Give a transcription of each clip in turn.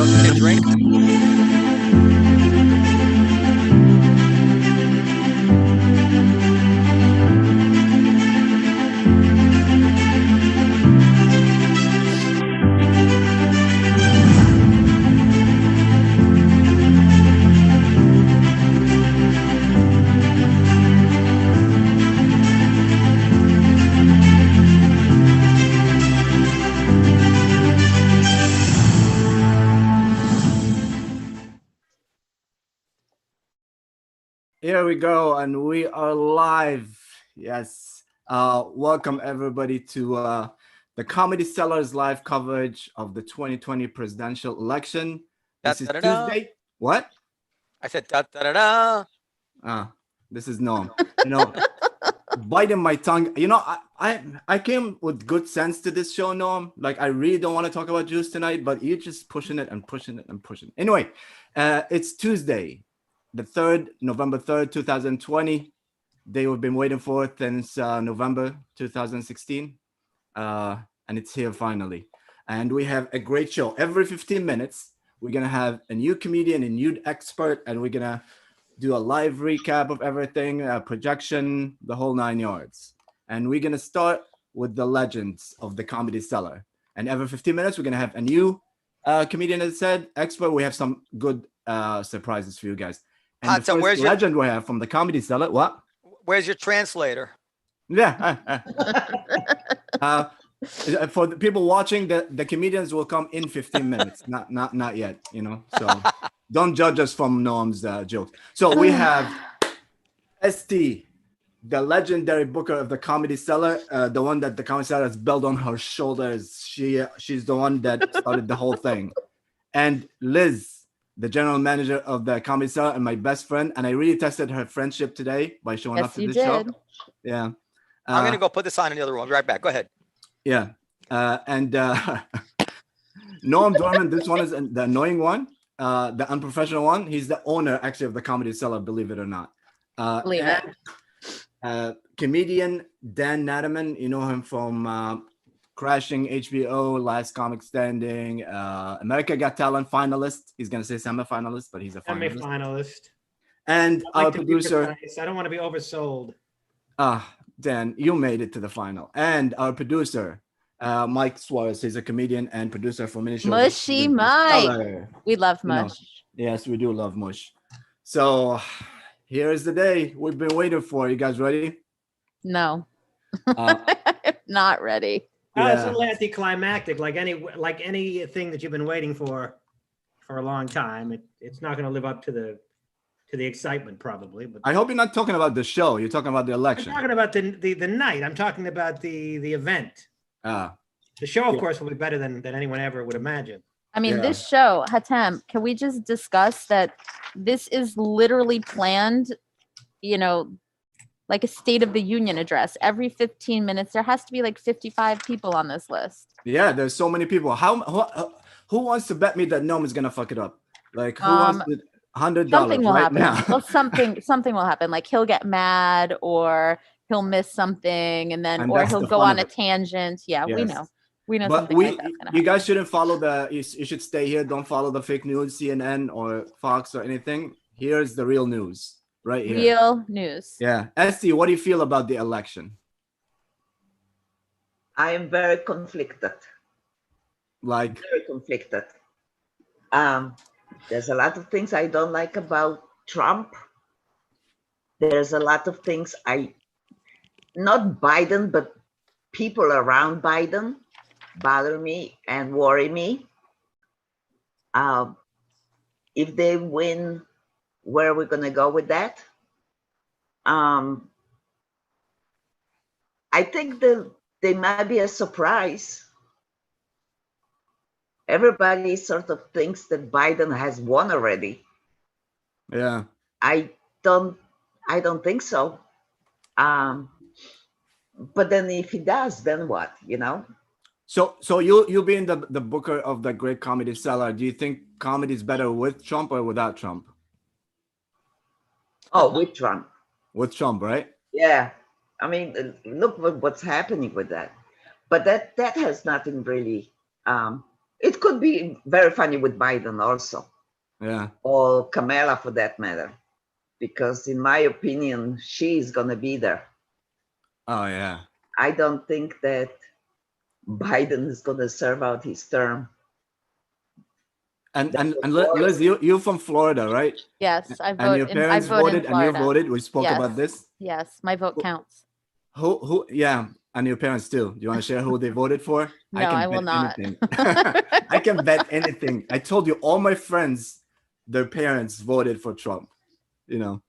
a drink? Here we go, and we are live. Yes. Welcome everybody to the Comedy Cellar's live coverage of the 2020 presidential election. This is Tuesday. What? I said da da da da. This is Norm. You know, biting my tongue. You know, I came with good sense to this show, Norm. Like, I really don't want to talk about Jews tonight, but you're just pushing it and pushing it and pushing. Anyway, it's Tuesday, the 3rd, November 3rd, 2020. Day we've been waiting for since November 2016. And it's here finally. And we have a great show. Every 15 minutes, we're going to have a new comedian, a new expert, and we're going to do a live recap of everything, projection, the whole 9 yards. And we're going to start with the legends of the Comedy Cellar. And every 15 minutes, we're going to have a new comedian, as I said, expert. We have some good surprises for you guys. And the first where's legend we have from the Comedy Cellar, what? Where's your translator? Yeah. For the people watching, the comedians will come in 15 minutes, not yet, you know. So don't judge us from Norm's joke. So we have ST, the legendary booker of the Comedy Cellar, the one that the Comedy Cellar has built on her shoulders. She's the one that started the whole thing. And Liz, the general manager of the Comedy Cellar and my best friend. And I really tested her friendship today by showing up to this show. Yeah. I'm going to go put this on in the other room. I'll be right back. Go ahead. Yeah. Norm Dorman, this one is the annoying one, the unprofessional one. He's the owner, actually, of the Comedy Cellar, believe it or not. Believe it. Comedian Dan Natterman, you know him from Crashing HBO, Last Comic Standing, America Got Talent finalist. He's going to say semi-finalist, but he's a finalist. Semi-finalist. And our producer. I don't want to be oversold. Dan, you made it to the final. And our producer, Mike Suarez. He's a comedian and producer for many shows. Mushy Mike. We love Mush. You know, yes, we do love Mush. So here's the day we've been waiting for. You guys ready? No. Not ready. Yeah. It's a little anticlimactic, like anything that you've been waiting for a long time. It's not going to live up to the excitement, probably. But I hope you're not talking about the show. You're talking about the election. I'm talking about the night. I'm talking about the event. The show, of course, will be better than anyone ever would imagine. I mean, this show, Hatem, can we just discuss that this is literally planned, you know, like a State of the Union address. Every 15 minutes, there has to be like 55 people on this list. Yeah, there's so many people. Who wants to bet me that Noam is gonna fuck it up? Like, who wants to $100 something will right happen. now? Well, something will happen. Like he'll get mad, or he'll miss something, and or he'll go on a tangent. Yeah, yes. We know. But something like that's gonna happen. You guys shouldn't follow you should stay here. Don't follow the fake news, CNN or Fox or anything. Here's the real news. Right here. Real news. Yeah. Esty, what do you feel about the election? I am very conflicted. Like? Very conflicted. There's a lot of things I don't like about Trump. There's a lot of things not Biden, but people around Biden bother me and worry me. If they win, where are we going to go with that? I think they might be a surprise. Everybody sort of thinks that Biden has won already. Yeah. I don't think so. But then if he does, then what, you know? So you being the booker of the great Comedy Cellar, do you think comedy is better with Trump or without Trump? Oh, with Trump. With Trump, right? Yeah. I mean, look what's happening with that. But that has nothing really It could be very funny with Biden also, Yeah. or Kamala for that matter, because in my opinion, she is going to be there. Oh yeah. I don't think that Biden is going to serve out his term. And That's Liz, you from Florida, right? Yes, I And your vote. parents I vote voted, in and you Florida. voted. We spoke Yes. about this. Yes, my vote counts. Who? Yeah, and your parents too. Do you want to share who they voted for? No, I will not. Anything. I can bet anything. I told you, all my friends, their parents voted for Trump. You know.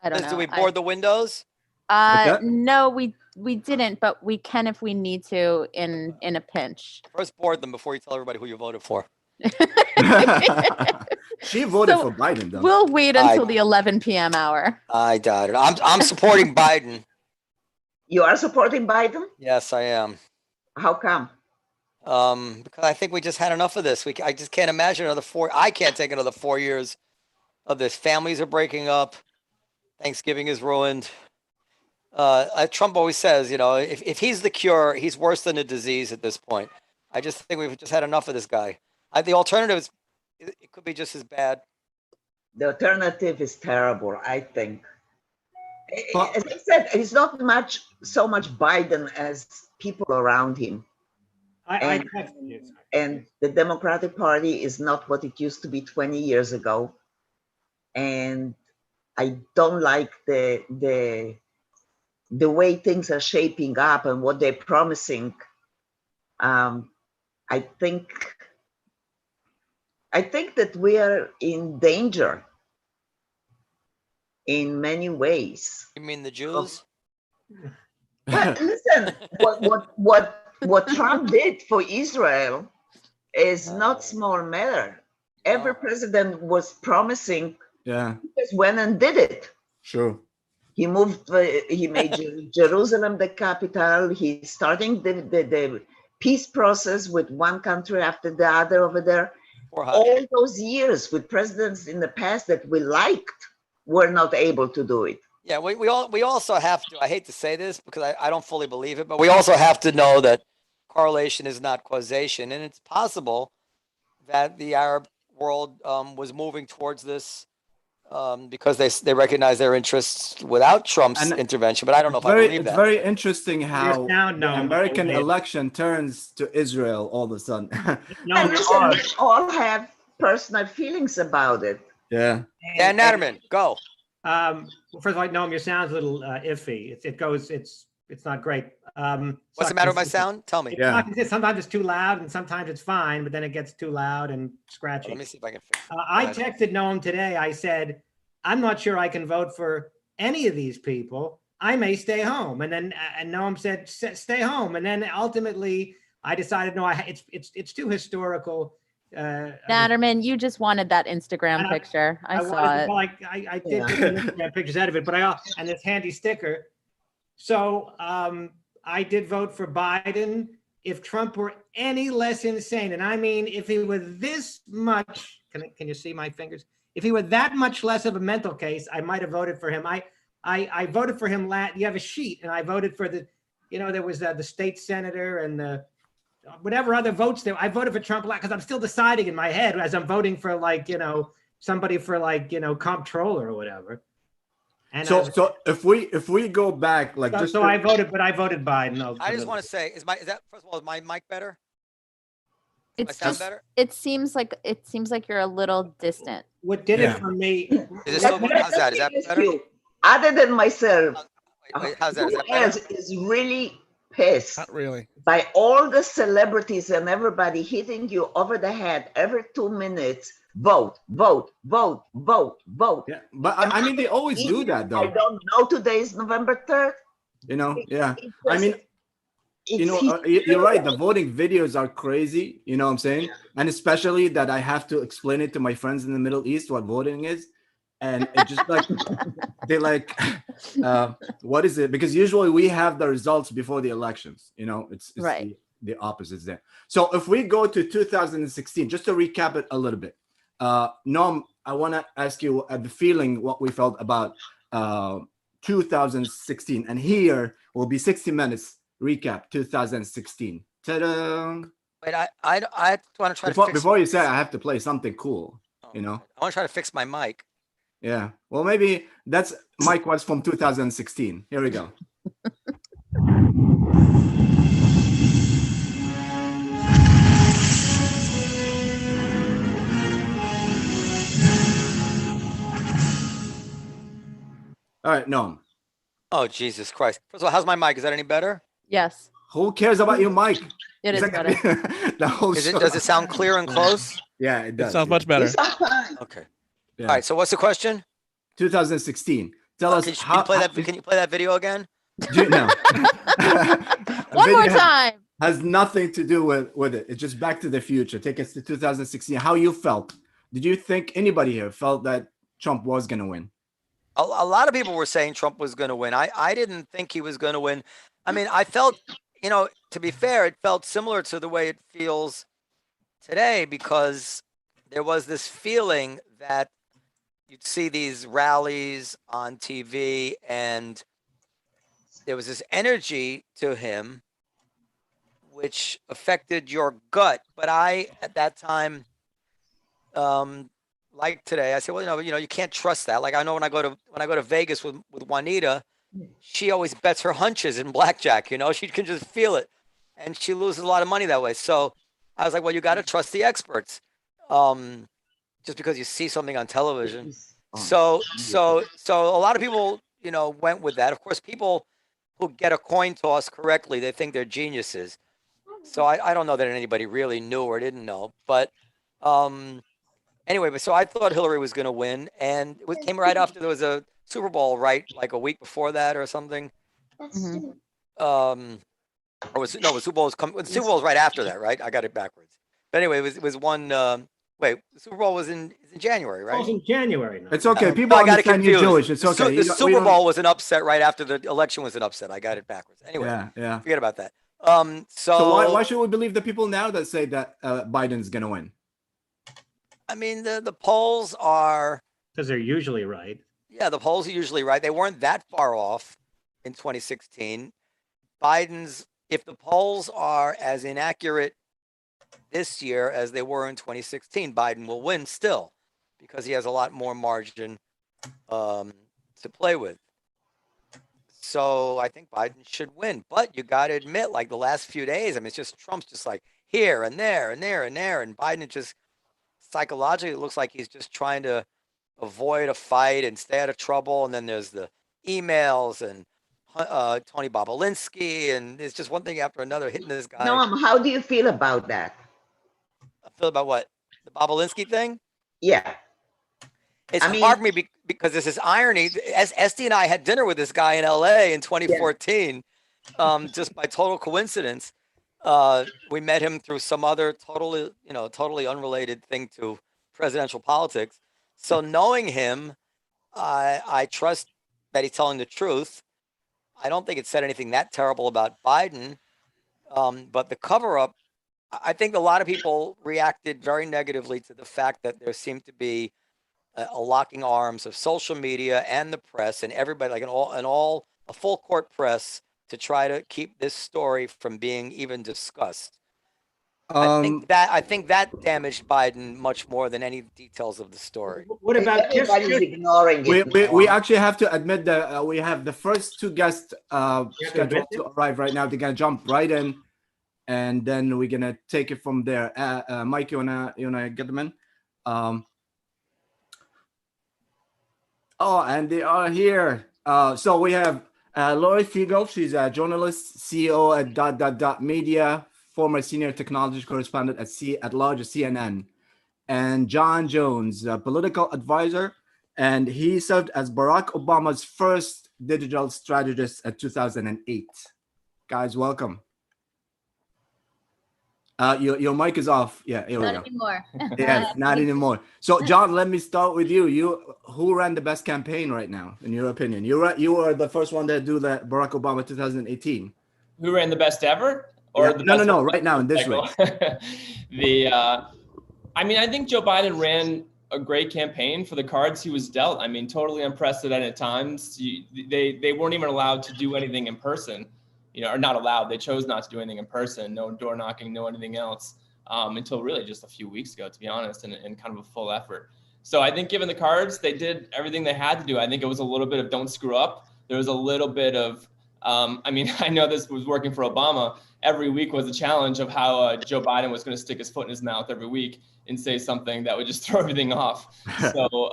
I don't Liz, know. do we board the windows? that? No, we didn't, but we can if we need to in a pinch. First board them before you tell everybody who you voted for. She voted So, for Biden, though. We'll wait until the 11 p.m. hour. I doubt it. I'm supporting Biden. You are supporting Biden? Yes, I am. How come? Because I think we just had enough of this. I just can't imagine another 4. I can't take another 4 years of this. Families are breaking up. Thanksgiving is ruined. Trump always says, you know, if he's the cure, he's worse than the disease at this point. I just think we've just had enough of this guy. The alternative is, it could be just as bad. The alternative is terrible, I think. But- As I said, it's not so much Biden as people around him. I And- texted you. And the Democratic Party is not what it used to be 20 years ago. And I don't like the way things are shaping up and what they're promising. I think that we are in danger in many ways. You mean the Jews? But listen, what Trump did for Israel is not small matter. Every president was promising, Yeah, just went and did it. sure. He made Jerusalem the capital. He's starting the peace process with one country after the other over there. Or hot? All those years with presidents in the past that we liked were not able to do it. Yeah, we also have to, I hate to say this because I don't fully believe it, but we also have to know that correlation is not causation. And it's possible that the Arab world was moving towards this because they recognize their interests without Trump's And intervention. But I don't know if I believe It's that. very interesting how sound, the no, American no. election turns to Israel all of a sudden. No, And you listen, are. we all have personal feelings about it. Yeah. Dan Natterman, go. Well, first of all, Noam, your sound's a little iffy. It's not great. What's the matter with my sound? Tell me. It's Yeah. not consistent. Sometimes it's too loud and sometimes it's fine, but then it gets too loud and scratchy. Let me see if I can fix it. I Go ahead. texted Noam today. I said, I'm not sure I can vote for any of these people. I may stay home. And then and Noam said, stay home. And then ultimately I decided, no, it's too historical. Natterman, you just wanted that Instagram picture. I saw it. Well, I did get some Instagram pictures out of it, but and this handy sticker. So I did vote for Biden. If Trump were any less insane, and I mean, if he were this much, can you see my fingers? If he were that much less of a mental case, I might have voted for him. I voted for him. You have a sheet, and I voted for there was the state senator and the whatever other votes there. I voted for Trump because I'm still deciding in my head as I'm voting for somebody for comptroller or whatever. And So if we go back I voted Biden. No, I just want to say, is first of all, is my mic better? Does my It's sound just, better? it seems like you're a little distant. What did Yeah. it for me? Is it still, how's that? Is that better? Other than myself, Wait, how's that? Is who that better? else is really pissed Not really. by all the celebrities and everybody hitting you over the head every 2 minutes? Vote, vote, vote, vote, vote. Yeah, but I mean they always do that I though. don't know. Today is November 3rd. Yeah. It's I mean, it's you're right. The voting videos are crazy. You know what I'm saying? And especially that I have to explain it to my friends in the Middle East what voting is. And it just they what is it? Because usually we have the results before the elections. It's Right. the opposites there. So if we go to 2016, just to recap it a little bit, Noam, I want to ask you the feeling what we felt about 2016, and here will be 60 minutes recap 2016. Ta-da! Wait, I want to try to fix. Before you say, I have to play something cool. You know. I want to try to fix my mic. Yeah. Well, maybe that's Mike was from 2016. Here we go. All right, no. Oh, Jesus Christ. First of all, how's my mic? Is that any better? Yes, Who cares about your mic? it is better. The whole Is show. it, does it sound clear and close? Yeah, it It does. sounds much better. It's fine. Okay. Yeah. All right. So what's the question? 2016. Tell us Can how. can you play that video again? No. One more Video time. Has nothing to do with it. It's just Back to the Future. Take us to 2016. How you felt? Did you think anybody here felt that Trump was going to win? A lot of people were saying Trump was going to win. I didn't think he was going to win. I mean, I felt, to be fair, it felt similar to the way it feels today, because there was this feeling that you'd see these rallies on TV and there was this energy to him which affected your gut. But I, at that time, like today, I said, well, you can't trust that. Like I know when I go to Vegas with Juanita, she always bets her hunches in blackjack. She can just feel it, and she loses a lot of money that way. So I was like, well, you got to trust the experts, just because you see something on television. So a lot of people, went with that. Of course, people who get a coin toss correctly, they think they're geniuses. So I don't know that anybody really knew or didn't know, but anyway, but so I thought Hillary was going to win, and it came right after there was a Super Bowl, right? Like a week before that or something. Mhm. The Super Bowl was coming. The Super Bowl was right after that, right? I got it backwards. But anyway, it was one. Wait, the Super Bowl was in January, It right? was in January. now. It's okay. People I got it understand you're confused. Jewish. It's okay. The You don't- we Super don't- Bowl was an upset right after the election was an upset. I got it backwards. Anyway, Yeah. forget about that. So why should we believe the people now that say that Biden's going to win? I mean, the polls are. Because they're usually right. Yeah, the polls are usually right. They weren't that far off in 2016. If the polls are as inaccurate this year as they were in 2016, Biden will win still, because he has a lot more margin to play with. So I think Biden should win. But you got to admit, like the last few days, I mean, it's just Trump's just like here and there and there and there. And Biden just psychologically, it looks like he's just trying to avoid a fight and stay out of trouble. And then there's the emails and Tony Bobolinsky, and it's just one thing after another hitting this guy. Noam, how do you feel about that? I feel about what? The Bobolinsky thing? Yeah. It's I mean- hard for me because this is irony. Esty and I had dinner with this guy in LA in 2014, just by total coincidence. We met him through some other totally unrelated thing to presidential politics. So knowing him, I trust that he's telling the truth. I don't think it said anything that terrible about Biden, but the cover-up, I think a lot of people reacted very negatively to the fact that there seemed to be a locking arms of social media and the press and everybody, like a full court press, to try to keep this story from being even discussed. I think that damaged Biden much more than any details of the story. What about Everybody's ignoring it. We actually have to admit that we have the first two guests admit scheduled to arrive right now. They're gonna jump right in, and then we're gonna take it from there. Mike, you wanna get them in? And they are here. So we have Lori Fiegel. She's a journalist, CEO at Media, former senior technology correspondent at large at CNN, and John Jones, a political advisor, and he served as Barack Obama's first digital strategist at 2008. Guys, welcome. Your mic is off. Yeah, here we go. Not anymore. Yeah, not anymore. So, John, let me start with you. Who ran the best campaign right now, in your opinion? You were the first one to do the Barack Obama 2018. Who ran the best ever? Or Yeah. the No, best right now in this cycle? week. I mean, I think Joe Biden ran a great campaign for the cards he was dealt. I mean, totally unprecedented times. They weren't even allowed to do anything in person. or not allowed. They chose not to do anything in person, no door knocking, no anything else, until really just a few weeks ago, to be honest, and kind of a full effort. So I think given the cards, they did everything they had to do. I think it was a little bit of don't screw up. There was a little bit of, I know this was working for Obama. Every week was a challenge of how Joe Biden was going to stick his foot in his mouth every week and say something that would just throw everything off. So,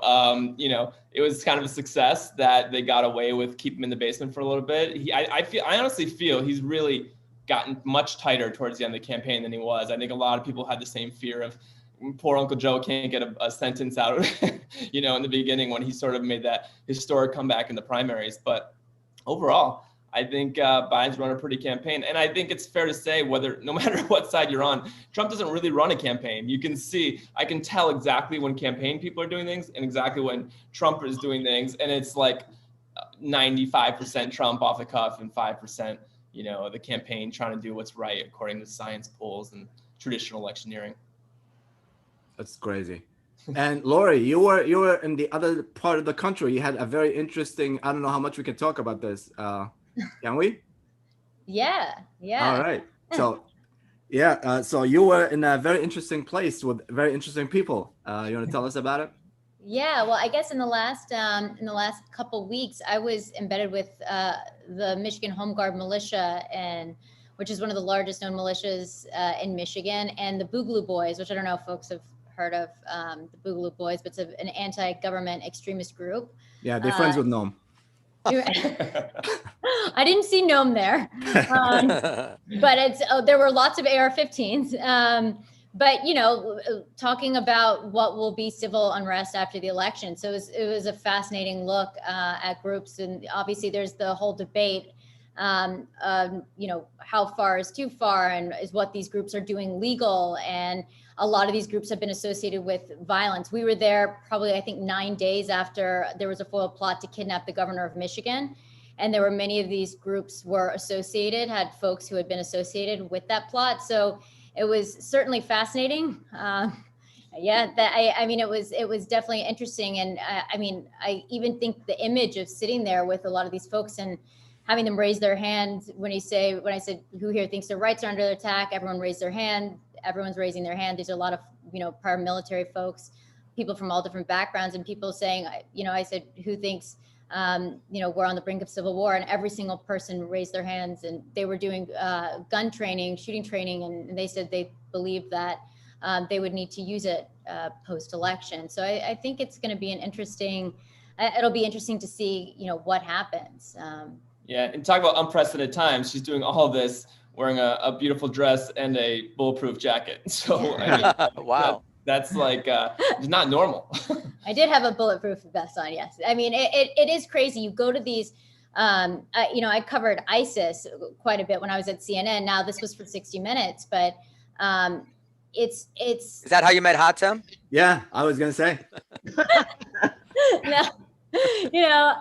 it was kind of a success that they got away with keeping him in the basement for a little bit. I honestly feel he's really gotten much tighter towards the end of the campaign than he was. I think a lot of people had the same fear of poor Uncle Joe can't get a sentence out, in the beginning when he sort of made that historic comeback in the primaries. But overall, I think Biden's run a pretty campaign. And I think it's fair to say no matter what side you're on, Trump doesn't really run a campaign. I can tell exactly when campaign people are doing things and exactly when Trump is doing things. And it's like 95% Trump off the cuff and 5%, the campaign trying to do what's right according to science polls and traditional electioneering. That's crazy. And Lori, you were in the other part of the country. You had a very interesting, I don't know how much we can talk about this. Can we? Yeah. All right. So, so you were in a very interesting place with very interesting people. You want to tell us about it? Yeah, well, I guess in the last couple weeks, I was embedded with the Michigan Home Guard militia, which is one of the largest known militias in Michigan, and the Boogaloo Boys, which I don't know if folks have heard of the Boogaloo Boys, but it's an anti-government extremist group. Yeah, they're friends with Noam. I didn't see Noam there, but there were lots of AR-15s. But talking about what will be civil unrest after the election, so it was a fascinating look at groups, and obviously there's the whole debate. How far is too far, and is what these groups are doing legal? And a lot of these groups have been associated with violence. We were there probably, I think, 9 days after there was a foiled plot to kidnap the governor of Michigan. And there were many of these groups had folks who had been associated with that plot. So it was certainly fascinating. It was definitely interesting. And I even think the image of sitting there with a lot of these folks and having them raise their hand when I said, who here thinks their rights are under attack? Everyone raised there's everyone's raising their hand. There's a lot of, paramilitary folks, people from all different backgrounds, and people saying, I said, who thinks, we're on the brink of civil war? And every single person raised their hands, and they were doing gun training, shooting training. And they said they believed that they would need to use it post-election. So I think it's going to be it'll be interesting to see, what happens. Yeah, and talk about unprecedented times. She's doing all of this wearing a beautiful dress and a bulletproof jacket. So wow, that's like not normal. I did have a bulletproof vest on. Yes, it is crazy. You go to these. I covered ISIS quite a bit when I was at CNN. Now this was for 60 Minutes, but it's. Is that how you met Hatem? Yeah, I was gonna say. No.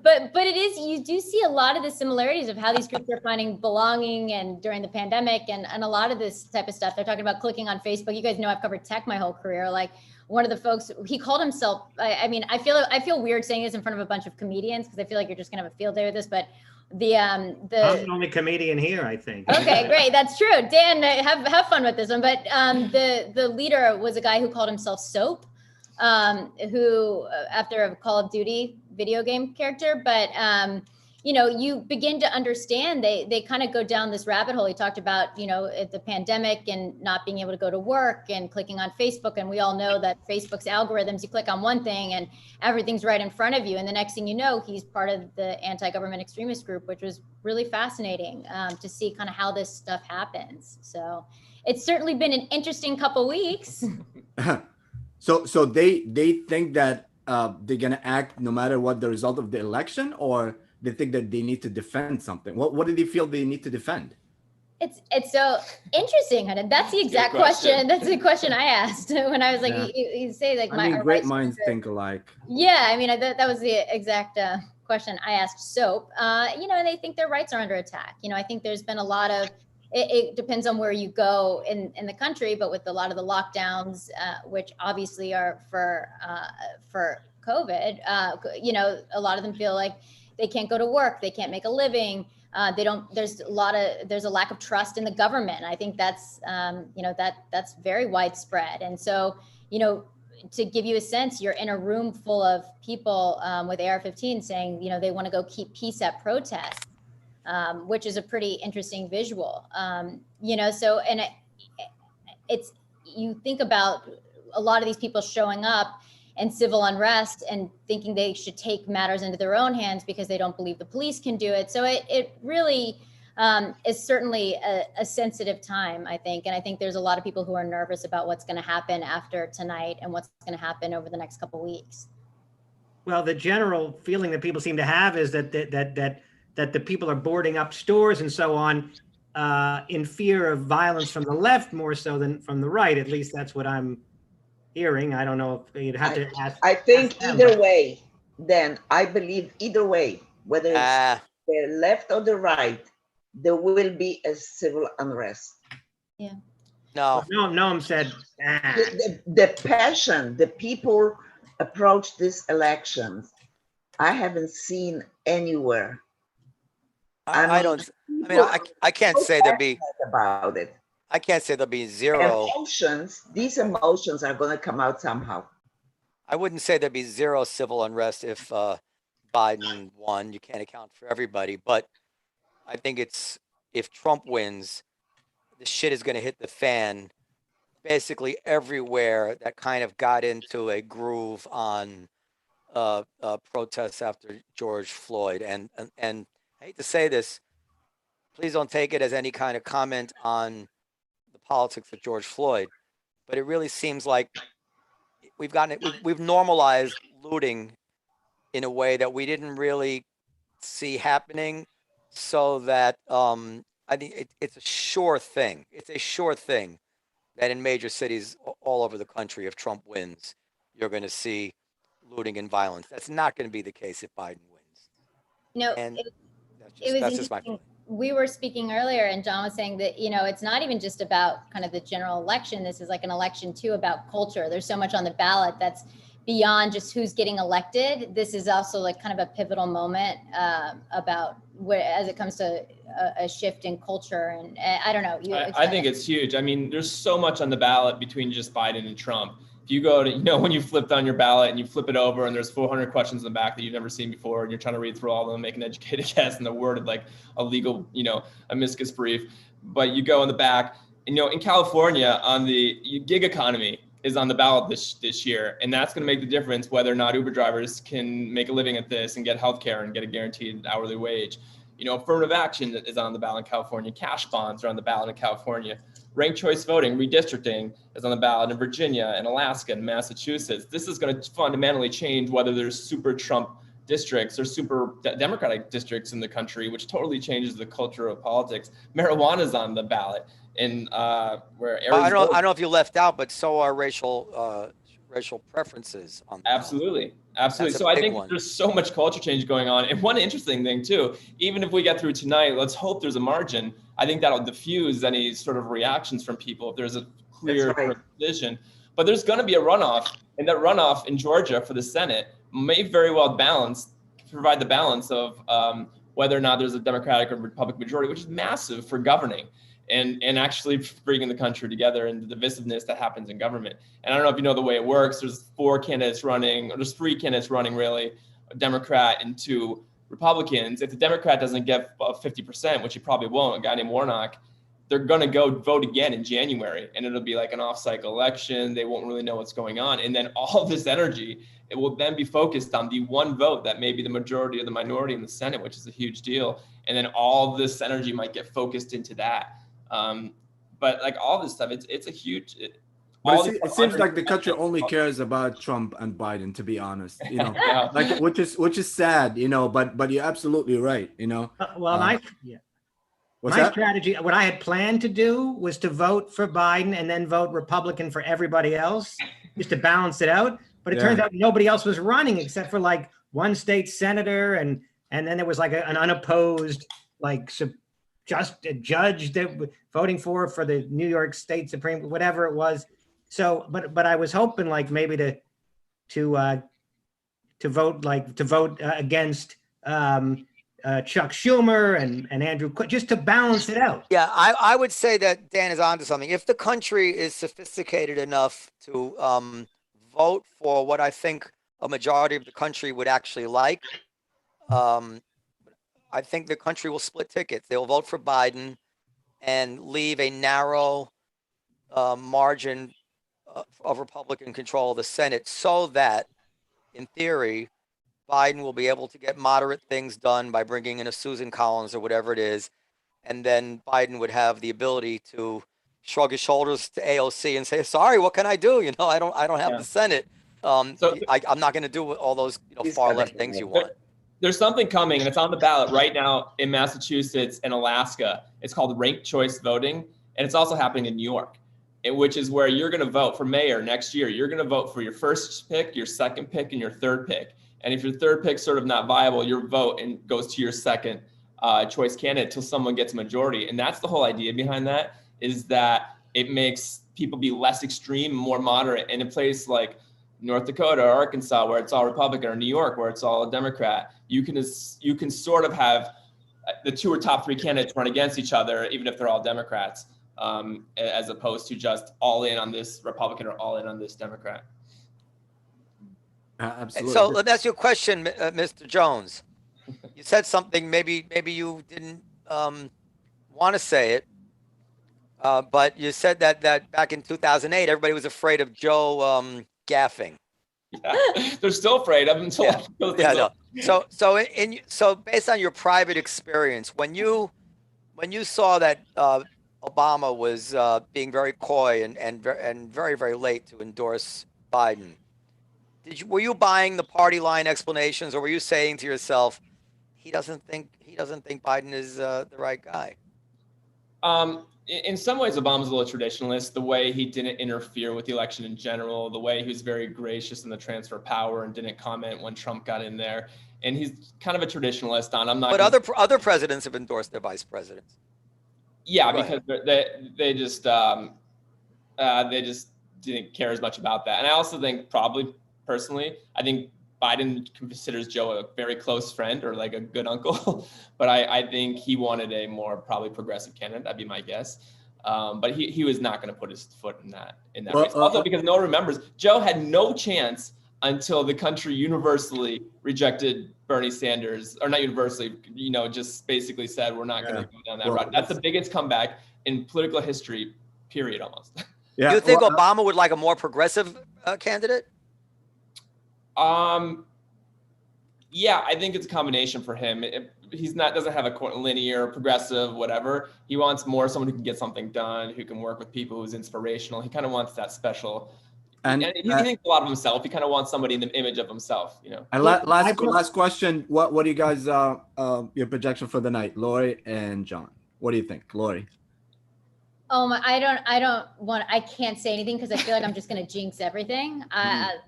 But it is, you do see a lot of the similarities of how these groups are finding belonging and during the pandemic and a lot of this type of stuff. They're talking about clicking on Facebook. You guys know I've covered tech my whole career. Like one of the folks, he called himself, I feel weird saying this in front of a bunch of comedians because I feel like you're just gonna have a field day with this, but I'm the only comedian here, I think. Okay, great. That's true. Dan, have fun with this one. But the leader was a guy who called himself Soap. Who after a Call of Duty video game character, but you begin to understand they kind of go down this rabbit hole. He talked about the pandemic and not being able to go to work and clicking on Facebook, and we all know that Facebook's algorithms, you click on one thing and everything's right in front of you, and the next thing you know, he's part of the anti-government extremist group, which was really fascinating to see kind of how this stuff happens. So it's certainly been an interesting couple weeks. So they think that they're gonna act no matter what the result of the election, or they think that they need to defend something. What do they feel they need to defend? It's so interesting, Hunter. That's the exact question. That's the question I asked when I was like, you say like great minds think alike. Yeah, that was the exact question I asked Soap. They think their rights are under attack. I think there's been a lot of. It depends on where you go in the country, but with a lot of the lockdowns, which obviously are for COVID, a lot of them feel like they can't go to work, they can't make a living. They don't. There's a lack of trust in the government. I think that's that's very widespread. And so to give you a sense, you're in a room full of people with AR-15 saying they want to go keep peace at protests, which is a pretty interesting visual. So it's you think about a lot of these people showing up and civil unrest and thinking they should take matters into their own hands because they don't believe the police can do it. So it really is certainly a sensitive time, I think. And I think there's a lot of people who are nervous about what's going to happen after tonight and what's going to happen over the next couple of weeks. Well, the general feeling that people seem to have is that the people are boarding up stores and so on in fear of violence from the left more so than from the right. At least that's what I'm hearing. I don't know if you'd have to ask. I think either way, then I believe either way, whether it's the left or the right, there will be a civil unrest. Yeah. No, Noam said, the passion, the people approach these elections, I haven't seen anywhere. I can't say there'll be about it. I can't say there'll be zero. These emotions are going to come out somehow. I wouldn't say there'd be zero civil unrest if Biden won. You can't account for everybody, but I think if Trump wins, the shit is going to hit the fan basically everywhere that kind of got into a groove on protests after George Floyd. And I hate to say this, please don't take it as any kind of comment on the politics of George Floyd, but it really seems like we've normalized looting in a way that we didn't really see happening. So that I think it's a sure thing. It's a sure thing that in major cities all over the country, if Trump wins, you're going to see looting and violence. That's not going to be the case if Biden wins. And that's just my feeling. We were speaking earlier and John was saying that, it's not even just about kind of the general election. This is like an election too about culture. There's so much on the ballot that's beyond just who's getting elected. This is also like kind of a pivotal moment about as it comes to a shift in culture. And I don't know. I think it's huge. I mean, there's so much on the ballot between just Biden and Trump. If you go to, when you flip down your ballot and you flip it over and there's 400 questions in the back that you've never seen before, and you're trying to read through all of them, make an educated guess, and they're worded like a legal, amicus brief. But you go in the back, and, in California on the gig economy is on the ballot this year. And that's going to make the difference whether or not Uber drivers can make a living at this and get healthcare and get a guaranteed hourly wage. Affirmative action is on the ballot in California. Cash bonds are on the ballot in California. Ranked choice voting, redistricting is on the ballot in Virginia and Alaska and Massachusetts. This is going to fundamentally change whether there's super Trump districts or super Democratic districts in the country, which totally changes the culture of politics. Marijuana is on the ballot in where Arizona. I don't know if you left out, but so are racial preferences on the Absolutely. So I think there's so much culture change going on. And one interesting thing too, even if we get through tonight, let's hope there's a margin. I think that'll diffuse any sort of reactions from people if there's a clear decision. But there's going to be a runoff, and that runoff in Georgia for the Senate may very well provide the balance of whether or not there's a Democratic or Republican majority, which is massive for governing. And actually bringing the country together and the divisiveness that happens in government. And I don't know if you know the way it works. There's 3 candidates running really, a Democrat and 2 Republicans. If the Democrat doesn't get 50%, which he probably won't, a guy named Warnock, they're going to go vote again in January. And it'll be like an off-cycle election. They won't really know what's going on. And then all of this energy, it will then be focused on the one vote that may be the majority or the minority in the Senate, which is a huge deal. And then all this energy might get focused into that. But like all this stuff, it's a huge. It seems like the country only cares about Trump and Biden, to be honest. Yeah. Like which is sad, But you're absolutely right, My strategy, what I had planned to do was to vote for Biden and then vote Republican for everybody else, just to balance it out. But it turns out nobody else was running except for like one state senator, and then there was like an unopposed just a judge that voting for the New York State Supreme, whatever it was. So, but I was hoping maybe to vote against Chuck Schumer and Andrew, just to balance it out. Yeah, I would say that Dan is onto something. If the country is sophisticated enough to vote for what I think a majority of the country would actually like, I think the country will split tickets. They'll vote for Biden and leave a narrow margin of Republican control of the Senate, so that, in theory, Biden will be able to get moderate things done by bringing in a Susan Collins or whatever it is, and then Biden would have the ability to shrug his shoulders to AOC and say, "Sorry, what can I do? You know, I don't have Yeah. the Senate. So- I'm not going to do all those He's far gonna left do things it. you want." There's something coming, and it's on the ballot right now in Massachusetts and Alaska. It's called ranked choice voting, and it's also happening in New York, which is where you're going to vote for mayor next year. You're going to vote for your first pick, your second pick, and your third pick. And if your third pick's sort of not viable, your vote and goes to your second choice candidate till someone gets a majority. And that's the whole idea behind that, is that it makes people be less extreme, more moderate. And in a place like North Dakota or Arkansas, where it's all Republican, or New York, where it's all a Democrat, you can sort of have the two or top three candidates run against each other, even if they're all Democrats, as opposed to just all in on this Republican or all in on this Democrat. Absolutely. So let me ask you a question, Mr. Jones. You said something, maybe you didn't want to say it, but you said that back in 2008, everybody was afraid of Joe gaffing. Yeah. They're still afraid of him until Yeah, no. So based on your private experience, when you saw that Obama was being very coy and very, very late to endorse Biden, were you buying the party line explanations, or were you saying to yourself, he doesn't think Biden is the right guy? In some ways, Obama's a little traditionalist. The way he didn't interfere with the election in general, the way he was very gracious in the transfer of power and didn't comment when Trump got in there, and he's kind of a traditionalist on. I'm not. But other presidents have endorsed their vice presidents. Yeah, Go because they just didn't care as much about that. And I also think, probably personally, I think Biden considers Joe a very close friend or like a good uncle, but I think he wanted a more probably progressive candidate. That'd be my guess. But he was not going to put his foot in that race. Also, because no one remembers, Joe had no chance until the country universally rejected Bernie Sanders, or not universally, just basically said, we're not going to go down that route. That's the biggest comeback in political history, period, almost. Yeah. Do you think Obama would like a more progressive candidate? Yeah, I think it's a combination for him. Doesn't have a linear, progressive, whatever. He wants more someone who can get something done, who can work with people, who's inspirational. He kind of wants that special. And he thinks a lot of himself. He kind of wants somebody in the image of himself, And last question. What do you guys your projection for the night, Lori and John? What do you think, Lori? I can't say anything because I feel like I'm just going to jinx everything.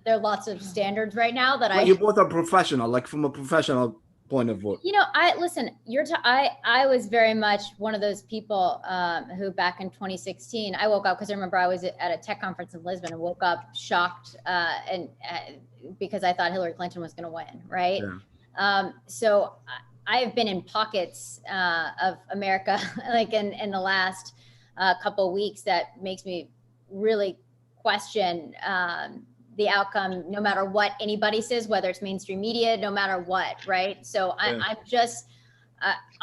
There are lots of standards right now that You both are professional, like from a professional point of view. I was very much one of those people who back in 2016, I woke up because I remember I was at a tech conference in Lisbon and woke up shocked and because I thought Hillary Clinton was going to win. Right. Yeah. So I have been in pockets of America, like in the last couple of weeks, that makes me really question the outcome, no matter what anybody says, whether it's mainstream media, no matter what, right? So I'm just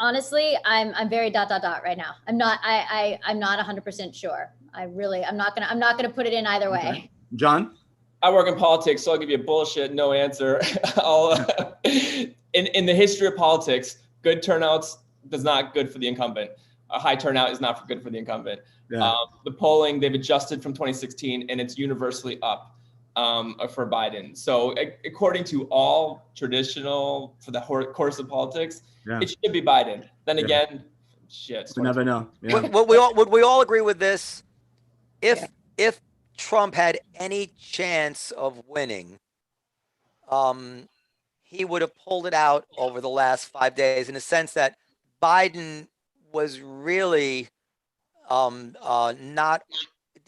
honestly, I'm very ... right now. I'm not 100% sure. I'm not gonna put it in either way. Okay. John? I work in politics, so I'll give you a bullshit no answer. In the history of politics, good turnouts is not good for the incumbent. A high turnout is not good for the incumbent. Yeah. The polling, they've adjusted from 2016, and it's universally up for Biden. So according to all traditional, for the course of politics, it should be Biden. Then again, shit. You never know. Yeah. Would we all agree with this? If Trump had any chance of winning, he would have pulled it out over the last 5 days, in the sense that Biden was really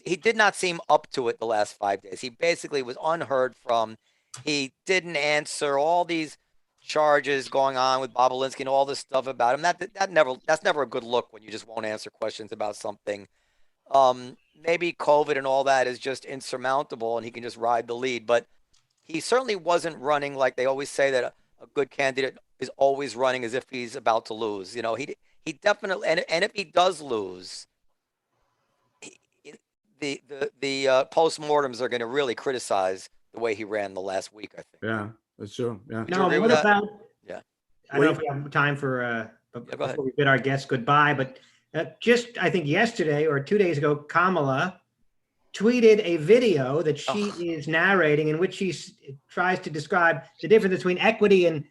he did not seem up to it the last 5 days. He basically was unheard from. He didn't answer all these charges going on with Bobolinsky and all this stuff about him. That's never a good look when you just won't answer questions about something. Maybe COVID and all that is just insurmountable and he can just ride the lead. But he certainly wasn't running like they always say that a good candidate is always running as if he's about to lose. You know, he definitely, and if he does lose, the postmortems are going to really criticize the way he ran the last week, I think. Yeah, that's true. Yeah. No, agree what with that? about? Yeah. I don't know if we have time for go ahead. before we bid our guests goodbye, but just I think yesterday or 2 days ago, Kamala tweeted a video that she is narrating in which she tries to describe the difference between equity and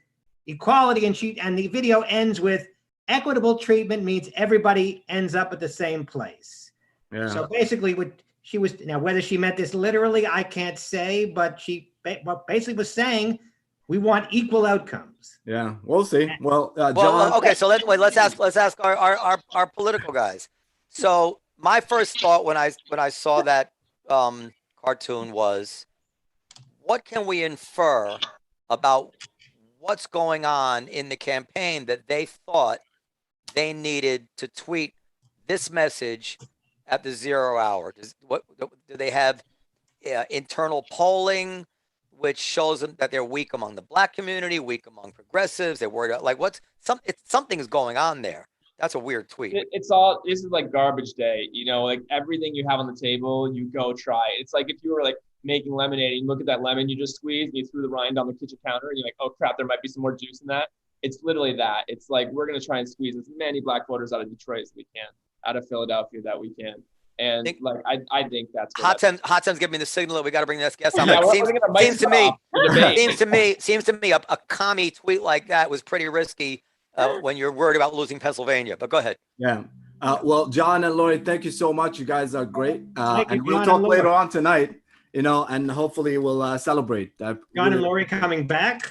equality, and the video ends with equitable treatment means everybody ends up at the same place. Yeah. So basically, what she was now, whether she meant this literally, I can't say, but she basically was saying we want equal outcomes. Yeah, we'll see. Well, John. Well, okay, so let's ask our political guys. So my first thought when I saw that cartoon was, what can we infer about what's going on in the campaign that they thought they needed to tweet this message at the 0 hour? Do they have internal polling which shows them that they're weak among the black community, weak among progressives? They're worried about something's going on there. That's a weird tweet. This is like garbage day, you know, like everything you have on the table, you go try it. It's like if you were like making lemonade and you look at that lemon you just squeezed and you threw the rind on the kitchen counter and you're like, oh crap, there might be some more juice in that. It's literally that. It's like, we're going to try and squeeze as many black voters out of Detroit as we can, out of Philadelphia that we can. And I think that's Hot Tim's giving me the signal that we got to bring this guest on. Yeah, Seems to me a commie tweet like that was pretty risky when you're worried about losing Pennsylvania. But go ahead. Yeah. Well, John and Lori, thank you so much. You guys are great. And we'll John talk and Lori. later on tonight, you know, and hopefully we'll celebrate. John and Lori coming back?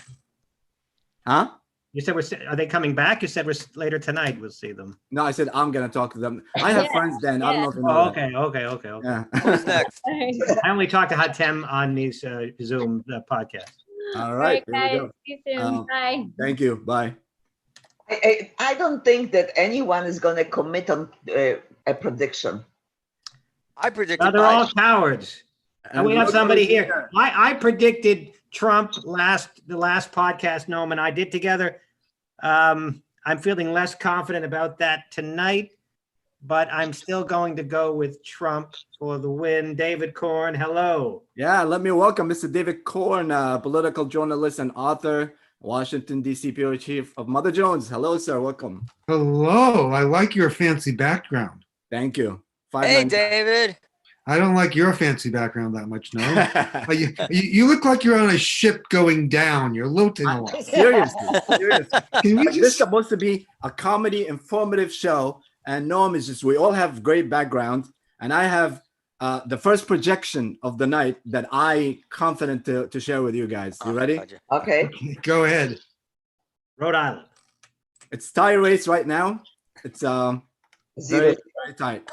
Huh? You said are they coming back? You said we're later tonight. We'll see them. No, I said I'm gonna talk to them. I have friends then. I don't know if you know Oh, that. okay. Yeah. Who's next? I only talked to Hatem on these Zoom podcasts. All right. All right, Here we guys. go. See you soon. Bye. Thank you. Bye. I don't think that anyone is going to commit on a prediction. I predicted. Now they're all cowards. And we have look somebody who's here. I predicted Trump the last podcast Noam and I did together. I'm feeling less confident about that tonight, but I'm still going to go with Trump for the win. David Korn, hello. Yeah, let me welcome Mr. David Korn, political journalist and author, Washington, D.C. bureau chief of Mother Jones. Hello, sir. Welcome. Hello. I like your fancy background. Thank you. Hey, David. I don't like your fancy background that much, no. You look like you're on a ship going down. You're floating a lot. Seriously. Can we This is supposed to be a comedy, informative show, and Noam is just, we all have great background, and I have the first projection of the night that I confident to share with you guys. You ready? Okay. Go ahead. Rhode Island. It's tie race right now. It's very, very tight.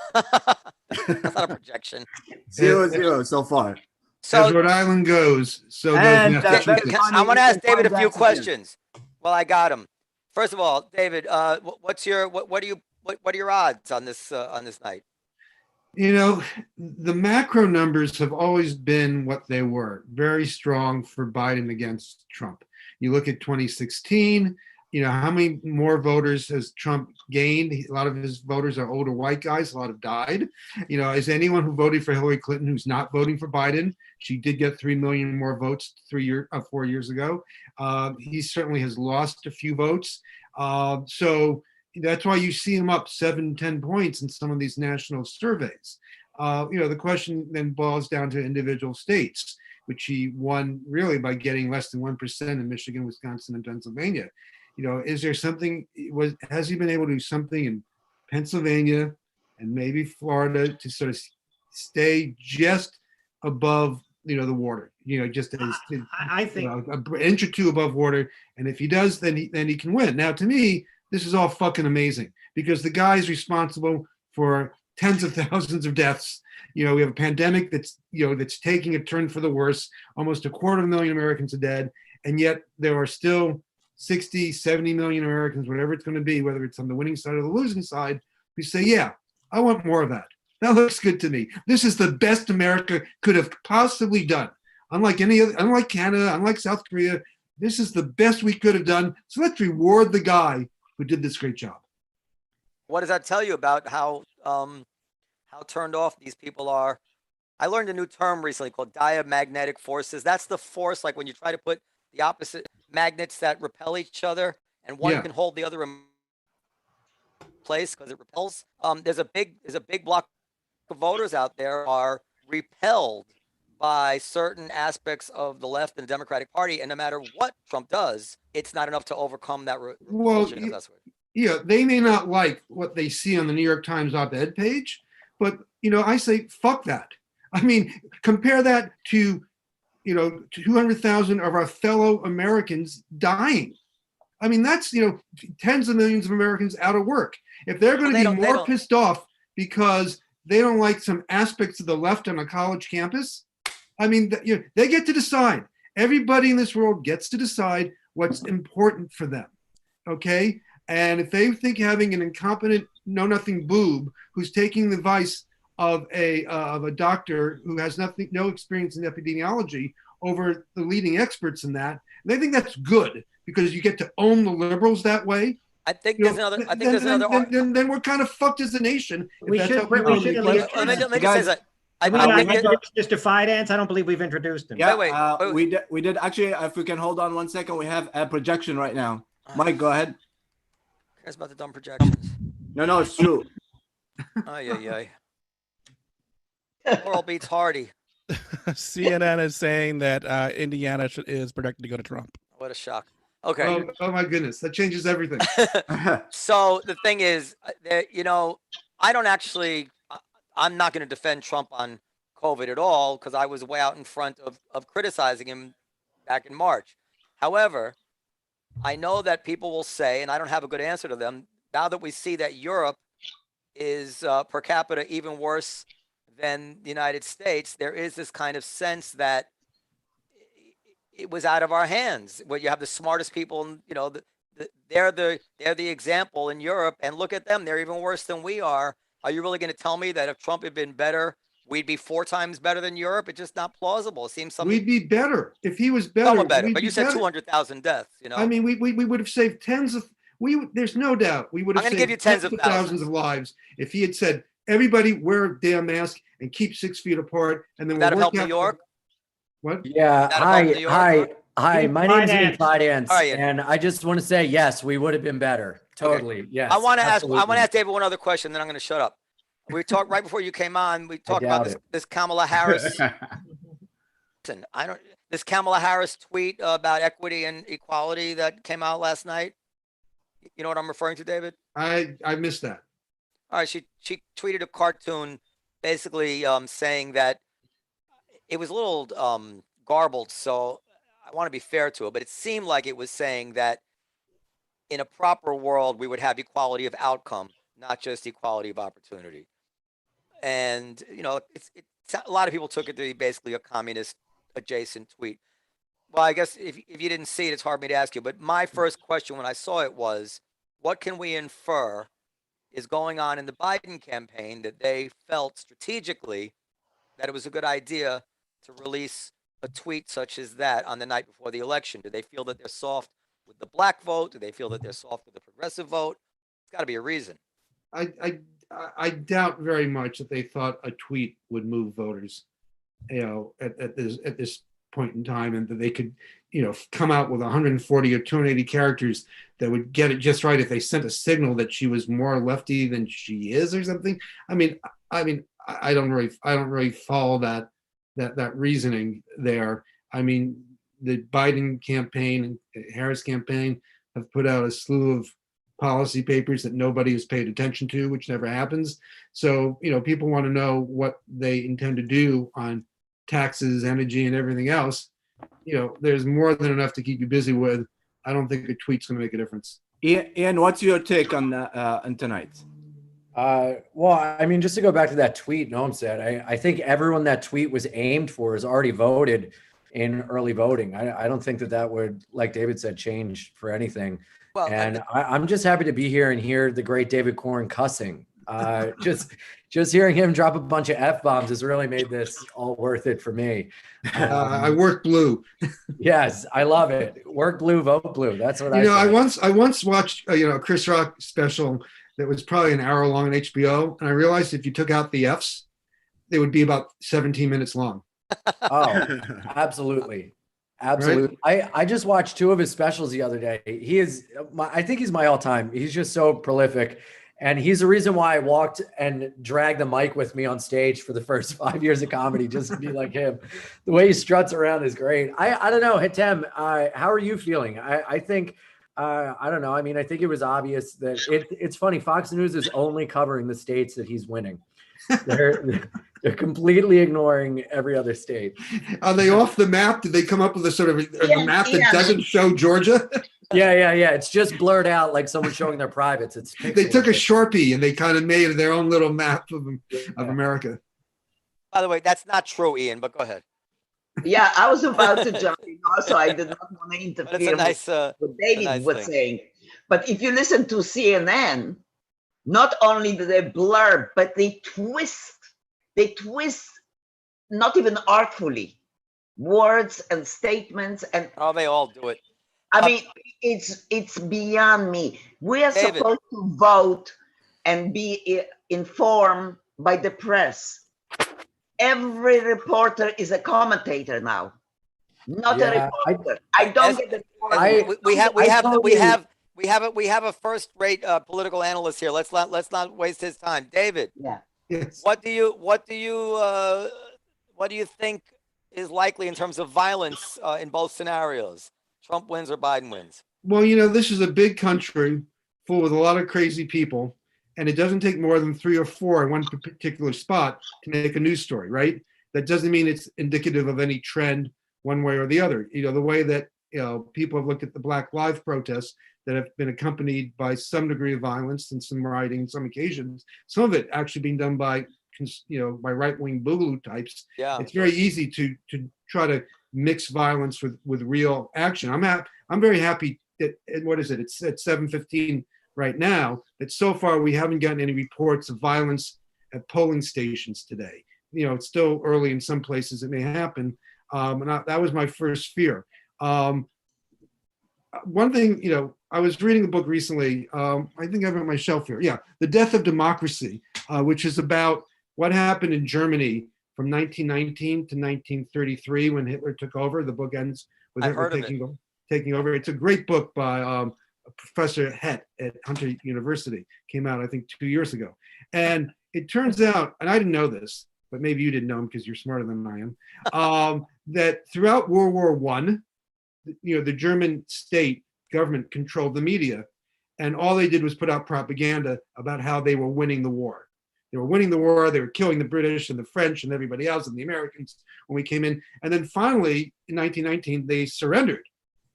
That's not a projection. 0-0 so far. As So Rhode Island goes, so goes And, Massachusetts. I want to ask David a few Jackson, too. questions. Well, I got him. First of all, David, what are your odds on this night? You know, the macro numbers have always been what they were, very strong for Biden against Trump. You look at 2016, you know, how many more voters has Trump gained? A lot of his voters are older white guys. A lot have died. You know, is anyone who voted for Hillary Clinton who's not voting for Biden? She did get 3 million more votes 4 years ago. He certainly has lost a few votes. So that's why you see him up 7-10 points in some of these national surveys. You know, the question then boils down to individual states, which he won really by getting less than 1% in Michigan, Wisconsin, and Pennsylvania. You know, is there something, has he been able to do something in Pennsylvania and maybe Florida to sort of stay just above, you know, the water, you know, just as, I think, you know, an inch or two above water. And if he does, then he can win. Now, to me, this is all fucking amazing because the guy is responsible for tens of thousands of deaths. You know, we have a pandemic that's, you know, that's taking a turn for the worse. Almost 250,000 Americans are dead. And yet there are still 60, 70 million Americans, whatever it's going to be, whether it's on the winning side or the losing side, we say, yeah, I want more of that. That looks good to me. This is the best America could have possibly done. Unlike Canada, unlike South Korea, this is the best we could have done. So let's reward the guy who did this great job. What does that tell you about how turned off these people are? I learned a new term recently called diamagnetic forces. That's the force, like when you try to put the opposite magnets that repel each other, and one can hold the other in place because it repels. There's a big block of voters out there are repelled by certain aspects of the left and the Democratic Party, and no matter what Trump does, it's not enough to overcome that repulsion. If that's what. Yeah, they may not like what they see on the New York Times op-ed page, but I say fuck that. I mean, compare that to 200,000 of our fellow Americans dying. I mean, that's tens of millions of Americans out of work. If they're going to be more pissed off because they don't like some aspects of the left on a college campus, I mean, they get to decide. Everybody in this world gets to decide what's important for them. Okay. And if they think having an incompetent, know-nothing boob who's taking the advice of a doctor who has no experience in epidemiology over the leading experts in that, they think that's good because you get to own the liberals that way. I think there's another. Then we're kind of fucked as a nation. We should. Let me just say that. Mr. Fidance, I don't believe we've introduced him. Yeah, wait. We did actually. If we can hold on 1 second, we have a projection right now. Mike, go ahead. Cares about the dumb projections. No, it's true. Ay. World beats Hardy. CNN is saying that Indiana is projected to go to Trump. What a shock. Okay. Oh my goodness, that changes everything. So the thing is, I don't actually. I'm not going to defend Trump on COVID at all because I was way out in front of criticizing him back in March. However, I know that people will say, and I don't have a good answer to them, now that we see that Europe is per capita even worse than the United States, there is this kind of sense that it was out of our hands. Where you have the smartest people, they're the example in Europe, and look at them, they're even worse than we are. Are you really going to tell me that if Trump had been better, we'd be 4 times better than Europe? It's just not plausible. It seems something. We'd be better if he was better. Somewhat better, but you said 200,000 deaths. I mean, we would have saved tens of. There's no doubt we would have saved give you tens of thousands of lives if he had said, "Everybody wear a damn mask and keep 6 feet apart." And then we'll work out. New York. What? Yeah. Hi. My name is Fidance, and I just want to say yes, we would have been better. Totally. Okay. Yes. I want to ask David one other question, then I'm going to shut up. We talked right before you came on. We talked about this Kamala Harris. This Kamala Harris tweet about equity and equality that came out last night. You know what I'm referring to, David? I missed that. All right. She tweeted a cartoon basically saying that it was a little garbled. So I want to be fair to it, but it seemed like it was saying that in a proper world, we would have equality of outcome, not just equality of opportunity. And, a lot of people took it to be basically a communist adjacent tweet. Well, I guess if you didn't see it, it's hard for me to ask you. But my first question when I saw it was, what can we infer is going on in the Biden campaign that they felt strategically that it was a good idea to release a tweet such as that on the night before the election? Do they feel that they're soft with the black vote? Do they feel that they're soft with the progressive vote? It's got to be a reason. I doubt very much that they thought a tweet would move voters, at this point in time, and that they could, come out with 140 or 280 characters that would get it just right if they sent a signal that she was more lefty than she is or something. I mean, I don't really follow that reasoning there. I mean, the Biden campaign and Harris campaign have put out a slew of policy papers that nobody has paid attention to, which never happens. So, people want to know what they intend to do on taxes, energy, and everything else. There's more than enough to keep you busy with. I don't think a tweet's going to make a difference. Ian, what's your take on tonight? Well, I mean, just to go back to that tweet Noam said, I think everyone that tweet was aimed for has already voted. in early voting. I don't think that would, like David said, change for anything. Well, and I'm just happy to be here and hear the great David Corn cussing. Just hearing him drop a bunch of F-bombs has really made this all worth it for me. I work blue. Yes, I love it. Work blue, vote blue. That's what I once watched a Chris Rock special that was probably an hour long on HBO, and I realized if you took out the Fs, they would be about 17 minutes long. Oh, absolutely. Absolutely. Right? I just watched 2 of his specials the other day. I think he's my all-time. He's just so prolific. And he's the reason why I walked and dragged the mic with me on stage for the first 5 years of comedy, just to be like him. The way he struts around is great. I don't know, Hitem, how are you feeling? I think, I don't know. I mean, I think it was obvious that it's funny. Fox News is only covering the states that he's winning. They're completely ignoring every other state. Are they off the map? Did they come up with a sort of a map that doesn't show Georgia? Yeah. It's just blurred out like someone showing their privates. They took a Sharpie and they kind of made their own little map of America. By the way, that's not true, Ian, but go ahead. Yeah, I was about to jump in also. I did not want to interfere with what David was saying. But if you listen to CNN, not only do they blur, but they twist not even artfully words and statements. And they all do it. I mean, it's beyond me. We are supposed to vote and be informed by the press. Every reporter is a commentator now, not a reporter. I don't get the we have a first-rate political analyst here. Let's not waste his time. David. Yeah. Yes. What do you think is likely in terms of violence in both scenarios? Trump wins or Biden wins? Well, this is a big country full with a lot of crazy people, and it doesn't take more than 3 or 4 in one particular spot to make a news story, right? That doesn't mean it's indicative of any trend one way or the other. The way that people have looked at the Black Lives protests that have been accompanied by some degree of violence and some rioting on some occasions, some of it actually being done by right-wing boogaloo types. Yeah. It's very easy to try to mix violence with real action. I'm very happy that, what is it? It's at 7:15 right now, that so far we haven't gotten any reports of violence at polling stations today. It's still early in some places. It may happen. And that was my first fear. One thing, I was reading a book recently. I think I have it on my shelf here. Yeah, The Death of Democracy, which is about what happened in Germany from 1919 to 1933 when Hitler took over. The book ends with Hitler taking over. It's a great book by Professor Het at Hunter University. Came out, I think, 2 years ago. And it turns out, and I didn't know this, but maybe you didn't know him because you're smarter than I am, that throughout World War I, the German state government controlled the media, and all they did was put out propaganda about how they were winning the war. They were winning the war. They were killing the British and the French and everybody else and the Americans when we came in. And then finally, in 1919, they surrendered,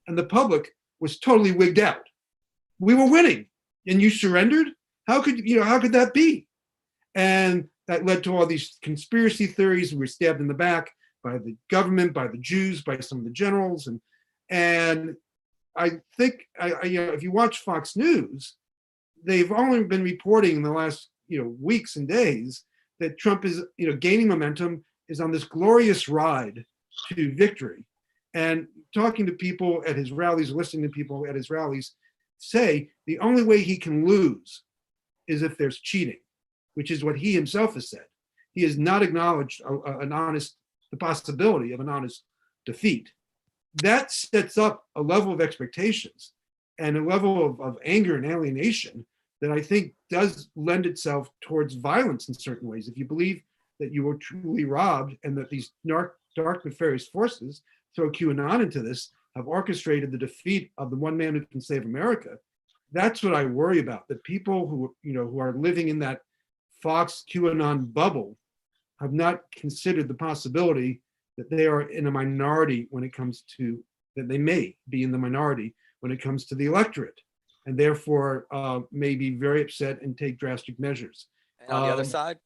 and the public was totally wigged out. We were winning, and you surrendered? How could that be? And that led to all these conspiracy theories. We were stabbed in the back by the government, by the Jews, by some of the generals, and I think if you watch Fox News, they've only been reporting in the last weeks and days that Trump is gaining momentum, is on this glorious ride to victory. And talking to people at his rallies, listening to people at his rallies, say the only way he can lose is if there's cheating, which is what he himself has said. He has not acknowledged the possibility of an honest defeat. That sets up a level of expectations and a level of anger and alienation that I think does lend itself towards violence in certain ways. If you believe that you were truly robbed and that these dark nefarious forces, throw QAnon into this, have orchestrated the defeat of the one man who can save America, that's what I worry about. That people who are living in that Fox QAnon bubble have not considered the possibility that they are in a minority when it comes to, that they may be in the minority when it comes to the electorate, and therefore may be very upset and take drastic measures. And on the other side?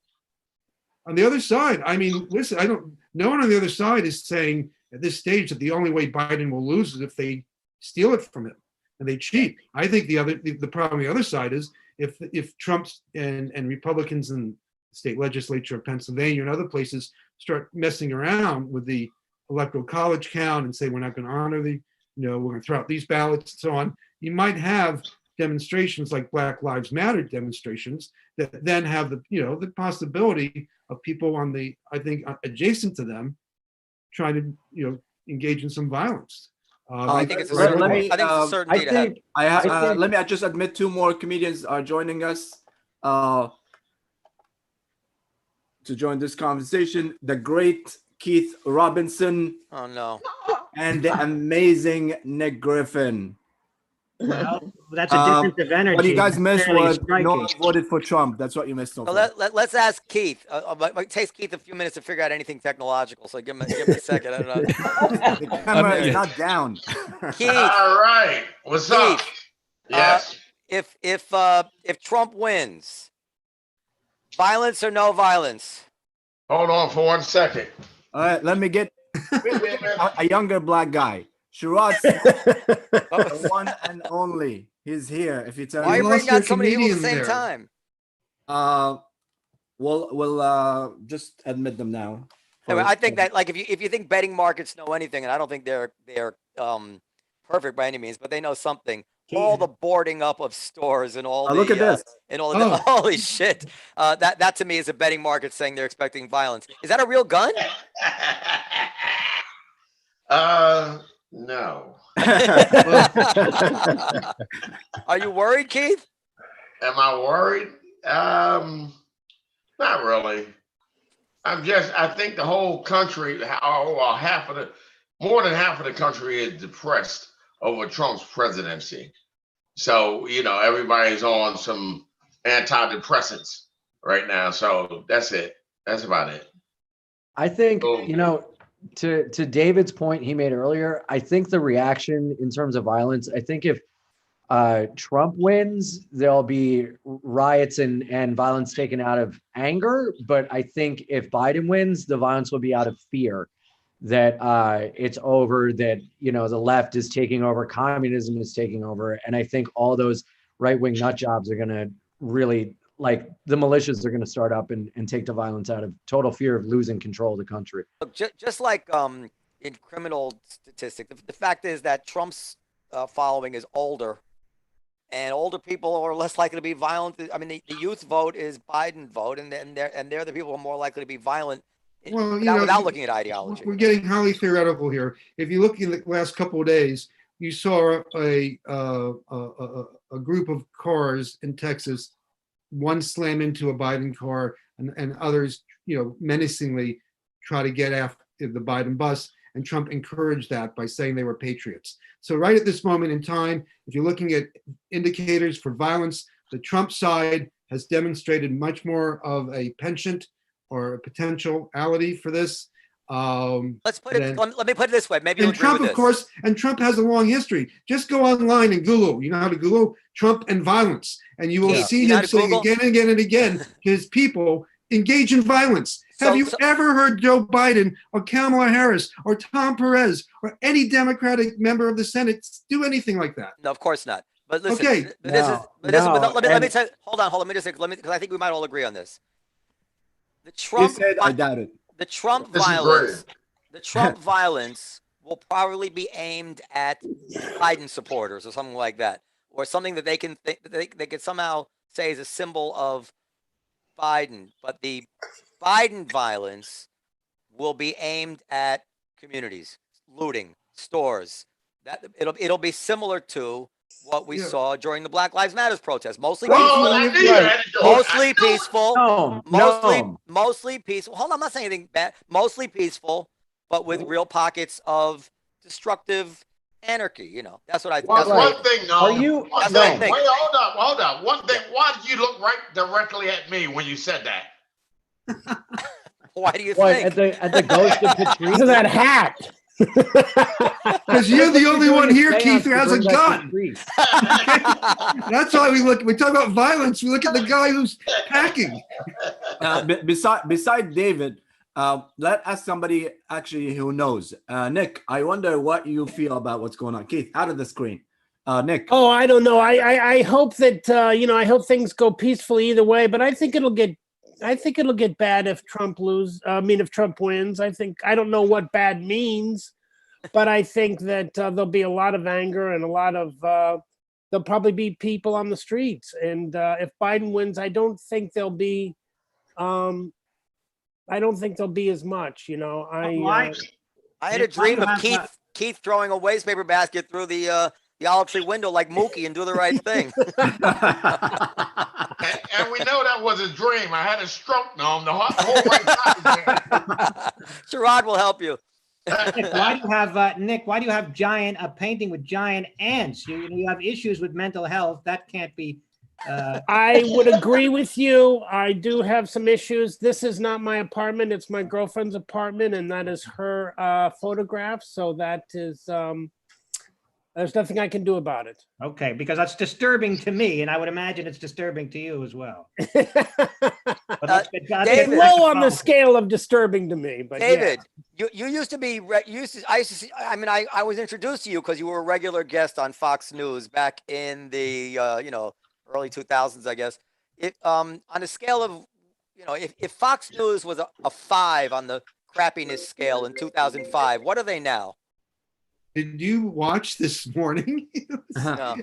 On the other side, I mean, listen, no one on the other side is saying at this stage that the only way Biden will lose is if they steal it from him and they cheat. I think the problem on the other side is if Trump and Republicans in the state legislature of Pennsylvania and other places start messing around with the electoral college count and say we're not going to honor we're going to throw out these ballots and so on, you might have demonstrations like Black Lives Matter demonstrations that then have the possibility of people adjacent to them trying to engage in some violence. I think it's a certainty. I think it's a certainty to have. Let me just admit 2 more comedians are joining us to join this conversation. The great Keith Robinson. Oh no. And the amazing Nick Griffin. Well, that's a difference of energy. What you guys missed was striking. no one voted for Trump. That's what you missed. So let's ask Keith. It takes Keith a few minutes to figure out anything technological. So give him a second. I don't know. The camera is not down. Keith. All right. What's up? Yes. If Trump wins, violence or no violence? Hold on for 1 second. All right, let me get a younger black guy. Sherrod's the one and only. He's here. If you tell Why are you me. bringing out so many people at the same there. time? We'll just admit them now. Anyway, I think that if you think betting markets know anything, and I don't think they're perfect by any means, but they know something. All the boarding up of stores and all look at this. And all the holy shit. That to me is a betting market saying they're expecting violence. Is that a real gun? No. Are you worried, Keith? Am I worried? Not really. I think the whole country, more than half of the country is depressed over Trump's presidency. So, everybody's on some antidepressants right now. So that's it. That's about it. I think, to David's point he made earlier, I think the reaction in terms of violence, I think if Trump wins, there'll be riots and violence taken out of anger. But I think if Biden wins, the violence will be out of fear that it's over, that, the left is taking over, communism is taking over. And I think all those right-wing nut jobs are going to really, like the militias are going to start up and take the violence out of total fear of losing control of the country. Look, just like in criminal statistics, the fact is that Trump's following is older, and older people are less likely to be violent. I mean, the youth vote is Biden vote, and they're the people who are more likely to be violent without looking at ideology. We're getting highly theoretical here. If you look in the last couple of days, you saw a group of cars in Texas, one slam into a Biden car and others, menacingly try to get after the Biden bus. And Trump encouraged that by saying they were patriots. So right at this moment in time, if you're looking at indicators for violence, the Trump side has demonstrated much more of a penchant or a potentiality for this. Let's put it. Let me put it this way. Maybe and Trump, of course, and Trump has a long history. Just go online and Google. You know how to Google Trump and violence, and you will see him saying again and again and again, his people engage in violence. Have you ever heard Joe Biden or Kamala Harris or Tom Perez or any Democratic member of the Senate do anything like that? No, of course not. But listen, okay. Let me say, hold on. Let me just say, because I think we might all agree on this. The Trump, I doubt it. The Trump violence will probably be aimed at Biden supporters or something like that, or something that they can somehow say is a symbol of Biden. But the Biden violence will be aimed at communities, looting, stores. That it'll be similar to what we saw during the Black Lives Matter protest. Mostly peaceful. Mostly peaceful. Hold on, I'm not saying anything bad. Mostly peaceful, but with real pockets of destructive anarchy. That's what I think. One thing, no. That's what I think. Wait, hold up. One thing. Why did you look right directly at me when you said that? Why do you think? At the ghost of Patrice? That hat. Because you're the only one here, Keith, who has a gun. That's why we talk about violence. We look at the guy who's packing. Beside David, Let ask somebody actually who knows. Nick, I wonder what you feel about what's going on. Keith, out of the screen. Nick. Oh, I don't know. I hope that I hope things go peacefully either way. But I think it'll get bad if Trump if Trump wins. I don't know what bad means, but I think that there'll be a lot of anger and a lot of there'll probably be people on the streets. And if Biden wins, I don't think there'll be as much. I had a dream of Keith throwing a waste paper basket through the olive tree window like Mookie and do the right thing. and we know that was a dream. I had a stroke now. The whole right side. Sherrod will help you. Nick, why do you have a painting with giant ants? You have issues with mental health. That can't be. I would agree with you. I do have some issues. This is not my apartment. It's my girlfriend's apartment, and that is her photograph. So that is, there's nothing I can do about it. Okay, because that's disturbing to me, and I would imagine it's disturbing to you as well. David, low on the scale of disturbing to me, but David, you used to be. I was introduced to you because you were a regular guest on Fox News back in the early 2000s, I guess. On a scale of, if Fox News was a 5 on the crappiness scale in 2005, what are they now? Did you watch this morning? No.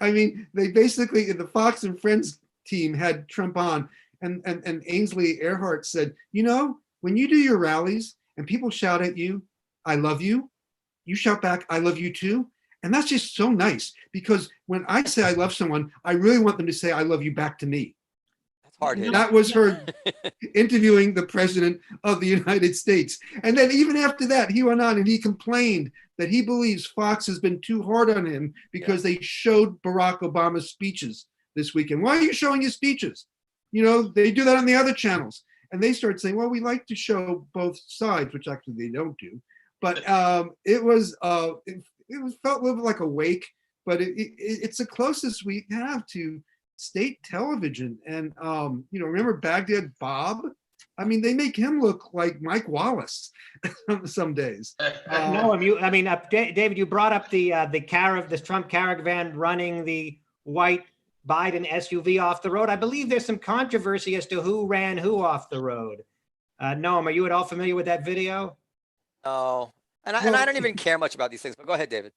I mean, they basically, the Fox and Friends team had Trump on, and Ainsley Earhardt said, when you do your rallies and people shout at you, I love you, you shout back, I love you too. And that's just so nice, because when I say I love someone, I really want them to say I love you back to me. That's hard hitting. That was her interviewing the president of the United States. And then even after that, he went on and he complained that he believes Fox has been too hard on him because they showed Barack Obama's speeches this weekend. Why are you showing his speeches? They do that on the other channels. And they start saying, well, we like to show both sides, which actually they don't do. But it felt a little bit like a wake, but it's the closest we have to state television. And remember Baghdad Bob? I mean, they make him look like Mike Wallace some days. David, you brought up this Trump caravan running the white Biden SUV off the road. I believe there's some controversy as to who ran who off the road. Noam, are you at all familiar with that video? No. And I don't even care much about these things, but go ahead, David.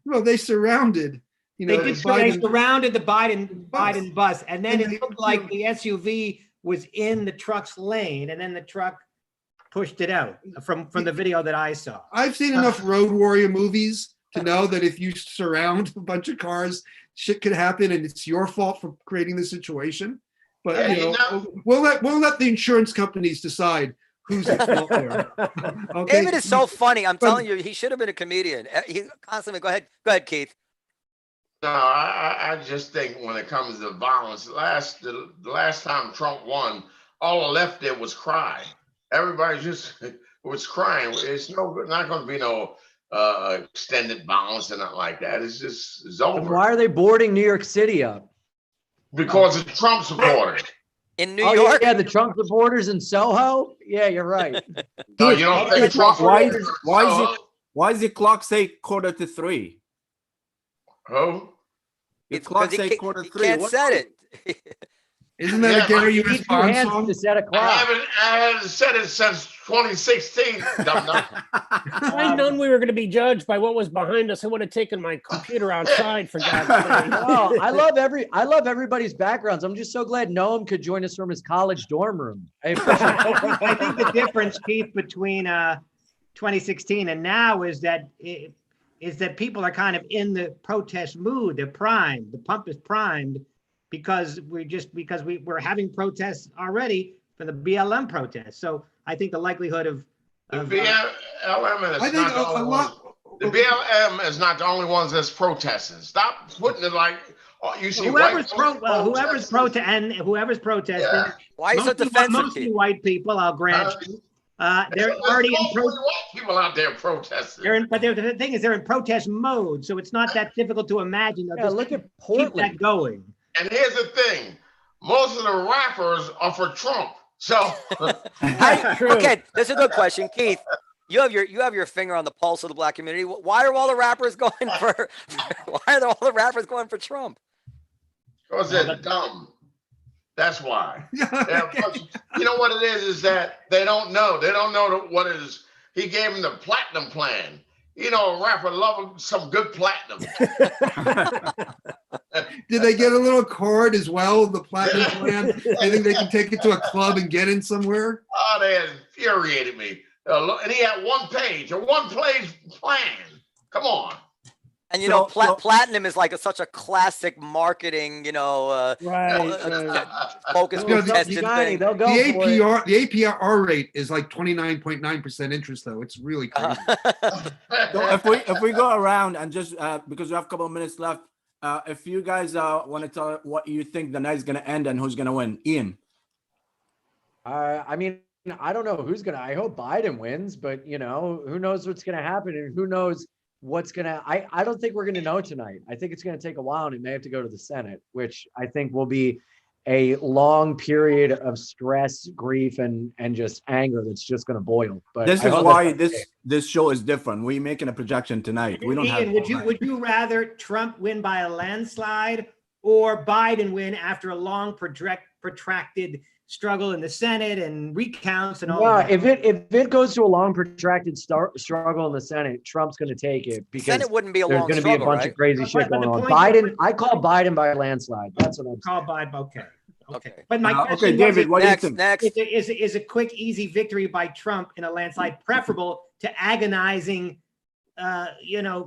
Well, they surrounded, they surrounded the Biden bus, and then it looked like the SUV was in the truck's lane, and then the truck pushed it out from the video that I saw. I've seen enough Road Warrior movies to know that if you surround a bunch of cars, shit could happen, and it's your fault for creating the situation. But we'll let the insurance companies decide who's at fault there. Okay? David is so funny. I'm telling you, he should have been a comedian. He constantly go ahead, Keith. No, I just think when it comes to violence, the last time Trump won, all the left did was cry. Everybody just was crying. It's not going to be no extended violence and nothing like that. It's over. And why are they boarding New York City up? Because of Trump supporters. In New York? Yeah, the Trump supporters in Soho? Yeah, you're right. No, you don't think Trump supporters Why is the clock say 2:45? Oh? The clock say 2:45. He can't set it. Isn't that a Gary U.S. Bond song? To set a clock. I haven't said it since 2016. If I'd known we were going to be judged by what was behind us, I would have taken my computer outside, for God's sake. No, I love everybody's backgrounds. I'm just so glad Noam could join us from his college dorm room. I think the difference, Keith, between 2016 and now is that people are kind of in the protest mood. They're primed. The pump is primed because we're having protests already for the BLM protests. So I think the likelihood of the BLM is not the only ones that's protesting. Stop putting it like you see. Whoever's protesting. Yeah. Why are you so defensive? Mostly white people. I'll grant you. They're already in protest. People out there protesting. The thing is, they're in protest mode, so it's not that difficult to imagine. Look at Portland. Keep that going. And here's the thing: most of the rappers are for Trump, So Okay, this is a good question, Keith. You have your finger on the pulse of the black community. Why are all the rappers going for? Why are all the rappers going for Trump? because they're dumb. That's why. You know what it is that they don't know. They don't know what it is. He gave them the platinum plan. You know, a rapper love some good platinum. Did they get a little card as well, the platinum plan? I think they can take it to a club and get in somewhere. Oh, they infuriated me. And he had one page, a one-page plan. Come on. And you know, platinum is like such a classic marketing, focus group tested thing. They'll go The for it. the APR rate is like 29.9% interest, though. It's really crazy. So if we go around and just because we have a couple of minutes left, if you guys want to tell what you think the night's gonna end and who's gonna win, Ian. I mean, I don't know who's gonna. I hope Biden wins, but who knows what's gonna happen, and who knows what's gonna. I don't think we're gonna know tonight. I think it's gonna take a while, and it may have to go to the Senate, which I think will be a long period of stress, grief, and just anger that's just gonna boil. But This is why this show is different. We're making a projection tonight. We don't Ian, would you rather Trump win by a landslide or Biden win after a long protracted struggle in the Senate and recounts and all that? If it goes to a long protracted struggle in the Senate, Trump's going to take it because Senate wouldn't be a there's long going to be a struggle, bunch right? of crazy shit But going the on. point- Biden, I call Biden by a landslide. That's what I'm saying. Call Biden. Okay. Okay. But my Okay, question David, was, what do you think? Next. is a quick, easy victory by Trump in a landslide preferable to agonizing,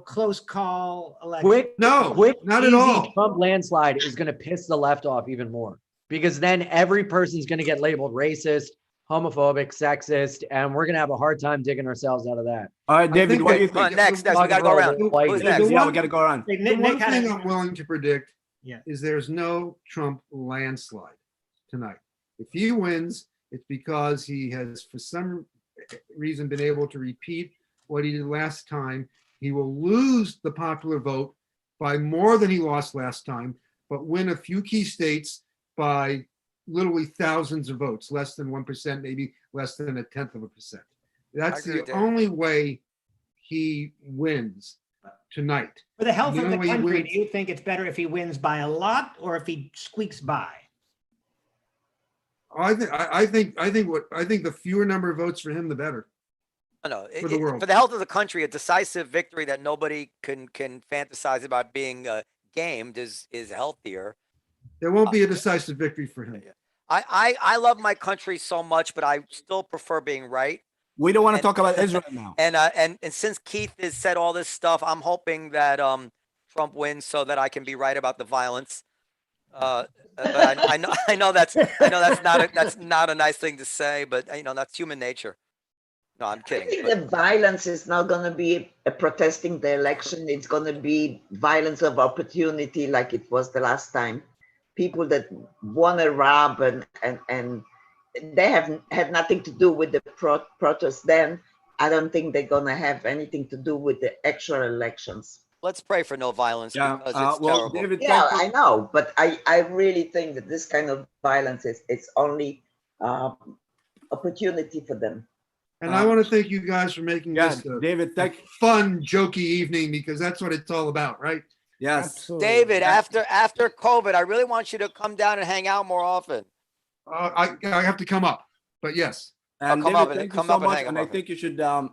close call election? Quick, not at easy all. Trump landslide is going to piss the left off even more because then every person's going to get labeled racist, homophobic, sexist, and we're going to have a hard time digging ourselves out of that. All right, David, what do you Come on, think? next. We got to go around. Like Who's it. next? Yeah, we got to go around. Hey, The Nick one had thing a- I'm willing to predict Yeah. is there's no Trump landslide tonight. If he wins, it's because he has, for some reason, been able to repeat what he did last time. He will lose the popular vote by more than he lost last time, but win a few key states by literally thousands of votes, less than 1%, maybe less than 1/10%. That's I agree the with David. only way he wins tonight. For the health The of the only country, way- do you think it's better if he wins by a lot or if he squeaks by? I think the fewer number of votes for him, the better. No, For the world. for the health of the country, a decisive victory that nobody can fantasize about being gamed is healthier. There won't be a decisive victory for him. I love my country so much, but I still prefer being right. We don't want to talk about Israel now. And since Keith has said all this stuff, I'm hoping that Trump wins so that I can be right about the violence. But I know that's not a nice thing to say, but that's human nature. No, I'm I kidding. think but- the violence is not going to be protesting the election. It's going to be violence of opportunity like it was the last time. People that want to rob and they have had nothing to do with the protest then. I don't think they're going to have anything to do with the actual elections. Let's pray for no violence Yeah, because it's well, terrible. David, Yeah, thank you. I know, but I really think that this kind of violence it's only opportunity for them. And I want to thank you guys for making Yeah, this a David, thank fun, jokey evening because that's what it's all about, right? Yes. Absolutely. David, after COVID, I really want you to come down and hang out more often. I have to come up, but yes. And come David, up and- thank you come so up and much. hang And up I with think you should. Hey, man,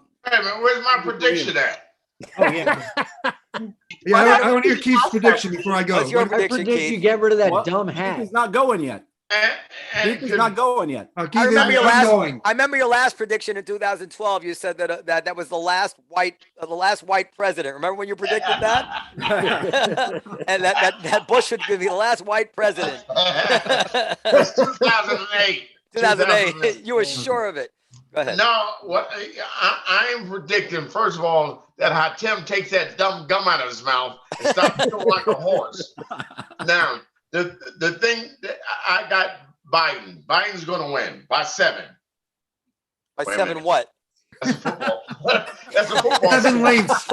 where's my prediction at? Oh, yeah. Yeah, I want to hear Keith's prediction before I go. What's your I prediction, predict Keith? you get rid of that What? dumb Keith hat. is not going yet. And Keith is not going yet. Keith, I remember your I'm last. going. I remember your last prediction in 2012. You said that was the last white president. Remember when you predicted that? And that Bush would be the last white president. It's 2008. 2008. You were sure of it. Go ahead. No, what I am predicting, first of all, that Hatem takes that dumb gum out of his mouth and stops feeling like a horse. Now, the thing that I got Biden. Biden's going to win by 7. By Wait a 7 minute. what? That's a football. That's a football. 7 lengths.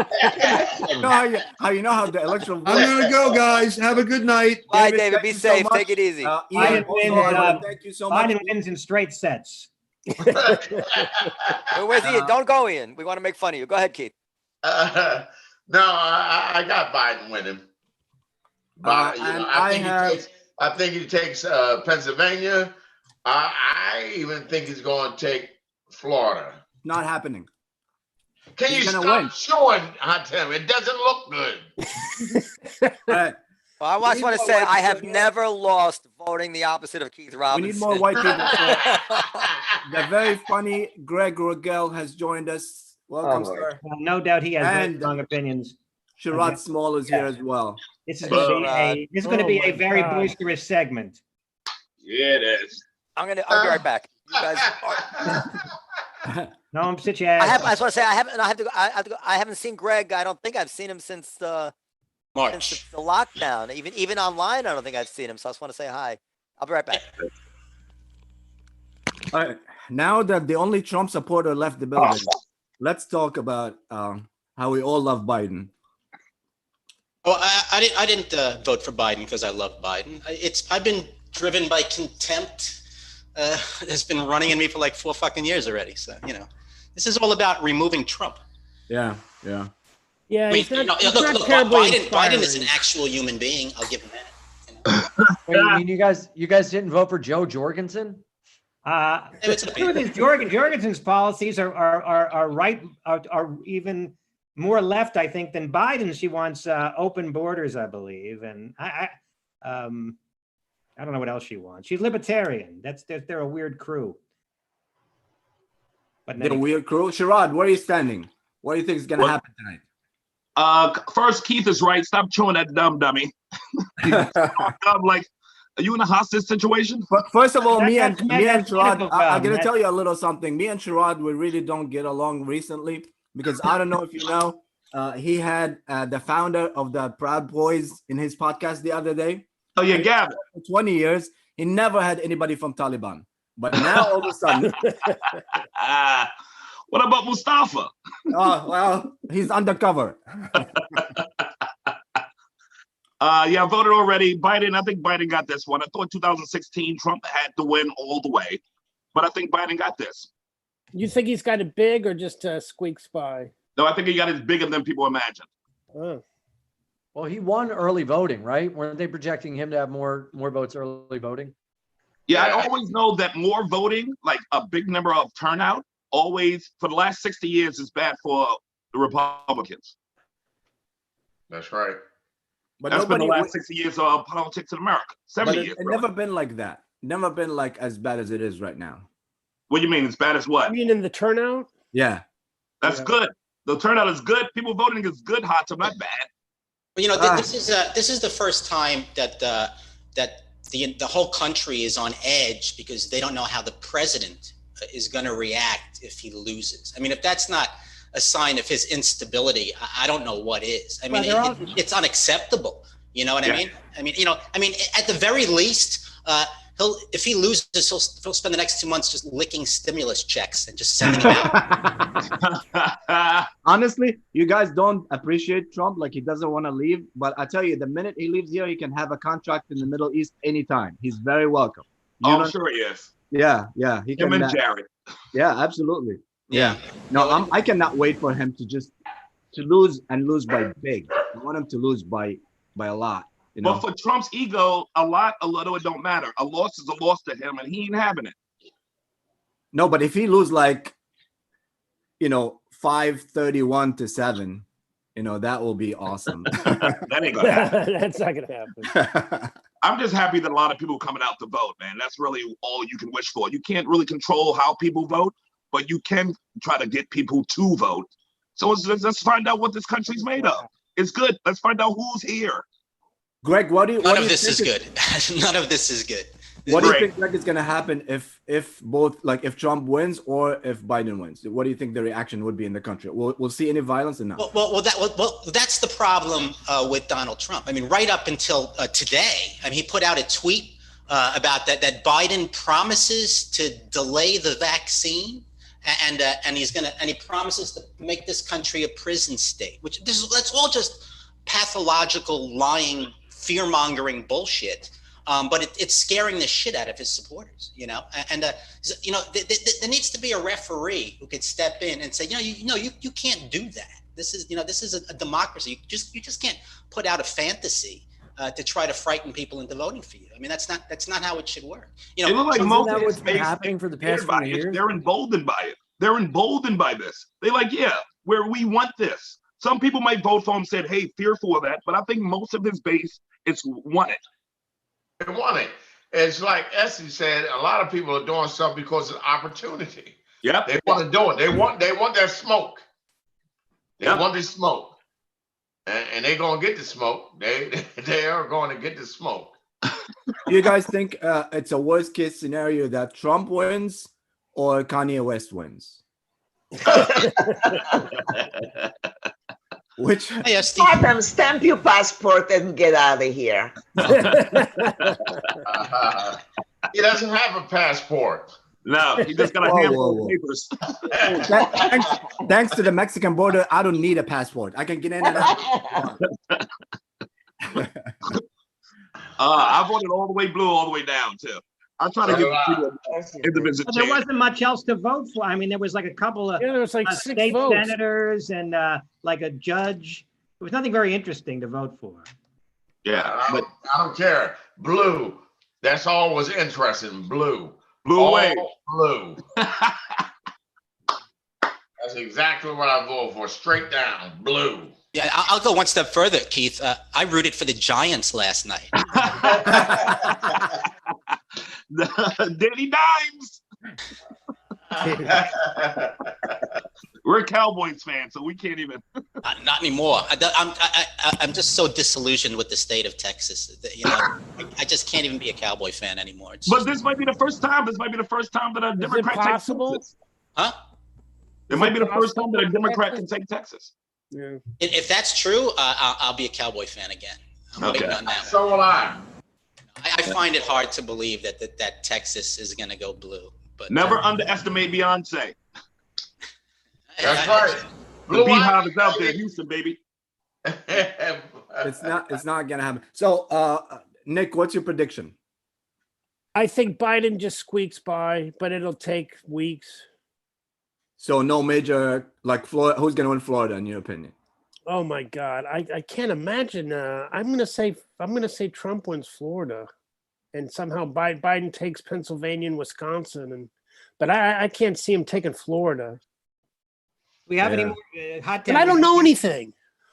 How you know how the electoral vote? I'm gonna go, guys. Have a good night. Bye, David, David. thank Be you so safe. much. Take it easy. Ian, Biden wins, also, thank you so much. Biden wins in straight sets. Where's Ian? Don't go, Ian. We want to make fun of you. Go ahead, Keith. No, I got Biden winning. But and I think he takes Pennsylvania. I even think he's going to take Florida. Not happening. Can He's you gonna stop win. showing him? It doesn't look good. All right. Well, I just want to say I have never lost voting the opposite of Keith We Robinson. need more white people. The very funny Greg Rogel has joined us. Welcome, sir. Well, no doubt he has very And strong opinions. Sherrod Small is here as well. This is going to be a very boisterous segment. Yeah, it is. I'll be right back. You guys. No, sit your ass. I just want to say I haven't seen Greg. I don't think I've seen him since March. the lockdown. Even online, I don't think I've seen him. So I just want to say hi. I'll be right back. All right. Now that the only Trump supporter left the building, let's talk about how we all love Biden. Well, I didn't vote for Biden because I love Biden. I've been driven by contempt. It's been running in me for like 4 fucking years already. So, this is all about removing Trump. Yeah. Yeah, I mean, he's not, look, Biden is an actual human being. I'll give him that. Wait, you mean you guys didn't vote for Joe Jorgensen? Jorgensen's policies are right, are even more left, I think, than Biden. She wants open borders, I believe, and I don't know what else she wants. She's libertarian. They're a weird crew. But they're a weird crew. Sherrod, where are you standing? What do you think is going to happen tonight? First, Keith is right. Stop chewing that dummy. Dumb, like, are you in a hostage situation? But first of all, me and Sherrod, I'm going to tell you a little something. Me and Sherrod, we really don't get along recently because I don't know if you know, he had the founder of the Proud Boys in his podcast the other day. Oh, yeah, Gavin. For 20 years, he never had anybody from Taliban. But now all of a sudden. What about Mustafa? Oh, well, he's undercover. Yeah, I voted already. Biden, I think Biden got this one. I thought 2016 Trump had to win all the way, but I think Biden got this. You think he's got it big or just squeaks by? No, I think he got it bigger than people imagine. Oh. Well, he won early voting, right? Weren't they projecting him to have more votes early voting? Yeah, I always know that more voting, like a big number of turnout, always for the last 60 years is bad for the Republicans. That's right. But that's been the last 60 years of politics in America. 70 years. It's never been like that. Never been like as bad as it is right now. What do you mean? As bad as what? I mean, in the turnout? Yeah. That's good. The turnout is good. People voting is good, hot, so not bad. Well, this is the first time that the whole country is on edge because they don't know how the president is going to react if he loses. I mean, if that's not a sign of his instability, I don't know what is. I mean, it's unacceptable. You know what I mean? I mean, at the very least, if he loses, he'll spend the next 2 months just licking stimulus checks and just sending them out. Honestly, you guys don't appreciate Trump, like he doesn't want to leave. But I tell you, the minute he leaves here, he can have a contract in the Middle East anytime. He's very welcome. I'm sure he is. Yeah. He Him can. and Jared. Yeah, absolutely. Yeah. No, I cannot wait for him to lose and lose by big. I want him to lose by a lot. You know? But for Trump's ego, a little, it don't matter. A loss is a loss to him, and he ain't having it. No, but if he lose 5-31-7, that will be awesome. That ain't gonna happen. That's not gonna happen. I'm just happy that a lot of people are coming out to vote, man. That's really all you can wish for. You can't really control how people vote, but you can try to get people to vote. So let's find out what this country's made of. It's good. Let's find out who's here. Greg, None of this is good. None of this is good. What do you think, Greg, is going to happen if both, if Trump wins or if Biden wins? What do you think the reaction would be in the country? We'll see any violence or not? Well, that's the problem with Donald Trump. I mean, right up until today, he put out a tweet about that Biden promises to delay the vaccine. and he promises to make this country a prison state, that's all just pathological, lying, fear-mongering bullshit. But it's scaring the shit out of his supporters, and there needs to be a referee who could step in and say, you can't do that. This is a democracy. You just can't put out a fantasy to try to frighten people into voting for you. I mean, that's not how it should work. It looks like most of what's been happening for the past few years? They're emboldened by it. They're emboldened by this. They're like, yeah, we want this. Some people might vote for him, said, hey, fearful of that, but I think most of his base want it. They want it. It's like Essie said, a lot of people are doing stuff because of opportunity. Yeah, they want to do it. They want that smoke. They want the smoke, and they're gonna get the smoke. They are going to get the smoke. You guys think it's a worst case scenario that Trump wins or Kanye West wins? Which Adam, stamp your passport and get out of here. He doesn't have a passport. No, he just got a handful of papers. Thanks to the Mexican border, I don't need a passport. I can get in and out. I voted all the way blue, all the way down too. I try to give people individual There wasn't much else to vote for. I mean, there was like a couple of there was like 6 state votes. senators and like a judge. There was nothing very interesting to vote for. Yeah, but I don't care. Blue. That's all was interesting. Blue. Blue away. Blue. That's exactly what I voted for. Straight down. Blue. Yeah, I'll go one step further, Keith. I rooted for the Giants last night. Danny Dimes. We're Cowboys fans, so we can't even. Not anymore. I'm just so disillusioned with the state of Texas. I just can't even be a Cowboy fan anymore. But this might be the first time. This might be the first time that a Democrat takes Texas. Huh? It might be the first time that a Democrat can take Texas. Yeah. If that's true, I'll be a Cowboy fan again. I'm waiting on that. So will I. I find it hard to believe that Texas is going to go blue. But never underestimate Beyonce. That's right. The Beehive is out there, Houston, baby. It's not gonna happen. So, Nick, what's your prediction? I think Biden just squeaks by, but it'll take weeks. So no major, like Florida. Who's gonna win Florida, in your opinion? Oh my God, I can't imagine. I'm gonna say Trump wins Florida, and somehow Biden takes Pennsylvania and Wisconsin, but I can't see him taking Florida. We have any more hot takes? But I don't know anything.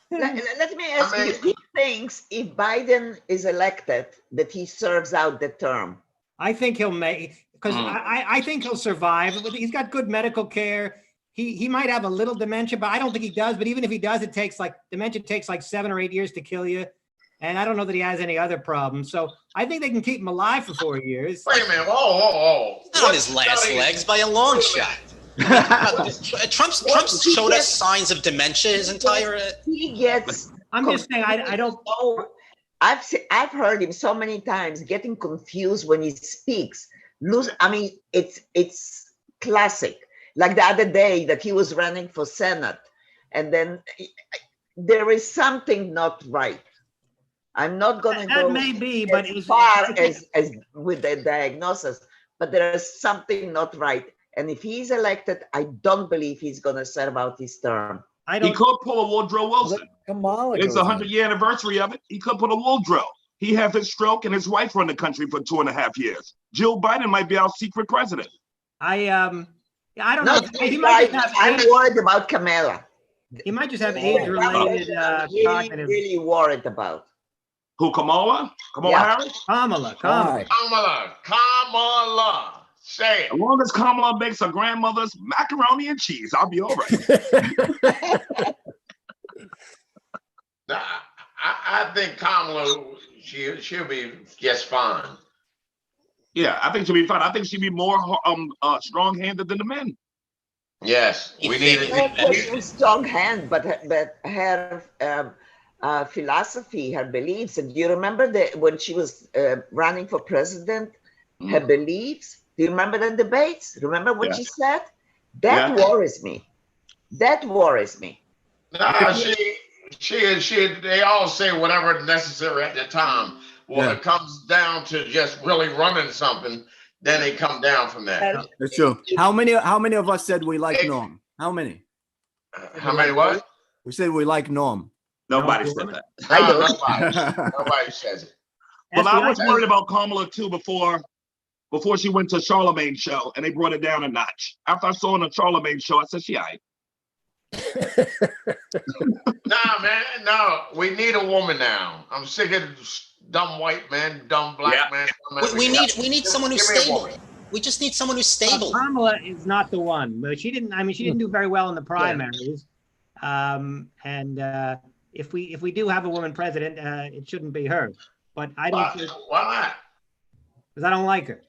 Let me ask you, he thinks if Biden is elected that he serves out the term? I think he'll make, because I think he'll survive. He's got good medical care. He might have a little dementia, but I don't think he does. But even if he does, dementia takes like 7 or 8 years to kill you. And I don't know that he has any other problems. So I think they can keep him alive for 4 years. Wait a minute. Whoa. He's not on his last legs by a long shot. Trump's showed us signs of dementia his entire. He gets. I'm just saying. I don't. I've heard him so many times getting confused when he speaks. I mean, it's classic. Like the other day that he was running for Senate, and then there is something not right. I'm not going to go that may be, but as far as with the diagnosis, but there is something not right. And if he's elected, I don't believe he's going to serve out his term. He could pull a Woodrow Wilson. Kamala It's the 100-year anniversary of it. He could pull a Woodrow. He had his stroke and his wife run the country for 2.5 years. Jill Biden might be our secret president. I don't know. He might have I'm worried about Kamala. He might just have age-related cognitive. Really worried about. Who, Kamala? Harris? Kamala. Say it. As long as Kamala makes her grandmother's macaroni and cheese, I'll be all right. I think Kamala, she'll be just fine. Yeah, I think she'll be fine. I think she'll be more strong-handed than the men. Yes, we need a strong hand, but her philosophy, her beliefs. And do you remember when she was running for president, her beliefs? Do you remember the debates? Remember what she said? That worries me. That worries me. Nah, they all say whatever necessary at the time. Well, it comes down to just really running something, then they come down from that. That's true. How many of us said we like Norm? How many? How many what? We said we like Norm. Nobody said that. Nobody says it. Well, I was worried about Kamala too before she went to Charlamagne's show and they brought it down a notch. After I saw her on the Charlamagne show, I said, she all right. Nah, man, no. We need a woman now. I'm sick of dumb white men, dumb black men. We need someone who's stable. We just need someone who's stable. Kamala is not the one. But she didn't do very well in the primaries. If we do have a woman president, it shouldn't be her. But I don't. Why not? Because I don't like her.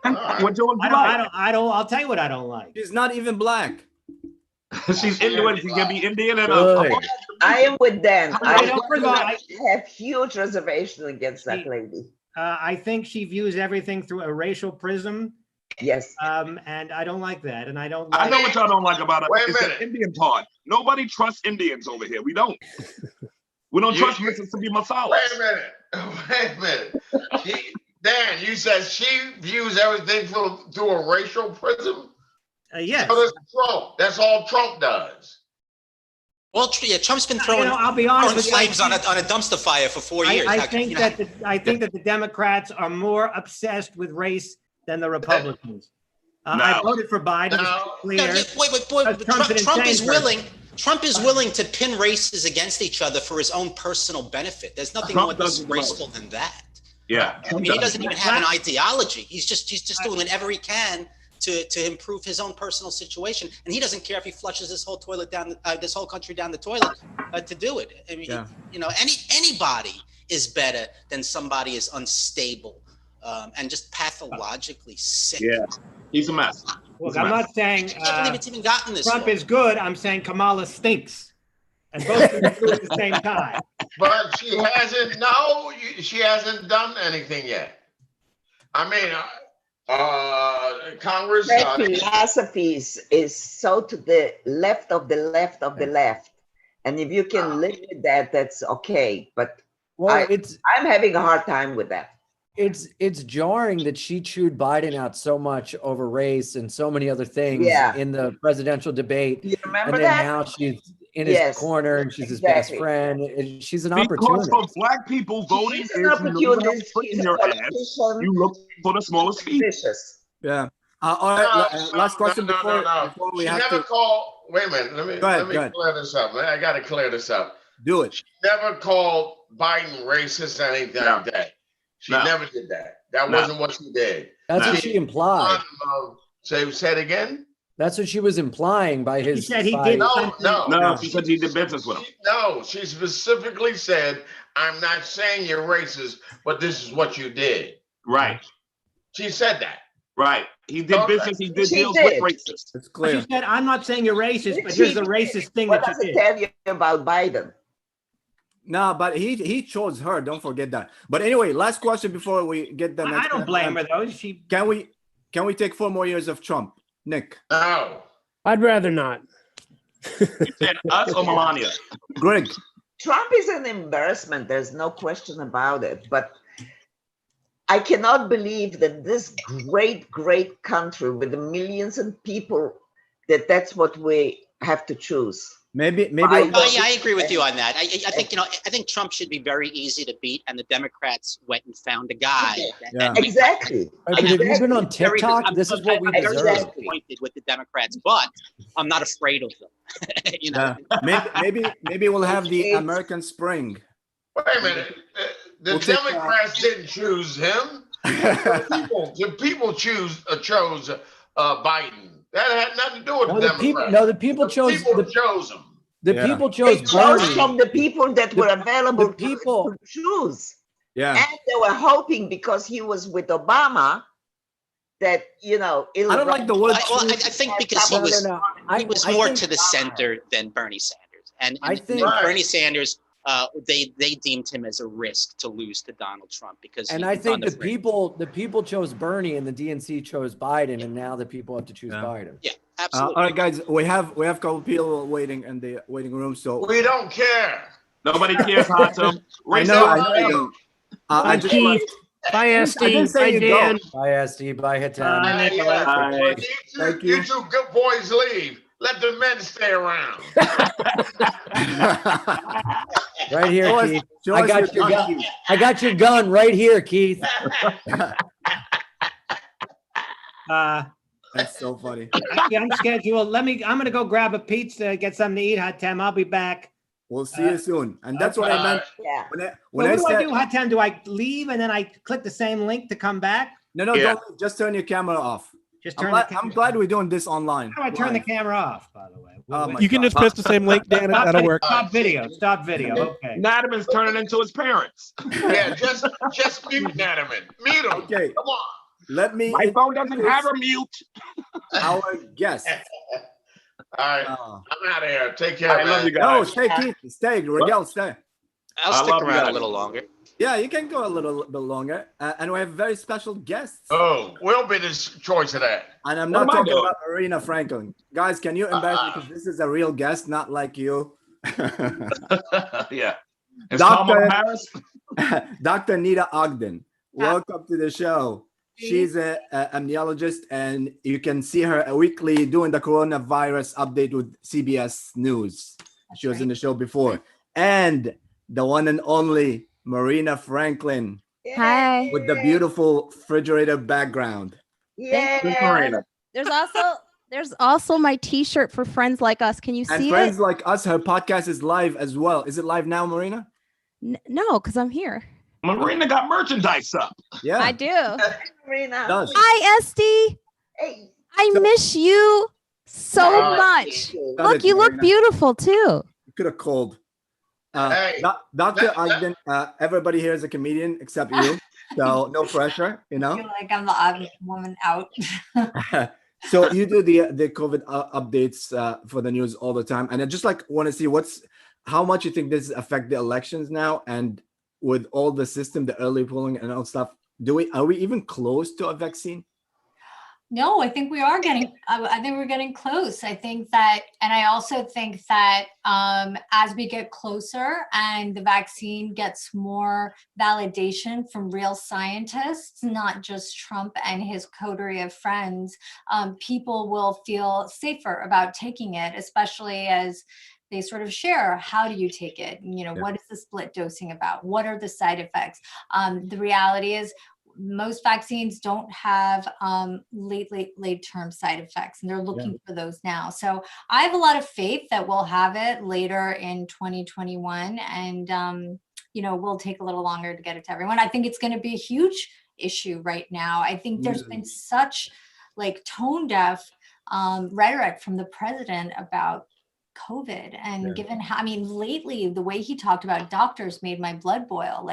I'll tell you what I don't like. She's not even black. She's Indian. She can be Indian and I am with Dan. I have huge reservation against that lady. I think she views everything through a racial prism. Yes. And I don't like that. And I don't. I know what y'all don't like about it. It's the Indian part. Nobody trusts Indians over here. We don't. We don't trust Mississippi Masala. Wait a minute. Dan, you said she views everything through a racial prism? Yes. So that's Trump. That's all Trump does. Well, yeah, Trump's been throwing, I'll be honest with you, flames on a dumpster fire for 4 years. I think that the Democrats are more obsessed with race than the Republicans. I voted for Biden. Trump is willing to pin races against each other for his own personal benefit. There's nothing more disgraceful than that. Yeah. I mean, he doesn't even have an ideology. He's just doing whatever he can to improve his own personal situation, and he doesn't care if he flushes this whole toilet down this whole country down the toilet to do it. I mean, anybody is better than somebody is unstable and just pathologically sick. Yeah, he's a mess. Look, I'm not saying I can't believe it's even gotten this Trump far. is good. I'm saying Kamala stinks, and both of them do at the same time. But she hasn't. No, she hasn't done anything yet. I mean. Congress philosophies is so to the left of the left of the left, and if you can live with that, that's okay. But I'm having a hard time with that. It's jarring that she chewed Biden out so much over race and so many other things in the presidential debate. You remember and then that? now she's in his corner and she's his best friend. She's an opportunist. Because for black people, voting is you look for the smallest feet. Yeah. All right. Last question before we have to. Wait a minute. Let me clear this up. I got to clear this up. Do it. She never called Biden racist or anything like that. She never did that. That wasn't what she did. That's what she implied. Say it again. That's what she was implying by his. She said he did. No, she said he did business with him. No, she specifically said, "I'm not saying you're racist, but this is what you did." Right. She said that. Right. He did business. He did deals with racists. It's clear. She said, "I'm not saying you're racist, but here's the racist thing that you did." What does it tell you about Biden? No, but he chose her. Don't forget that. But anyway, last question before we get the next. I don't blame her though. Can we take 4 more years of Trump? Nick? No. I'd rather not. You said us or Melania? Greg? Trump is an embarrassment. There's no question about it. But I cannot believe that this great, great country with the millions of people, that's what we have to choose. Maybe. I agree with you on that. I think I think Trump should be very easy to beat, and the Democrats went and found a guy. Exactly. But if you've been on TikTok, this is what we I'm very deserve. disappointed with the Democrats, but I'm not afraid of them. Maybe we'll have the American Spring. Wait a minute. The Democrats didn't choose him. The people chose Biden. That had nothing to do with the Democrats. The people chose. Chose him. The people chose Bernie. From the people that were available to choose. Yeah. And they were hoping because he was with Obama that, I don't like the word. Well, I think because he was more to the center than Bernie Sanders. And I think Bernie Sanders, they deemed him as a risk to lose to Donald Trump because. And I think the people chose Bernie and the DNC chose Biden, and now the people have to choose Biden. Yeah, All right, guys, we have a couple people waiting in the waiting room, so We don't care. Nobody cares, Hatem. I know you don't. I just Keith. Bye, I didn't SD. say Bye, you Dan. Bye, SD. Bye, Hatem. Yeah. Thank You you. two good boys leave. Let the men stay around. Right here, Show us- Keith. show I us got your your gun, gun. Keith. I got your gun right here, Keith. That's so funny. I'm scheduled. I'm going to go grab a pizza, get something to eat, Hatem. I'll be back. We'll see you soon. And that's what I meant. Yeah. When I What do said I do, Hatem? Do I leave and then I click the same link to come back? no, Yeah. don't just turn your camera off. Just I'm turn glad, the camera. I'm glad we're doing this online. How do I turn the live. camera off, by the way? Oh my You can God. just press the same link, Dan, and that'll work. Stop video. Stop video. Okay. Nadiman's turning into his parents. Yeah, just mute Nadiman. Mute him. Okay. Come on. Let me My phone doesn't have a mute. our guest. All right. I'm out of here. Take care, I man. love you No, guys. stay, Keith. Stay. Rigel, stay. I I'll stick love you around a guys. little longer. Yeah, you can go a little bit longer. And we have very special guests. Oh, we'll be the choice of that. And I'm What not am I talking doing? about Marina Franklin. Guys, can you embarrass me? Because this is a real guest, not like you. Yeah. Is Doctor- Kamala Harris? Dr. Nita Ogden, welcome to the show. She's an amniologist, and you can see her weekly doing the coronavirus update with CBS News. She was in the show before. And the one and only Marina Franklin Hi. with the beautiful refrigerator background. Yeah. There's also my T-shirt for friends like us. Can you And see friends it? like us, her podcast is live as well. Is it live now, Marina? No, because I'm here. Marina got merchandise up. Yeah. I do. Marina. does. Hi, SD. Hey. I miss you so Oh, much. Got Look, it, you look Marina. beautiful too. You could have called. Hey, Dr. that- Ogden, everybody here is a comedian except you. So no pressure, you know? Like I'm the odd woman out. So you do the COVID updates for the news all the time. And I just want to see how much you think this affect the elections now, and with all the system, the early polling and all stuff, are we even close to a vaccine? No, I think we are getting, I think we're getting close. I think that, and I also think that as we get closer and the vaccine gets more validation from real scientists, not just Trump and his coterie of friends, people will feel safer about taking it, especially as they sort of share, how do you take it? What is the split dosing about? What are the side effects? The reality is, most vaccines don't have late term side effects, and they're looking for those now. So I have a lot of faith that we'll have it later in 2021, and we'll take a little longer to get it to everyone. I think it's going to be a huge issue right now. I think there's been such tone deaf rhetoric from the president about COVID, and given how, lately the way he talked about doctors made my blood boil.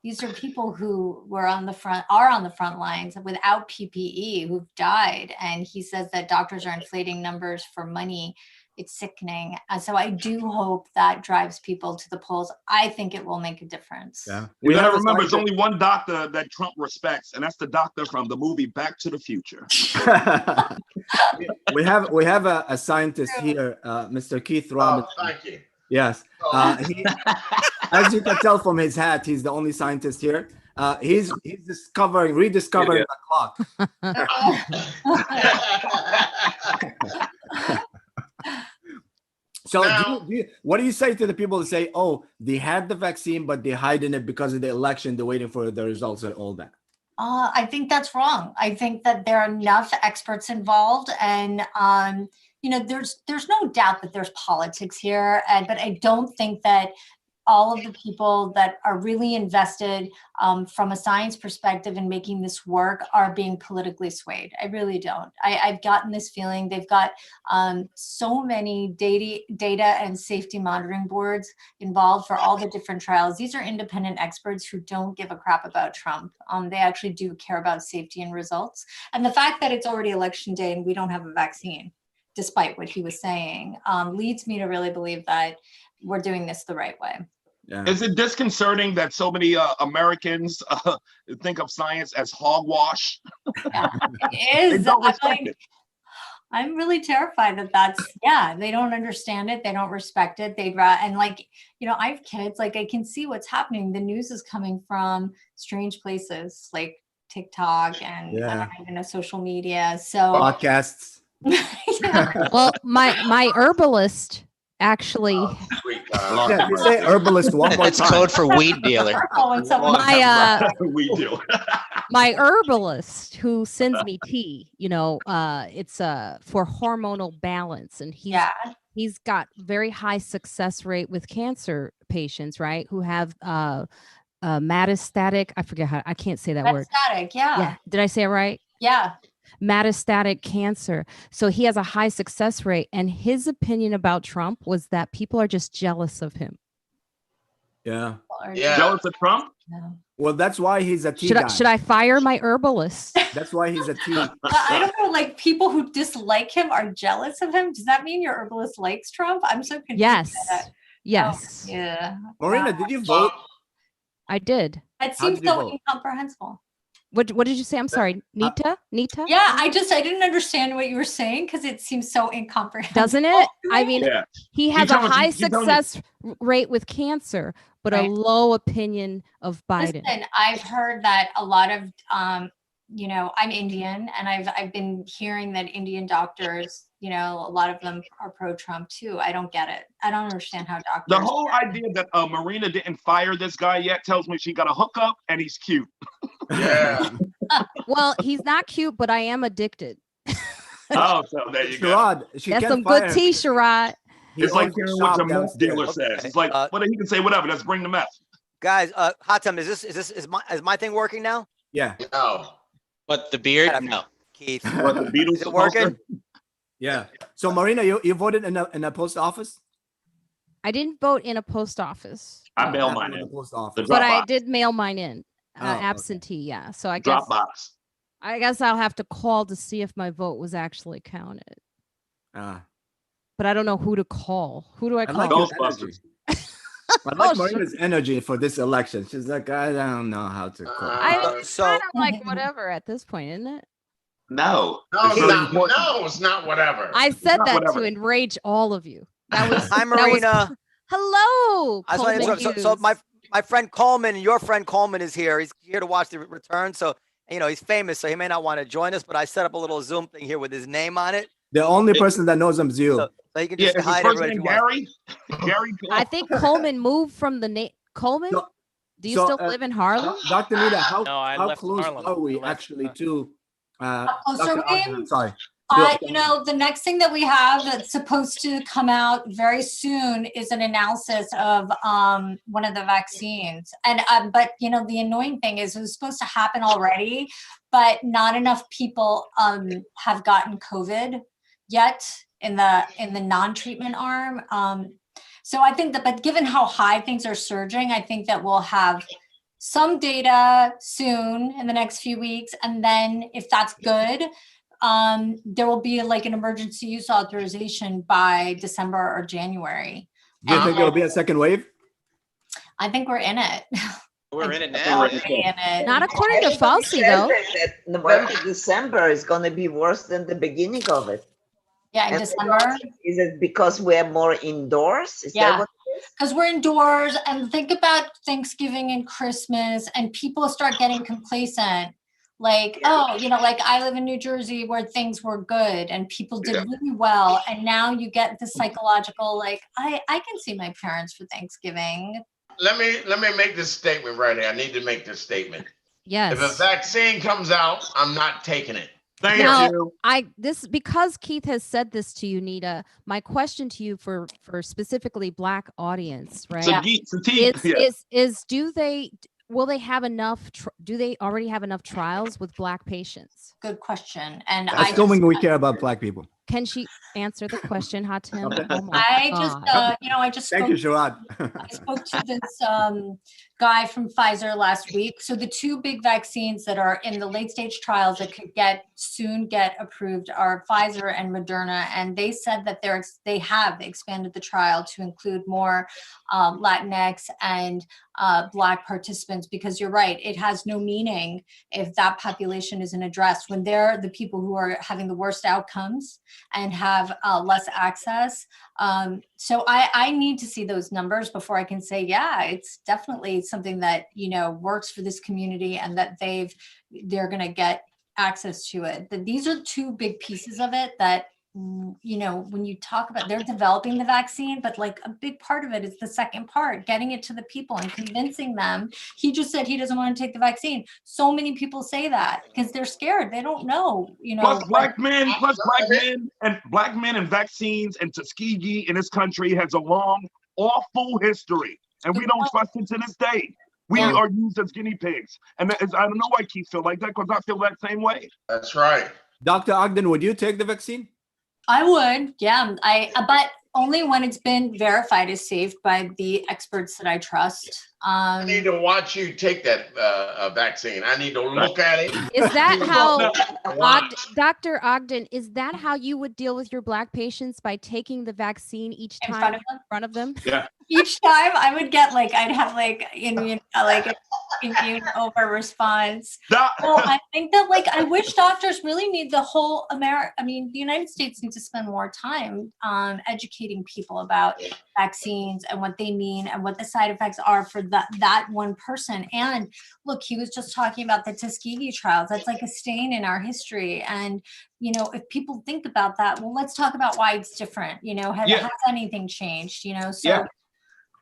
These are people who are on the front lines without PPE, who've died. And he says that doctors are inflating numbers for money. It's sickening. So I do hope that drives people to the polls. I think it will make a difference. Yeah. We gotta remember, it's only one doctor that Trump respects, and that's the doctor from the movie Back to the Future. we have a scientist here, Mr. Keith Robinson. Oh, thank you. Yes. As you can tell from his hat, he's the only scientist here. He's rediscovering the clock. So what do you say to the people that say, oh, they had the vaccine, but they're hiding it because of the election, they're waiting for the results and all that? I think that's wrong. I think that there are enough experts involved, and there's no doubt that there's politics here, but I don't think that all of the people that are really invested from a science perspective in making this work are being politically swayed. I really don't. I've gotten this feeling they've got so many data and safety monitoring boards involved for all the different trials. These are independent experts who don't give a crap about Trump. They actually do care about safety and results. And the fact that it's already election day and we don't have a vaccine, despite what he was saying, leads me to really believe that we're doing this the right way. Yeah. Is it disconcerting that so many Americans think of science as hogwash? Yeah, it is. I'm really terrified that they don't understand it. They don't respect it. And like, I have kids, like I can see what's happening. The news is coming from strange places like TikTok and I don't even know, social media. So podcasts. Well, my herbalist actually. Yeah, you say herbalist one more That's time. code for weed dealer. Weed dealer. My herbalist who sends me tea, it's for hormonal balance, and he's got very high success rate with cancer patients, right? Who have metastatic. I can't say that word. Metastatic, yeah. Did I say it right? Yeah. Metastatic cancer. So he has a high success rate, and his opinion about Trump was that people are just jealous of him. Yeah. Jealous of Trump? No. Well, that's why he's a tea guy. Should I fire my herbalist? That's why he's a tea. I don't know, like people who dislike him are jealous of him. Does that mean your herbalist likes Trump? I'm so confused. Yes. By that. Yes. Oh, yeah. Marina, did you vote? I did. It seems so incomprehensible. What did you say? I'm sorry. Nita? Yeah, I didn't understand what you were saying because it seems so incomprehensible. Doesn't it? I mean, he has a high you tell me. success rate with cancer, but a low opinion of Biden. Listen, I've heard that a lot of, I'm Indian, and I've been hearing that Indian doctors, a lot of them are pro-Trump too. I don't get it. I don't understand how doctors. The whole idea that Marina didn't fire this guy yet tells me she got a hookup and he's cute. Yeah. Well, he's not cute, but I am addicted. Oh, so there you go. Sherrod, That's some good tea, Sherrod. It's like hearing what the meth dealer says. It's like, he can say whatever. Let's bring the meth. Guys, Hot Tub, is my thing working now? Yeah. No. But the beard, no. Keith, What, the Beatles is it working? Yeah. So Marina, you voted in a post office? I didn't vote in a post office. I mail mine in. Post office. The But I Dropbox. did mail mine in. okay. Absentee, yeah. So I guess Dropbox. I guess I'll have to call to see if my vote was actually counted. But I don't know who to call. Who do I call? like his energy. I like Marina's energy for this election. She's like, I don't know how to call. It's kind of like whatever at this point, isn't it? No. It's not whatever. I said Not that whatever. to enrage all of you. That was Hi, Marina. Hello. I just want to Coleman interrupt. So my friend Coleman, your friend Coleman is here. He's here to watch the return. So, he's famous, so he may not want to join us, but I set up a little Zoom thing here with his name on it. The only person that knows him is you. So you can just is his hide first everybody. name if you want. Gary? I think Coleman moved from the name. Coleman? Do you still live in Harlem? Dr. Nita, how left close Harlem. are we actually to closer Dr. we? Ogden? Sorry. The next thing that we have that's supposed to come out very soon is an analysis of one of the vaccines. And but the annoying thing is it was supposed to happen already, but not enough people have gotten COVID yet in the non-treatment arm. So I think that, but given how high things are surging, I think that we'll have some data soon in the next few weeks, and then if that's good. There will be like an emergency use authorization by December or January. Do you think there'll be a second wave? I think we're in it. We're in it now. Not according to Fauci, though. That November, December is going to be worse than the beginning of it. Yeah, in December. Is it because we're more indoors? Is that what it is? Because we're indoors, and think about Thanksgiving and Christmas, and people start getting complacent. Like, like I live in New Jersey where things were good and people did really well. And now you get the psychological, like, I can see my parents for Thanksgiving. Let me make this statement right here. I need to make this statement. Yes. If a vaccine comes out, I'm not taking it. Thank you. Because Keith has said this to you, Nita, my question to you for specifically Black audience, right? Will they have enough? Do they already have enough trials with Black patients? Good question. And Assuming we care about Black people. Can she answer the question, Hatem? I just Thank you, Sherrod. I spoke to this guy from Pfizer last week. So the two big vaccines that are in the late stage trials that could soon get approved are Pfizer and Moderna. And they said that they have expanded the trial to include more Latinx and Black participants, because you're right, it has no meaning if that population isn't addressed when they're the people who are having the worst outcomes and have less access. So I need to see those numbers before I can say, yeah, it's definitely something that, works for this community and that they're going to get access to it. These are two big pieces of it that, when you talk about they're developing the vaccine, but like a big part of it is the second part, getting it to the people and convincing them. He just said he doesn't want to take the vaccine. So many people say that because they're scared. They don't know, Plus black men and vaccines and Tuskegee in this country has a long, awful history. And we don't trust it to this day. We are used as guinea pigs. And I don't know why Keith feel like that, because I feel that same way. That's right. Dr. Ogden, would you take the vaccine? I would, yeah. But only when it's been verified as safe by the experts that I trust. I need to watch you take that vaccine. I need to look at it. Is that how, Dr. Ogden, is that how you would deal with your Black patients, by taking the vaccine each time in front of them? Yeah. Each time I would get I'd have immune over response. Well, I think that I wish doctors really need the whole the United States needs to spend more time educating people about vaccines and what they mean and what the side effects are for that one person. And look, he was just talking about the Tuskegee trials. That's like a stain in our history. And if people think about that, well, let's talk about why it's different. Has anything changed?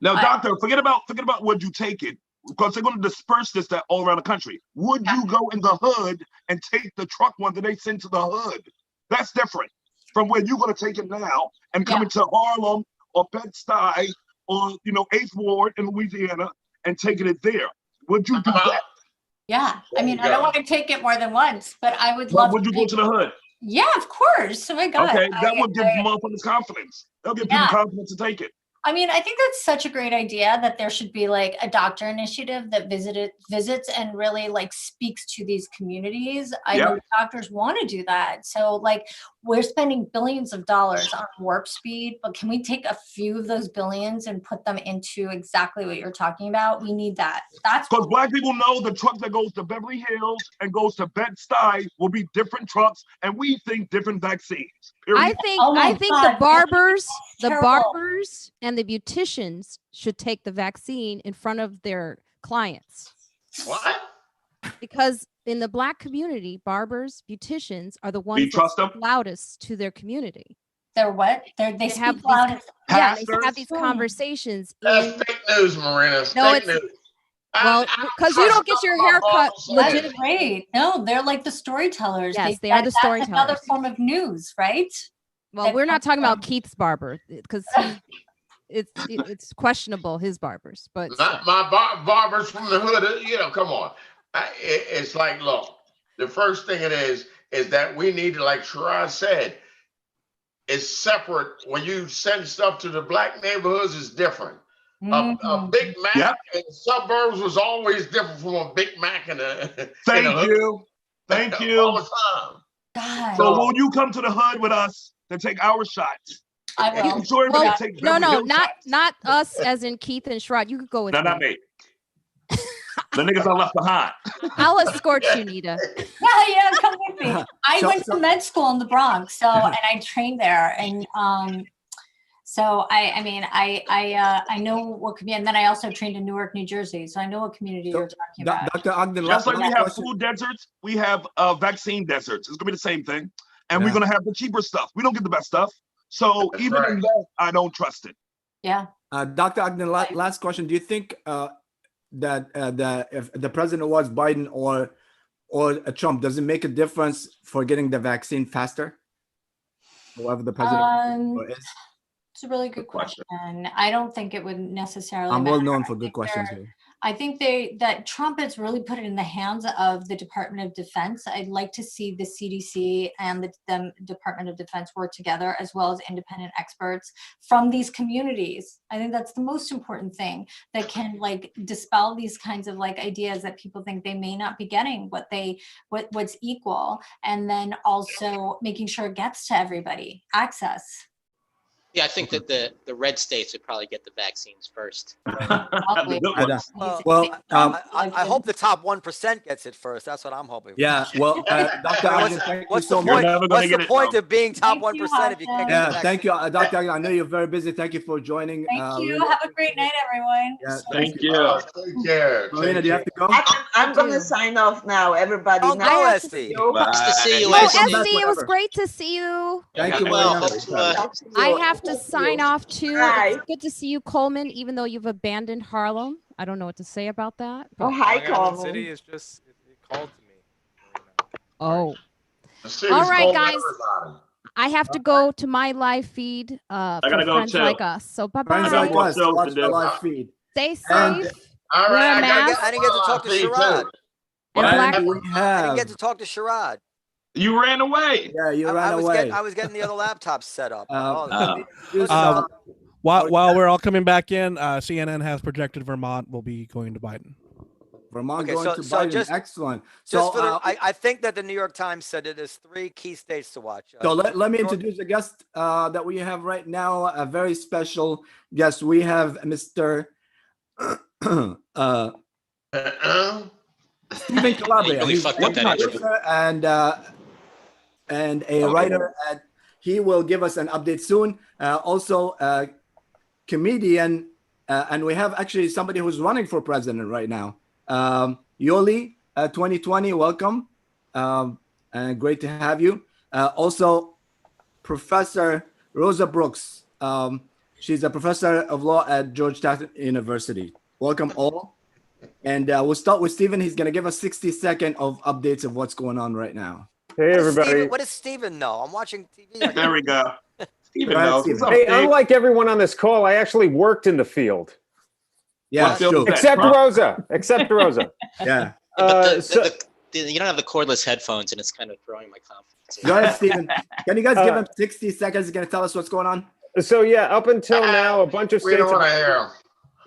Now, doctor, forget about would you take it, because they're going to disperse this all around the country. Would you go in the hood and take the truck one that they send to the hood? That's different from where you're going to take it now and come into Harlem or Bed-Stuy or 8th Ward in Louisiana and taking it there. Would you do that? Yeah, I don't want to take it more than once, but I would love. Would you go to the hood? Yeah, of course. Oh my God. Okay, that would give motherfuckers confidence. They'll give people confidence to take it. I think that's such a great idea that there should be a doctor initiative that visits and really speaks to these communities. I know doctors want to do that. So we're spending billions of dollars on warp speed, but can we take a few of those billions and put them into exactly what you're talking about? We need that. That's because Black people know the truck that goes to Beverly Hills and goes to Bed-Stuy will be different trucks, and we think different vaccines. Period. I think the barbers and the beauticians should take the vaccine in front of their clients. What? Because in the Black community, barbers, beauticians are the ones loudest to their community. They're what? They have loudest. Yeah, they have these conversations. That's fake news, Marina. Fake news. Well, because you don't get your hair cut legitimately. Great. No, they're like the storytellers. Yes, they are the storytellers. That's another form of news, right? Well, we're not talking about Keith's barber, because it's questionable, his barbers, but not my barbers from the hood. Come on. It's look, the first thing it is that we need to, like Shiraz said, it's separate. When you send stuff to the Black neighborhoods, it's different. A Big Mac in the suburbs was always different from a Big Mac in the Thank you. All the time. God. So will you come to the hood with us to take our shots? I will. I'm sure everybody takes not us as in Keith and Sherrod. You could go with me. Not me. The niggas I left behind. I'll escort you, Nita. Yeah, come with me. I went to med school in the Bronx, and I trained there, and so I know what could be, and then I also trained in Newark, New Jersey, so I know what community you're talking about. Dr. Ogden, just like we have food deserts, we have vaccine deserts. It's gonna be the same thing, and we're gonna have the cheaper stuff. We don't get the best stuff, so That's even in that, I don't trust it. Yeah. Dr. Ogden, last question: do you think that if the president was Biden or Trump, does it make a difference for getting the vaccine faster? Whoever the president is. It's a really good question. I don't think it would necessarily. I'm well matter. known for good questions here. I think that Trump has really put it in the hands of the Department of Defense. I'd like to see the CDC and the Department of Defense work together, as well as independent experts from these communities. I think that's the most important thing that can like dispel these kinds of like ideas that people think they may not be getting what's equal, and then also making sure it gets to everybody, access. Yeah, I think that the red states would probably get the vaccines first. I hope the top 1% gets it first. That's what I'm hoping. Yeah, well, Dr. Agnew, thank you so much. What's the point of being top 1% if you can't get the vaccine? Thank you, Dr. Agnew. I know you're very busy. Thank you for joining. Thank you. Have a great night, everyone. Yeah, Thank you. Take care. Marina, do you have to go? I'm going to sign off now, everybody. Oh, Nice go, to Esty. see you. Nice to see you, Oh, Esty. Esty, it was great to see you. Thank you, Well, Marina. hope to, I have to sign off too. Bye. It's good to see you, Coleman, even though you've abandoned Harlem. I don't know what to say about that. Oh, hi, Long Island Coleman. City is just it called to me. Oh. The city's All right, calling guys. everybody. I have to go to my live feed for gotta go friends too. like us. So Friends bye-bye. like us, Shows watch to the do. live feed. Stay And- safe. All Wear right, a I gotta mask. I didn't get to talk to Me too. Sherrod. And Black- And we I didn't have. get to talk to Sherrod. You ran away. Yeah, you I ran was away. I was getting the other laptops set up. While we're all coming back in, CNN has projected Vermont will be going to Biden. Vermont Okay, going so- to so Biden. just- Excellent. Just So, for the, I think that the New York Times said it is 3 key states to watch. so let me introduce the guest that we have right now. A very special guest. We have Mr. Stephen Calabria. really He's fucked up a that intro. producer and a writer. And he will give us an update soon. Also, a comedian, and we have actually somebody who's running for president right now. Yoli, 2020, welcome. And great to have you. Also, Professor Rosa Brooks. She's a professor of law at Georgetown University. Welcome all. And we'll start with Stephen. He's going to give us 60-second of updates of what's going on right now. Hey, everybody. What does Steven know? I'm watching TV. There we go. Steven Go ahead, knows. Steven. What's up, Hey, Steve? unlike everyone on this call, I actually worked in the field. Yeah, What field sure. is that? Except Trump? Rosa. Except Rosa. Yeah. But So- you don't have the cordless headphones, and it's kind of throwing my confidence. Go ahead, Stephen. Can you guys give him 60 seconds? He's going to tell us what's going on. So yeah, up until now, a bunch of We don't states. want to hear.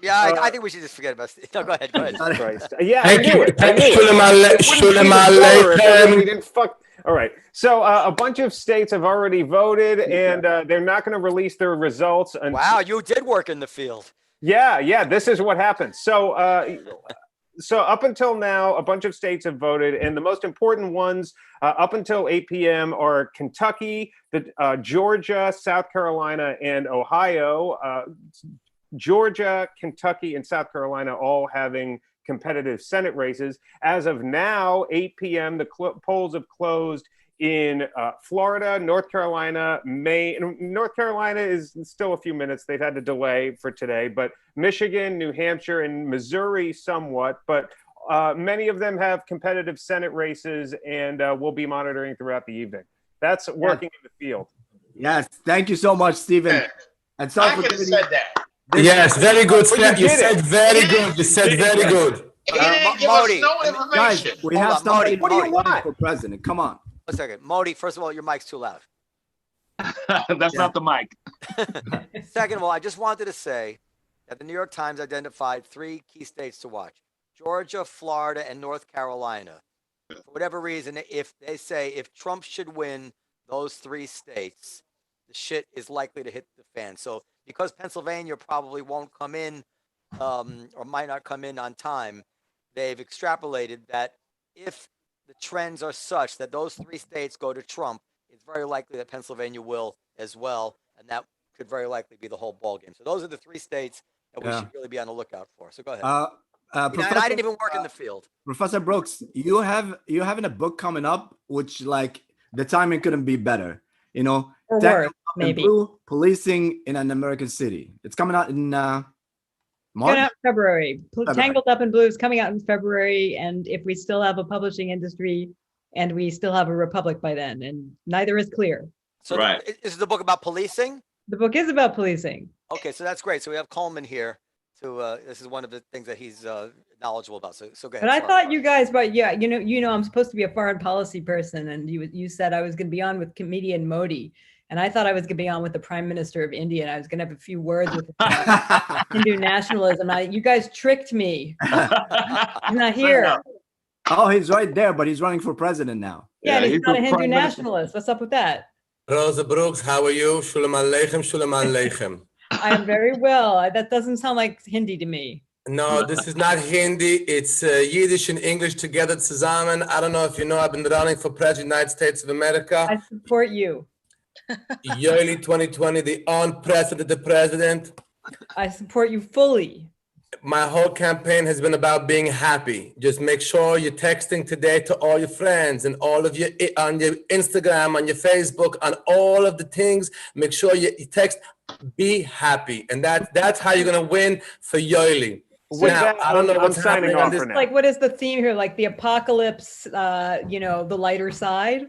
Yeah, I think we should just forget about Steve. No, go ahead. Go ahead. Christ. Yeah, Thank I knew you. it. I knew it. We didn't fuck. All right. So a bunch of states have already voted, and they're not going to release their results. Wow, you did work in the field. Yeah. This is what happens. So up until now, a bunch of states have voted, and the most important ones up until 8 p.m. are Kentucky, Georgia, South Carolina, and Ohio. Georgia, Kentucky, and South Carolina all having competitive Senate races. As of now, 8 p.m., the polls have closed in Florida, North Carolina, Maine. North Carolina is still a few minutes. They've had to delay for today, but Michigan, New Hampshire, and Missouri somewhat. But many of them have competitive Senate races, and we'll be monitoring throughout the evening. That's working in the field. Yes. Thank you so much, Stephen. And sorry I for could have giving said that. Yes, very good. But You did said it. very good. You said very good. He didn't give us no Guys, information. we Hold have on, somebody Modi. What do you running want? for president. Come on. 1 second. Modi, first of all, your mic's too loud. That's not the mic. Second of all, I just wanted to say that the New York Times identified 3 key states to watch: Georgia, Florida, and North Carolina. For whatever reason, if they say if Trump should win those 3 states, the shit is likely to hit the fan. So because Pennsylvania probably won't come in or might not come in on time, they've extrapolated that if the trends are such that those 3 states go to Trump, it's very likely that Pennsylvania will as well, and that could very likely be the whole ballgame. So those are the 3 states that we should really be on the lookout for. So go ahead. And I didn't even work in the field. Professor Brooks, you're having a book coming up, which like the timing couldn't be better. You know, Or Tangled worse, Up in maybe. Blue, Policing in an American City. It's coming out in March. Coming out in February. February. Tangled Up in Blue is coming out in February. And if we still have a publishing industry and we still have a republic by then, and neither is clear. So is the book about policing? The book is about policing. Okay, so that's great. So we have Coleman here. to. This is one of the things that he's knowledgeable about. So go ahead. But I Sorry. thought you guys, but yeah, you know, I'm supposed to be a foreign policy person, and you said I was going to be on with comedian Modi, and I thought I was going to be on with the Prime Minister of India, and I was going to have a few words with Hindu nationalism. You guys tricked me. I'm not here. Oh, he's right there, but he's running for president now. Yeah, and he's not a Hindu nationalist. What's up with that? Rosa Brooks, how are you? Shulam Aleichem, Shulam Aleichem. I am very well. That doesn't sound like Hindi to me. No, this is not Hindi. It's Yiddish and English together zusammen. I don't know if you know, I've been running for president of the United States of America. I support you. Yearly 2020, the unprecedented president. I support you fully. My whole campaign has been about being happy. Just make sure you're texting today to all your friends and all of your on your Instagram, on your Facebook, on all of the things. Make sure you text, be happy. And that's how you're going to win for Yoeli. With Now, that, I don't know I'm what's signing happening on off this. for now. Like, what is the theme here? Like the apocalypse, you know, the lighter side?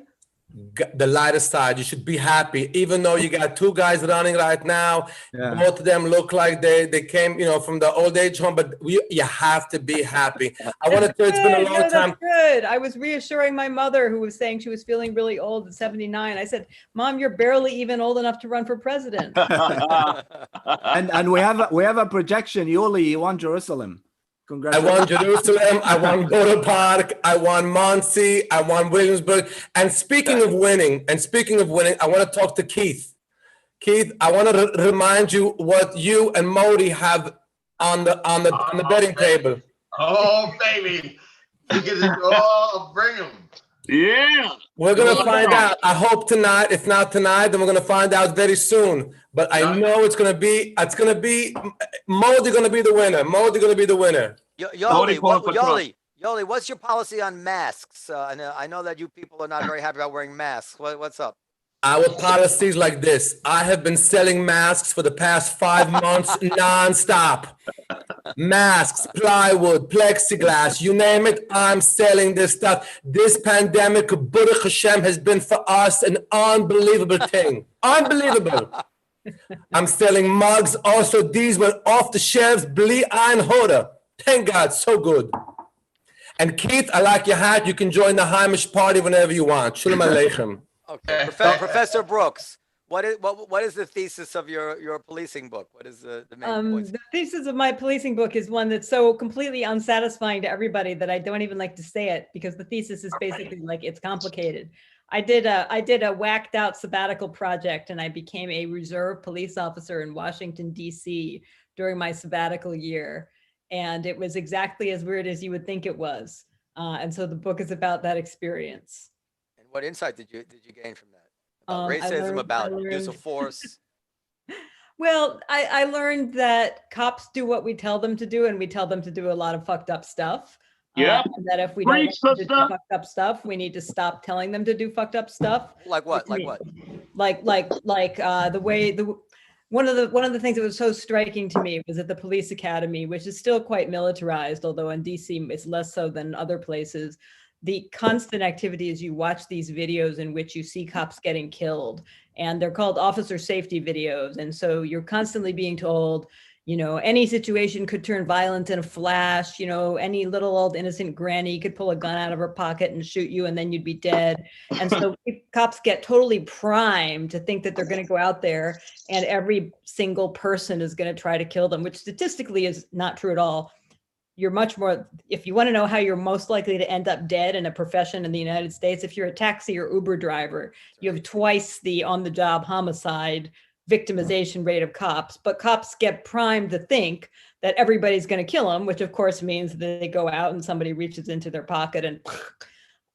The lighter side, you should be happy, even though you got two guys running right now. Both of them look like they came, you know, from the old age home, but you have to be happy. I want to tell you, it's been a long time. Good. I was reassuring my mother, who was saying she was feeling really old at 79. I said, Mom, you're barely even old enough to run for president. and we have a projection. Yuli, you won Jerusalem. I Congratulations. won Jerusalem, I won Borough Park, I won Muncie, I won Williamsburg. And speaking of winning, I want to talk to Keith. Keith, I want to remind you what you and Modi have on the betting table. Oh, baby. Oh, bring them. Yeah. We're going to find out. I hope tonight. If not tonight, then we're going to find out very soon. But I know it's going to be Modi going to be the winner. Modi going to be the winner. Yoli, what's your policy on masks? I know that you people are not very happy about wearing masks. What's up? Our policy is like this. I have been selling masks for the past 5 months nonstop. Masks, plywood, plexiglass, you name it, I'm selling this stuff. This pandemic, Baruch Hashem, has been for us an unbelievable thing. Unbelievable. I'm selling mugs. Also, these were off the shelves. Bli ein hoda. Thank God, so good. And Keith, I like your hat. You can join the Heimish party whenever you want. Shalom Aleichem. Okay, Professor Brooks, what is the thesis of your policing book? What is the main points? The thesis of my policing book is one that's so completely unsatisfying to everybody that I don't even like to say it, because the thesis is basically like, it's complicated. I did a whacked out sabbatical project, and I became a reserve police officer in Washington, D.C. during my sabbatical year. And it was exactly as weird as you would think it was. And so the book is about that experience. And what insight did you gain from that? About racism, about use of force? Well, I learned that cops do what we tell them to do, and we tell them to do a lot of fucked up stuff. Yeah. That if we don't want them to do fucked up stuff, we need to stop telling them to do fucked up stuff. Like what? Like what? Like the way one of the things that was so striking to me was at the police academy, which is still quite militarized, although in DC it's less so than other places. The constant activity is you watch these videos in which you see cops getting killed, and they're called officer safety videos. And so you're constantly being told, you know, any situation could turn violent in a flash. You know, any little old innocent granny could pull a gun out of her pocket and shoot you, and then you'd be dead. And so cops get totally primed to think that they're going to go out there and every single person is going to try to kill them, which statistically is not true at all. You're much more, if you want to know how you're most likely to end up dead in a profession in the United States, if you're a taxi or Uber driver, you have twice the on-the-job homicide victimization rate of cops. But cops get primed to think that everybody's going to kill them, which of course means that they go out and somebody reaches into their pocket and,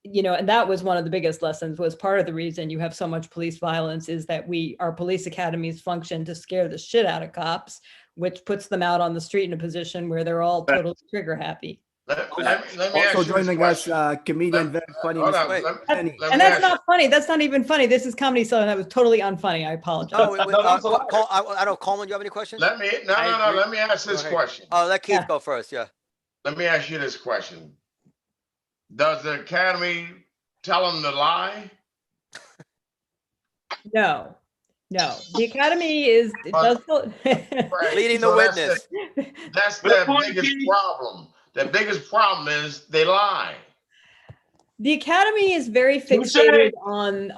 you know, and that was one of the biggest lessons, was part of the reason you have so much police violence is that our police academies function to scare the shit out of cops, which puts them out on the street in a position where they're all totally trigger happy. Let me Also joining us, comedian, very funny. And that's not funny. That's not even funny. This is Comedy Cellar. That was totally unfunny. I apologize. No, I don't. Coleman, do you have any questions? Let me ask this question. Oh, let Keith go first. Yeah. Let me ask you this question. Does the academy tell them to lie? No. No, the academy is it does Right. Leading the So witness. That's Good the point, biggest Keith. problem. The biggest problem is they lie. The academy is very fixated on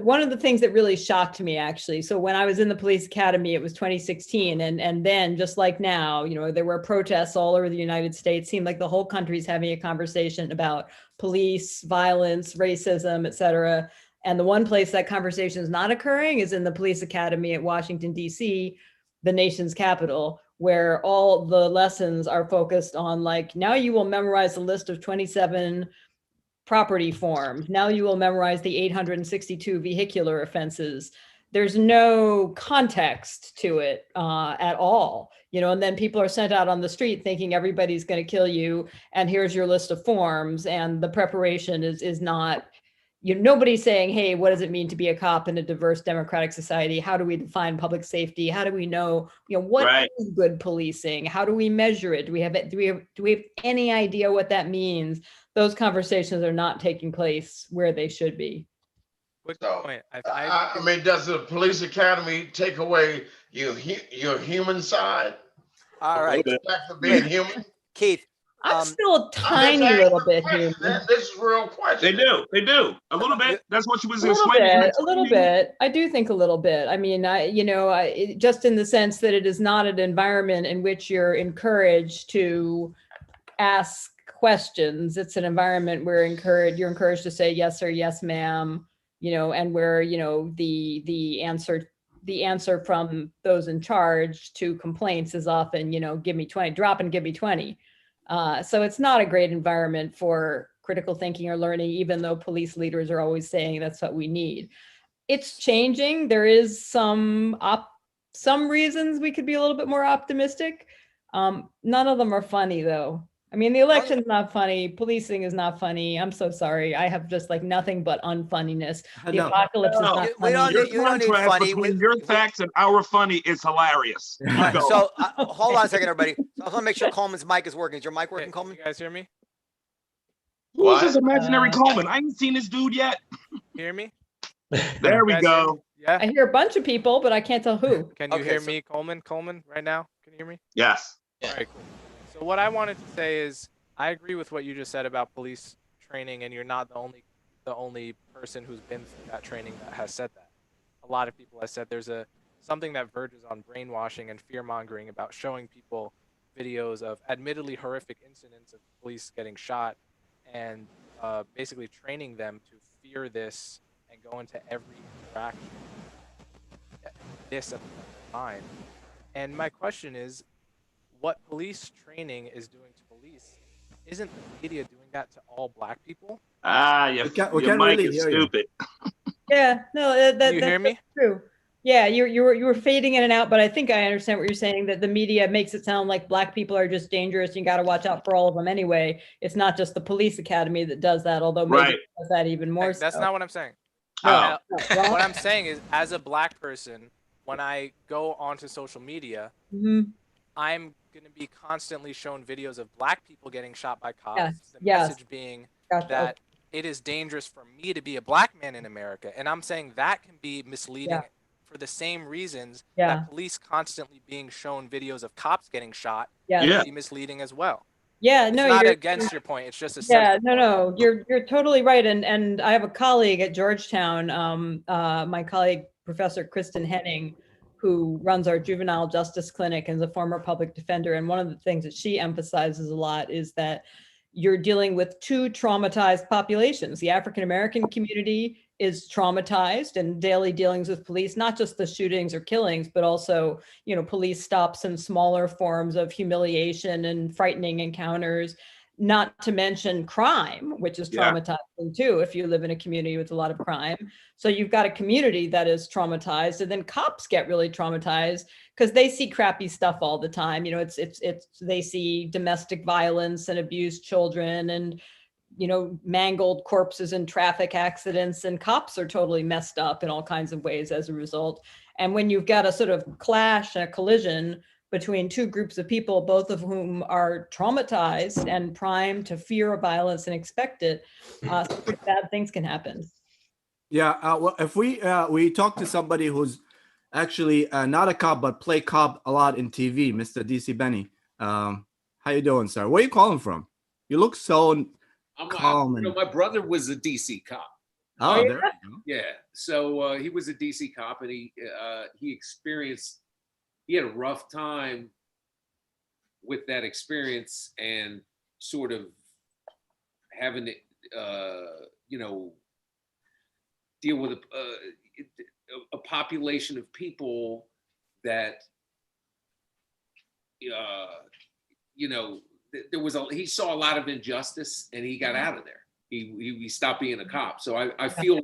one of the things that really shocked me, actually. So when I was in the police academy, it was 2016, and then just like now, you know, there were protests all over the United States. Seemed like the whole country's having a conversation about police violence, racism, et cetera. And the one place that conversation is not occurring is in the police academy at Washington, D.C., the nation's capital, where all the lessons are focused on, like, now you will memorize the list of 27 property forms. Now you will memorize the 862 vehicular offenses. There's no context to it at all, you know, and then people are sent out on the street thinking everybody's going to kill you. And here's your list of forms. And the preparation is not, you know, nobody's saying, hey, what does it mean to be a cop in a diverse democratic society? How do we define public safety? How do we know, you know, what is good policing? How do we measure it? Do we have any idea what that means? Those conversations are not taking place where they should be. Quick point. I mean, does the police academy take away your human side? All right. The fact of being human? Keith. I'm still a tiny little bit human. This is a real question. They do. A little bit. That's what she was A explaining. little bit. I do think a little bit. I mean, just in the sense that it is not an environment in which you're encouraged to ask questions. It's an environment where you're encouraged to say yes sir, yes ma'am, you know, and where, you know, the answer from those in charge to complaints is often, you know, give me 20, drop and give me 20. So it's not a great environment for critical thinking or learning, even though police leaders are always saying that's what we need. It's changing. There is some reasons we could be a little bit more optimistic. None of them are funny though. I mean, the election's not funny. Policing is not funny. I'm so sorry. I have just like nothing but unfunniness. The apocalypse is not funny. You don't need funny. Your facts and our funny is hilarious. Right, so hold on a second, everybody. So I want to make sure Coleman's mic is working. Is your mic working, Coleman? You guys hear me? Who's this imaginary Coleman? I ain't seen this dude yet. Hear me? There we go. Yeah. I hear a bunch of people, but I can't tell who. Can you hear me, Coleman, right now? Can you hear me? Yes. All right, cool. So what I wanted to say is I agree with what you just said about police training, and you're not the only person who's been through that training that has said that. A lot of people have said there's something that verges on brainwashing and fear-mongering about showing people videos of admittedly horrific incidents of police getting shot and basically training them to fear this and go into every interaction this at the mind. And my question is, what police training is doing to police, isn't the media doing that to all black people? Your mic is stupid. Yeah, no, Can you hear me? That's true. Yeah, you were fading in and out, but I think I understand what you're saying, that the media makes it sound like black people are just dangerous. You got to watch out for all of them anyway. It's not just the police academy that does that, although maybe it does that even more. That's not what I'm saying. Oh. What I'm saying is, as a black person, when I go onto social media, I'm going to be constantly shown videos of black people getting shot by cops. The message being that it is dangerous for me to be a black man in America. And I'm saying that can be misleading for the same reasons that police constantly being shown videos of cops getting shot can be misleading as well. Yeah, It's no, not you're against your point. It's just a no, you're totally right. And I have a colleague at Georgetown, my colleague, Professor Kristen Henning, who runs our juvenile justice clinic and is a former public defender. And one of the things that she emphasizes a lot is that you're dealing with two traumatized populations. The African-American community is traumatized and daily dealings with police, not just the shootings or killings, but also, you know, police stops and smaller forms of humiliation and frightening encounters, not to mention crime, which is traumatizing too, if you live in a community with a lot of crime. So you've got a community that is traumatized, and then cops get really traumatized because they see crappy stuff all the time. You know, they see domestic violence and abused children and, you know, mangled corpses in traffic accidents, and cops are totally messed up in all kinds of ways as a result. And when you've got a sort of clash and a collision between two groups of people, both of whom are traumatized and primed to fear violence and expect it, bad things can happen. Yeah, well, if we talk to somebody who's actually not a cop, but play cop a lot in TV, Mr. DC Benny. How you doing, sir? Where are you calling from? You look so calm. You know, my brother was a DC cop. Oh, there you go. Yeah. So he was a DC cop, and he had a rough time with that experience and sort of having to, you know, deal with a population of people that, you know, he saw a lot of injustice, and he got out of there. He stopped being a cop. So I feel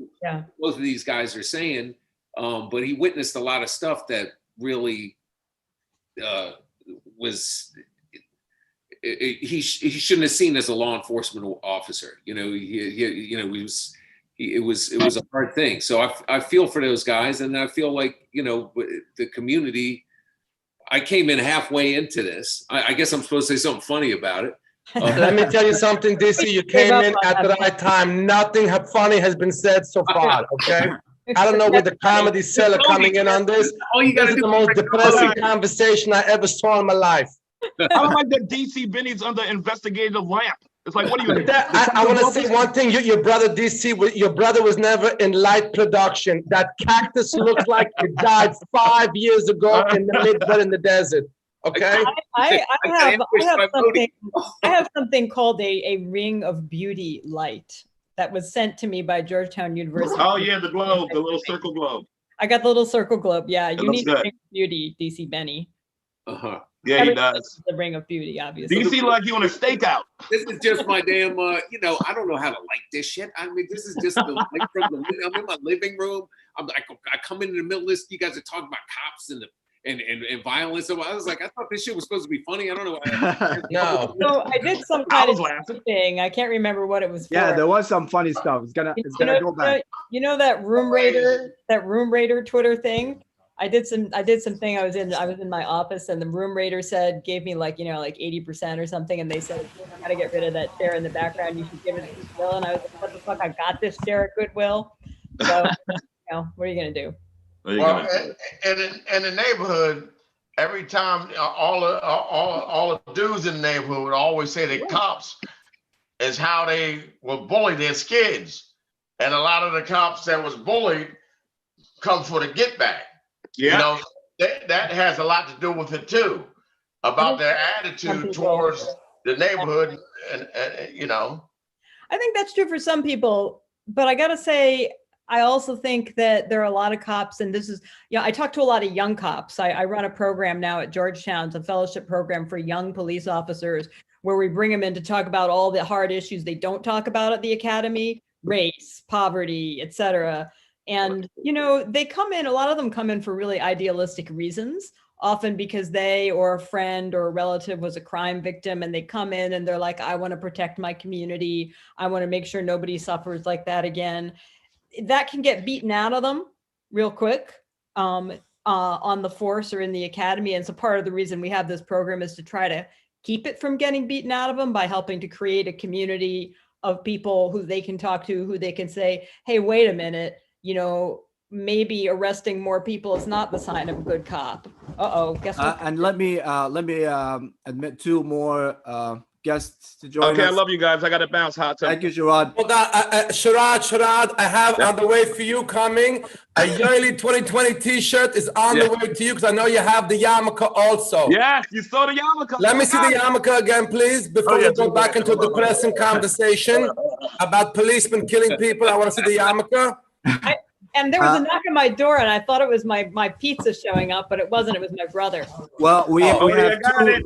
both of these guys are saying, but he witnessed a lot of stuff that really was. He shouldn't have seen as a law enforcement officer. You know, it was a hard thing. So I feel for those guys, and I feel like, you know, the community. I came in halfway into this. I guess I'm supposed to say something funny about it. Let me tell you something, DC. You came in at the right time. Nothing funny has been said so far. Okay. I don't know with the comedy Cellar coming in on this. This is the most depressing conversation I ever saw in my life. I don't like that DC Benny's under investigative lamp. It's like, what are you? I want to say one thing. Your brother DC, your brother was never in light production. That cactus looks like it died 5 years ago in the Midwest in the desert. Okay. I have something called a ring of beauty light that was sent to me by Georgetown University. Oh yeah, the globe, the little circle globe. I got the little circle globe. Yeah, you need good. a ring of beauty, DC Benny. Yeah, he does. The ring of beauty, obviously. DC like you on a stakeout. This is just my damn, you know, I don't know how to like this shit. I mean, this is just the light from the. I'm in my living room. I come in the middle of this. You guys are talking about cops and violence. So I was like, I thought this shit was supposed to be funny. I don't know. No. So I did some kind of thing. I can't remember what it was for. Yeah, there was some funny stuff. It's gonna go back. You know that room raider Twitter thing? I did something. I was in my office, and the room raider gave me like 80% or something, and they said, if you know how to get rid of that chair in the background, you should give it to Goodwill. And I was like, what the fuck? I got this chair at Goodwill. So you know, what are you gonna do? Well, in the neighborhood, every time all the dudes in the neighborhood would always say that cops is how they will bully their kids, and a lot of the cops that was bullied come for the get back. Yeah. You know, that has a lot to do with it too, about their attitude towards the neighborhood, and you know. I think that's true for some people, but I gotta say, I also think that there are a lot of cops, and this is, I talk to a lot of young cops. I run a program now at Georgetown, it's a fellowship program for young police officers, where we bring them in to talk about all the hard issues they don't talk about at the academy, race, poverty, etc. And, they come in, a lot of them come in for really idealistic reasons, often because they or a friend or a relative was a crime victim, and they come in and they're like, I want to protect my community. I want to make sure nobody suffers like that again. That can get beaten out of them real quick on the force or in the academy. And so part of the reason we have this program is to try to keep it from getting beaten out of them by helping to create a community of people who they can talk to, who they can say, hey, wait a minute, maybe arresting more people is not the sign of a good cop. Guess what? And let me admit two more guests to join us. I love you guys. I got to bounce. Hot tub. Thank you, Sharad. Hold on, Sharad, I have on the way for you coming. A yearly 2020 T-shirt is on the way to you, because I know you have the yarmulke also. Yes, you saw the yarmulke. Let me see the yarmulke again, please, before we go back into the depressing conversation about policemen killing people. I want to see the yarmulke. And there was a knock on my door, and I thought it was my pizza showing up, but it wasn't. It was my brother. Well, we have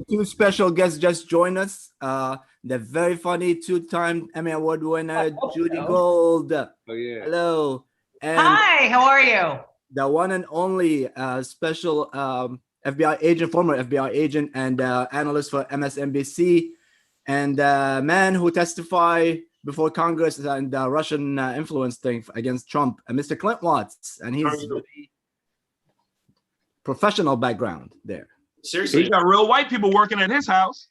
two special guests just joined us. The very funny two-time Emmy Award winner, Judy Gold. Oh, yeah. Hello. And hi, how are you? The one and only special FBI agent, former FBI agent and analyst for MSNBC, and man who testified before Congress and the Russian influence thing against Trump, Mr. Clint Watts, and he's really professional background there. Seriously, he got real white people working at his house.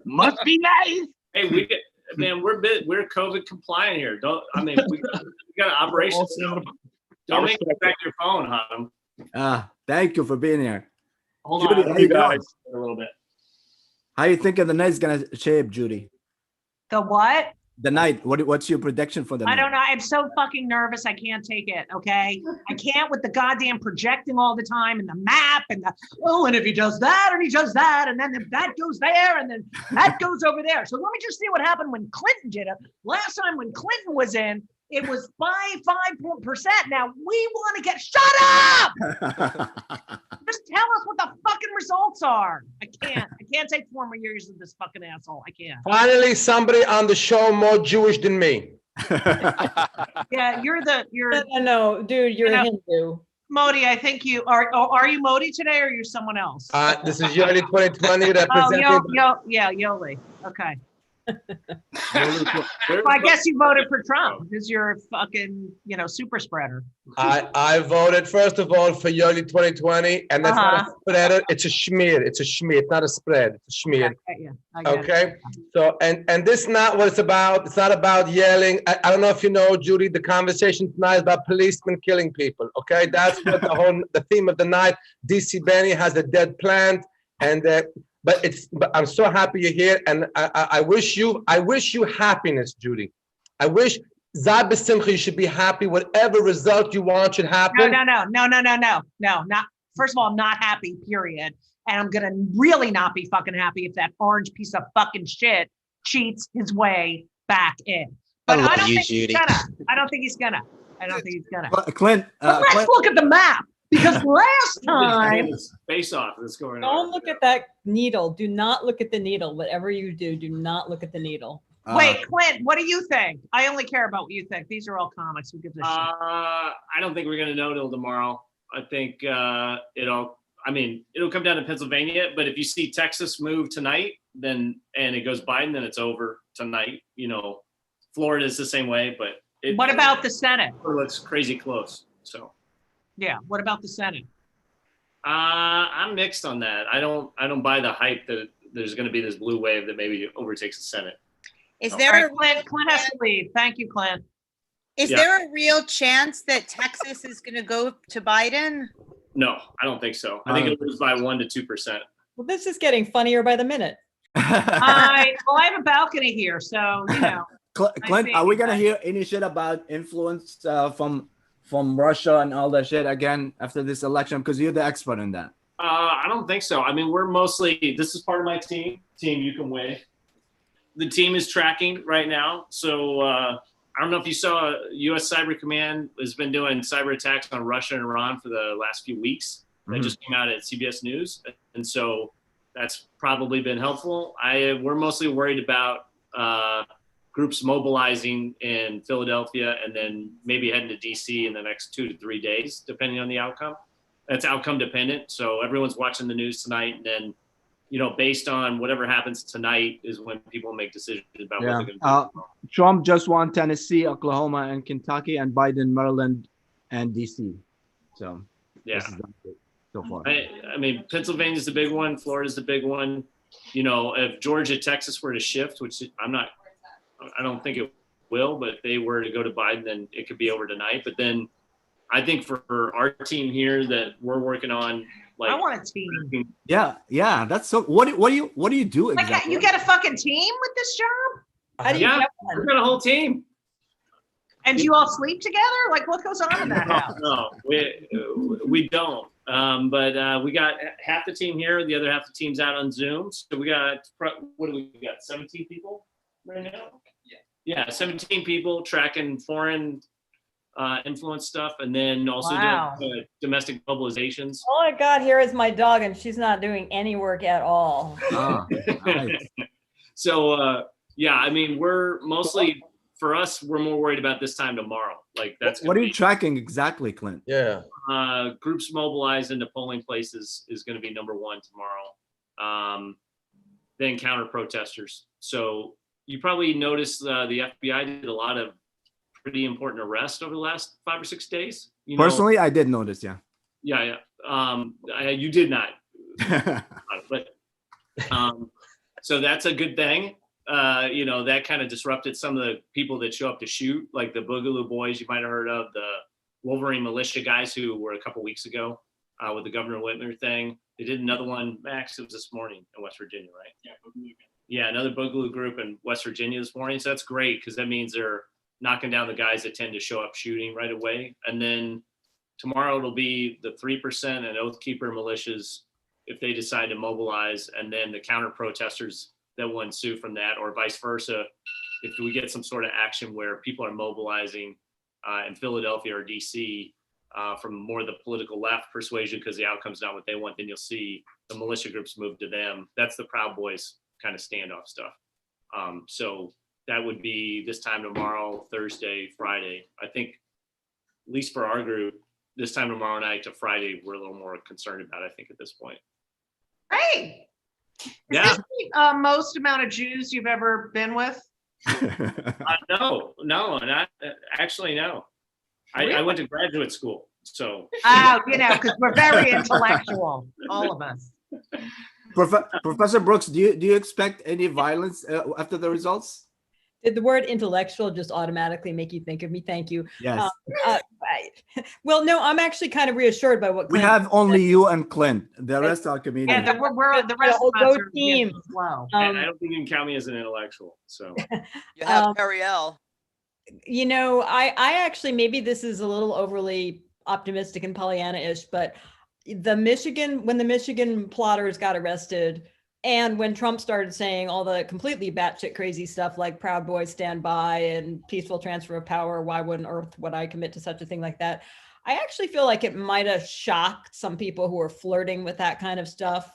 Must be nice. Hey, we're COVID compliant here. We got an operation. Don't make me check your phone, Ham. Thank you for being here. Hold Judy, on, how you guys, doing? a little bit. How you thinking the night's gonna shape, Judy? The what? The night. What's your prediction for the I night? don't know. I'm so fucking nervous. I can't take it. Okay. I can't with the goddamn projecting all the time and the map and and if he does that and he does that and then if that goes there and then that goes over there. So let me just see what happened when Clinton did it. Last time when Clinton was in, it was 5%. Now we want to get shut up. Just tell us what the fucking results are. I can't take 4 more years of this fucking asshole. I can't. Finally, somebody on the show more Jewish than me. Yeah, you're no, dude, you're a Hindu. Modi, I think you are you Modi today or you're someone else? This is Yoli 2020 Oh, representing. Yoli. Okay. Well, I guess you voted for Trump because you're a fucking, super spreader. I voted first of all for Yoli 2020, and that's not a spreader. It's a schmear. It's a schmear. It's not a spread. It's a schmear. Okay. So and this is not what it's about. It's not about yelling. I don't know if you know, Judy. The conversation tonight is about policemen killing people. Okay, that's what the theme of the night. DC Benny has a dead plant, and but I'm so happy you're here, and I wish you happiness, Judy. I wish Zad B'Simcha, you should be happy. Whatever result you want should happen. No. Not first of all, I'm not happy. Period. And I'm gonna really not be fucking happy if that orange piece of fucking shit cheats his way back in. But I don't think he's gonna. I don't think he's gonna. Clint, but let's look at the map. Because last time, face off. Let's go. Don't look at that needle. Do not look at the needle. Whatever you do, do not look at the needle. Wait, Clint, what do you think? I only care about what you think. These are all comics. Who gives a shit? I don't think we're gonna know till tomorrow. I think it'll come down to Pennsylvania. But if you see Texas move tonight, and it goes Biden, then it's over tonight. Florida is the same way. But what about the Senate? It looks crazy close. So. Yeah. What about the Senate? I'm mixed on that. I don't buy the hype that there's going to be this blue wave that maybe overtakes the Senate. Is there Clint has to leave. Thank you, Clint. Is there a real chance that Texas is going to go to Biden? No, I don't think so. I think it'll lose by 1% to 2%. Well, this is getting funnier by the minute. I have a balcony here, so Clint, are we gonna hear any shit about influence from Russia and all that shit again after this election? Because you're the expert in that. I don't think so. I mean, we're mostly, this is part of my team You Can Win. The team is tracking right now. So I don't know if you saw, U.S. Cyber Command has been doing cyber attacks on Russia and Iran for the last few weeks. That just came out at CBS News. And so that's probably been helpful. We're mostly worried about groups mobilizing in Philadelphia and then maybe heading to DC in the next 2 to 3 days, depending on the outcome. That's outcome dependent. So everyone's watching the news tonight, and then, based on whatever happens tonight is when people make decisions about what they're going to do. Trump just won Tennessee, Oklahoma, and Kentucky, and Biden, Maryland, and DC. So yeah, this is so far. I mean, Pennsylvania's the big one. Florida's the big one. If Georgia, Texas were to shift, which I don't think it will, but if they were to go to Biden, then it could be over tonight. But then I think for our team here that we're working on, I want a team. Yeah. That's so. What do you do exactly? You get a fucking team with this job? How do you get one? We've got a whole team. And do you all sleep together? Like, what goes on in that house? No, we don't. But we got half the team here. The other half of the team's out on Zoom. So we got, what do we got? 17 people right now? Yeah, 17 people tracking foreign influence stuff, and then also doing domestic mobilizations. All I got here is my dog, and she's not doing any work at all. Nice. So, I mean, we're mostly, for us, we're more worried about this time tomorrow. Like that's what are you tracking exactly, Clint? Yeah. Groups mobilized into polling places is going to be number one tomorrow. Then counter protesters. So you probably noticed the FBI did a lot of pretty important arrests over the last 5 or 6 days. Personally, I did notice. Yeah. Yeah. You did not. But so that's a good thing. That kind of disrupted some of the people that show up to shoot, like the Boogaloo Boys you might have heard of, the Wolverine militia guys who were a couple weeks ago with the Governor Whitmer thing. They did another one, Max, it was this morning in West Virginia, right? Yeah, another Boogaloo group in West Virginia this morning. So that's great because that means they're knocking down the guys that tend to show up shooting right away. And then tomorrow it'll be the 3% and Oath Keeper militias if they decide to mobilize, and then the counter protesters that will ensue from that, or vice versa. If we get some sort of action where people are mobilizing in Philadelphia or DC from more of the political left persuasion because the outcome's not what they want, then you'll see the militia groups move to them. That's the Proud Boys kind of standoff stuff. So that would be this time tomorrow, Thursday, Friday. I think, at least for our group, this time tomorrow night to Friday, we're a little more concerned about, I think, at this point. Hey, Yeah. is this the most amount of Jews you've ever been with? No, not actually, no. I went to graduate school, so. Oh, because we're very intellectual, all of us. Professor Brooks, do you expect any violence after the results? Did the word intellectual just automatically make you think of me? Thank you. Yes. Well, no, I'm actually kind of reassured by what We Clint have only you and Clint. The rest are comedians. Yeah, the rest of go us are team. slow. And I don't think you can count me as an intellectual, so. You have Periel. I actually, maybe this is a little overly optimistic and Pollyanna-ish, but when the Michigan plotters got arrested, and when Trump started saying all the completely batshit crazy stuff like Proud Boys stand by and peaceful transfer of power, why wouldn't Earth, would I commit to such a thing like that? I actually feel like it might have shocked some people who are flirting with that kind of stuff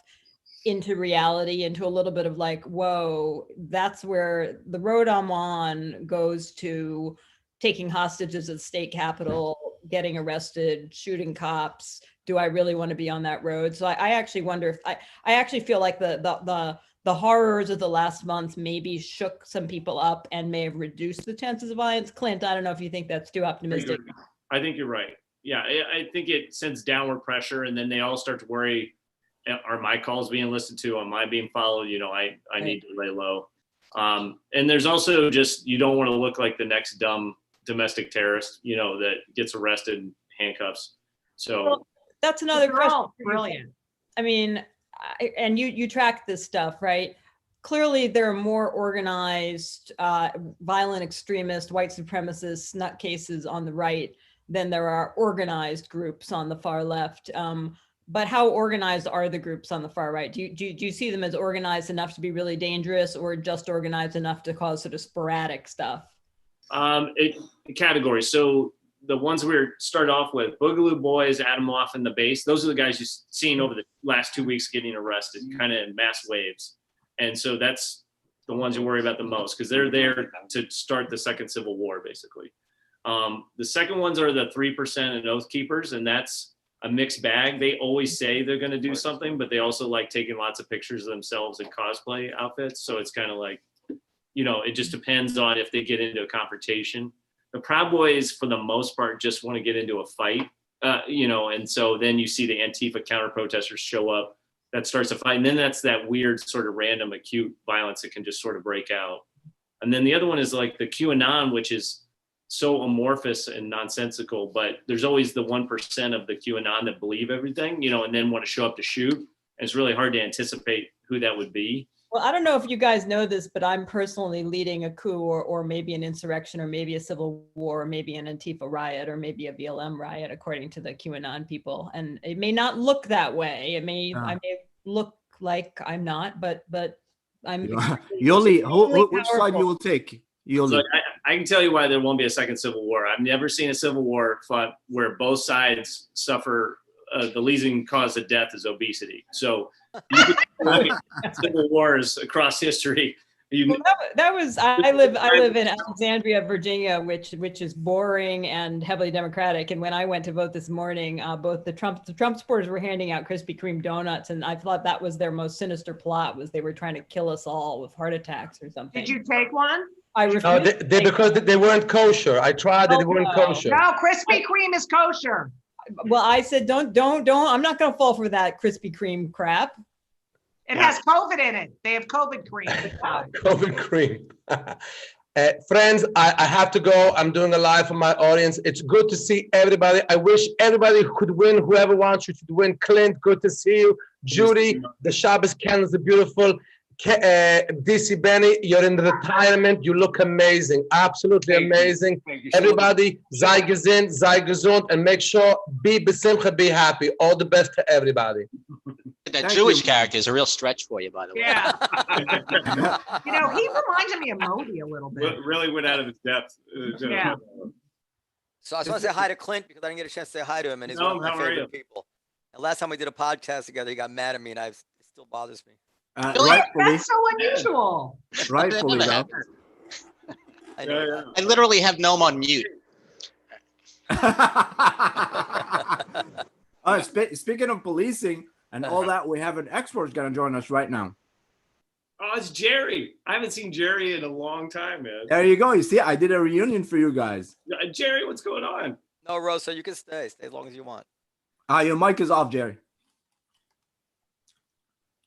into reality, into a little bit of like, whoa, that's where the road I'm on goes to taking hostages at the state capitol, getting arrested, shooting cops. Do I really want to be on that road? So I actually wonder if I actually feel like the horrors of the last month maybe shook some people up and may have reduced the chances of violence. Clint, I don't know if you think that's too optimistic. I think you're right. Yeah, I think it sends downward pressure, and then they all start to worry, are my calls being listened to? Am I being followed? I need to lay low. And there's also just, you don't want to look like the next dumb domestic terrorist, that gets arrested in handcuffs. So. Well, that's another question. Brilliant. I mean, and you track this stuff, right? Clearly, there are more organized, violent extremist, white supremacist nutcases on the right than there are organized groups on the far left. But how organized are the groups on the far right? Do you see them as organized enough to be really dangerous, or just organized enough to cause sort of sporadic stuff? Categories. So the ones we started off with, Boogaloo Boys, Adamoff, and the Base, those are the guys you've seen over the last 2 weeks getting arrested, kind of in mass waves. And so that's the ones you worry about the most, because they're there to start the second Civil War, basically. The second ones are the 3% and Oath Keepers, and that's a mixed bag. They always say they're going to do something, but they also like taking lots of pictures of themselves in cosplay outfits. So it's kind of like, it just depends on if they get into a confrontation. The Proud Boys, for the most part, just want to get into a fight, and so then you see the Antifa counter protesters show up. That starts a fight. And then that's that weird sort of random acute violence that can just sort of break out. And then the other one is like the QAnon, which is so amorphous and nonsensical, but there's always the 1% of the QAnon that believe everything, and then want to show up to shoot. And it's really hard to anticipate who that would be. Well, I don't know if you guys know this, but I'm personally leading a coup or maybe an insurrection or maybe a civil war or maybe an Antifa riot or maybe a BLM riot, according to the QAnon people. And it may not look that way. I may look like I'm not, but I'm. Which side you will take? So I can tell you why there won't be a second Civil War. I've never seen a Civil War fought where both sides suffer. The leading cause of death is obesity. So you can look at civil wars across history. I live in Alexandria, Virginia, which is boring and heavily Democratic. And when I went to vote this morning, both the Trump supporters were handing out Krispy Kreme donuts, and I thought that was their most sinister plot, was they were trying to kill us all with heart attacks or something. Did you take one? I refused. Because they weren't kosher. I tried it; they weren't kosher. No, Krispy Kreme is kosher. Well, I said, don't. I'm not going to fall for that Krispy Kreme crap. It has COVID in it. They have COVID cream. COVID cream. Friends, I have to go. I'm doing a live for my audience. It's good to see everybody. I wish everybody could win. Whoever wants you to win. Clint, good to see you. Judy, the Shabbos candles are beautiful. DC Benny, you're in retirement. You look amazing. Absolutely amazing. Everybody, sei gesinnt, sei gesund, and make sure, be besimcha, be happy. All the best to everybody. That Jewish character is a real stretch for you, by the way. Yeah. You know, he reminds me of Modi a little bit. Really went out of his depth. Yeah. So I just want to say hi to Clint because I didn't get a chance to say hi to him, and he's one of my favorite people. And last time we did a podcast together, he got mad at me, and it still bothers me. That's so unusual. Rightfully, though. I literally have Noam on mute. Speaking of policing and all that, we have an expert going to join us right now. Oh, it's Jerry. I haven't seen Jerry in a long time, man. There you go. You see, I did a reunion for you guys. Jerry, what's going on? No, Rosa, you can stay. Stay as long as you want. Your mic is off, Jerry.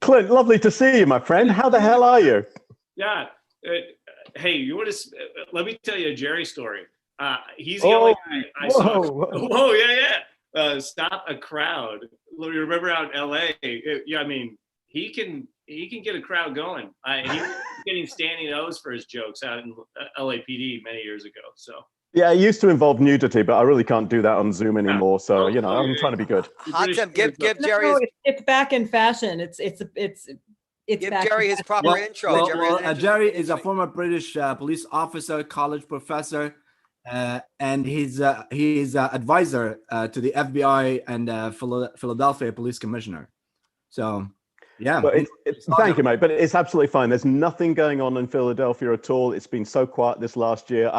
Clint, lovely to see you, my friend. How the hell are you? Yeah. Hey, you want to? Let me tell you a Jerry story. He's the only guy I saw. Whoa, yeah. Stop a crowd. You remember out in LA? Yeah, I mean, he can get a crowd going. He was getting standing O's for his jokes out in LAPD many years ago. So. Yeah, it used to involve nudity, but I really can't do that on Zoom anymore. So I'm trying to be good. Give Jerry. No, it's back in fashion. It's give back Jerry his proper intro. Jerry is a former British police officer, college professor, and he's advisor to the FBI and Philadelphia Police Commissioner. So. Yeah. Thank you, mate. But it's absolutely fine. There's nothing going on in Philadelphia at all. It's been so quiet this last year.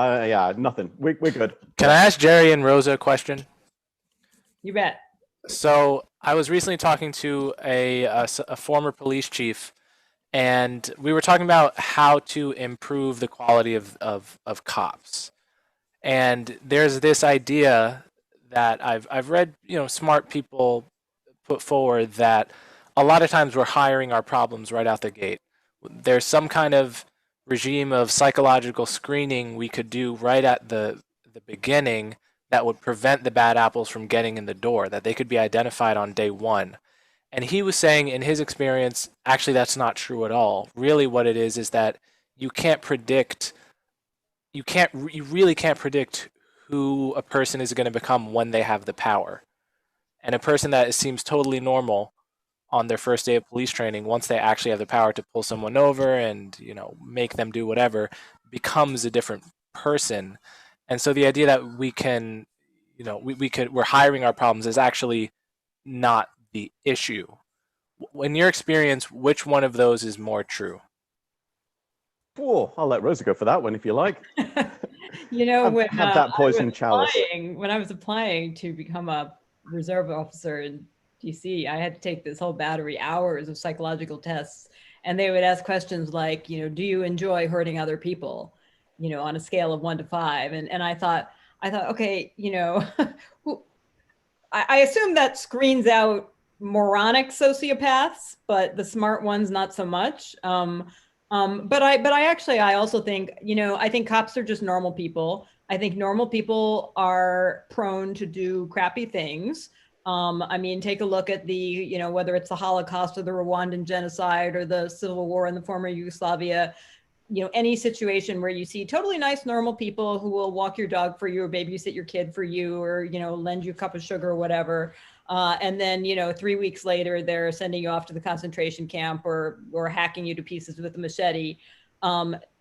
Nothing. We're good. Can I ask Jerry and Rosa a question? You bet. So I was recently talking to a former police chief, and we were talking about how to improve the quality of cops. And there's this idea that I've read, smart people put forward that a lot of times we're hiring our problems right out the gate. There's some kind of regime of psychological screening we could do right at the beginning that would prevent the bad apples from getting in the door, that they could be identified on day one. And he was saying in his experience, actually that's not true at all. Really what it is that you really can't predict who a person is going to become when they have the power. And a person that seems totally normal on their first day of police training, once they actually have the power to pull someone over and make them do whatever, becomes a different person. And so the idea that we're hiring our problems is actually not the issue. In your experience, which one of those is more true? Oh, I'll let Rosa go for that one if you like. When have that poison chalice. When I was applying to become a reserve officer in DC, I had to take this whole battery, hours of psychological tests, and they would ask questions like, do you enjoy hurting other people, on a scale of 1 to 5, and I thought, okay, I assume that screens out moronic sociopaths, but the smart ones not so much. But I also think, I think cops are just normal people. I think normal people are prone to do crappy things. Take a look at the, whether it's the Holocaust or the Rwandan genocide or the civil war in the former Yugoslavia, any situation where you see totally nice, normal people who will walk your dog for you or babysit your kid for you or, lend you a cup of sugar or whatever. And then, 3 weeks later, they're sending you off to the concentration camp or hacking you to pieces with a machete.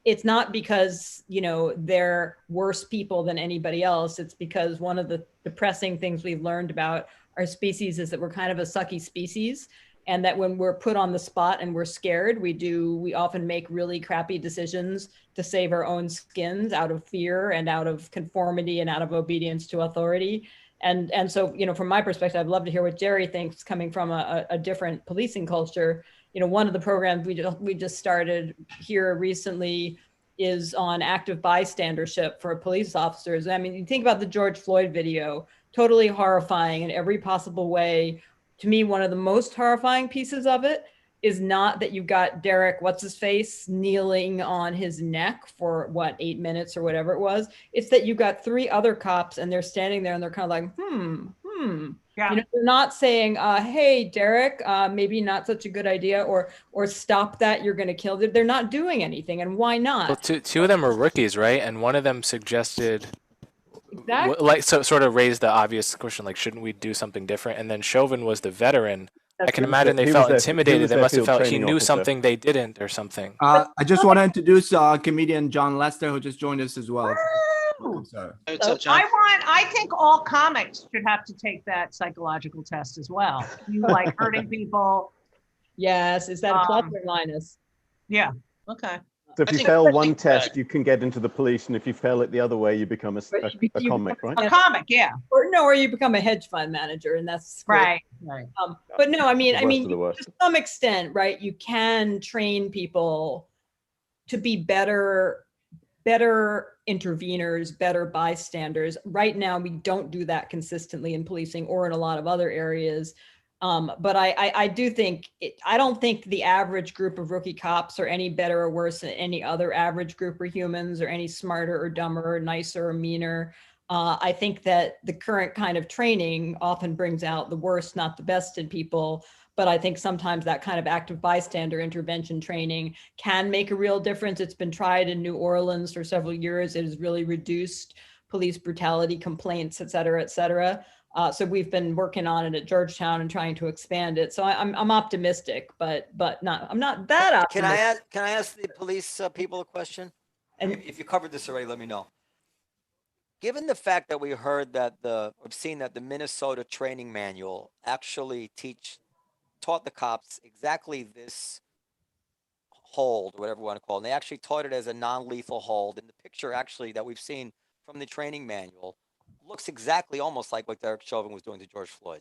It's not because, they're worse people than anybody else. It's because one of the depressing things we've learned about our species is that we're kind of a sucky species, and that when we're put on the spot and we're scared, we often make really crappy decisions to save our own skins out of fear and out of conformity and out of obedience to authority. And so, from my perspective, I'd love to hear what Jerry thinks coming from a different policing culture. One of the programs we just started here recently is on active bystandership for police officers. You think about the George Floyd video, totally horrifying in every possible way. To me, one of the most horrifying pieces of it is not that you've got Derek, what's his face, kneeling on his neck for 8 minutes or whatever it was. It's that you've got 3 other cops and they're standing there and they're kind of like, Yeah. You know, they're not saying, hey, Derek, maybe not such a good idea, or stop that, you're going to kill them. They're not doing anything. And why not? Well, two of them were rookies, right? And one of them suggested, Exactly. sort of raised the obvious question, like, shouldn't we do something different? And then Chauvin was the veteran. I can imagine they felt intimidated. They must have felt he knew something they didn't or something. I just want to introduce comedian John Lester, who just joined us as well. Sorry. I think all comics should have to take that psychological test as well. You like hurting people. Yes. Is that a plus or minus? Yeah. Okay. So if you fail one test, you can get into the police, and if you fail it the other way, you become a comic, right? A comic, yeah. Or you become a hedge fund manager, and that's right. But no, I mean, to some extent, right? You can train people to be better interveners, better bystanders. Right now, we don't do that consistently in policing or in a lot of other areas. But I do think, I don't think the average group of rookie cops are any better or worse than any other average group of humans, or any smarter or dumber or nicer or meaner. I think that the current kind of training often brings out the worst, not the best in people. But I think sometimes that kind of active bystander intervention training can make a real difference. It's been tried in New Orleans for several years. It has really reduced police brutality complaints, et cetera, et cetera. So we've been working on it at Georgetown and trying to expand it. So I'm optimistic, but I'm not that optimistic. Can I ask the police people a question? And if you covered this already, let me know. Given the fact that we heard that we've seen that the Minnesota training manual actually taught the cops exactly this hold, whatever you want to call it. And they actually taught it as a non-lethal hold. And the picture actually that we've seen from the training manual looks exactly almost like what Derek Chauvin was doing to George Floyd.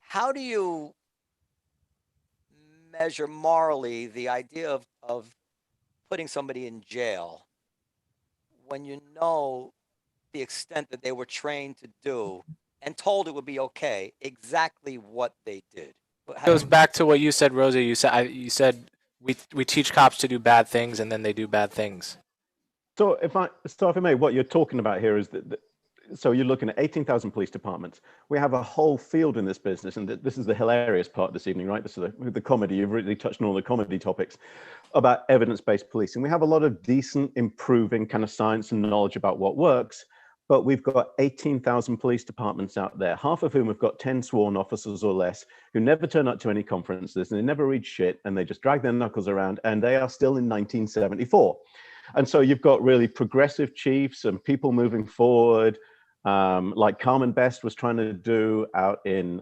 How do you measure morally the idea of putting somebody in jail when you know the extent that they were trained to do and told it would be okay, exactly what they did? It goes back to what you said, Rosie. You said we teach cops to do bad things, and then they do bad things. So if I may, what you're talking about here is that so you're looking at 18,000 police departments. We have a whole field in this business, and this is the hilarious part this evening, right? This is the comedy. You've really touched on all the comedy topics about evidence-based policing. We have a lot of decent, improving kind of science and knowledge about what works, but we've got 18,000 police departments out there, half of whom have got 10 sworn officers or less, who never turn up to any conferences, and they never read shit, and they just drag their knuckles around, and they are still in 1974. And so you've got really progressive chiefs and people moving forward, like Carmen Best was trying to do out in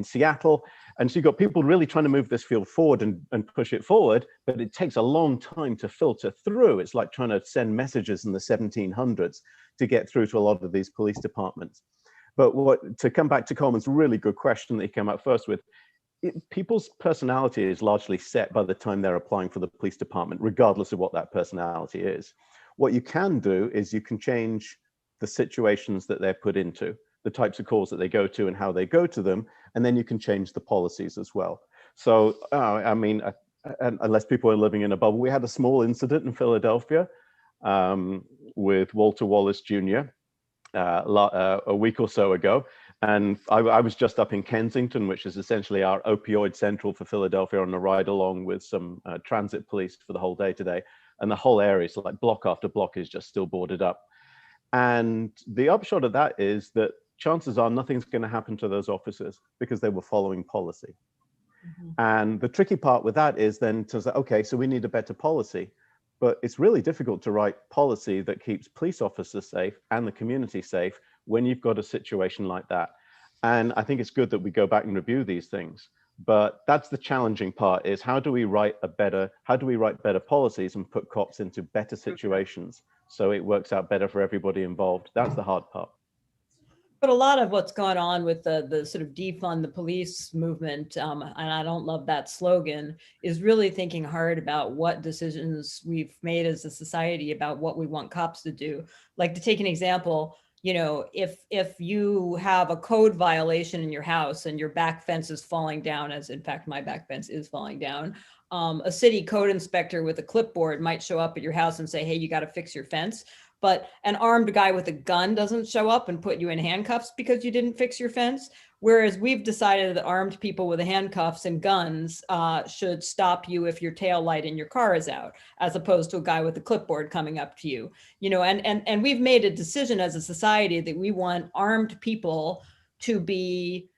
Seattle. And so you've got people really trying to move this field forward and push it forward, but it takes a long time to filter through. It's like trying to send messages in the 1700s to get through to a lot of these police departments. But to come back to Coleman's really good question that he came out first with, people's personality is largely set by the time they're applying for the police department, regardless of what that personality is. What you can do is you can change the situations that they're put into, the types of calls that they go to and how they go to them, and then you can change the policies as well. So, I mean, unless people are living in a bubble, we had a small incident in Philadelphia with Walter Wallace Jr. A week or so ago. And I was just up in Kensington, which is essentially our opioid central for Philadelphia, on a ride along with some transit police for the whole day today. And the whole area is like block after block is just still boarded up. And the upshot of that is that chances are nothing's going to happen to those officers because they were following policy. Mm-hmm. And the tricky part with that is then to say, okay, so we need a better policy. But it's really difficult to write policy that keeps police officers safe and the community safe when you've got a situation like that. And I think it's good that we go back and review these things. But that's the challenging part, is how do we write better policies and put cops into better situations so it works out better for everybody involved? That's the hard part. But a lot of what's gone on with the sort of defund the police movement, and I don't love that slogan, is really thinking hard about what decisions we've made as a society about what we want cops to do. Like, to take an example, you know, if you have a code violation in your house and your back fence is falling down, as in fact my back fence is falling down, a city code inspector with a clipboard might show up at your house and say, hey, you got to fix your fence. But an armed guy with a gun doesn't show up and put you in handcuffs because you didn't fix your fence. Whereas we've decided that armed people with handcuffs and guns should stop you if your tail light in your car is out, as opposed to a guy with a clipboard coming up to you. You know, and we've made a decision as a society that we want armed people to be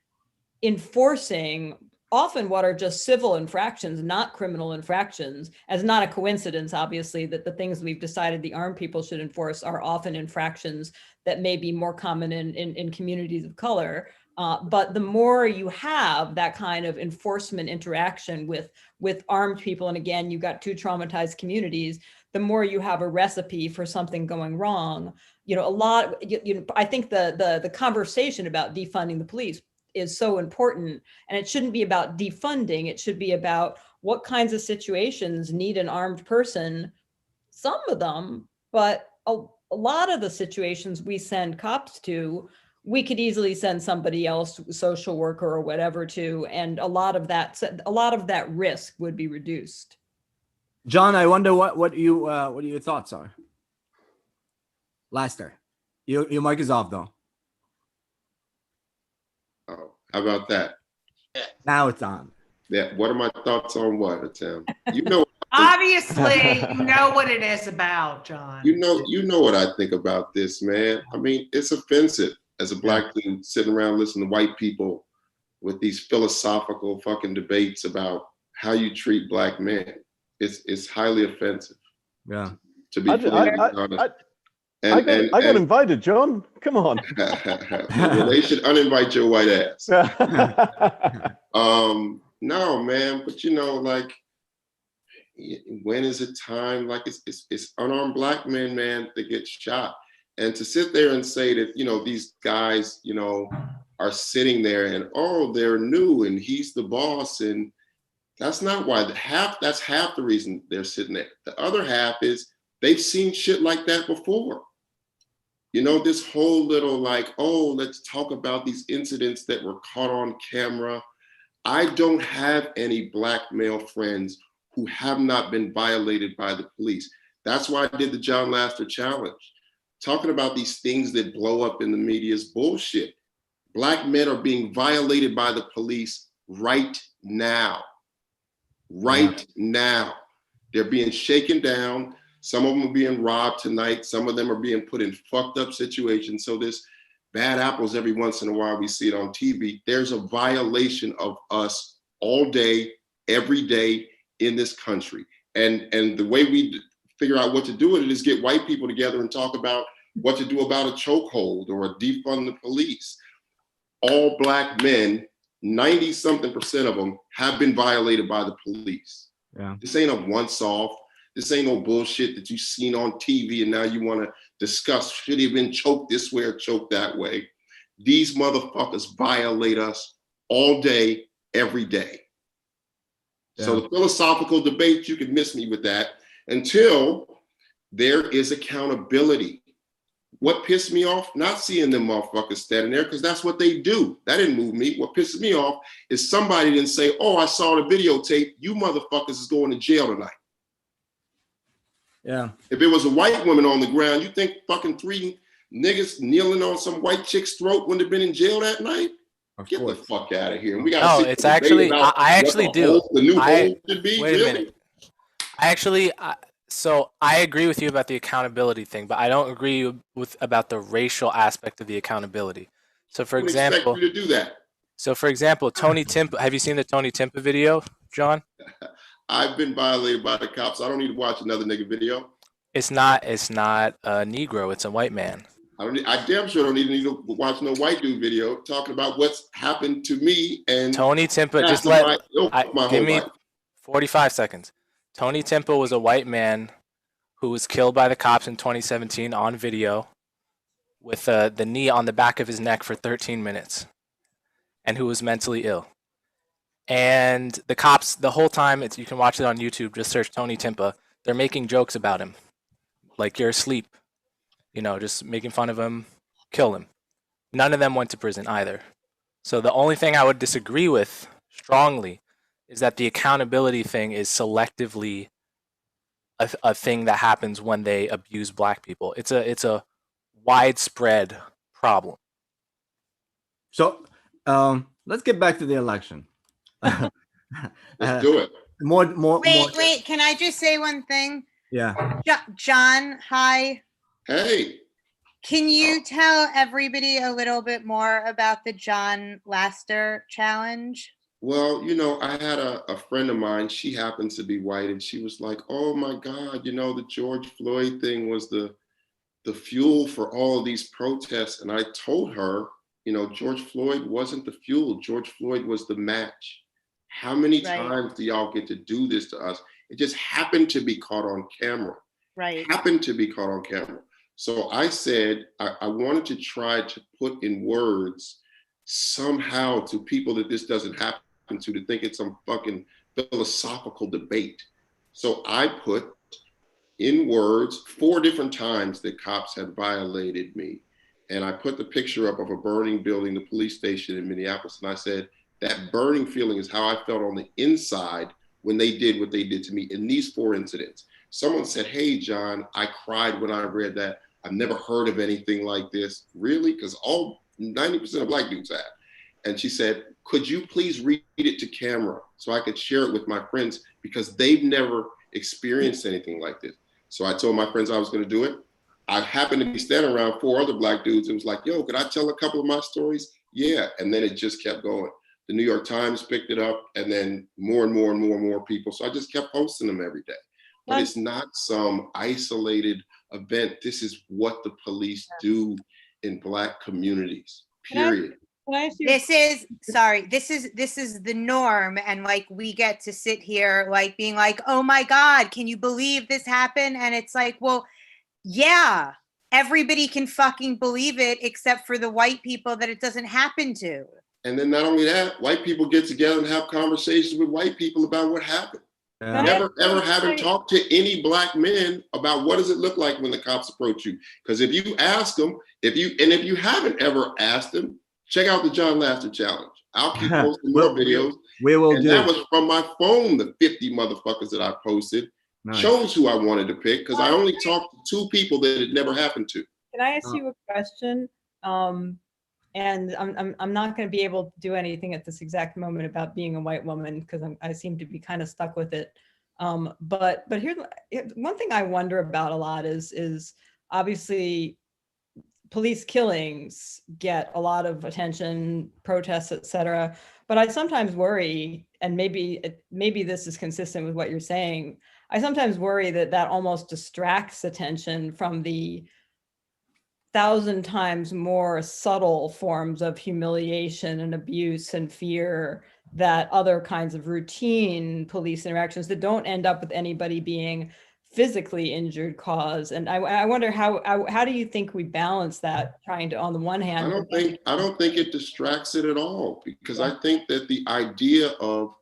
enforcing often what are just civil infractions, not criminal infractions, as not a coincidence, obviously, that the things we've decided the armed people should enforce are often infractions that may be more common in communities of color. But the more you have that kind of enforcement interaction with armed people, and again, you've got two traumatized communities, the more you have a recipe for something going wrong. You know, I think the conversation about defunding the police is so important, and it shouldn't be about defunding. It should be about what kinds of situations need an armed person. Some of them, but a lot of the situations we send cops to, we could easily send somebody else, social worker or whatever, to, and a lot of that risk would be reduced. John, I wonder what your thoughts are. Lester, your mic is off though. Oh, how about that? Now it's on. Yeah. What are my thoughts on what, Tim? You know. Obviously, you know what it is about, John. You know what I think about this, man. I mean, it's offensive as a black dude sitting around listening to white people with these philosophical fucking debates about how you treat black men. It's highly offensive. Yeah. To be honest. I got invited, John. Come on. Well, they should uninvite your white ass. No, man, but you know, like, when is it time? Like, it's unarmed black men, man, that get shot. And to sit there and say that, you know, these guys, you know, are sitting there and, oh, they're new and he's the boss. And that's not why. That's half the reason they're sitting there. The other half is they've seen shit like that before. You know, this whole little like, oh, let's talk about these incidents that were caught on camera. I don't have any black male friends who have not been violated by the police. That's why I did the John Laster challenge. Talking about these things that blow up in the media is bullshit. Black men are being violated by the police right now. Right now. They're being shaken down. Some of them are being robbed tonight. Some of them are being put in fucked up situations. So there's bad apples every once in a while. We see it on TV. There's a violation of us all day, every day in this country. And the way we figure out what to do with it is get white people together and talk about what to do about a chokehold or a defund the police. All black men, 90-something% of them have been violated by the police. Yeah. This ain't a once-off. This ain't no bullshit that you've seen on TV and now you want to discuss, should he have been choked this way or choked that way? These motherfuckers violate us all day, every day. Yeah. So the philosophical debate, you can miss me with that until there is accountability. What pissed me off? Not seeing them motherfuckers standing there, because that's what they do. That didn't move me. What pisses me off is somebody didn't say, oh, I saw the videotape. You motherfuckers is going to jail tonight. Yeah. If it was a white woman on the ground, you think fucking 3 niggas kneeling on some white chick's throat wouldn't have been in jail that night? Get the fuck out of here. And we got. No, it's actually. I actually do. The new hold should be. Wait a minute. So I agree with you about the accountability thing, but I don't agree with about the racial aspect of the accountability. So for example, expect you to do that. So for example, Tony Timpa. Have you seen the Tony Timpa video, John? I've been violated by the cops. I don't need to watch another nigga video. It's not a Negro. It's a white man. I damn sure don't need to watch no white dude video talking about what's happened to me. And Tony Timpa, just give me 45 seconds. Tony Timpa was a white man who was killed by the cops in 2017 on video with the knee on the back of his neck for 13 minutes and who was mentally ill. And the cops, the whole time, you can watch it on YouTube, just search Tony Timpa, they're making jokes about him. Like, you're asleep. You know, just making fun of him, kill him. None of them went to prison either. So the only thing I would disagree with strongly is that the accountability thing is selectively a thing that happens when they abuse black people. It's a widespread problem. So let's get back to the election. Let's do it. Wait, can I just say one thing? Yeah. John, hi. Hey. Can you tell everybody a little bit more about the John Laster challenge? Well, you know, I had a friend of mine, she happens to be white, and she was like, oh my God, you know, the George Floyd thing was the fuel for all of these protests. And I told her, you know, George Floyd wasn't the fuel. George Floyd was the match. How many times do y'all get to do this to us? It just happened to be caught on camera. Right. Happened to be caught on camera. So I said, I wanted to try to put in words somehow to people that this doesn't happen to think it's some fucking philosophical debate. So I put in words 4 different times that cops had violated me. And I put the picture up of a burning building, the police station in Minneapolis. And I said, that burning feeling is how I felt on the inside when they did what they did to me in these 4 incidents. Someone said, hey, John, I cried when I read that. I've never heard of anything like this. Really? Because 90% of black dudes have. And she said, could you please read it to camera so I could share it with my friends, because they've never experienced anything like this. So I told my friends I was going to do it. I happened to be standing around 4 other black dudes and was like, yo, could I tell a couple of my stories? Yeah. And then it just kept going. The New York Times picked it up, and then more and more and more and more people. So I just kept posting them every day. But it's not some isolated event. This is what the police do in black communities, period. This is the norm, and like we get to sit here like being like, oh my God, can you believe this happened? And it's like, well, yeah, everybody can fucking believe it except for the white people that it doesn't happen to. And then not only that, white people get together and have conversations with white people about what happened. Never ever having talked to any black men about what does it look like when the cops approach you. Because if you ask them, if you haven't ever asked them, check out the John Laster challenge. I'll keep posting more videos. We will do. That was from my phone, the 50 motherfuckers that I posted. Nice. Chose who I wanted to pick, because I only talked to 2 people that it never happened to. Can I ask you a question? And I'm not going to be able to do anything at this exact moment about being a white woman, because I seem to be kind of stuck with it. But here's one thing I wonder about a lot is obviously police killings get a lot of attention, protests, etc. But I sometimes worry, and maybe this is consistent with what you're saying, I sometimes worry that almost distracts attention from the 1,000 times more subtle forms of humiliation and abuse and fear that other kinds of routine police interactions that don't end up with anybody being physically injured cause. And I wonder how do you think we balance that, trying to, on the one hand, I don't think it distracts it at all, because I think that the idea of,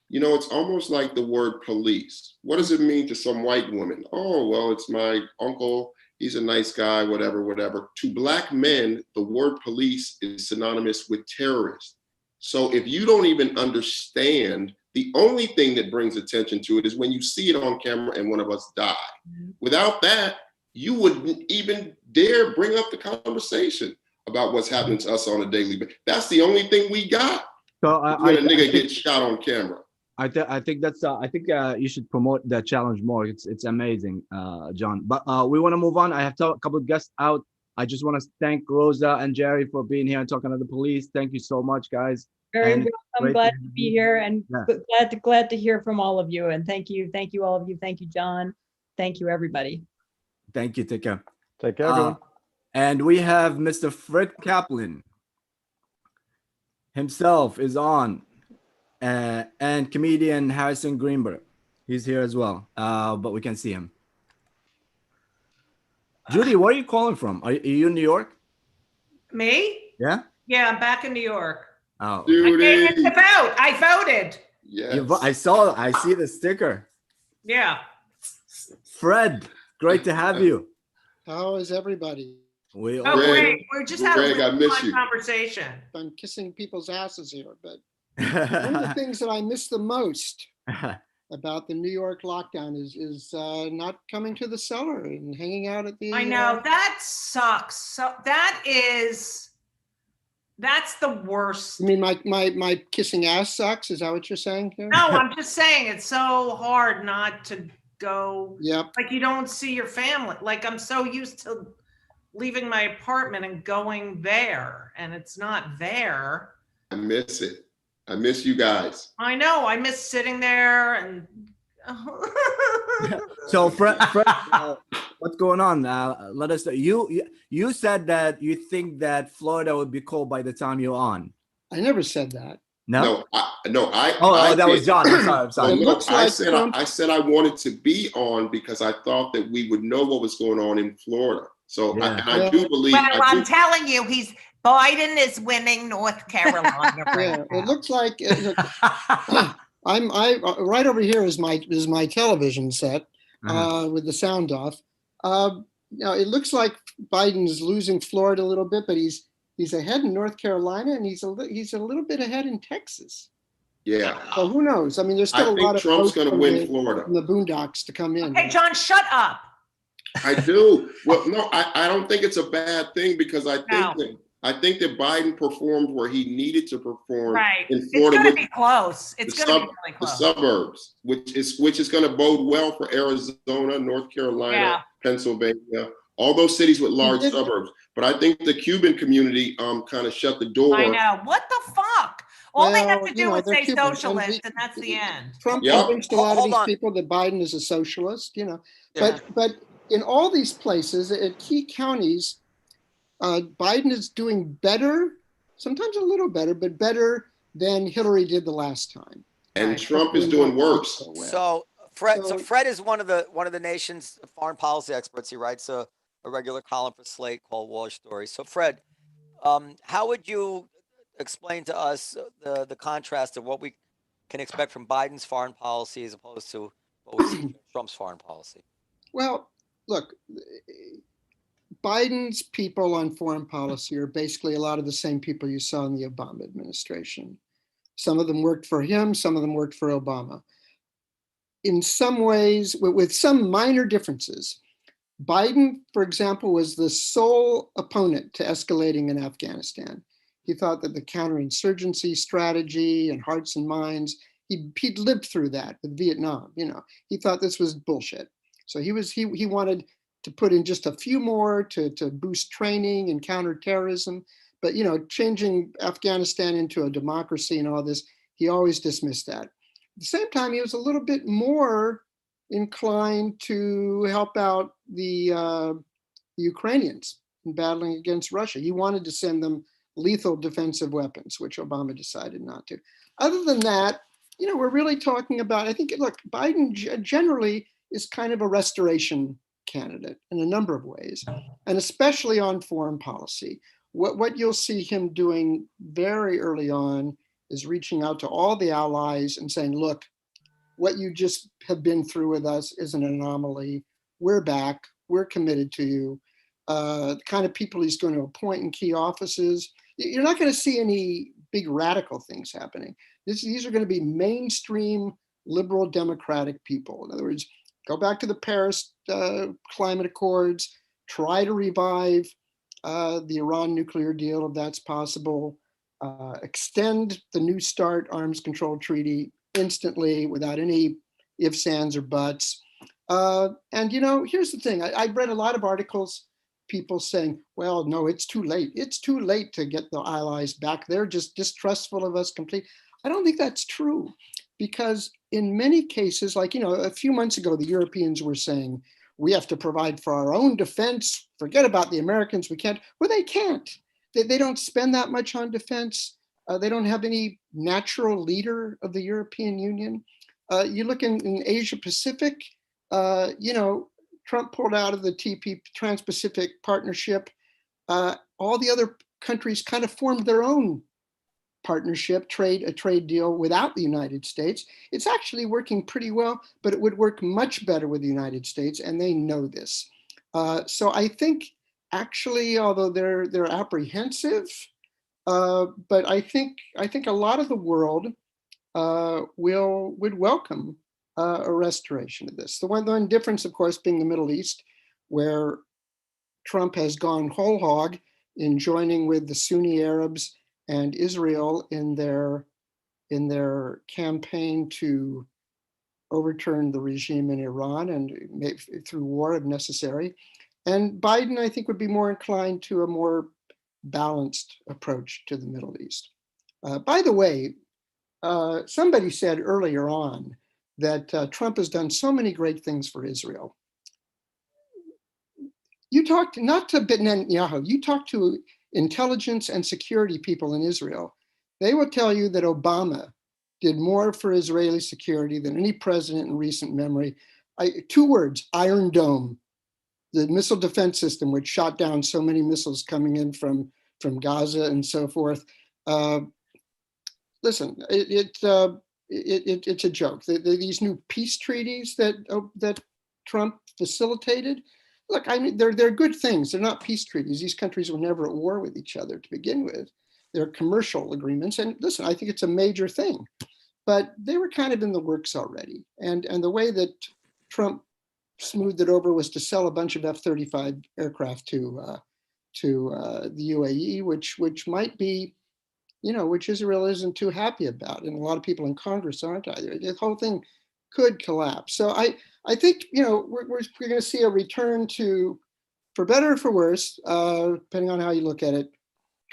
you know, it's almost like the word police. What does it mean to some white woman? Oh, well, it's my uncle. He's a nice guy, whatever, whatever. To black men, the word police is synonymous with terrorist. So if you don't even understand, the only thing that brings attention to it is when you see it on camera and one of us die. Without that, you wouldn't even dare bring up the conversation about what's happening to us on a daily basis. That's the only thing we got. So when a nigga gets shot on camera. I think that's you should promote that challenge more. It's amazing, John. But we want to move on. I have a couple of guests out. I just want to thank Rosa and Jerry for being here and talking to the police. Thank you so much, guys. Very welcome. I'm glad to be here, and glad to hear from all of you. And thank you all of you. Thank you, John. Thank you, everybody. Thank you. Take care. Take care, everyone. And we have Mr. Fred Kaplan himself is on. And comedian Harrison Greenberg, he's here as well, but we can see him. Judy, where are you calling from? Are you in New York? Me? Yeah. Yeah, I'm back in New York. Oh, I came to vote. I voted. Yes. I see the sticker. Yeah. Fred, great to have you. How is everybody? We Oh, Greg, we're just having Greg, I a miss fun you. conversation. I'm kissing people's asses here, but one of the things that I miss the most about the New York lockdown is not coming to the cellar and hanging out at the. I know that sucks. So that's the worst. I mean, my kissing ass sucks. Is that what you're saying here? No, I'm just saying it's so hard not to go. Yep. Like you don't see your family. Like I'm so used to leaving my apartment and going there, and it's not there. I miss it. I miss you guys. I know. I miss sitting there and. So, Fred, what's going on? Let us know. You said that you think that Florida would be cold by the time you're on. I never said that. No. I that was John. I'm sorry. No, I said I wanted to be on because I thought that we would know what was going on in Florida. So I do believe. Well, I'm telling you, Biden is winning North Carolina. Yeah, it looks like I'm right over here is my television set with the sound off. It looks like Biden's losing Florida a little bit, but he's ahead in North Carolina and he's a little bit ahead in Texas. Yeah. So who knows? I mean, there's still I a think lot of Trump's votes going to win Florida. from the boondocks to come in. Hey, John, shut up. I do. Well, no, I don't think it's a bad thing because I think that Biden performed where he needed to perform in Florida. It's going to be close. It's going to be really the close. suburbs, which is going to bode well for Arizona, North Carolina, Pennsylvania, all those cities with large suburbs. But I think the Cuban community kind of shut the door. I know. What the fuck? All they have to do is they're say Cubans, socialist, and that's the end. Trump convinced a lot of these people that Biden is a socialist, but in all these places, at key counties, Biden is doing better, sometimes a little better, but better than Hillary did the last time. And Trump is doing worse. So Fred is one of the nation's foreign policy experts. He writes a regular column for Slate called War Stories. So Fred, how would you explain to us the contrast of what we can expect from Biden's foreign policy as opposed to what we see from Trump's foreign policy? Well, look, Biden's people on foreign policy are basically a lot of the same people you saw in the Obama administration. Some of them worked for him, some of them worked for Obama. In some ways, with some minor differences, Biden, for example, was the sole opponent to escalating in Afghanistan. He thought that the counterinsurgency strategy and hearts and minds, he'd lived through that with Vietnam. He thought this was bullshit. So he wanted to put in just a few more to boost training and counterterrorism. But, changing Afghanistan into a democracy and all this, he always dismissed that. At the same time, he was a little bit more inclined to help out the Ukrainians in battling against Russia. He wanted to send them lethal defensive weapons, which Obama decided not to. Other than that, we're really talking about, I think, look, Biden generally is kind of a restoration candidate in a number of ways, and especially on foreign policy. What you'll see him doing very early on is reaching out to all the allies and saying, look, what you just have been through with us is an anomaly. We're back. We're committed to you. The kind of people he's going to appoint in key offices. You're not going to see any big radical things happening. These are going to be mainstream liberal democratic people. In other words, go back to the Paris climate accords, try to revive the Iran nuclear deal if that's possible, extend the New START arms control treaty instantly without any ifs, ands, or buts. And here's the thing. I've read a lot of articles, people saying, well, no, it's too late. It's too late to get the allies back. They're just distrustful of us completely. I don't think that's true, because in many cases, like, a few months ago, the Europeans were saying, we have to provide for our own defense. Forget about the Americans. We can't. Well, they can't. They don't spend that much on defense. They don't have any natural leader of the European Union. You look in Asia Pacific, Trump pulled out of the Trans-Pacific Partnership. All the other countries kind of formed their own partnership, a trade deal without the United States. It's actually working pretty well, but it would work much better with the United States, and they know this. So I think actually, although they're apprehensive, but I think a lot of the world would welcome a restoration of this. The one difference, of course, being the Middle East, where Trump has gone whole hog in joining with the Sunni Arabs and Israel in their campaign to overturn the regime in Iran and through war if necessary. And Biden, I think, would be more inclined to a more balanced approach to the Middle East. By the way, somebody said earlier on that Trump has done so many great things for Israel. You talked not to Netanyahu, you talk to intelligence and security people in Israel. They will tell you that Obama did more for Israeli security than any president in recent memory. 2 words, Iron Dome, the missile defense system, which shot down so many missiles coming in from Gaza and so forth. Listen, it's a joke. These new peace treaties that Trump facilitated, look, I mean, they're good things. They're not peace treaties. These countries were never at war with each other to begin with. They're commercial agreements. And listen, I think it's a major thing, but they were kind of in the works already. And the way that Trump smoothed it over was to sell a bunch of F-35 aircraft to the UAE, which might be, which Israel isn't too happy about. And a lot of people in Congress aren't either. The whole thing could collapse. So I think, we're going to see a return to, for better or for worse, depending on how you look at it,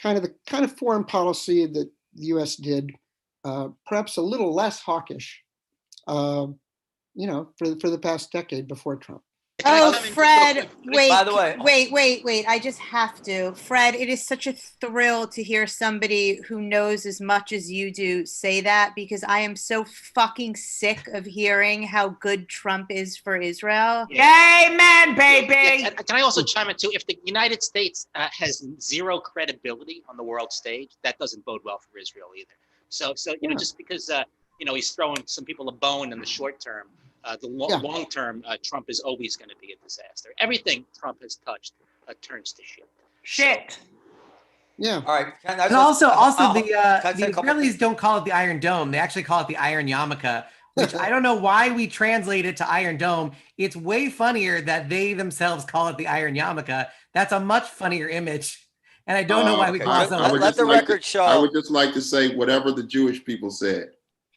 kind of foreign policy that the U.S. did, perhaps a little less hawkish, for the past decade before Trump. Oh, Fred, wait, By the way, wait. I just have to. Fred, it is such a thrill to hear somebody who knows as much as you do say that, because I am so fucking sick of hearing how good Trump is for Israel. Amen, baby. Yeah, can I also chime in too? If the United States has zero credibility on the world stage, that doesn't bode well for Israel either. So just because he's throwing some people a bone in the short term, long term, Trump is always going to be a disaster. Everything Trump has touched turns to shit. Shit. Yeah. All right. And also the Israelis don't call it the Iron Dome. They actually call it the Iron Yarmulke, which I don't know why we translate it to Iron Dome. It's way funnier that they themselves call it the Iron Yarmulke. That's a much funnier image. And I don't know why we call it something. Let the record show. I would just like to say whatever the Jewish people said.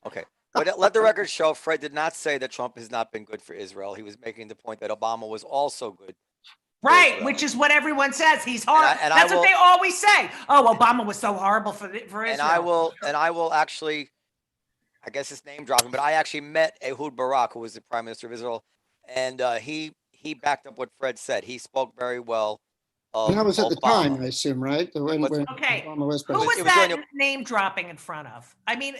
Okay. But let the record show, Fred did not say that Trump has not been good for Israel. He was making the point that Obama was also good. Right, which is what everyone says. He's horrible. That's what they always say. Oh, Obama was so horrible for Israel. And I will actually, I guess it's name dropping, but I actually met Ehud Barak, who was the Prime Minister of Israel, and he backed up what Fred said. He spoke very well. And that was at the time, I assume, right? When okay. Obama was Who president. was that name dropping in front of? I mean,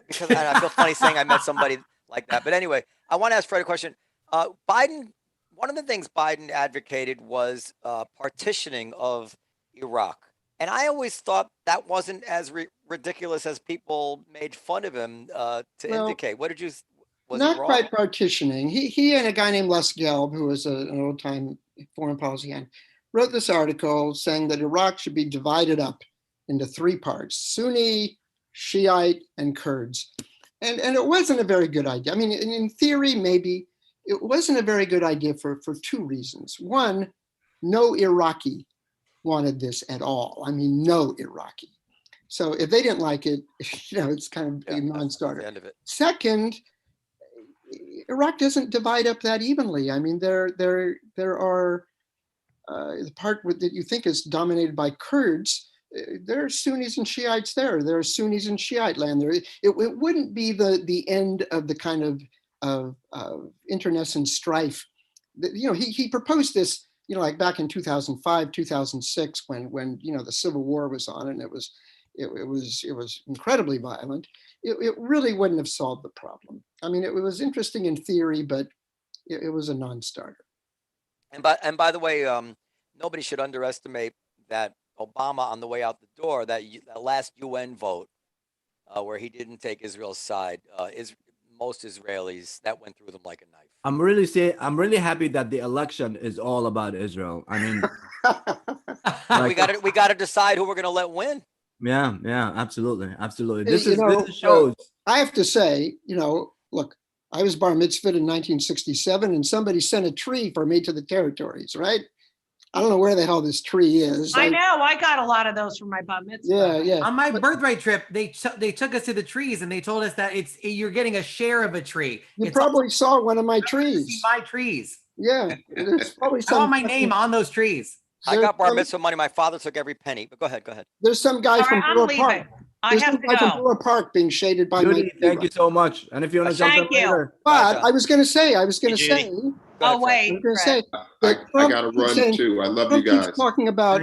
because I feel funny saying I met somebody like that. But anyway, I want to ask Fred a question. Biden, one of the things Biden advocated was partitioning of Iraq. And I always thought that wasn't as ridiculous as people made fun of him to indicate. What did you, was not it wrong? quite partitioning. He and a guy named Les Gelb, who was an old-time foreign policy hand, wrote this article saying that Iraq should be divided up into 3 parts: Sunni, Shiite, and Kurds. And it wasn't a very good idea. I mean, in theory, maybe it wasn't a very good idea for 2 reasons. One, no Iraqi wanted this at all. I mean, no Iraqi. So if they didn't like it, it's kind of a non-starter. The end of it. Second, Iraq doesn't divide up that evenly. I mean, there are the part that you think is dominated by Kurds. There are Sunnis and Shiites there. There are Sunnis and Shiite land there. It wouldn't be the end of the kind of internecine strife. He proposed this, like back in 2005, 2006, when the Civil War was on, and it was incredibly violent. It really wouldn't have solved the problem. I mean, it was interesting in theory, but it was a non-starter. And by the way, nobody should underestimate that Obama, on the way out the door, that last UN vote where he didn't take Israel's side, most Israelis, that went through them like a knife. I'm really happy that the election is all about Israel. I mean, we got to decide who we're going to let win. Yeah, absolutely. This shows. I have to say, look, I was bar mitzvahed in 1967, and somebody sent a tree for me to the territories, right? I don't know where the hell this tree is. I know. I got a lot of those from my bar mitzvah. Yeah. On my birthright trip, they took us to the trees and they told us that you're getting a share of a tree. You probably saw one of my trees. My trees. Yeah, there's probably I want my name on those trees. I got bar mitzvah money. My father took every penny. But go ahead. There's some guy from Brewer Park. I have to go. From Brewer Park being shaded by Judy, thank you so much. And if you want to jump in later. But I was going to say. Oh wait. I was going to say. I got to run too. I love you guys. Talking about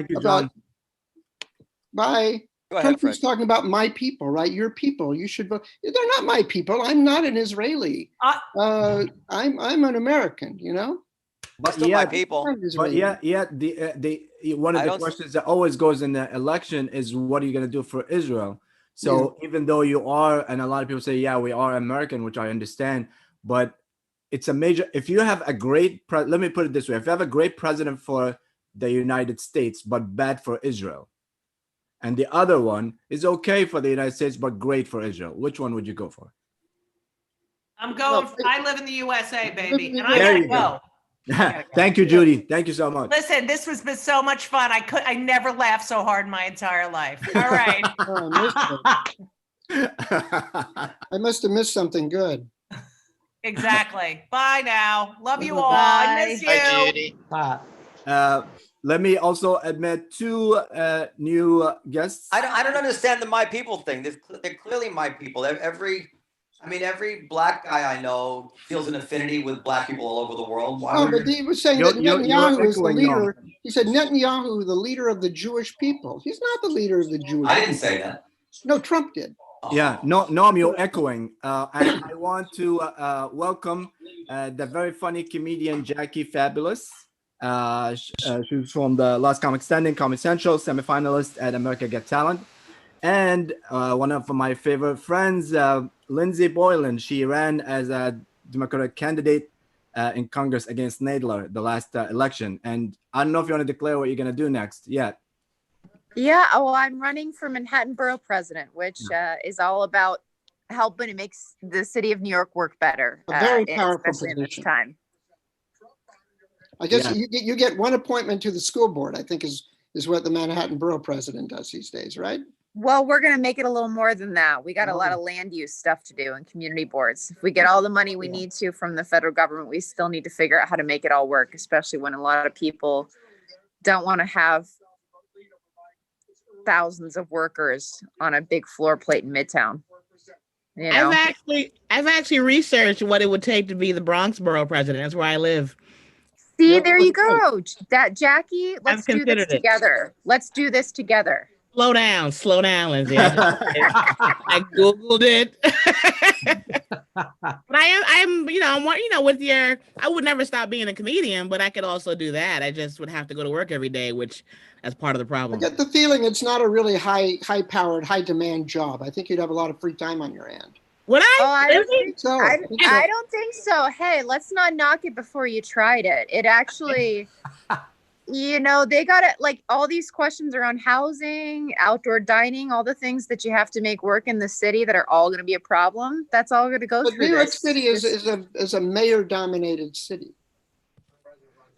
bye. Go ahead, Trump's talking about my people, right? Your people. You should vote. They're not my people. I'm not an Israeli. I'm an American. But still my people. But the one of the questions that always goes in the election is, what are you going to do for Israel? So even though you are, and a lot of people say, yeah, we are American, which I understand, but it's a major. If you have a great, let me put it this way: if you have a great president for the United States but bad for Israel, and the other one is okay for the United States but great for Israel, which one would you go for? I'm going. I live in the USA, baby, and I There gotta you go. Thank you, Judy. Thank you so much. Listen, this has been so much fun. I never laughed so hard in my entire life. All right. I must have missed something good. Exactly. Bye now. Love you all. I miss you. Bye, Judy. Let me also admit two new guests. I don't understand the my people thing. They're clearly my people. Every black guy I know feels an affinity with black people all over the world. But he was saying that Netanyahu is the leader. He said Netanyahu, the leader of the Jewish people. He's not the leader of the Jewish people. I didn't say that. No, Trump did. Yeah, Noam, you're echoing. I want to welcome the very funny comedian Jackie Fabulous. She's from the Last Comic Standing, Comedy Central, semifinalist at America Got Talent. And one of my favorite friends, Lindsay Boylan. She ran as a Democratic candidate in Congress against Nadler the last election. And I don't know if you want to declare what you're going to do next yet. Yeah, I'm running for Manhattan Borough President, which is all about helping to make the city of New York work better. A very powerful especially position. in this time. I guess you get one appointment to the school board, I think is what the Manhattan Borough President does these days, right? Well, we're going to make it a little more than that. We got a lot of land use stuff to do and community boards. If we get all the money we need to from the federal government, we still need to figure out how to make it all work, especially when a lot of people don't want to have thousands of workers on a big floor plate in Midtown. You know? I've actually researched what it would take to be the Bronx Borough President. That's where I live. See, there you go. Jackie, let's do this together. Let's do this together. Slow down, Lindsay. I Googled it. But I'm with your, I would never stop being a comedian, but I could also do that. I just would have to go to work every day, which that's part of the problem. I get the feeling it's not a really high-powered, high-demand job. I think you'd have a lot of free time on your hand. Would I? Oh, I don't think so. I don't think so. Hey, let's not knock it before you tried it. It actually, they got it, like all these questions around housing, outdoor dining, all the things that you have to make work in the city that are all going to be a problem. That's all going to go through. New York City is a mayor-dominated city.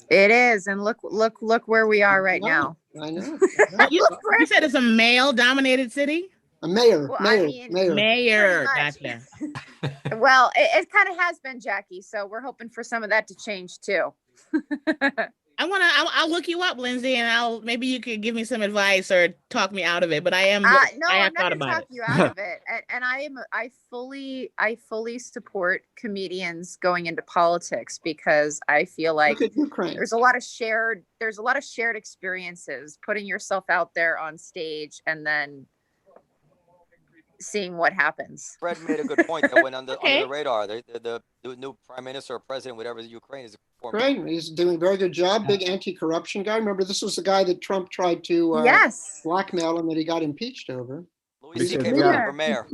It is, and look where we are right now. I know. You said it's a male-dominated city? A mayor, Well, mayor. Pretty Gotcha. Well, it kind of has been, Jackie. So we're hoping for some of that to change too. I'll look you up, Lindsay, and maybe you could give me some advice or talk me out of it. But I have I'm thought not about talk you out of it. And I fully support comedians going into politics because I feel like there's a lot of shared experiences, putting yourself out there on stage and then seeing what happens. Fred made a good point that went under the radar. The new prime minister or president, whatever, the Ukraine is. Great, he's doing a very good job. Big anti-corruption guy. Remember, this was the guy that Trump tried to blackmail and that he got impeached over. Louis C.K. for mayor.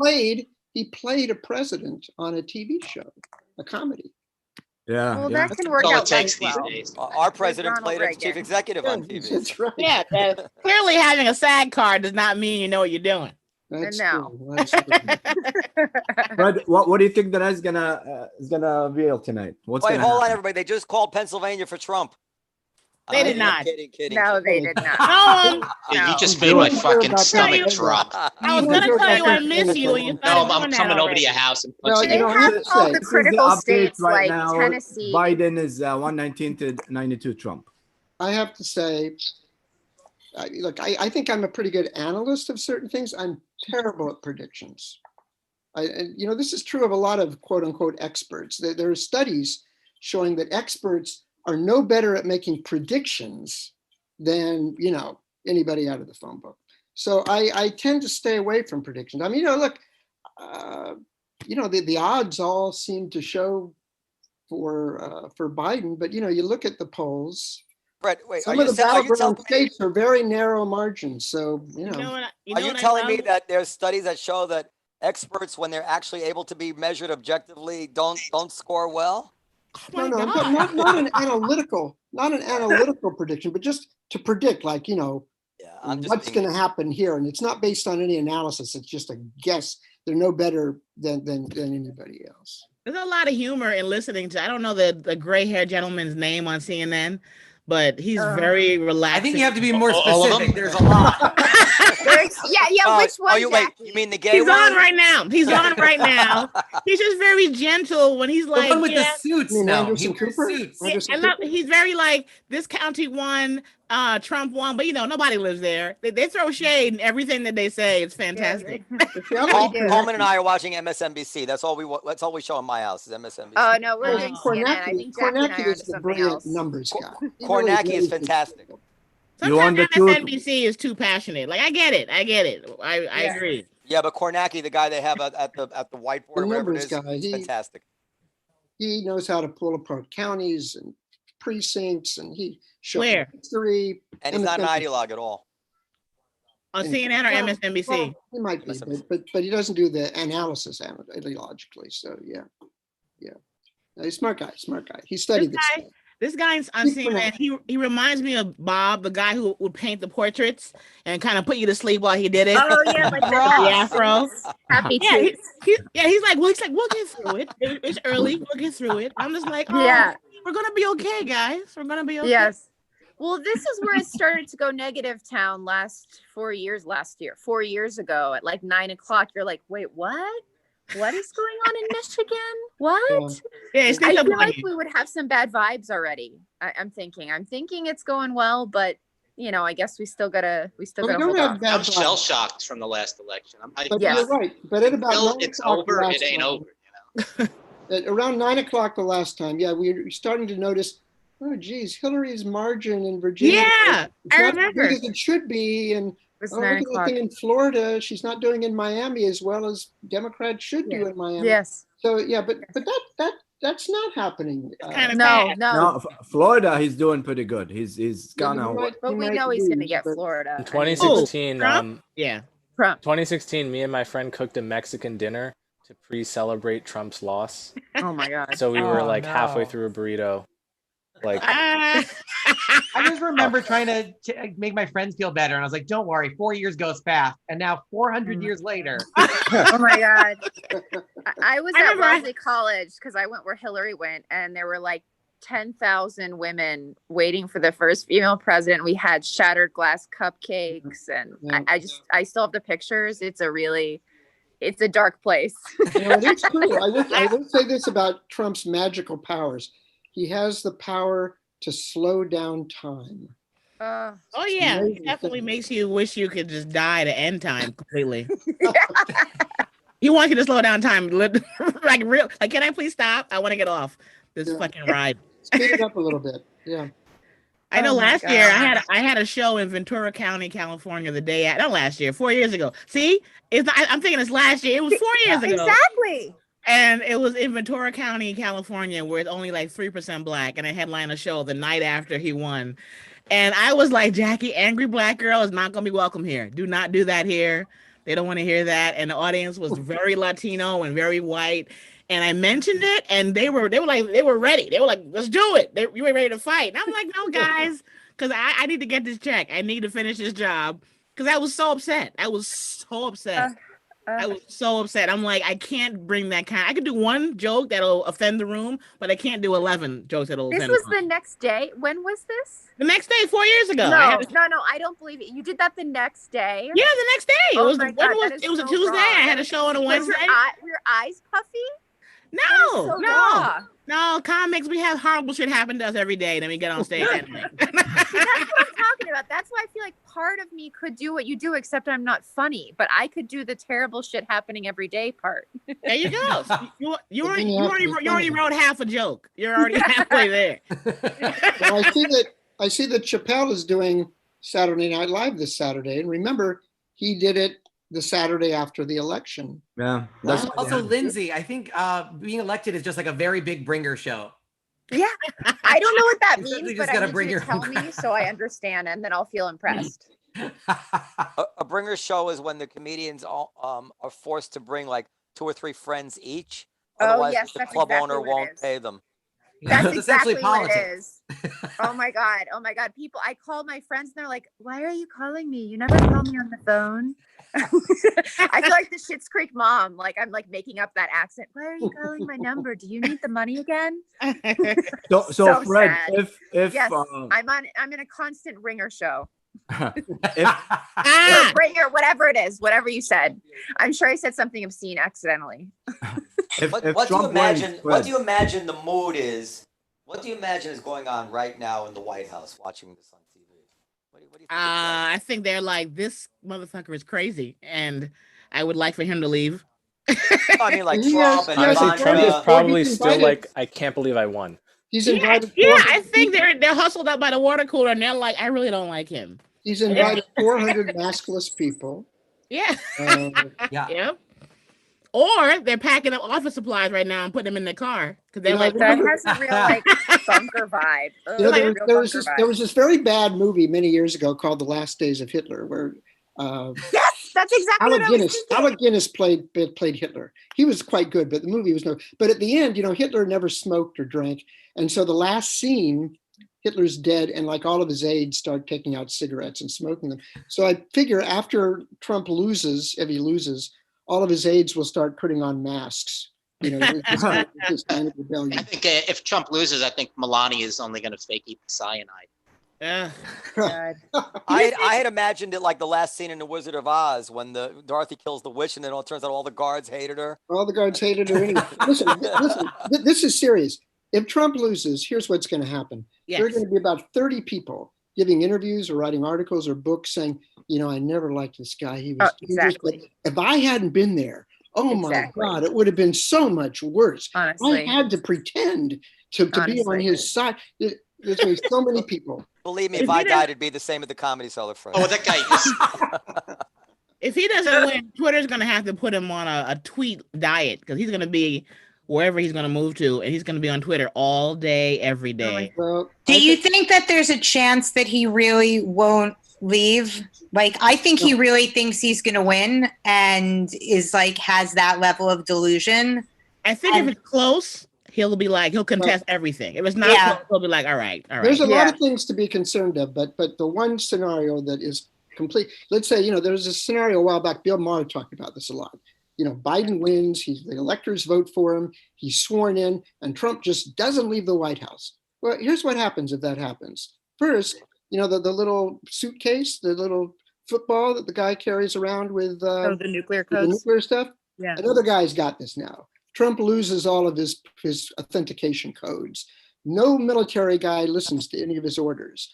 he played a president on a TV show, a comedy. Yeah. Well, yeah. that can work all it out takes well. these days. Our president Ronald played as chief Reagan. executive on TV. That's right. Yeah, clearly having a SAG card does not mean you know what you're doing. That's No. true. That's true. But what do you think that is gonna reveal tonight? What's Wait, gonna hold on, happen? everybody. They just called Pennsylvania for Trump. They did I'm not. Kidding. No, they did not. No, Yeah, you No. just made my fucking about stomach that. drop. I was gonna tell you I miss you and you No, started doing I'm that coming over to already. your house and Well, punching you They know, you. I have have to all say, the This is critical updates states right like now. Tennessee. Biden is 119 to 92 Trump. I have to say, look, I think I'm a pretty good analyst of certain things. I'm terrible at predictions. This is true of a lot of quote unquote experts. There are studies showing that experts are no better at making predictions than, anybody out of the phone book. So I tend to stay away from predictions. I mean, look, the odds all seem to show for Biden, but you look at the polls. Brett, wait, Some of the battleground states are very narrow margins. So are you telling me that there's studies that show that experts, when they're actually able to be measured objectively, don't score well? No, but not an analytical prediction, but just to predict, like, what's going to happen here. And it's not based on any analysis. It's just a guess. They're no better than anybody else. There's a lot of humor in listening to, I don't know the gray-haired gentleman's name on CNN, but he's very relaxed. I think you have to be more All of them? specific. There's a lot. Which one? You mean the gay He's one? on right now. He's on right now. He's just very gentle when he's like, the one with the suits. No, he Anderson wears Cooper? suits. he's very like, this county won, Trump won, but nobody lives there. They throw shade in everything that they say. It's fantastic. Coleman and I are watching MSNBC. That's all we show in my house is MSNBC. Oh no, we're doing CNN. I think Jackie and I Kornacki are is the something brilliant else. numbers guy. Kornacki is fantastic. Sometimes MSNBC is too passionate. Like I get it. I agree. Yeah, but Kornacki, the guy they have at the whiteboard, The wherever it numbers is, guy, is fantastic. He knows how to pull apart counties and precincts, and he shows Where? history. And he's not an ideologue at all. On CNN or MSNBC? Well, he might be, but he doesn't do the analysis ideologically. So yeah. No, he's a smart guy. He studied this stuff. This guy's on CNN. He reminds me of Bob, the guy who would paint the portraits and kind of put you to sleep while he did it. Oh yeah, like the afro. Happy Yeah, he's like, we'll get through it. It's early. We'll get through it. I'm just like, we're gonna be okay, guys. We're gonna be okay. Yes. Well, this is where it started to go negative town 4 years ago at like 9:00. You're like, wait, what? What is going on in Michigan? What? Yeah, it's I feel like we would have some bad vibes already. I'm thinking it's going well, but I guess we still gotta hold on. I'm shell shocked from the last election. But you're right. But at about 9 it's o'clock over. the last It ain't time- over. At around 9:00 the last time, we were starting to notice. Oh, geez, Hillary's margin in Virginia. Yeah, it's I not remember. as big as it should be, and It's look 9 at the o'clock. thing in Florida. She's not doing in Miami as well as Democrats should do in Miami. Yes. So but that's not happening. No. Florida, he's doing pretty good. He's gonna. But we know he's gonna get Florida. In 2016, Trump? Trump. 2016, me and my friend cooked a Mexican dinner to pre-celebrate Trump's loss. Oh my god. So we were halfway through a burrito. I just remember trying to make my friends feel better, and I was like, "Don't worry, 4 years goes fast." And now, 400 years later, Oh my god. I was I at remember I- Wellesley College because I went where Hillary went, and there were like 10,000 women waiting for the first female president. We had shattered glass cupcakes, and I still have the pictures. It's a dark place. It's true. I will say this about Trump's magical powers. He has the power to slow down time. Oh yeah, amazing it definitely thing. makes you wish you could just die to end time completely. He wants you to slow down time, like real. Like, can I please stop? I want to get off this fucking ride. Speed it up a little bit. Yeah. I know Oh my last year God. I had a show in Ventura County, California, not last year, 4 years ago. See, I'm thinking it's last year. It was 4 years ago. Exactly. And it was in Ventura County, California, where it's only like 3% black, and I headlined a show the night after he won. And I was like, Jackie, angry black girl is not gonna be welcome here. Do not do that here. They don't want to hear that. And the audience was very Latino and very white. And I mentioned it, and they were ready. They were like, let's do it. You were ready to fight. And I'm like, no, guys, because I need to get this check. I need to finish this job. Because I was so upset. I was so upset. I was so upset. I'm like, I can't bring that kind. I could do one joke that'll offend the room, but I can't do 11 jokes that'll offend. This was the next day. When was this? The next day, 4 years ago. No, I don't believe it. You did that the next day. Yeah, the next day. Oh it was my God, it was a Tuesday. wrong. I had a show on a Wednesday. Were your eyes puffy? No, comics, we have horrible shit happen to us every day. Then we get on stage. That's what I'm talking about. That's why I feel like part of me could do what you do, except I'm not funny. But I could do the terrible shit happening every day part. There you go. You already wrote half a joke. You're already halfway there. Well, I see that Chappelle is doing Saturday Night Live this Saturday, and remember, he did it the Saturday after the election. Yeah. Also, Lindsay, I think being elected is just like a very big bringer show. Yeah, I don't know what that You means, certainly but just gotta I need bring you your to tell own me so I understand, and then I'll feel impressed. A bringer show is when the comedians all, are forced to bring like 2 or 3 friends each. Otherwise, yes, the that's club exactly owner what it won't is. pay them. That's exactly what it politics. is. Oh my God. People, I call my friends and they're like, why are you calling me? You never call me on the phone. I feel like the Schitt's Creek mom. Like I'm like making up that accent. Why are you calling my number? Do you need the money again? So Fred, sad. if Yes, I'm in a constant ringer show. if Ringer, whatever it is, whatever you said. I'm sure I said something obscene accidentally. What do you imagine? What do you imagine the mood is? What do you imagine is going on right now in the White House watching this on TV? What do you think? I think they're like, this motherfucker is crazy, and I would like for him to leave. I mean, like Trump and Honestly, Trump is probably still like, I can't believe I won. He's invited. Yeah, I think they're hustled up by the water cooler, and they're like, I really don't like him. He's invited 400 maskless people. Yeah. Yeah. Yep. Or they're packing up office supplies right now and putting them in the car because they're like, that has a real like bunker vibe. You know, there was this very bad movie many years ago called The Last Days of Hitler, where yes, that's exactly what I was thinking. Alec Guinness played Hitler. He was quite good, but the movie was no. But at the end, you know, Hitler never smoked or drank, and so the last scene, Hitler's dead, and like all of his aides start taking out cigarettes and smoking them. So I figure after Trump loses, if he loses, all of his aides will start putting on masks. You know, this kind of rebellion. I think if Trump loses, I think Melania is only going to fake eat the cyanide. I had imagined it like the last scene in The Wizard of Oz when Dorothy kills the witch, and then it turns out all the guards hated her. All the guards hated her. Anyway. Listen, this is serious. If Trump loses, here's what's going to happen. Yes. There are going to be about 30 people giving interviews or writing articles or books saying, you know, I never liked this guy. He was exactly. If I hadn't been there, oh my God, it would have been so much worse. Honestly. I had to pretend to be on his side. There's been so many people. Believe me, if I died, it'd be the same at the Comedy Cellar, Fred. Oh, that guy. If he doesn't win, Twitter's going to have to put him on a tweet diet because he's going to be wherever he's going to move to, and he's going to be on Twitter all day, every day. Well, do you think that there's a chance that he really won't leave? Like, I think he really thinks he's going to win and is like, has that level of delusion. I think if it's close, he'll contest everything. If it's not close, he'll be like, all right. There's a lot of things to be concerned of, but the one scenario that is complete, let's say, you know, there was a scenario a while back, Bill Maher talked about this a lot. You know, Biden wins, the electors vote for him, he's sworn in, and Trump just doesn't leave the White House. Well, here's what happens if that happens. First, you know, the little suitcase, the little football that the guy carries around with the nuclear codes. The nuclear stuff. Yeah. Another guy's got this now. Trump loses all of his authentication codes. No military guy listens to any of his orders.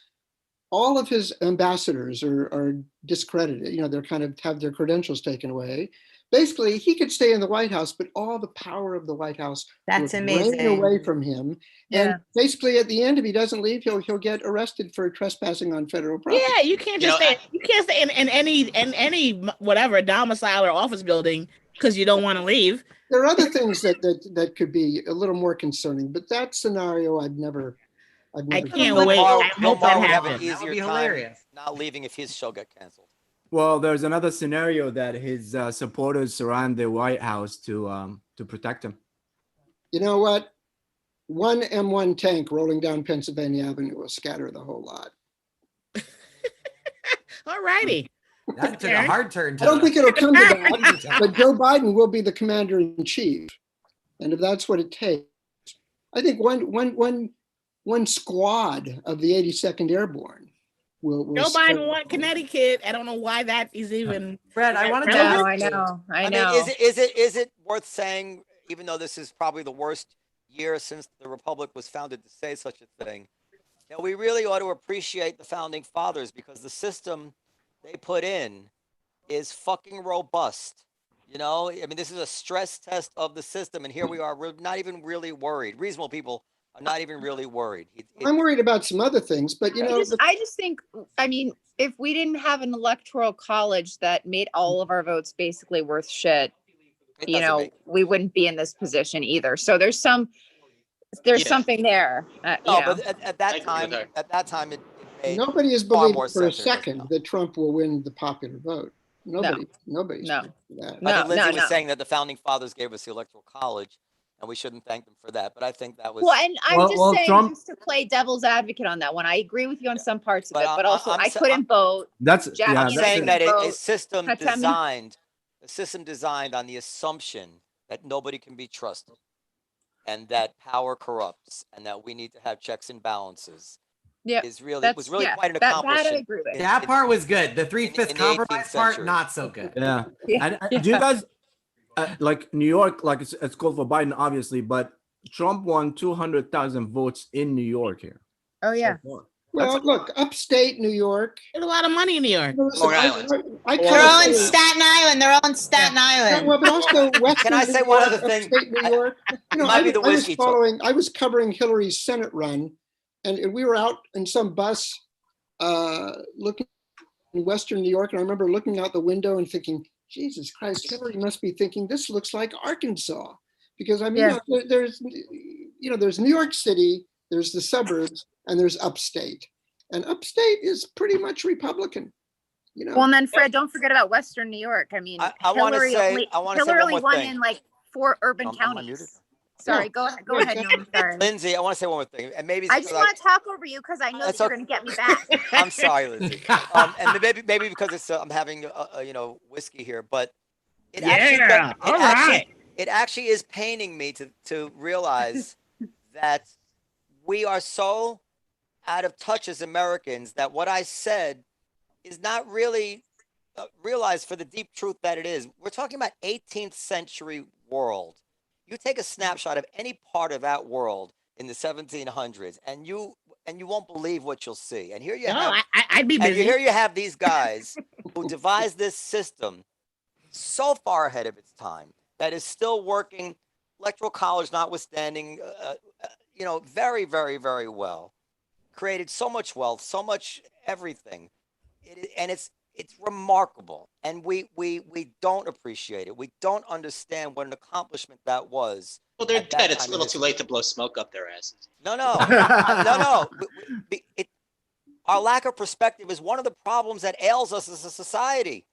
All of his ambassadors are discredited. You know, they're kind of have their credentials taken away. Basically, he could stay in the White House, but all the power of the White House That's would amazing. drain away from him. Yeah. And basically, at the end, if he doesn't leave, he'll get arrested for trespassing on federal property. Yeah, you can't just stay. You can't stay in any whatever domicile or office building because you don't want to leave. There are other things that could be a little more concerning, but that scenario I've never. I can't wait. I hope that would have an happens. easier time not leaving if his show got canceled. Well, there's another scenario that his supporters surround the White House to protect him. You know what? One M1 tank rolling down Pennsylvania Avenue will scatter the whole lot. All righty. That took a hard turn. I don't think it'll come to that, but Joe Biden will be the commander in chief. And if that's what it takes, I think one squad of the 82nd Airborne will Joe Biden won Connecticut. I don't know why that is even. Fred, I wanted to No, ask I you. know. mean, is it worth saying, even though this is probably the worst year since the Republic was founded to say such a thing, that we really ought to appreciate the founding fathers, because the system they put in is fucking robust. You know, I mean, this is a stress test of the system, and here we are. We're not even really worried. Reasonable people are not even really worried. I'm worried about some other things, but you know, I just think, I mean, if we didn't have an electoral college that made all of our votes basically worth shit, you know, we wouldn't be in this position either. So there's something there. No, you know. but at that time, it made nobody has far believed more for a sense. second that Trump will win the popular vote. Nobody's No. that. I think Lindsay was saying that the founding fathers gave us the electoral college, and we shouldn't thank them for that. But I think that was Well, and I'm just saying, Trump, just to play devil's advocate on that one, I agree with you on some parts of But it, but also I couldn't vote. That's Jackie I'm and saying that couldn't a vote. system Hatem- designed on the assumption that nobody can be trusted, and that power corrupts, and that we need to have checks and balances. Yeah, was really quite an that I accomplishment. agree with. That part was good. The 3/5 in the compromise 18th part, century. not so good. Yeah. Yeah. And do you guys like New York? Like it's called for Biden, obviously, but Trump won 200,000 votes in New York here. Oh yeah. Well, look, upstate New York. There's a lot of money in New York. Listen, They're all in Staten Island. They're all in Staten Island. Well, but also Western Can I say New one York, other thing? upstate New York. You know, Might be the whiskey talk. I was covering Hillary's Senate run, and we were out in some bus looking in Western New York, and I remember looking out the window and thinking, Jesus Christ, Hillary must be thinking this looks like Arkansas, because I mean, there's New York City, there's the suburbs, and there's upstate. And upstate is pretty much Republican, you know. Well, and then Fred, don't forget about Western New York. I mean, I wanna Hillary say- only, I wanna say Hillary one more won thing. in like 4 urban Am I counties. muted? Sorry, go ahead. No, I'm sorry. Lindsay, I want to say one more thing, and maybe it's I just because want to talk over you because I know that That's you're okay. going to get me back. I'm sorry, Lindsay. And maybe because it's I'm having whiskey here, but it actually is paining me to realize that we are so out of touch as Americans that what I said is not really realized for the deep truth that it is. We're talking about 18th century world. You take a snapshot of any part of that world in the 1700s, and you won't believe what you'll see. And here you have, I'd be busy. and here you have these guys who devised this system so far ahead of its time that is still working, electoral college notwithstanding, very, very, very well. Created so much wealth, so much everything, and it's remarkable, and we don't appreciate it. We don't understand what an accomplishment that was. Well, they're at that dead. It's a time in little too history. late to blow smoke up their asses. No. Our lack of perspective is one of the problems that ails us as a society,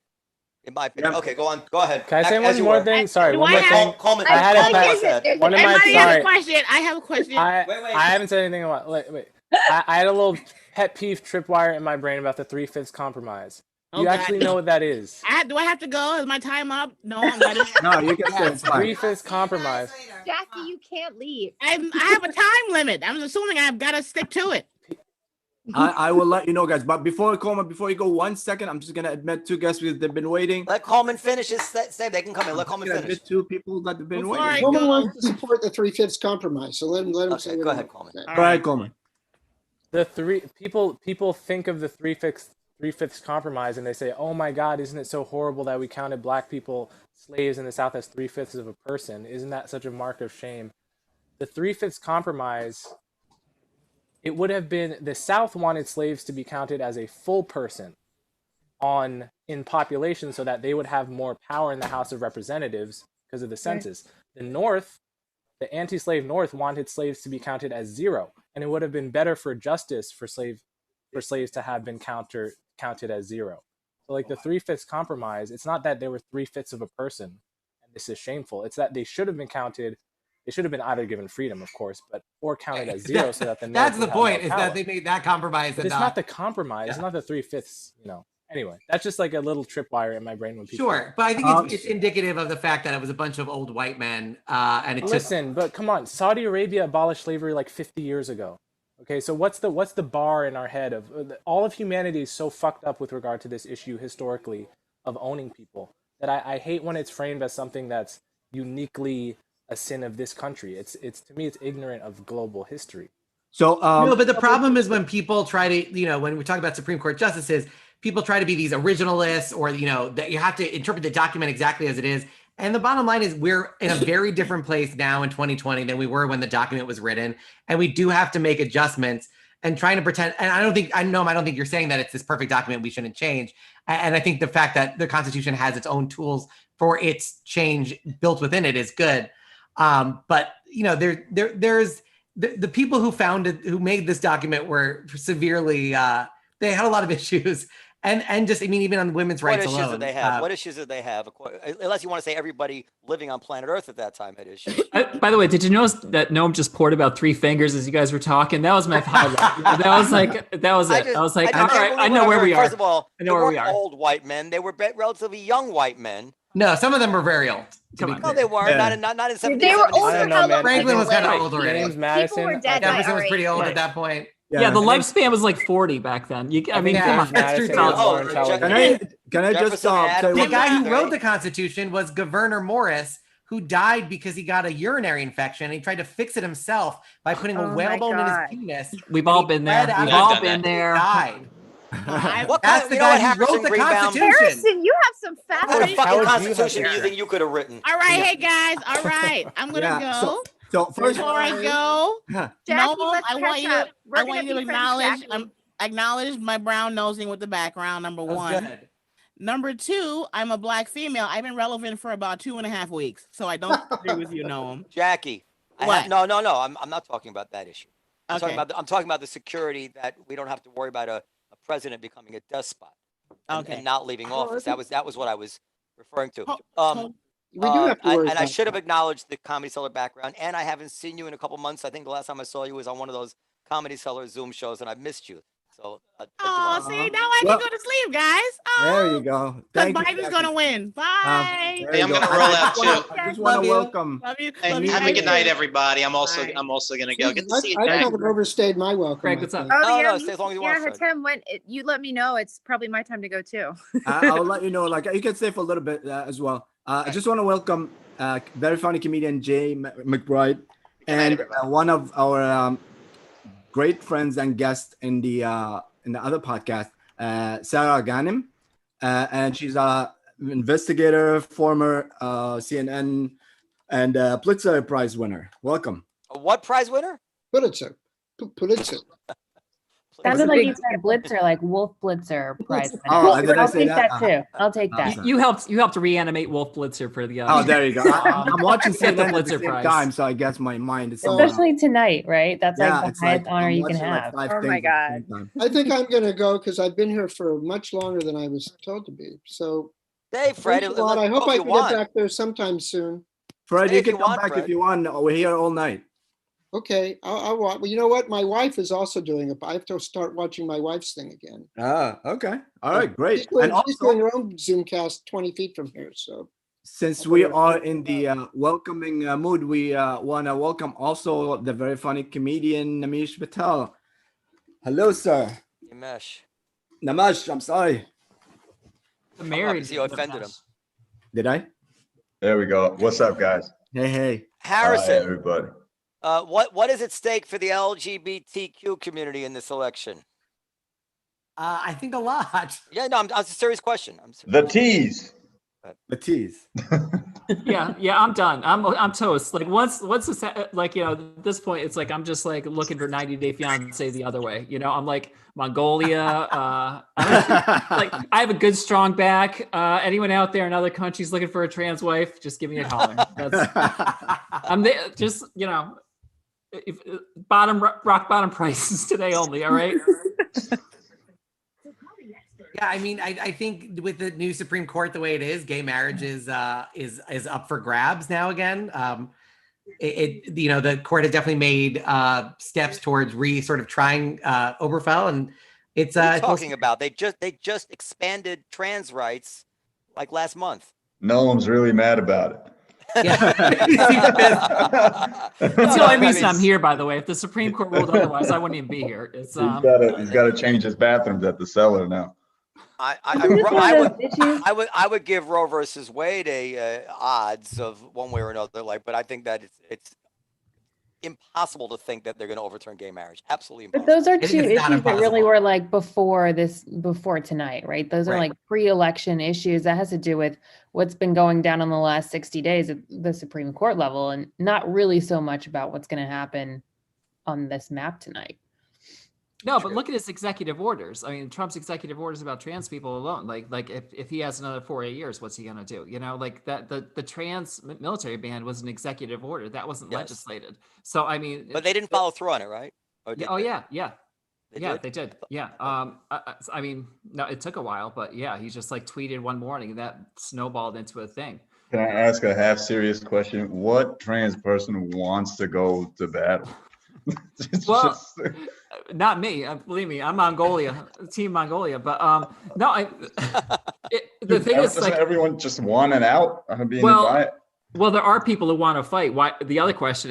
in my opinion. Okay, go on. Go ahead. Can I say As one you more were. thing? Sorry, Do one I more have- thing. Coleman, I had a Coleman question. said. One of my I have sorry. a question. I have a question. I haven't said anything about. Wait. I had a little pet peeve tripwire in my brain about the 3/5 compromise. Oh, You God. actually know what that is? Do I have to go? Is my time up? No, I'm not. No, you can say it's fine. 3/5 compromise. Jackie, you can't leave. I have a time limit. I'm assuming I've got to stick to it. I will let you know, guys. But before you go 1 second, I'm just gonna admit 2 guests they've been waiting. Let Coleman finish his say. They can come in. Let Coleman finish. Admit 2 people that have been Before waiting. I Coleman go- wants to support the 3/5 compromise, so let him Okay, say. go ahead, Coleman. Go ahead, Coleman. The people think of the 3/5 compromise and they say, "Oh my God, isn't it so horrible that we counted black people slaves in the South as 3/5 of a person? Isn't that such a mark of shame?" The 3/5 compromise. It would have been the South wanted slaves to be counted as a full person in population so that they would have more power in the House of Representatives because of the census. The North, the anti-slave North, wanted slaves to be counted as 0, and it would have been better for justice for slaves to have been counted as 0. So like the 3/5 compromise, it's not that there were 3/5 of a person, and this is shameful. It's that they should have been counted. They should have been either given freedom, of course, but or counted as zero, so that the that's North the would have point. no Is power. that they made that compromise? But and it's not the compromise. It's not the 3/5. Anyway, that's just like a little tripwire in my brain when people. Sure, but I think it's indicative of the fact that it was a bunch of old white men, and it's Listen, but come on, Saudi Arabia abolished slavery like 50 years ago. Okay, so what's the bar in our head of all of humanity is so fucked up with regard to this issue historically of owning people that I hate when it's framed as something that's uniquely a sin of this country. It's to me it's ignorant of global history. So no, but the problem is when people try to, when we talk about Supreme Court justices, people try to be these originalists, or that you have to interpret the document exactly as it is. And the bottom line is we're in a very different place now in 2020 than we were when the document was written, and we do have to make adjustments. And trying to pretend, and I don't think you're saying that it's this perfect document we shouldn't change. And I think the fact that the Constitution has its own tools for its change built within it is good. But there's the people who made this document were severely they had a lot of issues, and just even on women's rights alone. What issues did they have? What issues did they have? Unless you want to say everybody living on planet Earth at that time had issues. By the way, did you notice that Noam just poured about 3 fingers as you guys were talking? That was my highlight. That was it. I was like, all right, I know where we are. First of all, I know where we are. Old white men. They were relatively young white men. No, some of them were very old. No, they weren't. Yeah. Not in 1770s. They were older. How long Franklin was kind of lived? old already. James Madison. People were dead by Jefferson our was pretty age. old at that point. Yeah, the lifespan was like 40 back then. I mean, come on. That's true. Can I just say the guy who wrote the Constitution was Governor Morris, who died because he got a urinary infection, and he tried to fix it himself by putting a whalebone in his penis. We've all been there. We've all been there. Died. That's the guy who wrote the Constitution. Harrison, you have some What fascinating. fucking Constitution do you think you could have written? All right, hey guys. All right, I'm gonna go. So first, Before I go, Jackie, no, let's I want catch you. up. We're I gonna want you to be friends, acknowledge. Acknowledge my brown nosing with the background. Number one. Good. Number two, I'm a black female. I've been relevant for about 2.5 weeks, so I don't agree with you, Noam. Jackie, What? no. I'm not talking about that issue. I'm Okay. talking about the security that we don't have to worry about a president becoming a despot and not leaving office. That was what I was referring to. We do have to worry and I about should have acknowledged the Comedy Cellar background. And I haven't seen you in a couple months. I think the last time I saw you was on one of those Comedy Cellar Zoom shows, and I missed you. So. Oh, see, now I can go to sleep, guys. There you go. Because Thank you, Biden's Jackie. gonna win. Bye. There Hey, you I'm go. gonna roll out too. I just want to welcome. Love you. Hey, Love you. have a good night, everybody. I'm also gonna go. Good to see you, I Jack. kind of overstayed my welcome. Greg, I what's up? think. Oh, yeah, stay as long as you want, Tim, you let me know, it's probably my time to go too. I'll let you know. Like you can stay for a little bit as well. I just want to welcome very funny comedian Jay McBride and one of our great friends and guests in the other podcast, Sarah Ghanem, and she's a investigator, former CNN and Pulitzer Prize winner. Welcome. A what prize winner? Pulitzer. Pulitzer. Sounded like you said Blitzer, like Wolf Blitzer prize. Oh, did I I'll say take that? that too. I'll take that. You helped reanimate Wolf Blitzer for the. Oh, there you go. I'm watching For the CNN at the Blitzer same Prize. time, so I guess my mind is somewhere else. Especially tonight, right? That's Yeah, like the it's highest like honor I'm you can watching like have. 5 Oh things my at the God. same time. I think I'm going to go because I've been here for much longer than I was told to be. So, Hey, Fred. thanks a lot. I hope if I you can want. get back there sometime soon. Fred, Hey, you if can you come want, back Fred. if you want. We're here all night. Okay, I'll watch. Well, you know what? My wife is also doing it. I have to start watching my wife's thing again. Ah, okay. All right, great. She's doing, And she's also, doing her own Zoomcast 20 feet from here. So since we are in the welcoming mood, we want to welcome also the very funny comedian Namish Patel. Hello, sir. Nimesh. Namash, I'm sorry. Married. You offended him. Did I? There we go. What's up, guys? Hey, hey. Harrison. Hi, everybody. What is at stake for the LGBTQ community in this election? I think a lot. Yeah, no, it's a serious question. The tease. The tease. yeah, I'm done. I'm toast. Like once this like at this point, it's like I'm just like looking for 90 Day Fiance the other way. I'm like Mongolia. Like I have a good strong back. Anyone out there in other countries looking for a trans wife, just give me a holler. I'm there. Just if, rock bottom prices today only. All right. Yeah, I mean, I think with the new Supreme Court the way it is, gay marriage is up for grabs now again. The court has definitely made steps towards sort of trying Obergefell, and it's what are you talking about? They just expanded trans rights like last month. Noam's really mad about it. That's the only reason I'm here, by the way. If the Supreme Court ruled otherwise, I wouldn't even be here. It's he's got to change his bathrooms at the Cellar now. I would give Roe versus Wade a odds of one way or another, but I think that it's impossible to think that they're going to overturn gay marriage. Absolutely impossible. But those are two issues that really were like before tonight, right? Those are like pre-election issues that has to do with what's been going down in the last 60 days at the Supreme Court level, and not really so much about what's going to happen on this map tonight. No, but look at his executive orders. I mean, Trump's executive orders about trans people alone. Like if he has another 4 years, what's he gonna do? Like that the trans military ban was an executive order that wasn't legislated. So I mean, but they didn't follow through on it, right? Yeah. They did. Yeah. I mean, no, it took a while, but yeah, he just like tweeted one morning and that snowballed into a thing. Can I ask a half serious question? What trans person wants to go to battle? Well, not me. Believe me, I'm Mongolia, Team Mongolia. But no, the thing is, like, everyone just want it out. I'm being invited. Well, there are people who want to fight. Why? The other question,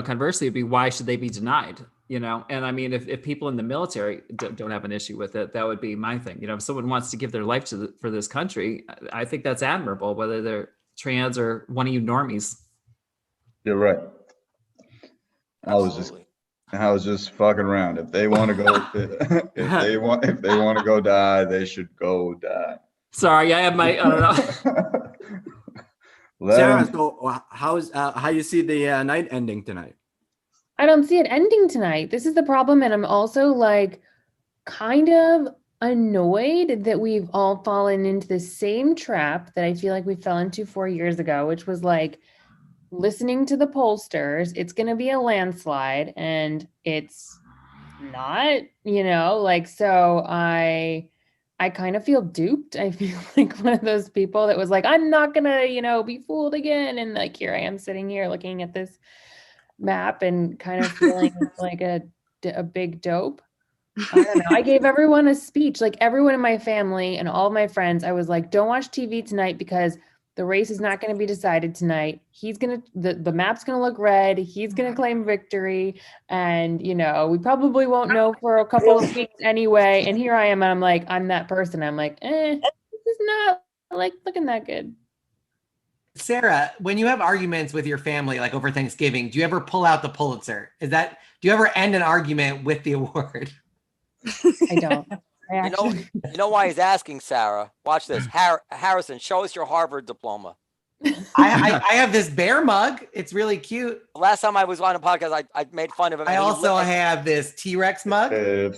conversely, would be why should they be denied? And I mean, if people in the military don't have an issue with it, that would be my thing. If someone wants to give their life for this country, I think that's admirable, whether they're trans or one of you normies. You're right. I was just fucking around. If they want to go, if they want to go die, they should go die. Sorry, I don't know. Sarah, so how you see the night ending tonight? I don't see it ending tonight. This is the problem, and I'm also like kind of annoyed that we've all fallen into the same trap that I feel like we fell into 4 years ago, which was like listening to the pollsters. It's going to be a landslide, and it's not, so I kind of feel duped. I feel like one of those people that was like, I'm not going to, be fooled again. And like, here I am sitting here looking at this map and kind of feeling like a big dope. I don't know. I gave everyone a speech, like everyone in my family and all of my friends. I was like, don't watch TV tonight because the race is not going to be decided tonight. The map's going to look red. He's going to claim victory. And, we probably won't know for a couple of weeks anyway. And here I am. And I'm like, I'm that person. I'm like, this is not like looking that good. Sarah, when you have arguments with your family, like over Thanksgiving, do you ever pull out the Pulitzer? Do you ever end an argument with the award? I don't. You know why he's asking, Sarah? Watch this. Harrison, show us your Harvard diploma. I have this bear mug. It's really cute. Last time I was on a podcast, I made fun of him. I also have this T-Rex mug.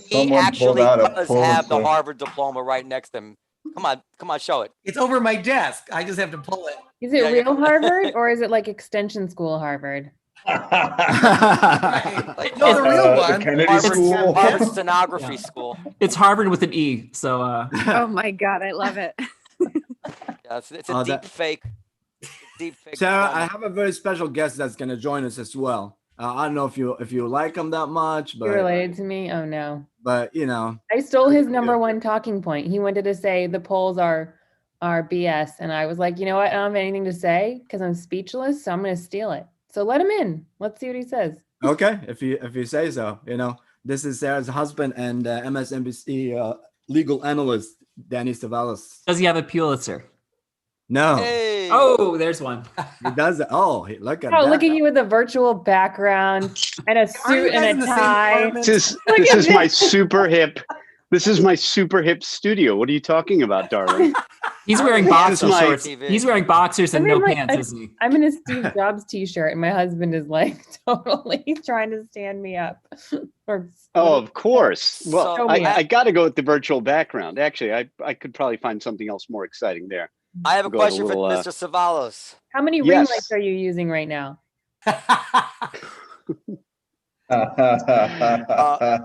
He actually does have the Harvard diploma right next to him. Come on, show it. It's over my desk. I just have to pull it. Is it real Harvard or is it like extension school Harvard? No, the real one. Kennedy School. Harvard Stenography School. It's Harvard with an E. So. Oh my God, I love it. Yeah, it's a deep fake. Sarah, I have a very special guest that's going to join us as well. I don't know if you like him that much, but You're related to me? Oh no. But I stole his number one talking point. He wanted to say the polls are BS, and I was like, you know what? I don't have anything to say because I'm speechless, so I'm going to steal it. So let him in. Let's see what he says. Okay, if you say so. This is Sarah's husband and MSNBC legal analyst Danny Savalas. Does he have a Pulitzer? No. Hey. Oh, there's one. He does it. Oh, look at that. Look at you with a virtual background and a suit and a tie. This is my super hip. This is my super hip studio. What are you talking about, darling? He's wearing boxer shorts. He's wearing boxers and no pants, isn't he? I'm in a Steve Jobs t-shirt, and my husband is like totally trying to stand me up. Of course. Well, I got to go with the virtual background. Actually, I could probably find something else more exciting there. I have a question for Mr. Savalas. How many ring lights are you using right now?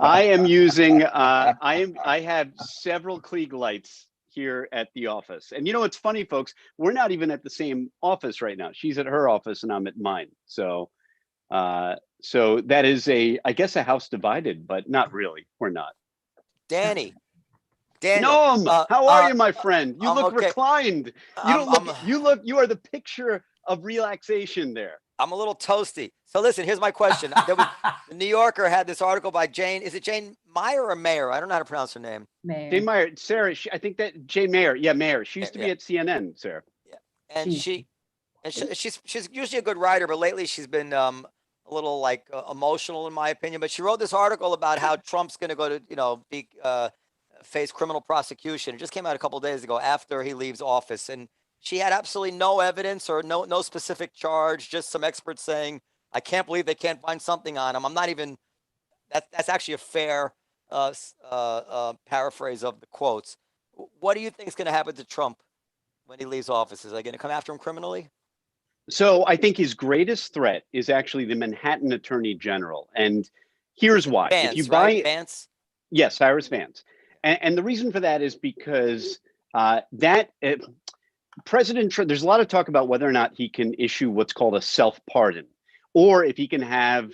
I am using. I have several Klieg lights here at the office, and you know it's funny, folks. We're not even at the same office right now. She's at her office, and I'm at mine. So, so that is I guess a house divided, but not really. We're not. Danny. Noam, how are you, my friend? You look okay. reclined. You don't look. You are the picture of relaxation there. I'm a little toasty. So listen, here's my question. The New Yorker had this article by Jane. Is it Jane Meyer or Mayer? I don't know how to pronounce her name. Mayer. Jane Meyer, Sarah. I think that Jane Mayer. Yeah, Mayer. She used to be at CNN, Sarah. Yeah, and she's usually a good writer, but lately she's been a little like emotional in my opinion. But she wrote this article about how Trump's going to go to face criminal prosecution. It just came out a couple of days ago after he leaves office, and she had absolutely no evidence or no specific charge, just some experts saying, I can't believe they can't find something on him. I'm not even, that's actually a fair paraphrase of the quotes. What do you think is going to happen to Trump when he leaves office? Is they going to come after him criminally? So I think his greatest threat is actually the Manhattan Attorney General. And here's why. Vance, if you buy right? Vance? Yes, Cyrus Vance. And the reason for that is because President Trump, there's a lot of talk about whether or not he can issue what's called a self-pardon, or if he can have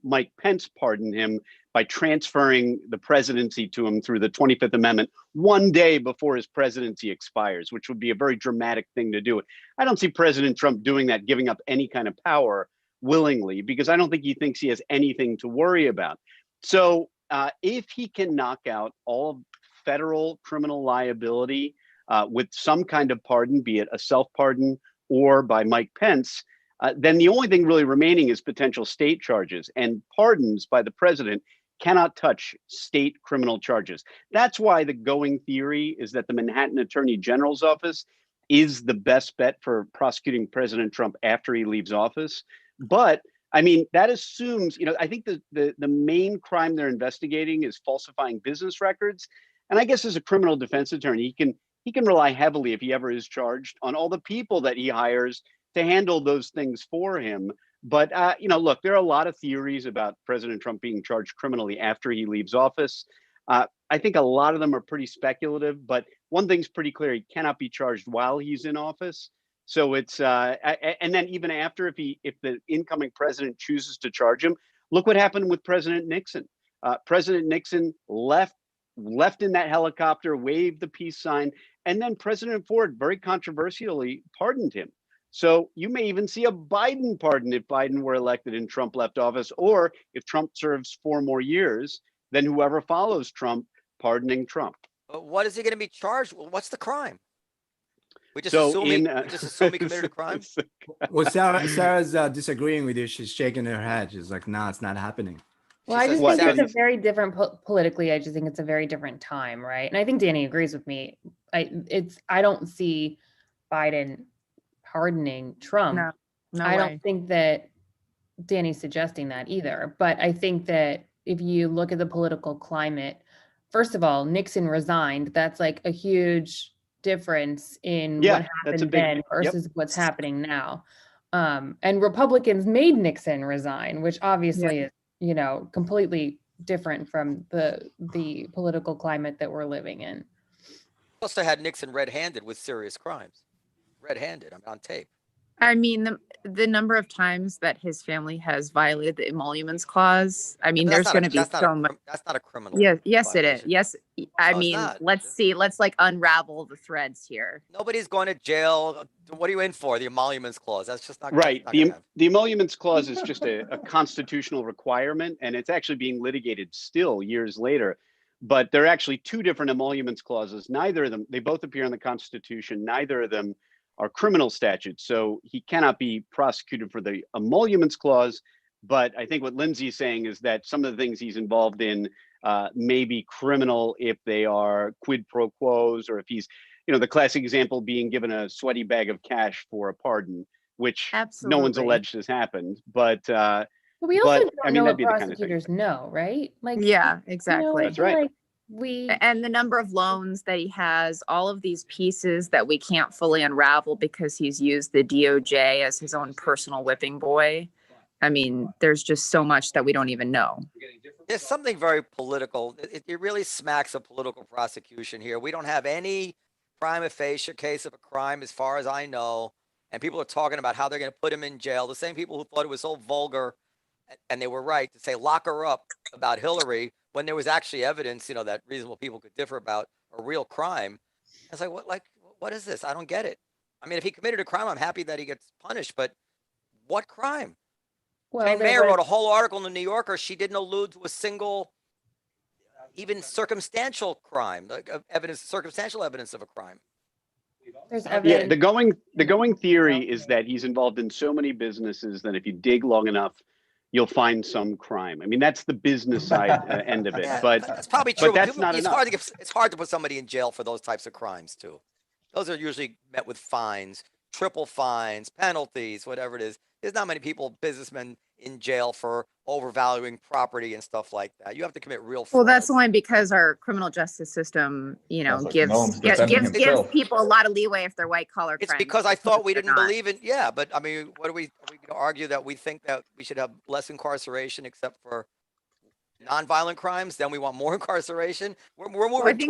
Mike Pence pardon him by transferring the presidency to him through the 25th Amendment one day before his presidency expires, which would be a very dramatic thing to do. I don't see President Trump doing that, giving up any kind of power willingly, because I don't think he thinks he has anything to worry about. So if he can knock out all federal criminal liability with some kind of pardon, be it a self-pardon or by Mike Pence, then the only thing really remaining is potential state charges, and pardons by the president cannot touch state criminal charges. That's why the going theory is that the Manhattan Attorney General's office is the best bet for prosecuting President Trump after he leaves office. But I mean, that assumes, I think the main crime they're investigating is falsifying business records. And I guess as a criminal defense attorney, he can rely heavily, if he ever is charged, on all the people that he hires to handle those things for him. But, look, there are a lot of theories about President Trump being charged criminally after he leaves office. I think a lot of them are pretty speculative, but one thing's pretty clear: he cannot be charged while he's in office. So it's and then even after, if the incoming president chooses to charge him, look what happened with President Nixon. President Nixon left in that helicopter, waved the peace sign, and then President Ford very controversially pardoned him. So you may even see a Biden pardon if Biden were elected and Trump left office, or if Trump serves 4 more years, then whoever follows Trump pardoning Trump. What is he going to be charged? What's the crime? We just assume he committed a crime. Well, Sarah's disagreeing with you. She's shaking her head. She's like, "No, it's not happening." Well, I just think it's a very different politically. I just think it's a very different time, right? And I think Danny agrees with me. I don't see Biden pardoning Trump. No I way. don't think that Danny's suggesting that either. But I think that if you look at the political climate, first of all, Nixon resigned. That's like a huge difference in what happened then versus what's happening now. And Republicans made Nixon resign, which obviously is, completely different from the political climate that we're living in. Also had Nixon red-handed with serious crimes. Red-handed, I'm on tape. I mean, the number of times that his family has violated the emoluments clause. I mean, there's going to be so much. That's not a criminal. Yes, it is. Yes, I mean, let's see. Let's unravel the threads here. Nobody's going to jail. What are you in for? The emoluments clause. That's just not right. Not the emoluments clause is just a constitutional requirement, and it's actually being litigated still years later. But there are actually 2 different emoluments clauses. Neither of them, they both appear in the Constitution. Neither of them are criminal statutes. So he cannot be prosecuted for the emoluments clause. But I think what Lindsay's saying is that some of the things he's involved in may be criminal if they are quid pro quos, or if he's, the classic example being given a sweaty bag of cash for a pardon, which no one's alleged has happened. But we also don't know what prosecutors know, right? Yeah, exactly. That's right. And the number of loans that he has, all of these pieces that we can't fully unravel because he's used the DOJ as his own personal whipping boy. I mean, there's just so much that we don't even know. There's something very political. It really smacks of political prosecution here. We don't have any prima facie case of a crime as far as I know. And people are talking about how they're going to put him in jail. The same people who thought it was so vulgar, and they were right to say lock her up about Hillary when there was actually evidence, that reasonable people could differ about a real crime. It's like, what is this? I don't get it. I mean, if he committed a crime, I'm happy that he gets punished, but what crime? Well, Jane there Mayer was- wrote a whole article in the New Yorker. She didn't allude to a single, even circumstantial crime, like circumstantial evidence of a crime. There's Yeah, evidence. the going theory is that he's involved in so many businesses that if you dig long enough, you'll find some crime. I mean, that's the business side end of it. Yeah, but that's probably true. But that's People- not it's enough. it's hard to put somebody in jail for those types of crimes too. Those are usually met with fines, triple fines, penalties, whatever it is. There's not many businessmen in jail for overvaluing property and stuff like that. You have to commit real Well, fraud. that's only because our criminal justice system, Sounds like gives Noam's gives defending gives himself. people a lot of leeway if they're white collar It's crimes. because I thought we They're didn't not. believe in. Yeah, but I mean, are we going to argue that we think that we should have less incarceration except for nonviolent crimes? Then we want more incarceration. We're moving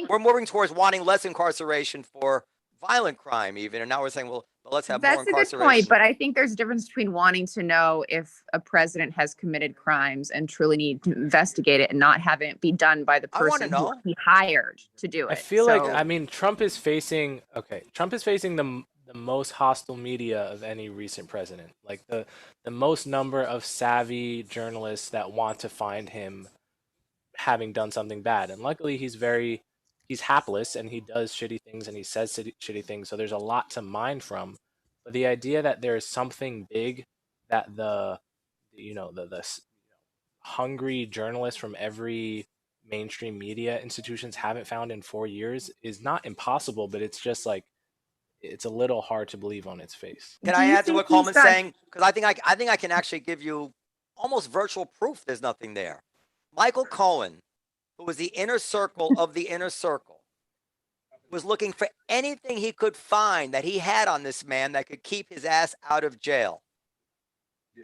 we're moving towards wanting less incarceration for violent crime, even, and now we're saying, well, let's have more That's a good incarceration. point, but I think there's a difference between wanting to know if a president has committed crimes and truly need to investigate it and not having it be done by the I wanna person who know. he hired to do it. I feel like, So- I mean, Trump is facing the most hostile media of any recent president. Like the most number of savvy journalists that want to find him having done something bad. And luckily he's hapless and he does shitty things and he says shitty things. So there's a lot to mine from. But the idea that there's something big that the hungry journalists from every mainstream media institutions haven't found in 4 years is not impossible, but it's just like, it's a little hard to believe on its face. Can I add to what Coleman's saying? Because I think I can actually give you almost virtual proof there's nothing there. Michael Cohen, who was the inner circle of the inner circle, was looking for anything he could find that he had on this man that could keep his ass out of jail.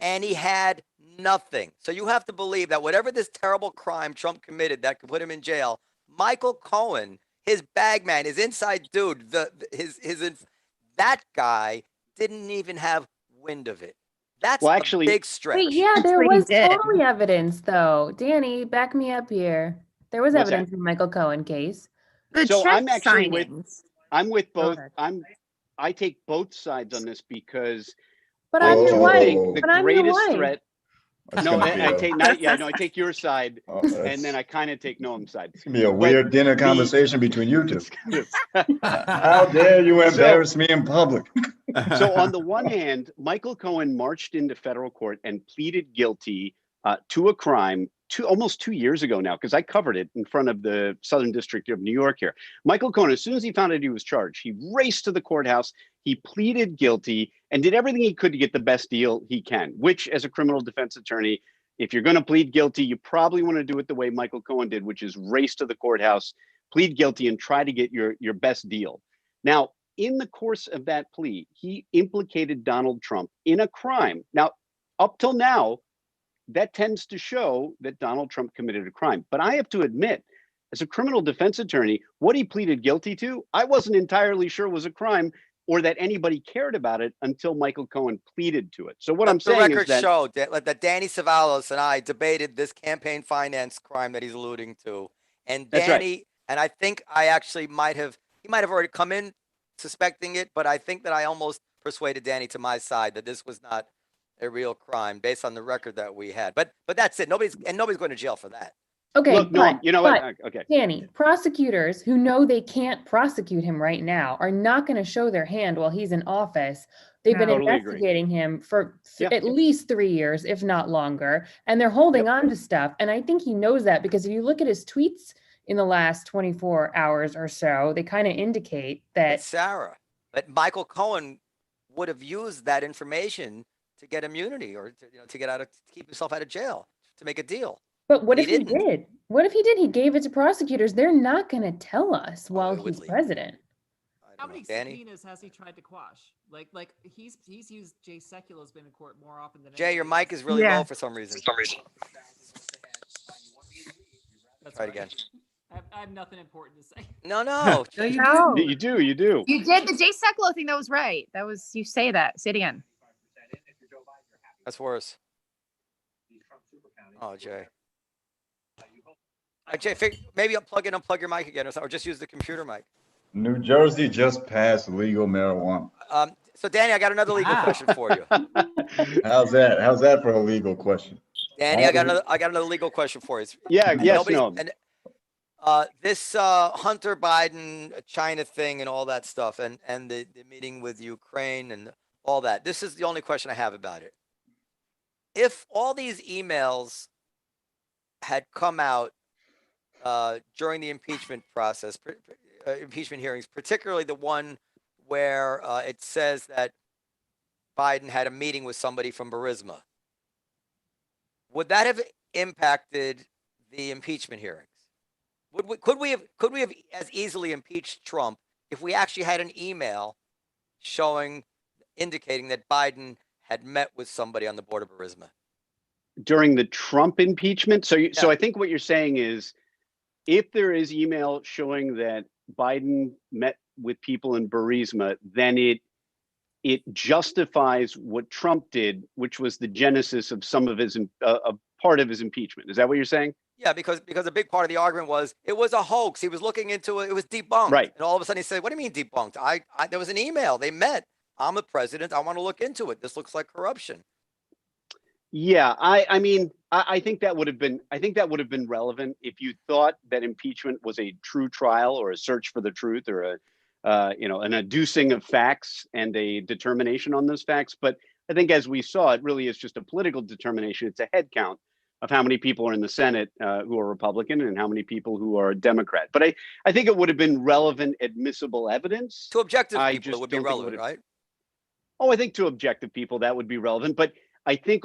And he had nothing. So you have to believe that whatever this terrible crime Trump committed that could put him in jail, Michael Cohen, his bag man, his inside dude, that guy didn't even have wind of it. That's a big stretch. Wait, yeah, there Actually, he was did. totally evidence, though. Danny, back me up here. There was What's that? evidence in the Michael Cohen case. So I'm actually I'm with Go both. I take both sides on this because But I I'm your do wife. think the But I'm your greatest wife. threat. That's No, gonna be I a- take I take your side, and then I kind of take Noam's side. It's gonna be a weird dinner conversation between you two. How dare you embarrass me in public? So on the one hand, Michael Cohen marched into federal court and pleaded guilty to a crime almost 2 years ago now, because I covered it in front of the Southern District of New York here. Michael Cohen, as soon as he found out he was charged, he raced to the courthouse, he pleaded guilty, and did everything he could to get the best deal he can, which as a criminal defense attorney, if you're going to plead guilty, you probably want to do it the way Michael Cohen did, which is race to the courthouse, plead guilty, and try to get your best deal. Now, in the course of that plea, he implicated Donald Trump in a crime. Now, up till now, that tends to show that Donald Trump committed a crime. But I have to admit, as a criminal defense attorney, what he pleaded guilty to, I wasn't entirely sure was a crime or that anybody cared about it until Michael Cohen pleaded to it. So what I'm The saying record is that showed that Danny Savalos and I debated this campaign finance crime that he's alluding to. And That's right. Danny, and I think I actually he might have already come in suspecting it, but I think that I almost persuaded Danny to my side that this was not a real crime based on the record that we had. But that's it. Nobody's going to jail for that. Okay, Look, no, you know what? Okay. Danny, prosecutors who know they can't prosecute him right now are not going to show their hand while he's in office. They've been Totally agree. investigating him for Yeah. at least 3 years, if not longer, and they're holding on to stuff. And I think he knows that because if you look at his tweets in the last 24 hours or so, they kind of indicate that Sarah, but Michael Cohen would have used that information to get immunity or to keep himself out of jail, to make a deal. But what He if he didn't. did? What if he did? He gave it to prosecutors. They're not going to tell us while he's president. How many Danny? subpoenas has he tried to quash? Like he's used Jay Sekulo's been in court more often than Jay, your anybody. mic is really low for some reason. That's Try it right. again. I have nothing important to say. No. No. You do. You did the Jay Sekulow thing. That was right. That was, you say that. Say it again. That's worse. Oh, Jay. Jay, maybe unplug your mic again, or just use the computer mic. New Jersey just passed legal marijuana. So Danny, I got another legal question for you. How's that? How's that for a legal question? Danny, I got another legal question for you. Yeah, yes, This Hunter Biden China thing and all that stuff, and the meeting with Ukraine and all that. This is the only question I have about it. If all these emails had come out during the impeachment process, impeachment hearings, particularly the one where it says that Biden had a meeting with somebody from Burisma, would that have impacted the impeachment hearings? Could we have as easily impeached Trump if we actually had an email indicating that Biden had met with somebody on the board of Burisma during the Trump impeachment? So I think what you're saying is, if there is email showing that Biden met with people in Burisma, then it justifies what Trump did, which was the genesis of some of his a part of his impeachment. Is that what you're saying? Yeah, because a big part of the argument was it was a hoax. He was looking into it. It was debunked. Right. And all of a sudden he said, "What do you mean debunked? There was an email. They met. I'm the president. I want to look into it. This looks like corruption." Yeah, I mean, I think that would have been relevant if you thought that impeachment was a true trial or a search for the truth or an adducing of facts and a determination on those facts. But I think, as we saw, it really is just a political determination. It's a head count of how many people are in the Senate who are Republican and how many people who are Democrat. But I think it would have been relevant, admissible evidence. To objective people, it would be relevant, right? Oh, I think to objective people, that would be relevant. But I think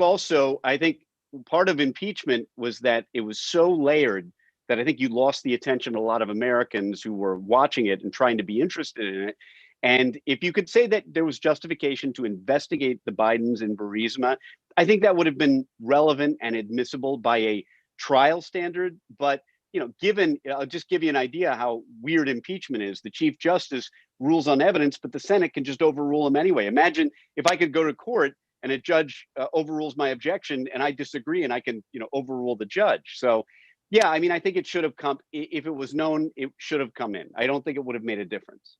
part of impeachment was that it was so layered that I think you lost the attention of a lot of Americans who were watching it and trying to be interested in it. And if you could say that there was justification to investigate the Bidens in Burisma, I think that would have been relevant and admissible by a trial standard. But, I'll just give you an idea how weird impeachment is. The Chief Justice rules on evidence, but the Senate can just overrule him anyway. Imagine if I could go to court and a judge overrules my objection and I disagree and I can, overrule the judge. So, yeah, I mean, I think it should have come, if it was known, it should have come in. I don't think it would have made a difference.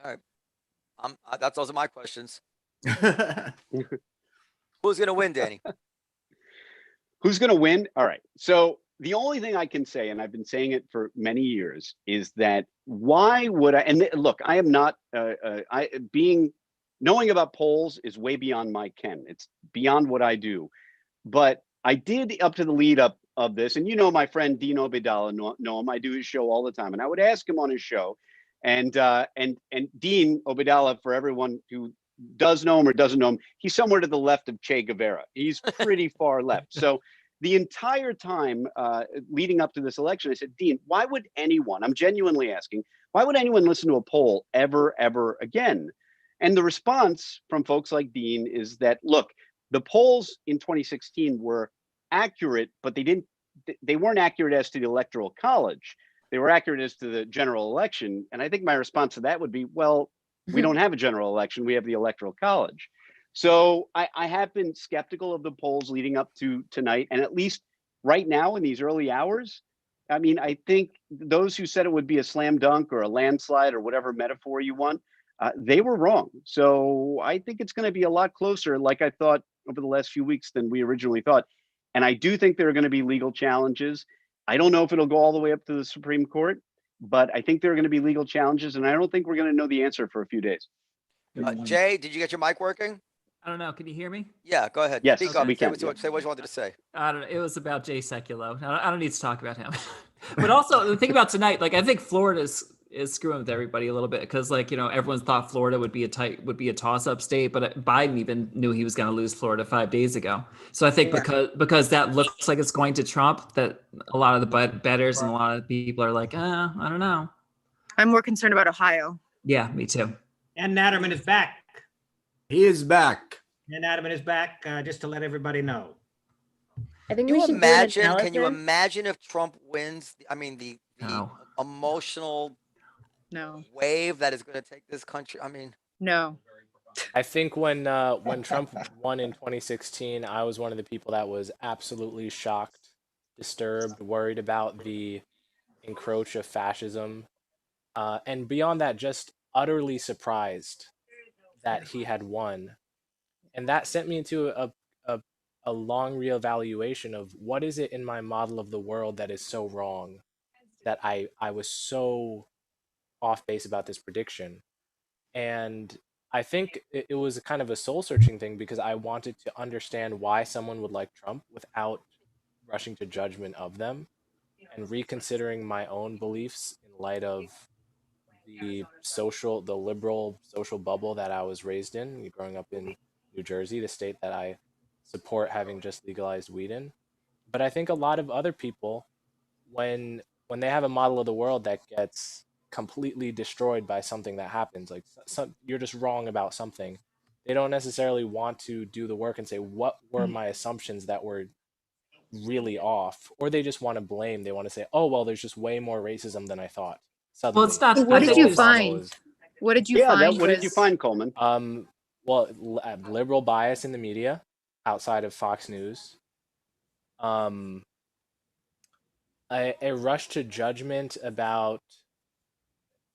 All right. Those are my questions. Who's going to win, Danny? Who's going to win? All right. So the only thing I can say, and I've been saying it for many years, is that why would I, and look, I am not, knowing about polls is way beyond my ken. It's beyond what I do. But I did, up to the lead up of this, and my friend Dean Obeidallah, know him. I do his show all the time, and I would ask him on his show. And Dean Obeidallah, for everyone who does know him or doesn't know him, he's somewhere to the left of Che Guevara. He's pretty far left. So the entire time leading up to this election, I said, Dean, why would anyone, I'm genuinely asking, why would anyone listen to a poll ever again? And the response from folks like Dean is that, look, the polls in 2016 were accurate, but they weren't accurate as to the Electoral College. They were accurate as to the general election. And I think my response to that would be, well, we don't have a general election. We have the Electoral College. So I have been skeptical of the polls leading up to tonight. And at least right now in these early hours, I mean, I think those who said it would be a slam dunk or a landslide or whatever metaphor you want, they were wrong. So I think it's going to be a lot closer, like I thought over the last few weeks, than we originally thought. And I do think there are going to be legal challenges. I don't know if it'll go all the way up to the Supreme Court, but I think there are going to be legal challenges, and I don't think we're going to know the answer for a few days. Jay, did you get your mic working? I don't know. Can you hear me? Yeah, go ahead. Yes, Speak up. we can. Say what you wanted to say. I don't know. It was about Jay Sekulow. I don't need to talk about him. But also, the thing about tonight, I think Florida is screwing with everybody a little bit because, everyone thought Florida would be a toss-up state, but Biden even knew he was going to lose Florida 5 days ago. So I think because that looks like it's going to Trump, that a lot of the bettors and a lot of people are like, I don't know. I'm more concerned about Ohio. Yeah, me too. And Natterman is back. He is back. And Natterman is back, just to let everybody know. I think Can we you should imagine? do an Can you analysis. imagine if Trump wins? I mean, the No. emotional No. wave that is going to take this country. I mean, No. I think when Trump won in 2016, I was one of the people that was absolutely shocked, disturbed, worried about the encroach of fascism, and beyond that, just utterly surprised that he had won. And that sent me into a long reevaluation of what is it in my model of the world that is so wrong, that I was so off base about this prediction. And I think it was a kind of a soul searching thing, because I wanted to understand why someone would like Trump without rushing to judgment of them, and reconsidering my own beliefs in light of the liberal social bubble that I was raised in, growing up in New Jersey, the state that I support having just legalized weed in. But I think a lot of other people, when they have a model of the world that gets completely destroyed by something that happens, like you're just wrong about something, they don't necessarily want to do the work and say, what were my assumptions that were really off? Or they just want to blame. They want to say, oh, well, there's just way more racism than I thought. Suddenly. Well, it's not. What did you find? What did you find? What did you find, Coleman? Well, liberal bias in the media outside of Fox News. A rush to judgment about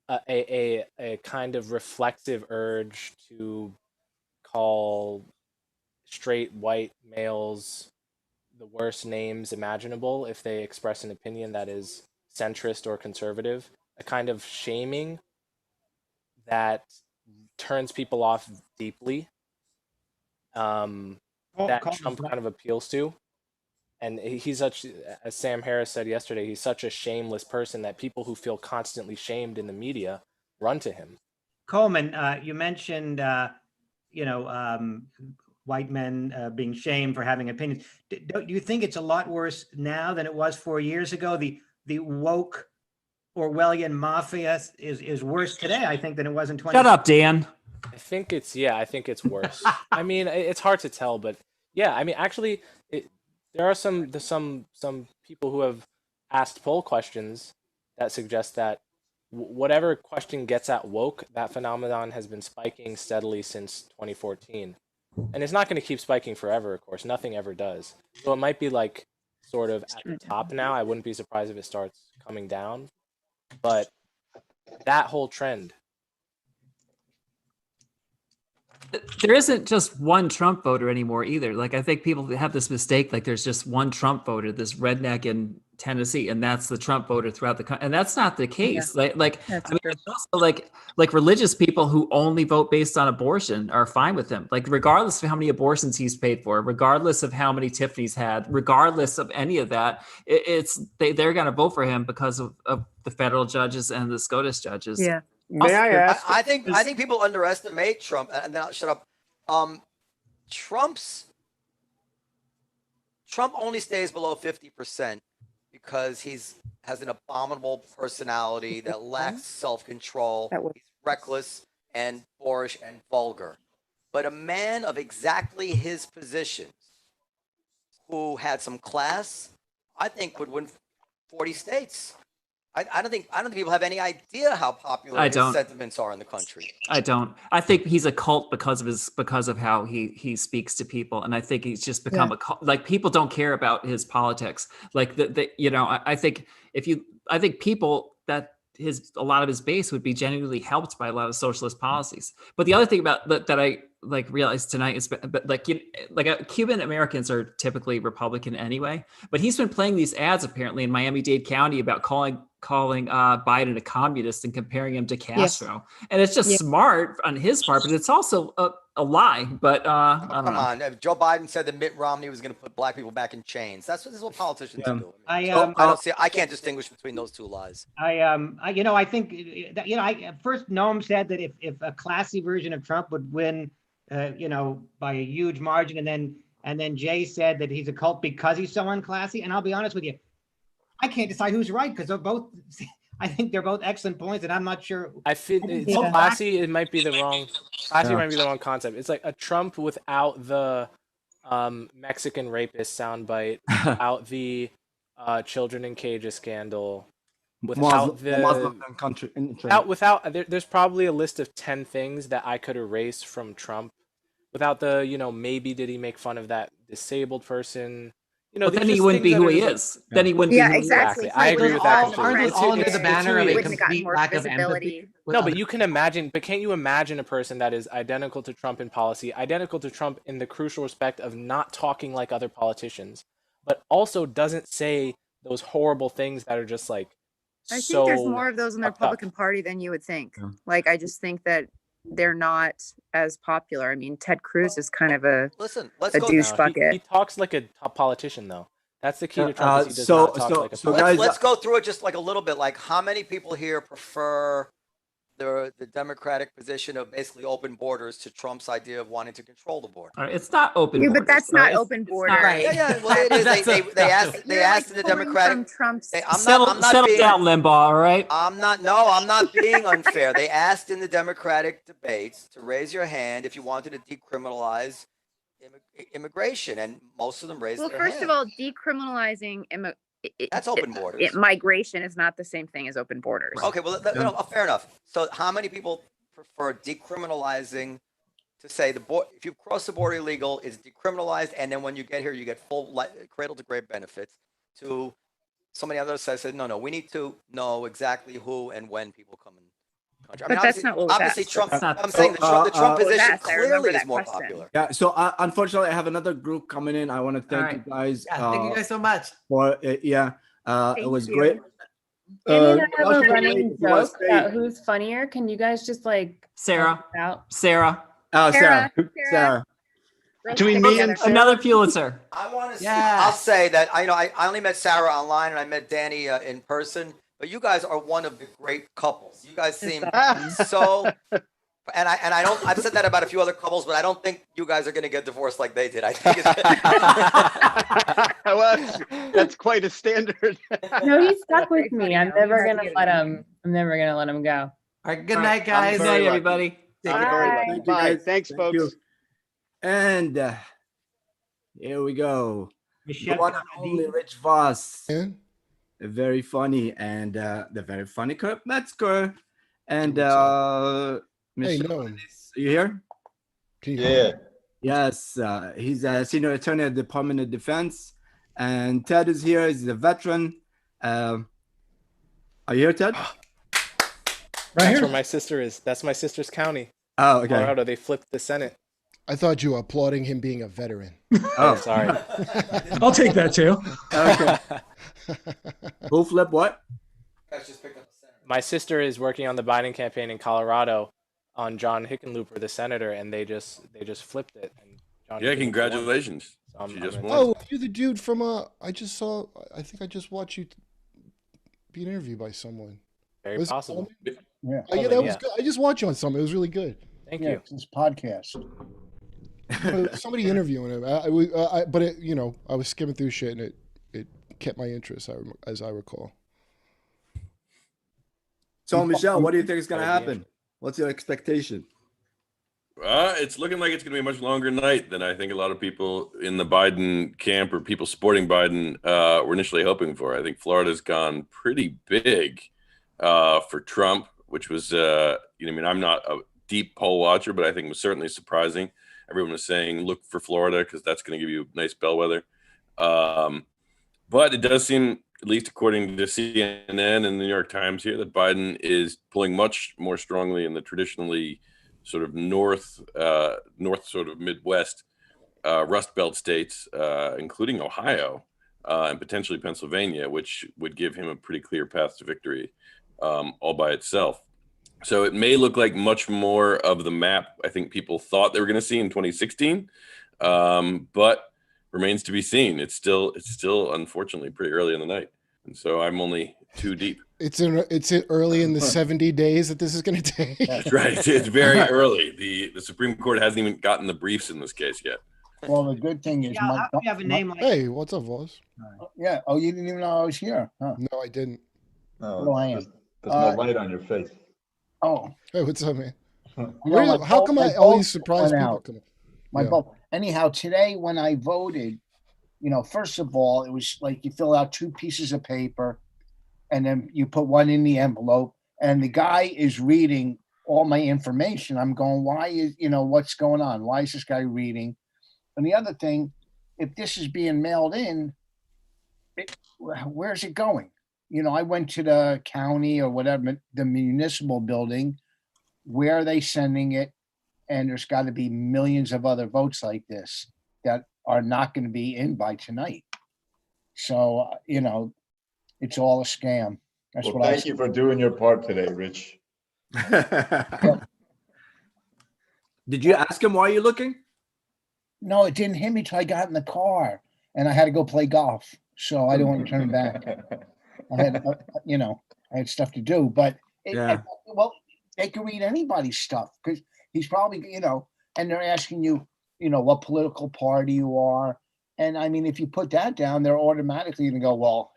a kind of reflexive urge to call straight white males the worst names imaginable if they express an opinion that is centrist or conservative, a kind of shaming that turns people off deeply, that Trump kind of appeals to. And he's such, as Sam Harris said yesterday, he's such a shameless person that people who feel constantly shamed in the media run to him. Coleman, you mentioned, white men being shamed for having opinions. Do you think it's a lot worse now than it was 4 years ago? The woke Orwellian mafia is worse today, I think, than it was in 20. Shut up, Dan. I think it's worse. I mean, it's hard to tell, but yeah, I mean, actually, there are some people who have asked poll questions that suggest that whatever question gets at woke, that phenomenon has been spiking steadily since 2014. And it's not going to keep spiking forever, of course. Nothing ever does. So it might be like sort of at the top now. I wouldn't be surprised if it starts coming down. But that whole trend. There isn't just one Trump voter anymore either. Like, I think people have this mistake, like there's just one Trump voter, this redneck in Tennessee, and that's the Trump voter throughout the country. And that's not the case. Yeah. Like I mean, it's also like religious people who only vote based on abortion are fine with him. Like, regardless of how many abortions he's paid for, regardless of how many Tiffany's had, regardless of any of that, they're going to vote for him because of the federal judges and the SCOTUS judges. Yeah. May I ask? I think people underestimate Trump, and then I'll shut up. Trump only stays below 50% because he's has an abominable personality that lacks self-control. He's reckless and boorish and vulgar. But a man of exactly his positions, who had some class, I think would win 40 states. I don't think people have any idea how popular his sentiments are in the country. I don't. I think he's a cult because of how he speaks to people, and I think he's just become a cult. Like, people don't care about his politics. Like I think people that a lot of his base would be genuinely helped by a lot of socialist policies. But the other thing about that I realized tonight is, Cuban Americans are typically Republican anyway. But he's been playing these ads apparently in Miami-Dade County about calling Biden a communist and comparing him to Castro. Yes. And it's just smart on his part, but it's also a lie. But I don't know. Come on, Joe Biden said that Mitt Romney was going to put black people back in chains. This is what politicians do. I can't distinguish between those two lies. I think first Noam said that if a classy version of Trump would win, by a huge margin, and then Jay said that he's a cult because he's so unclassy. And I'll be honest with you, I can't decide who's right, because I think they're both excellent points, and I'm not sure. I feel it's Yeah. classy. It might be the wrong. Classy might be the wrong concept. It's like a Trump without the Mexican rapist soundbite, without the children in cages scandal, without Muslim country. there's probably a list of 10 things that I could erase from Trump without the, maybe did he make fun of that disabled person? But then he wouldn't be who he is. Then he wouldn't be who he is. Exactly. I agree with that completely. Aren't those all under the banner of a complete lack of empathy? No, but you can imagine, but can't you imagine a person that is identical to Trump in policy, identical to Trump in the crucial respect of not talking like other politicians, but also doesn't say those horrible things that are just like I think there's more of those in the Republican Party than you would think. Like, I just think that they're not as popular. I mean, Ted Cruz is kind of a douche bucket. He talks like a top politician, though. That's the key to Trump. Is he does not talk like a politician. Let's go through it just like a little bit. Like, how many people here prefer the Democratic position of basically open borders to Trump's idea of wanting to control the border? It's not open Yeah, borders. but that's not open border. Yeah, well, it is. They asked in the Democratic. Settle down, Limbaugh. All right. I'm not being unfair. They asked in the Democratic debates to raise your hand if you wanted to decriminalize immigration, and most of them raised their hand. Well, first of all, decriminalizing that's open borders. Migration is not the same thing as open borders. Okay, well, fair enough. So, how many people prefer decriminalizing to say if you cross the border illegal, it's decriminalized, and then when you get here, you get full cradle to grave benefits? To somebody on the other side said, no, we need to know exactly who and when people come in the country. But that's not what was obviously asked. Trump. That's not- I'm saying the Trump position Yes, I remember clearly is that more question. popular. Yeah. So unfortunately, I have another group coming in. I want to thank you guys. Yeah, thank you guys so much. For it was you. great. Danny and I have a Josh, running you wanna joke say- about who's funnier. Can you guys just like Sarah? Out? Sarah. Oh, Sarah. Between me and another Pulitzer. I want to. I'll say that I only met Sarah online and I met Danny in person. But you guys are one of the great couples. You guys seem so. And I don't. I've said that about a few other couples, but I don't think you guys are going to get divorced like they did. I think Well, that's quite a standard. No, he's stuck with me. I'm never gonna let him. I'm never gonna let him go. All right. Good night, guys. Good night, everybody. Bye. Thanks, folks. And here we go. The Michelle one and only Rich Voss. Very funny and the very funny Kurt Metzger. And Michelle, Noam. are you here? Yeah. Yes, he's a senior attorney at the Department of Defense. And Ted is here. He's a veteran. Are you here, Ted? That's where my sister is. That's my sister's county. Oh, okay. Colorado. They flipped the Senate. I thought you were applauding him being a veteran. Oh, sorry. I'll take that too. Okay. Who flip what? My sister is working on the Biden campaign in Colorado on John Hickenlooper, the senator, and they just flipped it. And John Yeah, Hickenlooper congratulations. won. So She just I'm won. Oh, you're the dude from I think I just watched you be interviewed by someone. Very Was it possible. Coleman? Yeah. Oh, yeah, that was good. I just watched you on something. It was really good. Thank Yeah, you. it's this podcast. Somebody interviewing him. But it, I was skimming through shit and it kept my interest, as I recall. So, Michelle, what do you think is going to happen? What's your expectation? It's looking like it's going to be a much longer night than I think a lot of people in the Biden camp or people supporting Biden were initially hoping for. I think Florida's gone pretty big for Trump, which was, I'm not a deep poll watcher, but I think it was certainly surprising. Everyone was saying, look for Florida because that's going to give you a nice bellwether. But it does seem, at least according to CNN and the New York Times here, that Biden is pulling much more strongly in the traditionally sort of north sort of Midwest Rust Belt states, including Ohio and potentially Pennsylvania, which would give him a pretty clear path to victory all by itself. So it may look like much more of the map I think people thought they were going to see in 2016, but remains to be seen. It's still unfortunately pretty early in the night, and so I'm only too deep. It's early in the 70 days that this is going to take. That's right. It's very early. The Supreme Court hasn't even gotten the briefs in this case yet. Well, the good thing is, Yeah, how do you have a name like Hey, what's up, Voss? Yeah. Oh, you didn't even know I was here, huh? No, I didn't. What do I am? There's no light on your face. Oh, Hey, what's up, man? you Where know, do- my how vote- come my all vote these surprised went people out. come? My Yeah. vote. Anyhow, today when I voted, you know, first of all, it was like you fill out 2 pieces of paper, and then you put one in the envelope, and the guy is reading all my information. I'm going, why is, you know, what's going on? Why is this guy reading? And the other thing, if this is being mailed in, where's it going? You know, I went to the county or whatever, the municipal building. Where are they sending it? And there's got to be millions of other votes like this that are not going to be in by tonight. So, you know, it's all a scam. That's Well, what I thank you for doing your part today, Rich. Did you ask him why you're looking? No, it didn't hit me till I got in the car and I had to go play golf. So I didn't want to turn back. I had, you know, I had stuff to do, but Yeah. well, they can read anybody's stuff because he's probably, you know, and they're asking you, you know, what political party you are. And I mean, if you put that down, they're automatically going to go, well,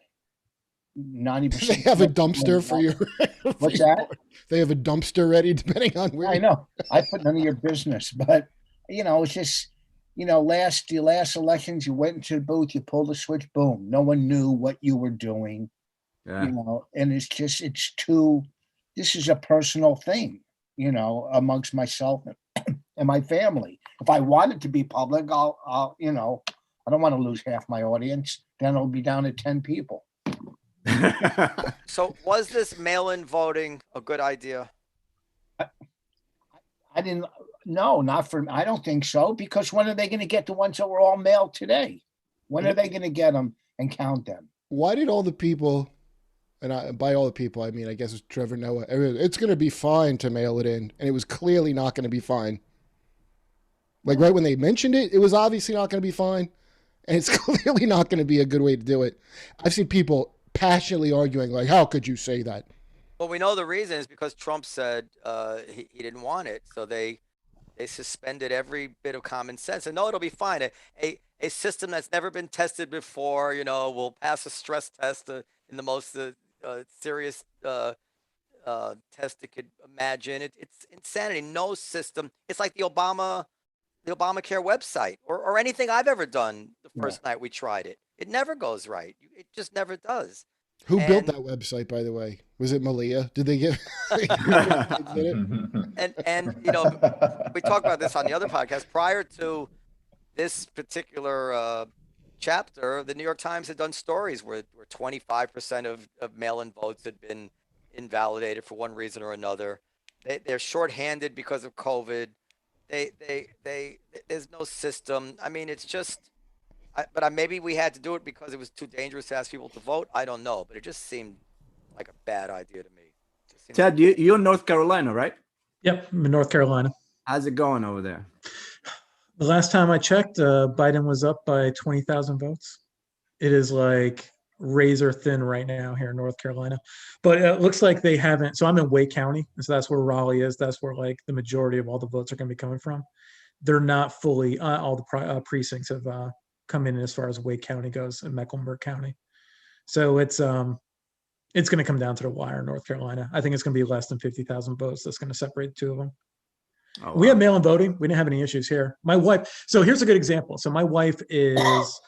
90%. They have a dumpster for your. What's that? They have a dumpster ready, depending on where. I know. I put none of your business, but you know, it's just, you know, the last elections, you went into the booth, you pulled the switch, boom. No one knew what you were doing. Yeah. You know, and it's just, it's too, this is a personal thing, you know, amongst myself and my family. If I want it to be public, I'll, you know, I don't want to lose half my audience. Then it'll be down to 10 people. So was this mail-in voting a good idea? I didn't, no, not for, I don't think so, because when are they going to get the ones that were all mailed today? When are they going to get them and count them? Why did all the people, and by all the people, I mean, I guess it's Trevor Noah, it's going to be fine to mail it in, and it was clearly not going to be fine. Like right when they mentioned it, it was obviously not going to be fine, and it's clearly not going to be a good way to do it. I've seen people passionately arguing, like, how could you say that? Well, we know the reason is because Trump said he didn't want it, so they suspended every bit of common sense. And no, it'll be fine. A system that's never been tested before, you know, will pass a stress test in the most serious test it could imagine. It's insanity. No system. It's like the Obamacare website or anything I've ever done the first night we tried it. It never goes right. It just never does. Who built that website, by the way? Was it Malia? Did they get? and you know, we talked about this on the other podcast. Prior to this particular chapter, the New York Times had done stories where 25% of mail-in votes had been invalidated for one reason or another. They're shorthanded because of COVID. There's no system. I mean, it's just. But maybe we had to do it because it was too dangerous to ask people to vote. I don't know, but it just seemed like a bad idea to me. Ted, you're in North Carolina, right? Yep, I'm in North Carolina. How's it going over there? The last time I checked, Biden was up by 20,000 votes. It is like razor thin right now here in North Carolina. But it looks like they haven't. So I'm in Wake County, and so that's where Raleigh is. That's where like the majority of all the votes are going to be coming from. They're not fully, all the precincts have come in as far as Wake County goes in Mecklenburg County. So it's going to come down to the wire in North Carolina. I think it's going to be less than 50,000 votes. That's going to separate the two of them. Oh, We have mail-in voting. We didn't have any issues here. My wife, so here's a good example. So my wife is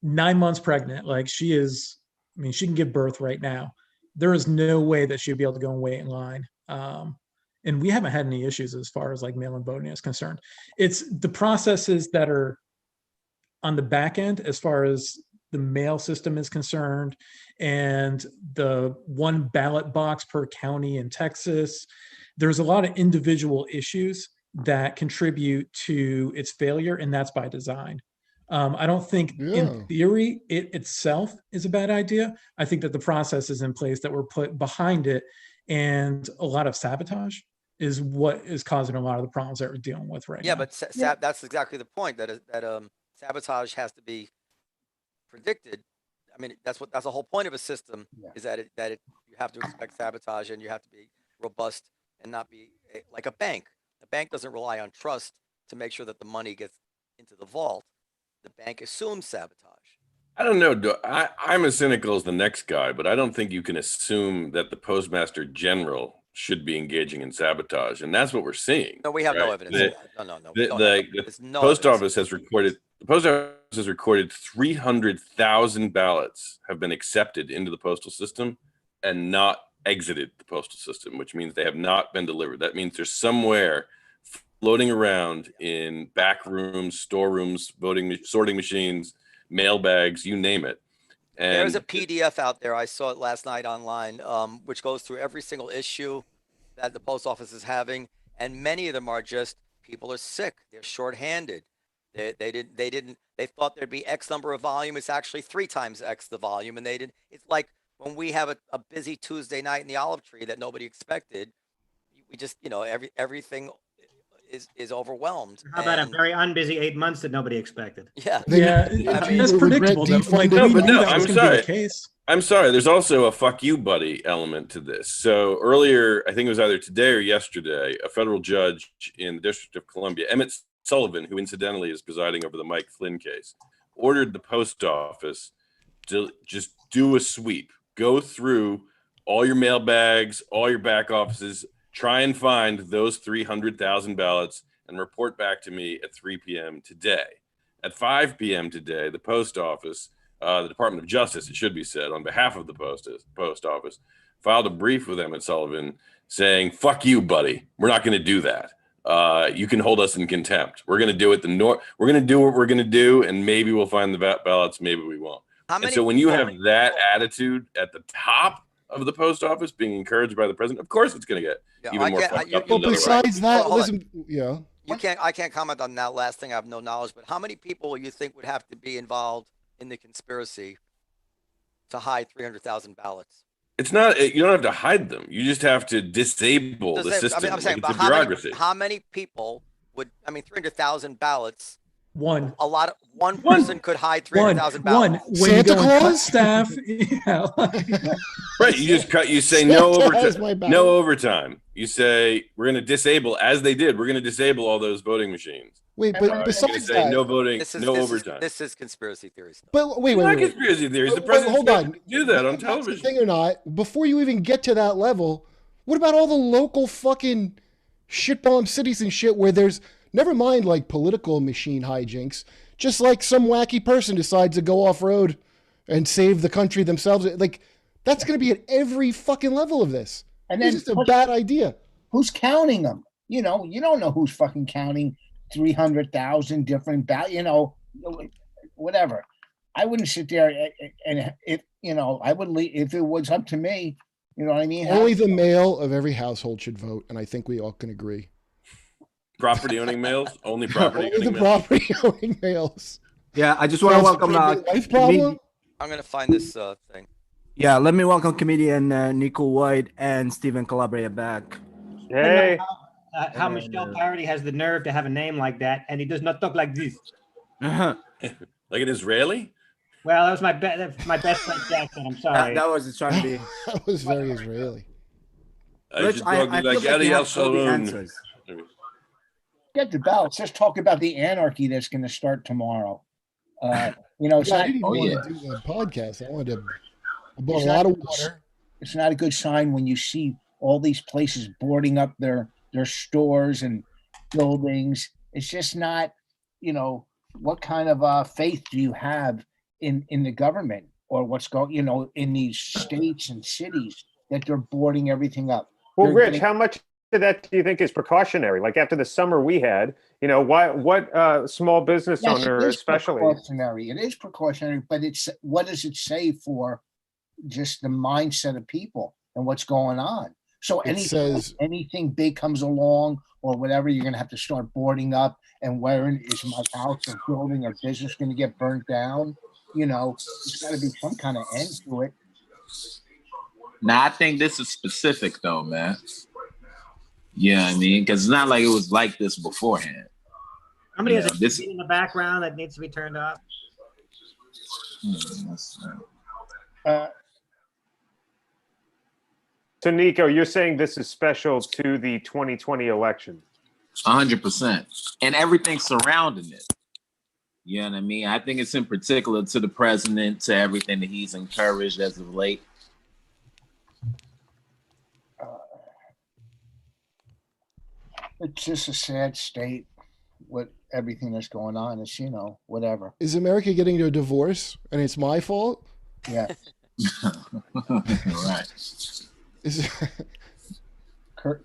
9 months pregnant. Like she is, I mean, she can give birth right now. There is no way that she'd be able to go and wait in line. And we haven't had any issues as far as like mail-in voting is concerned. It's the processes that are on the back end as far as the mail system is concerned and the one ballot box per county in Texas. There's a lot of individual issues that contribute to its failure, and that's by design. I don't think in theory it itself is a bad idea. I think that the processes in place that were put behind it and a lot of sabotage is what is causing a lot of the problems that we're dealing with right now. Yeah, but that's exactly the point, that sabotage has to be predicted. I mean, that's the whole point of a system, is that you have to expect sabotage and you have to be robust and not be like a bank. A bank doesn't rely on trust to make sure that the money gets into the vault. The bank assumes sabotage. I don't know. I'm as cynical as the next guy, but I don't think you can assume that the Postmaster General should be engaging in sabotage, and that's what we're seeing. No, we have no right? evidence of that. No. The post office has recorded. The post office has recorded 300,000 ballots have been accepted into the postal system and not exited the postal system, which means they have not been delivered. That means they're somewhere floating around in back rooms, storerooms, sorting machines, mail bags, you name it. And there's a PDF out there. I saw it last night online, which goes through every single issue that the post office is having, and many of them are just people are sick. They're shorthanded. They thought there'd be X number of volume. It's actually 3 times X the volume, and they didn't. It's like when we have a busy Tuesday night in the olive tree that nobody expected. We just, everything is overwhelmed. How about a very unbusy 8 months that nobody expected? Yeah. That's predictable. I'm sorry. I'm sorry. There's also a fuck you buddy element to this. So earlier, I think it was either today or yesterday, a federal judge in the District of Columbia, Emmett Sullivan, who incidentally is presiding over the Mike Flynn case, ordered the post office to just do a sweep, go through all your mail bags, all your back offices, try and find those 300,000 ballots and report back to me at 3 p.m. today. At 5 p.m. today, the post office, the Department of Justice, it should be said, on behalf of the post office, filed a brief with Emmett Sullivan saying, fuck you, buddy. We're not going to do that. You can hold us in contempt. We're going to do it we're going to do what we're going to do, and maybe we'll find the ballots, maybe we won't. And so when you have that attitude at the top of the post office being encouraged by the president, of course it's going to get even more fucked up. Well, besides that, listen, I can't comment on that last thing. I have no knowledge, but how many people you think would have to be involved in the conspiracy to hide 300,000 ballots? It's not, you don't have to hide them. You just have to disable the system. I'm saying, it's but a bureaucracy. how many people would, 300,000 ballots. One person could hide 300,000 ballots. When Santa Claus staff. Right. You say no overtime. No overtime. You say we're going to disable, as they did. We're going to disable all those voting machines. Wait, but besides that, no voting, no overtime. This is conspiracy theories. But wait. Conspiracy theories. The president can do that on television. Thing or not, before you even get to that level, what about all the local fucking shitbomb cities and shit where there's, never mind like political machine hijinks, just like some wacky person decides to go off road and save the country themselves. Like that's going to be at every fucking level of this. And then it's just a bad idea. Who's counting them? You don't know who's fucking counting 300,000 different whatever. I wouldn't sit there and I would leave if it was up to me. You know what I mean? Only the male of every household should vote, and I think we all can agree. Property owning males? Only property owning males? Property owning males. Yeah, I just want to welcome I'm going to find this thing. Yeah, let me welcome comedian Nico White and Stephen Calabria back. Hey. How Michelle Parody has the nerve to have a name like that, and he does not talk like this. Like an Israeli? Well, that was my best friend Jackson. I'm sorry. That was trying to be. That was very Israeli. Rich, I feel like you have all the answers. Get the ballots. Let's talk about the anarchy that's going to start tomorrow. I didn't want to do a podcast. I wanted to. I bought a lot of water. It's not a good sign when you see all these places boarding up their stores and buildings. It's just not, what kind of faith do you have in the government or what's going, in these states and cities that they're boarding everything up? Well, Rich, how much of that do you think is precautionary? Like after the summer we had, what small business owner especially? Precautionary. It is precautionary, but what does it say for just the mindset of people and what's going on? So anything big comes along or whatever, you're going to have to start boarding up and where is my house or building or business going to get burnt down? There's got to be some kind of end to it. Now, I think this is specific though, man. Yeah, I mean, because it's not like it was like this beforehand. Somebody has a TV in the background that needs to be turned off. So, Nico, you're saying this is special to the 2020 election? 100%. And everything surrounding it. You know what I mean? I think it's in particular to the president, to everything that he's encouraged as of late. It's just a sad state with everything that's going on. It's, you know, whatever. Is America getting a divorce and it's my fault? Yeah. Right.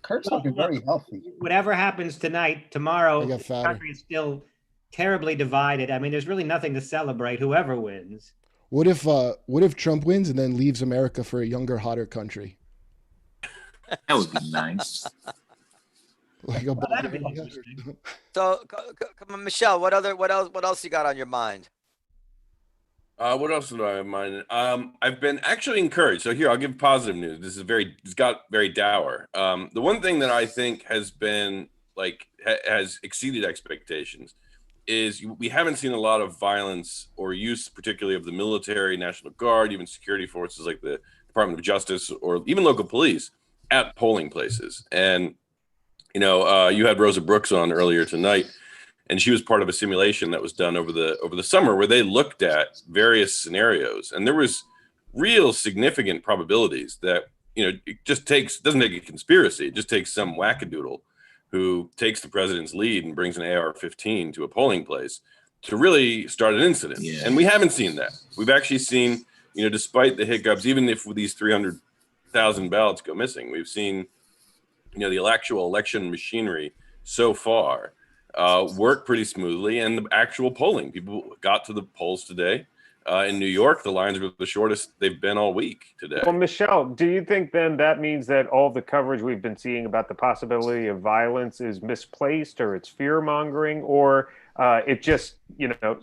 Kurt's looking very healthy. Whatever happens tonight, tomorrow, I got the fatter. country is still terribly divided. I mean, there's really nothing to celebrate, whoever wins. What if Trump wins and then leaves America for a younger, hotter country? That would be nice. Like a That'd be interesting. So, come on, Michelle. What else you got on your mind? What else do I have in mind? I've been actually encouraged. So here, I'll give positive news. It's got very dour. The one thing that I think has been has exceeded expectations is we haven't seen a lot of violence or use, particularly of the military, National Guard, even security forces like the Department of Justice or even local police at polling places. And, you know, you had Rosa Brooks on earlier tonight, and she was part of a simulation that was done over the summer where they looked at various scenarios, and there was real significant probabilities that, you know, it just doesn't take a conspiracy. It just takes some wackadoodle who takes the president's lead and brings an AR-15 to a polling place to really start an incident. Yeah. And we haven't seen that. We've actually seen, you know, despite the hiccups, even if these 300,000 ballots go missing, we've seen, you know, the actual election machinery so far work pretty smoothly, and the actual polling. People got to the polls today. In New York, the lines were the shortest they've been all week today. Well, Michelle, do you think then that means that all the coverage we've been seeing about the possibility of violence is misplaced, or it's fear mongering, or it just, you know,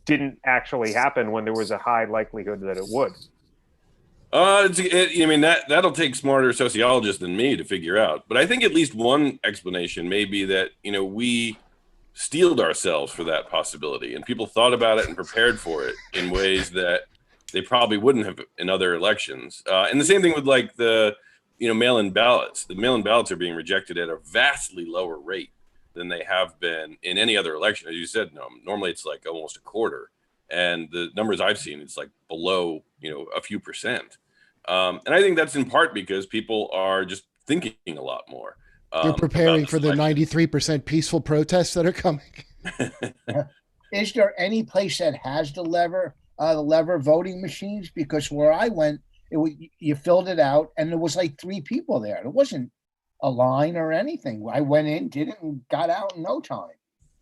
didn't actually happen when there was a high likelihood that it would? I mean, that'll take smarter sociologists than me to figure out. But I think at least one explanation may be that, you know, we steeled ourselves for that possibility, and people thought about it and prepared for it in ways that they probably wouldn't have in other elections. And the same thing with like the, you know, mail-in ballots. The mail-in ballots are being rejected at a vastly lower rate than they have been in any other election. As you said, no, normally it's like almost a quarter. And the numbers I've seen, it's like below, you know, a few percent. And I think that's in part because people are just thinking a lot more. They're preparing for the 93% peaceful protests that are coming. Is there any place that has the lever voting machines? Because where I went, you filled it out, and there was like 3 people there. It wasn't a line or anything. I went in, did it, and got out in no time.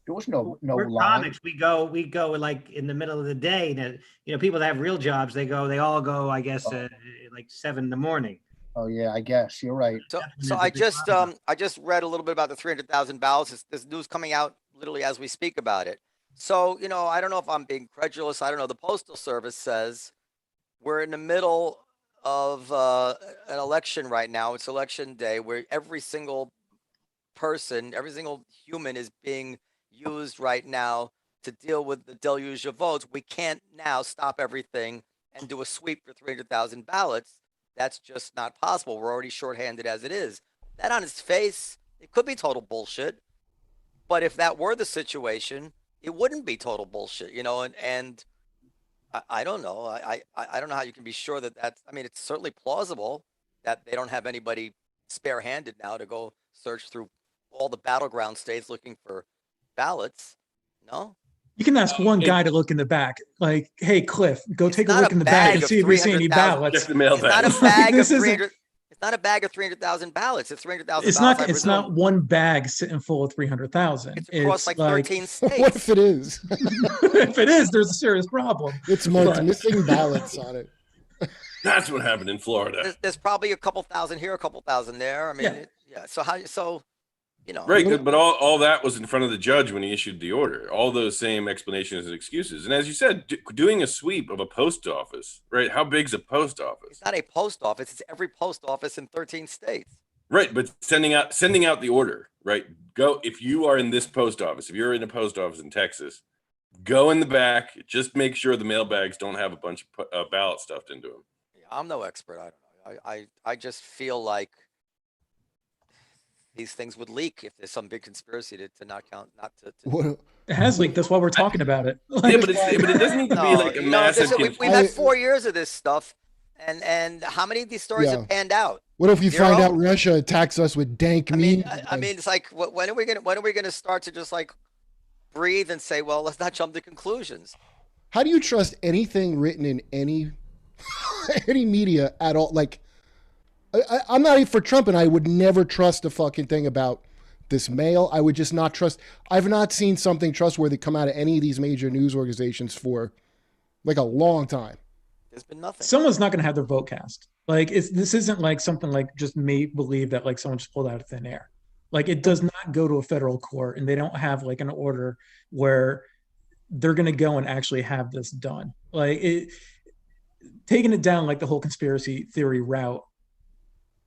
There was no We're line. comics. We go like in the middle of the day. And, you know, people that have real jobs, they all go, I guess, like 7 in the morning. Oh yeah, I guess you're right. So I just read a little bit about the 300,000 ballots. There's news coming out literally as we speak about it. So, you know, I don't know if I'm being credulous. I don't know. The Postal Service says we're in the middle of an election right now. It's election day, where every single person, every single human is being used right now to deal with the deluge of votes. We can't now stop everything and do a sweep for 300,000 ballots. That's just not possible. We're already shorthanded as it is. That on its face, it could be total bullshit. But if that were the situation, it wouldn't be total bullshit, you know, and I don't know. I don't know how you can be sure that that's, I mean, it's certainly plausible that they don't have anybody spare-handed now to go search through all the battleground states looking for ballots. No? You can ask one guy to look in the back, like, "Hey, Cliff, go take a look in the back and see if you see any ballots." It's not a bag of 300. It's not a bag of 300,000 ballots. It's 300,000. It's not one bag sitting full of 300,000. It's across like 13 states. What if it is? If it is, there's a serious problem. It's marked missing ballots on it. That's what happened in Florida. There's probably a couple thousand here, a couple thousand there. I mean, yeah. So you know, right, but all that was in front of the judge when he issued the order. All those same explanations and excuses. And as you said, doing a sweep of a post office, right? How big's a post office? It's not a post office. It's every post office in 13 states. Right, but sending out the order, right? Go, if you are in this post office, if you're in a post office in Texas, go in the back. Just make sure the mail bags don't have a bunch of ballots stuffed into them. Yeah, I'm no expert. I don't know. I just feel like these things would leak if there's some big conspiracy to not count, not to. What? It has leaked. That's why we're talking about it. Yeah, but it doesn't need to be like a massive. We've had 4 years of this stuff, and how many of these stories have panned out? What if we Zero? find out Russia attacks us with dank meat? I mean, it's like, when are we gonna start to just like breathe and say, well, let's not jump to conclusions? How do you trust anything written in any any media at all? Like, I'm not even for Trump, and I would never trust a fucking thing about this mail. I would just not trust. I've not seen something trustworthy come out of any of these major news organizations for like a long time. There's been nothing. Someone's not going to have their vote cast. Like, this isn't like something like just make believe that like someone just pulled out of thin air. Like, it does not go to a federal court, and they don't have like an order where they're going to go and actually have this done. Like, taking it down like the whole conspiracy theory route,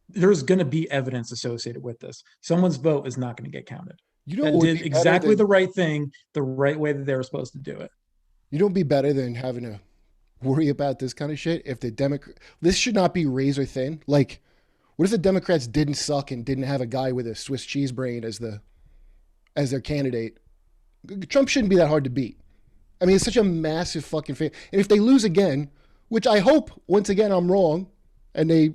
there's going to be evidence associated with this. Someone's vote is not going to get counted. You know, that what would did be exactly better the right thing, the right way that they were supposed to do it. You don't be better than having to worry about this kind of shit if the this should not be razor thin. Like, what if the Democrats didn't suck and didn't have a guy with a Swiss cheese brain as their candidate? Trump shouldn't be that hard to beat. I mean, it's such a massive fucking fan. And if they lose again, which I hope once again I'm wrong,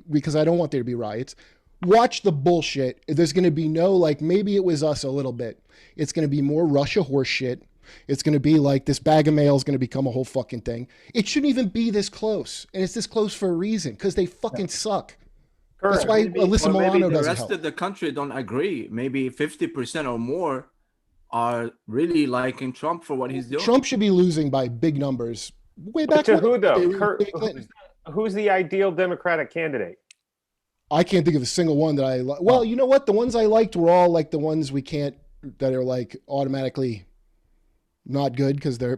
because I don't want there to be riots, watch the bullshit. There's going to be no, like, maybe it was us a little bit. It's going to be more Russia horse shit. It's going to be like this bag of mail is going to become a whole fucking thing. It shouldn't even be this close. And it's this close for a reason, because they fucking suck. That's why Alyssa Milano the doesn't rest help. of the country don't agree. Maybe 50% or more are really liking Trump for what he's doing. Trump should be losing by big numbers. Way back To when. who though? Who's the ideal Democratic candidate? I can't think of a single one that I like. Well, you know what? The ones I liked were all like the ones that are like automatically not good because they're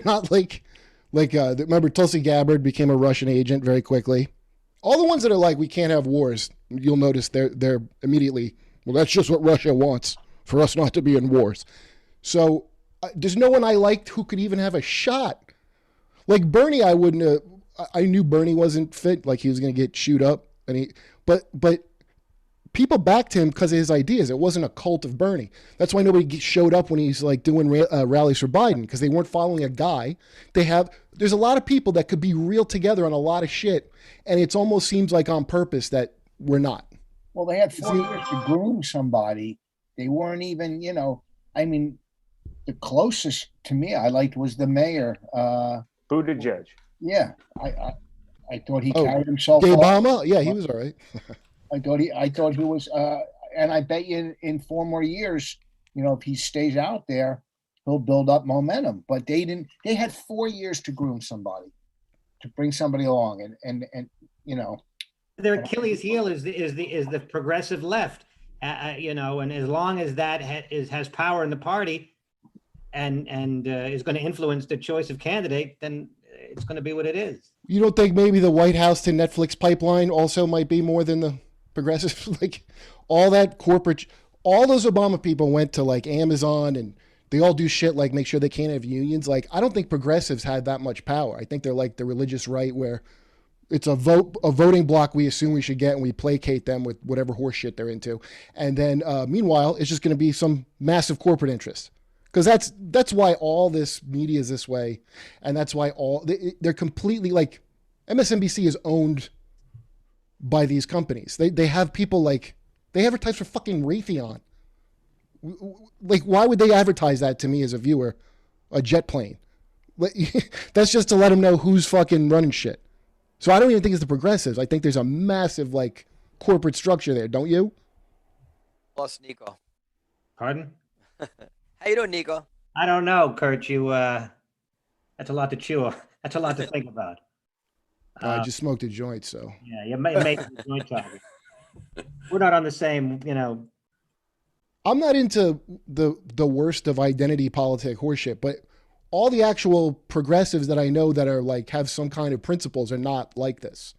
not like remember Tulsi Gabbard became a Russian agent very quickly. All the ones that are like, we can't have wars, you'll notice they're immediately, well, that's just what Russia wants, for us not to be in wars. So there's no one I liked who could even have a shot. Like Bernie, I knew Bernie wasn't fit, like he was going to get chewed up, but people backed him because of his ideas. It wasn't a cult of Bernie. That's why nobody showed up when he's like doing rallies for Biden, because they weren't following a guy. There's a lot of people that could be real together on a lot of shit, and it almost seems like on purpose that we're not. Well, they had 4 years to groom somebody. They weren't even, I mean, the closest to me I liked was the mayor. Buttigieg. Yeah, I thought he carried himself. Obama? Yeah, he was all right. I thought he was, and I bet you in 4 more years, if he stays out there, he'll build up momentum. But they didn't. They had 4 years to groom somebody, to bring somebody along, and their Achilles heel is the progressive left, and as long as that has power in the party, and is going to influence the choice of candidate, then it's going to be what it is. You don't think maybe the White House to Netflix pipeline also might be more than the progressive? Like all that corporate, all those Obama people went to like Amazon, and they all do shit like make sure they can't have unions. Like, I don't think progressives had that much power. I think they're like the religious right, where it's a voting block we assume we should get, and we placate them with whatever horse shit they're into. And then meanwhile, it's just going to be some massive corporate interest. Because that's why all this media is this way, and that's why they're completely like MSNBC is owned by these companies. They have people like they advertise for fucking Raytheon. Like, why would they advertise that to me as a viewer? A jet plane. That's just to let them know who's fucking running shit. So I don't even think it's the progressives. I think there's a massive like corporate structure there. Don't you? Plus Nico. Pardon? How you doing, Nico? I don't know, Kurt. That's a lot to chew on. That's a lot to think about. I just smoked a joint, so. Yeah, you made the joint talking. We're not on the same, I'm not into the worst of identity politic horseshit, but all the actual progressives that I know that are like have some kind of principles are not like this.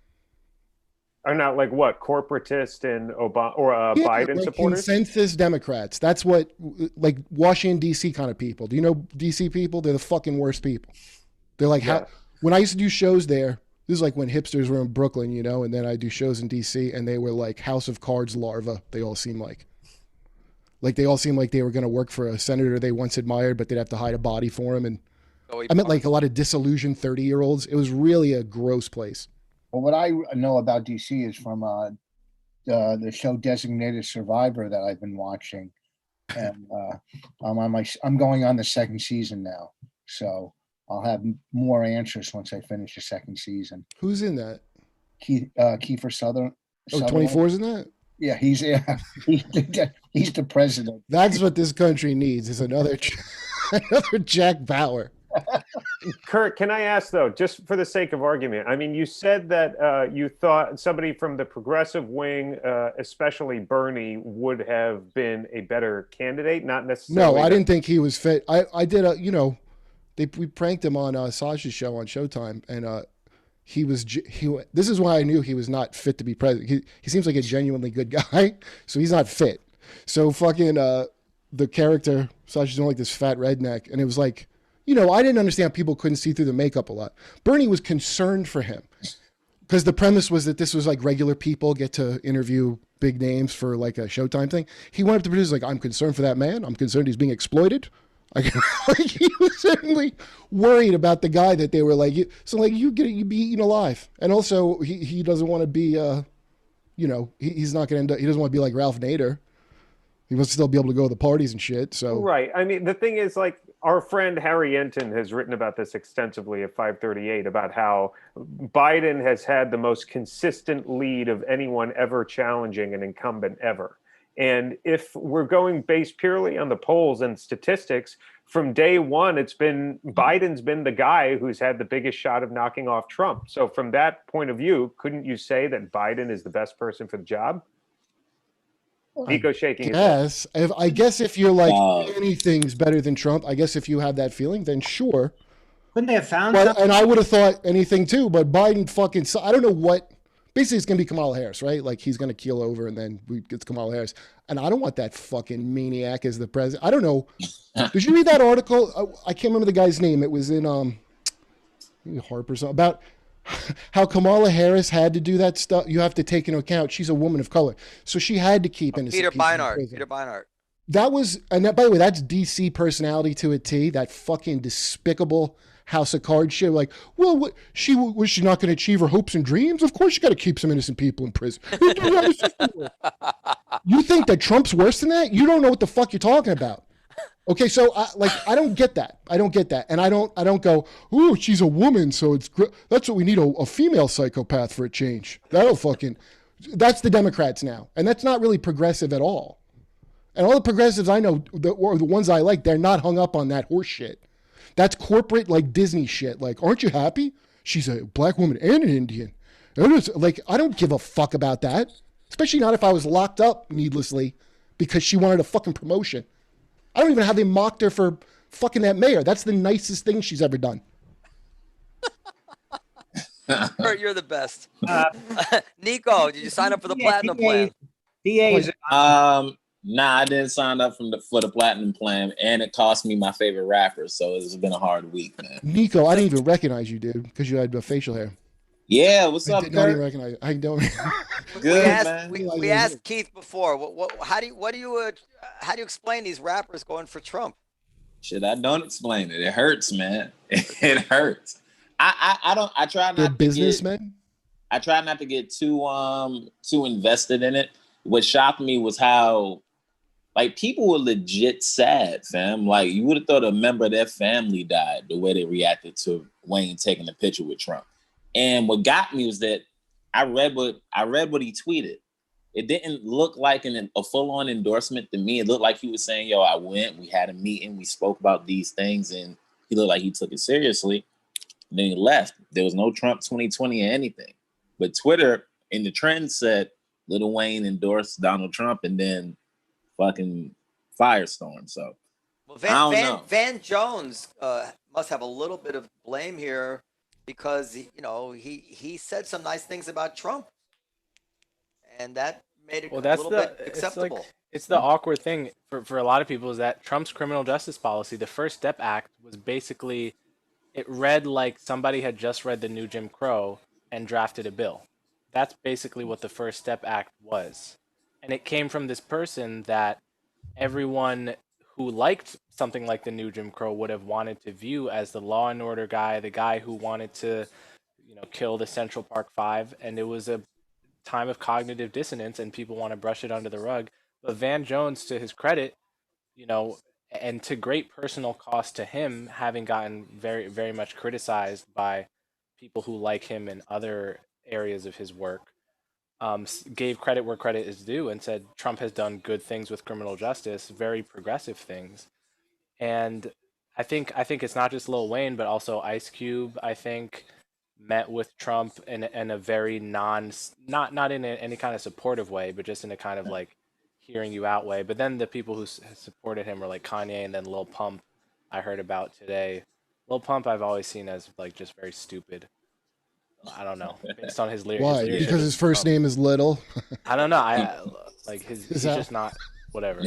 Are not like what, corporatist and Obama or Biden like supporters? Consensus Democrats. That's what, like Washington D.C. kind of people. Do you know D.C. people? They're the fucking worst people. They're like when I used to do shows there. This is like when hipsters were in Brooklyn, and then I do shows in D.C. and they were like House of Cards larvae. They all seem like. Like they all seemed like they were going to work for a senator they once admired, but they'd have to hide a body for him. And I met like a lot of disillusioned 30-year-olds. It was really a gross place. Well, what I know about DC is from the show Designated Survivor that I've been watching, and I'm going on the second season now, so I'll have more answers once I finish the second season. Who's in that? Kiefer Sutherland. Oh, 24's in that? Yeah, he's the president. That's what this country needs is another Jack Bauer. Kurt, can I ask though, just for the sake of argument, I mean, you said that you thought somebody from the progressive wing, especially Bernie, would have been a better candidate, not necessarily. No, I didn't think he was fit. I did we pranked him on Saj's show on Showtime, and this is why I knew he was not fit to be president. He seems like a genuinely good guy, so he's not fit. So fucking the character Saj's doing like this fat redneck, and it was like, I didn't understand people couldn't see through the makeup a lot. Bernie was concerned for him because the premise was that this was like regular people get to interview big names for like a Showtime thing. He went up to producers like, I'm concerned for that man. I'm concerned he's being exploited. Like he was certainly worried about the guy that they were like, you'd be eaten alive. And also he doesn't want to be, he's not going to end up, he doesn't want to be like Ralph Nader. He wants to still be able to go to the parties and shit. So right. I mean, the thing is, like, our friend Harry Enton has written about this extensively at 538 about how Biden has had the most consistent lead of anyone ever challenging an incumbent ever. And if we're going based purely on the polls and statistics, from day one, it's been Biden's been the guy who's had the biggest shot of knocking off Trump. So from that point of view, couldn't you say that Biden is the best person for the job? Nico shaking his head. I guess if you're like anything's better than Trump, I guess if you have that feeling, then sure. Couldn't they have found something? And I would have thought anything too, but Biden fucking, I don't know what, basically it's going to be Kamala Harris, right? Like he's going to keel over and then it's Kamala Harris. And I don't want that fucking maniac as the president. I don't know. Did you read that article? I can't remember the guy's name. It was in Harper's about how Kamala Harris had to do that stuff. You have to take into account she's a woman of color, so she had to keep innocent Peter people in Beinart. prison. Peter Beinart. That was, and that, by the way, that's DC personality to a T. That fucking despicable House of Cards shit. Like, well, was she not going to achieve her hopes and dreams? Of course, you got to keep some innocent people in prison. You think that Trump's worse than that? You don't know what the fuck you're talking about. Okay, so I don't get that. I don't get that, and I don't go, ooh, she's a woman, so that's what we need, a female psychopath for a change. That's the Democrats now, and that's not really progressive at all. And all the progressives I know, or the ones I like, they're not hung up on that horse shit. That's corporate, like Disney shit. Like, aren't you happy? She's a black woman and an Indian. Like, I don't give a fuck about that, especially not if I was locked up needlessly because she wanted a fucking promotion. I don't even know how they mocked her for fucking that mayor. That's the nicest thing she's ever done. Kurt, you're the best. Nico, did you sign up for the platinum plan? Nah, I didn't sign up for the platinum plan, and it cost me my favorite rapper, so it's been a hard week, man. Nico, I didn't even recognize you, dude, because you had facial hair. Yeah, what's up, I did not even Kurt? recognize you. I don't. Good, we asked Keith before. How do you explain these rappers going for Trump? Shit, I don't explain it. It hurts, man. It hurts. I try not They're to businessmen. I try not to get too invested in it. What shocked me was how, like, people were legit sad, fam. Like, you would have thought a member of their family died the way they reacted to Wayne taking a picture with Trump. And what got me was that I read what he tweeted. It didn't look like a full-on endorsement to me. It looked like he was saying, yo, I went, we had a meeting, we spoke about these things, and he looked like he took it seriously. And then he left. There was no Trump 2020 or anything. But Twitter in the trend said Lil Wayne endorsed Donald Trump and then fucking firestorm. So Van Jones must have a little bit of blame here because he said some nice things about Trump, and that made it a little bit acceptable. It's the awkward thing for a lot of people is that Trump's criminal justice policy, the First Step Act, was basically, it read like somebody had just read the new Jim Crow and drafted a bill. That's basically what the First Step Act was. And it came from this person that everyone who liked something like the new Jim Crow would have wanted to view as the law and order guy, the guy who wanted to, kill the Central Park Five. And it was a time of cognitive dissonance, and people want to brush it under the rug. But Van Jones, to his credit, and to great personal cost to him, having gotten very, very much criticized by people who like him in other areas of his work, gave credit where credit is due and said Trump has done good things with criminal justice, very progressive things. And I think it's not just Lil Wayne, but also Ice Cube, I think, met with Trump in a very not in any kind of supportive way, but just in a kind of like hearing you out way. But then the people who supported him were like Kanye and then Lil Pump, I heard about today. Lil Pump I've always seen as like just very stupid. I don't know, based on his lyrics. Why? Because his first name is Little. I don't know. He's just not whatever.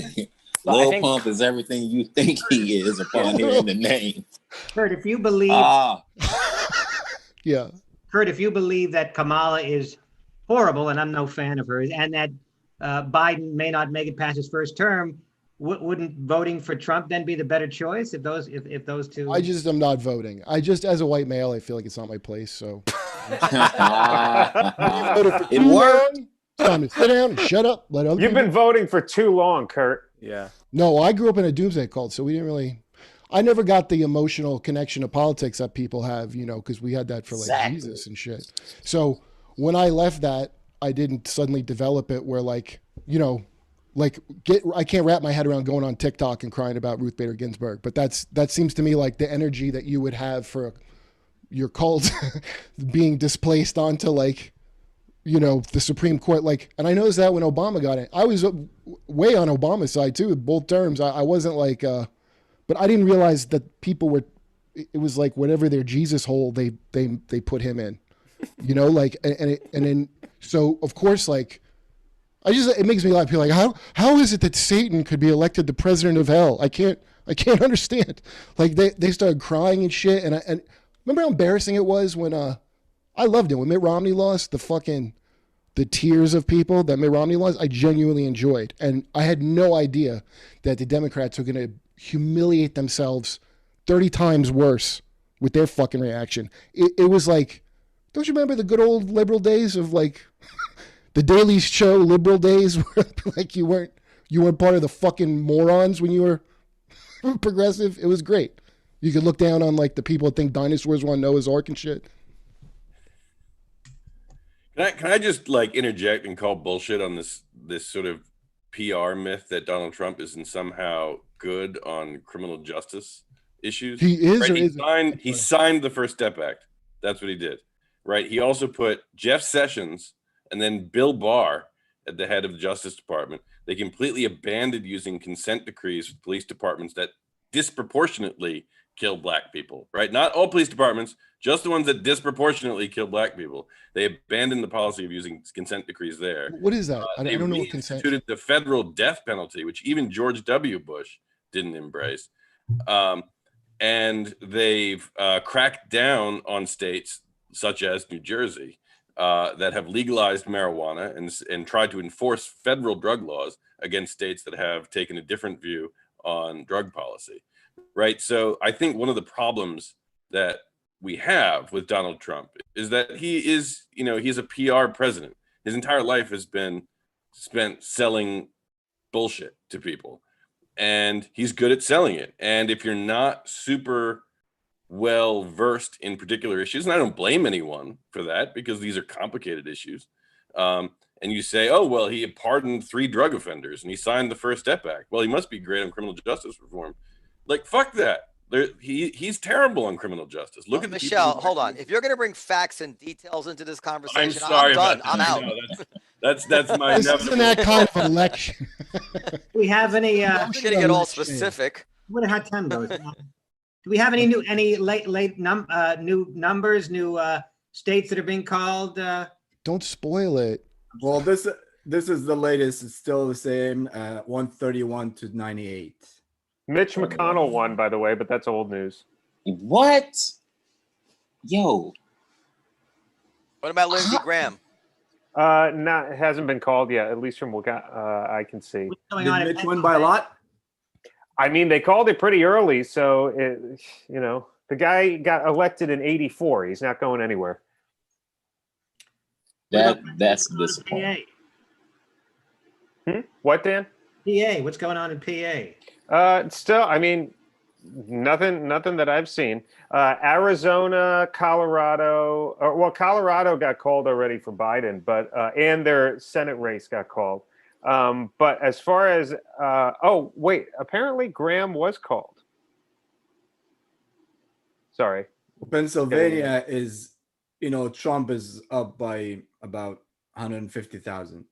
Lil Pump is everything you think he is upon hearing the name. Kurt, if you believe, yeah, Kurt, if you believe that Kamala is horrible, and I'm no fan of hers, and that Biden may not make it past his first term, wouldn't voting for Trump then be the better choice if those two? I just am not voting. As a white male, I feel like it's not my place. So it worked. It's time to sit down and shut up. Let other You've people... been voting for too long, Kurt. Yeah. No, I grew up in a doomsday cult, so we didn't really. I never got the emotional connection to politics that people have, because we had that for like Jesus and shit. So when I left that, I didn't suddenly develop it where I can't wrap my head around going on TikTok and crying about Ruth Bader Ginsburg. But that seems to me like the energy that you would have for your cult being displaced onto the Supreme Court. And I noticed that when Obama got it, I was way on Obama's side too, both terms. I wasn't but I didn't realize that people were, it was like whatever their Jesus hole they put him in, and then, so of course, it makes me laugh. People how is it that Satan could be elected the president of hell? I can't understand. They started crying and shit. And remember how embarrassing it was when, I loved it when Mitt Romney lost, the tears of people that Mitt Romney lost. I genuinely enjoyed. And I had no idea that the Democrats were going to humiliate themselves 30 times worse with their fucking reaction. It was like, don't you remember the good old liberal days of the Daily Show liberal days where you weren't part of the fucking morons when you were progressive? It was great. You could look down on the people that think dinosaurs were on Noah's Ark and shit. Can I just interject and call bullshit on this sort of PR myth that Donald Trump isn't somehow good on criminal justice issues? He is, right? or isn't? He signed the First Step Act. That's what he did, right? He also put Jeff Sessions and then Bill Barr at the head of the Justice Department. They completely abandoned using consent decrees with police departments that disproportionately kill black people, right? Not all police departments, just the ones that disproportionately kill black people. They abandoned the policy of using consent decrees there. What is that? I They don't know what consent. reinstituted the federal death penalty, which even George W. Bush didn't embrace. And they've cracked down on states such as New Jersey that have legalized marijuana and tried to enforce federal drug laws against states that have taken a different view on drug policy, right? So I think one of the problems that we have with Donald Trump is that he's a PR president. His entire life has been spent selling bullshit to people, and he's good at selling it. And if you're not super well versed in particular issues, and I don't blame anyone for that because these are complicated issues, and you say, oh, well, he pardoned 3 drug offenders and he signed the First Step Act. Well, he must be great on criminal justice reform. Fuck that. He's terrible on criminal justice. Look at Michelle. Hold on. If you're going to bring facts and details into this conversation, I'm sorry. I'm done. I'm out. That's my. This isn't that kind of election. Do we have any? I'm going to get all specific. What how time goes? Do we have any new numbers, new states that are being called? Don't spoil it. Well, this is the latest. It's still the same. 131 to 98. Mitch McConnell won, by the way, but that's old news. What? Yo. What about Lindsey Graham? Not it hasn't been called yet, at least from what I can see. Did Mitch win by a lot? I mean, they called it pretty early, so the guy got elected in '84. He's not going anywhere. That's disappointing. What, Dan? PA. What's going on in PA? Still, I mean, nothing that I've seen. Arizona, Colorado. Colorado got called already for Biden, but and their Senate race got called. But as far as apparently Graham was called. Sorry. Pennsylvania is, Trump is up by about 150,000.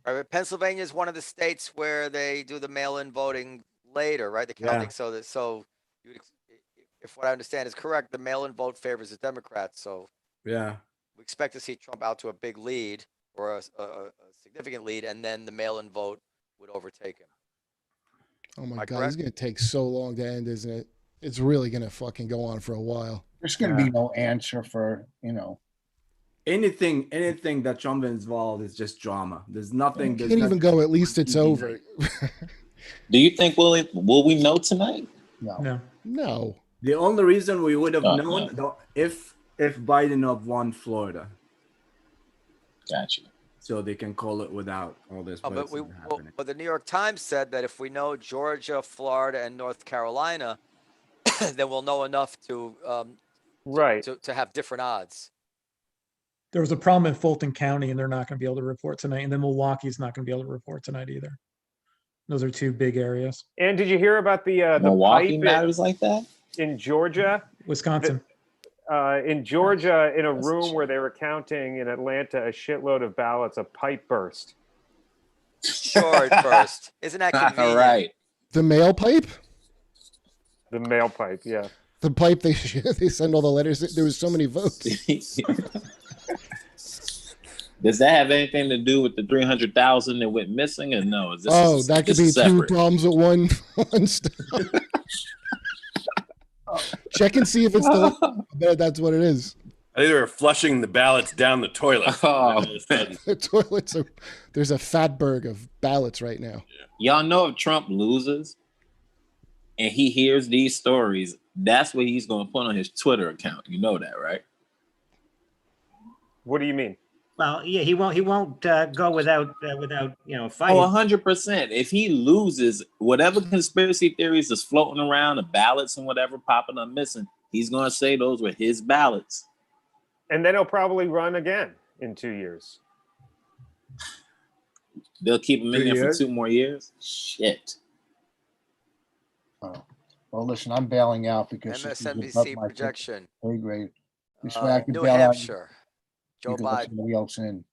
Right, but Pennsylvania is one of the states where they do the mail-in voting later, right? The counting, so if what I understand is correct, the mail-in vote favors the Democrats. So yeah, we expect to see Trump out to a big lead or a significant lead, and then the mail-in vote would overtake him. Oh my God, it's going to take so long to end, isn't it? It's really going to fucking go on for a while. There's going to be no answer for, anything that Trump is involved is just drama. There's nothing. Can't even go. At least it's over. Do you think will we know tonight? No. The only reason we would have known if Biden have won Florida. Gotcha. So they can call it without all this. But the New York Times said that if we know Georgia, Florida, and North Carolina, then we'll know enough to have different odds. There was a problem in Fulton County, and they're not going to be able to report tonight. And then Milwaukee's not going to be able to report tonight either. Those are two big areas. And did you hear about the Milwaukee pipe matters like that in Georgia, Wisconsin? In Georgia, in a room where they were counting in Atlanta a shitload of ballots, a pipe burst. Sure, it burst. Isn't that convenient? Right. The mail pipe? The mail pipe, yeah. The pipe they send all the letters. There was so many votes. Does that have anything to do with the 300,000 that went missing, or no? Is this that could be two problems at one stop. Check and see if it's that's what it is. I think they were flushing the ballots down the toilet. The toilets there's a fatberg of ballots right now. Y'all know if Trump loses and he hears these stories, that's what he's going to put on his Twitter account. You know that, right? What do you mean? Well, yeah, he won't go without fighting. Oh, 100%. If he loses, whatever conspiracy theories is floating around, the ballots and whatever popping up missing, he's going to say those were his ballots. And then he'll probably run again in 2 years. They'll keep him in there for 2 more years? Shit. Oh. Well, listen, I'm bailing out because MSNBC projection. Very great. This way I can New bail Hampshire. out. Joe Biden. Somebody else in.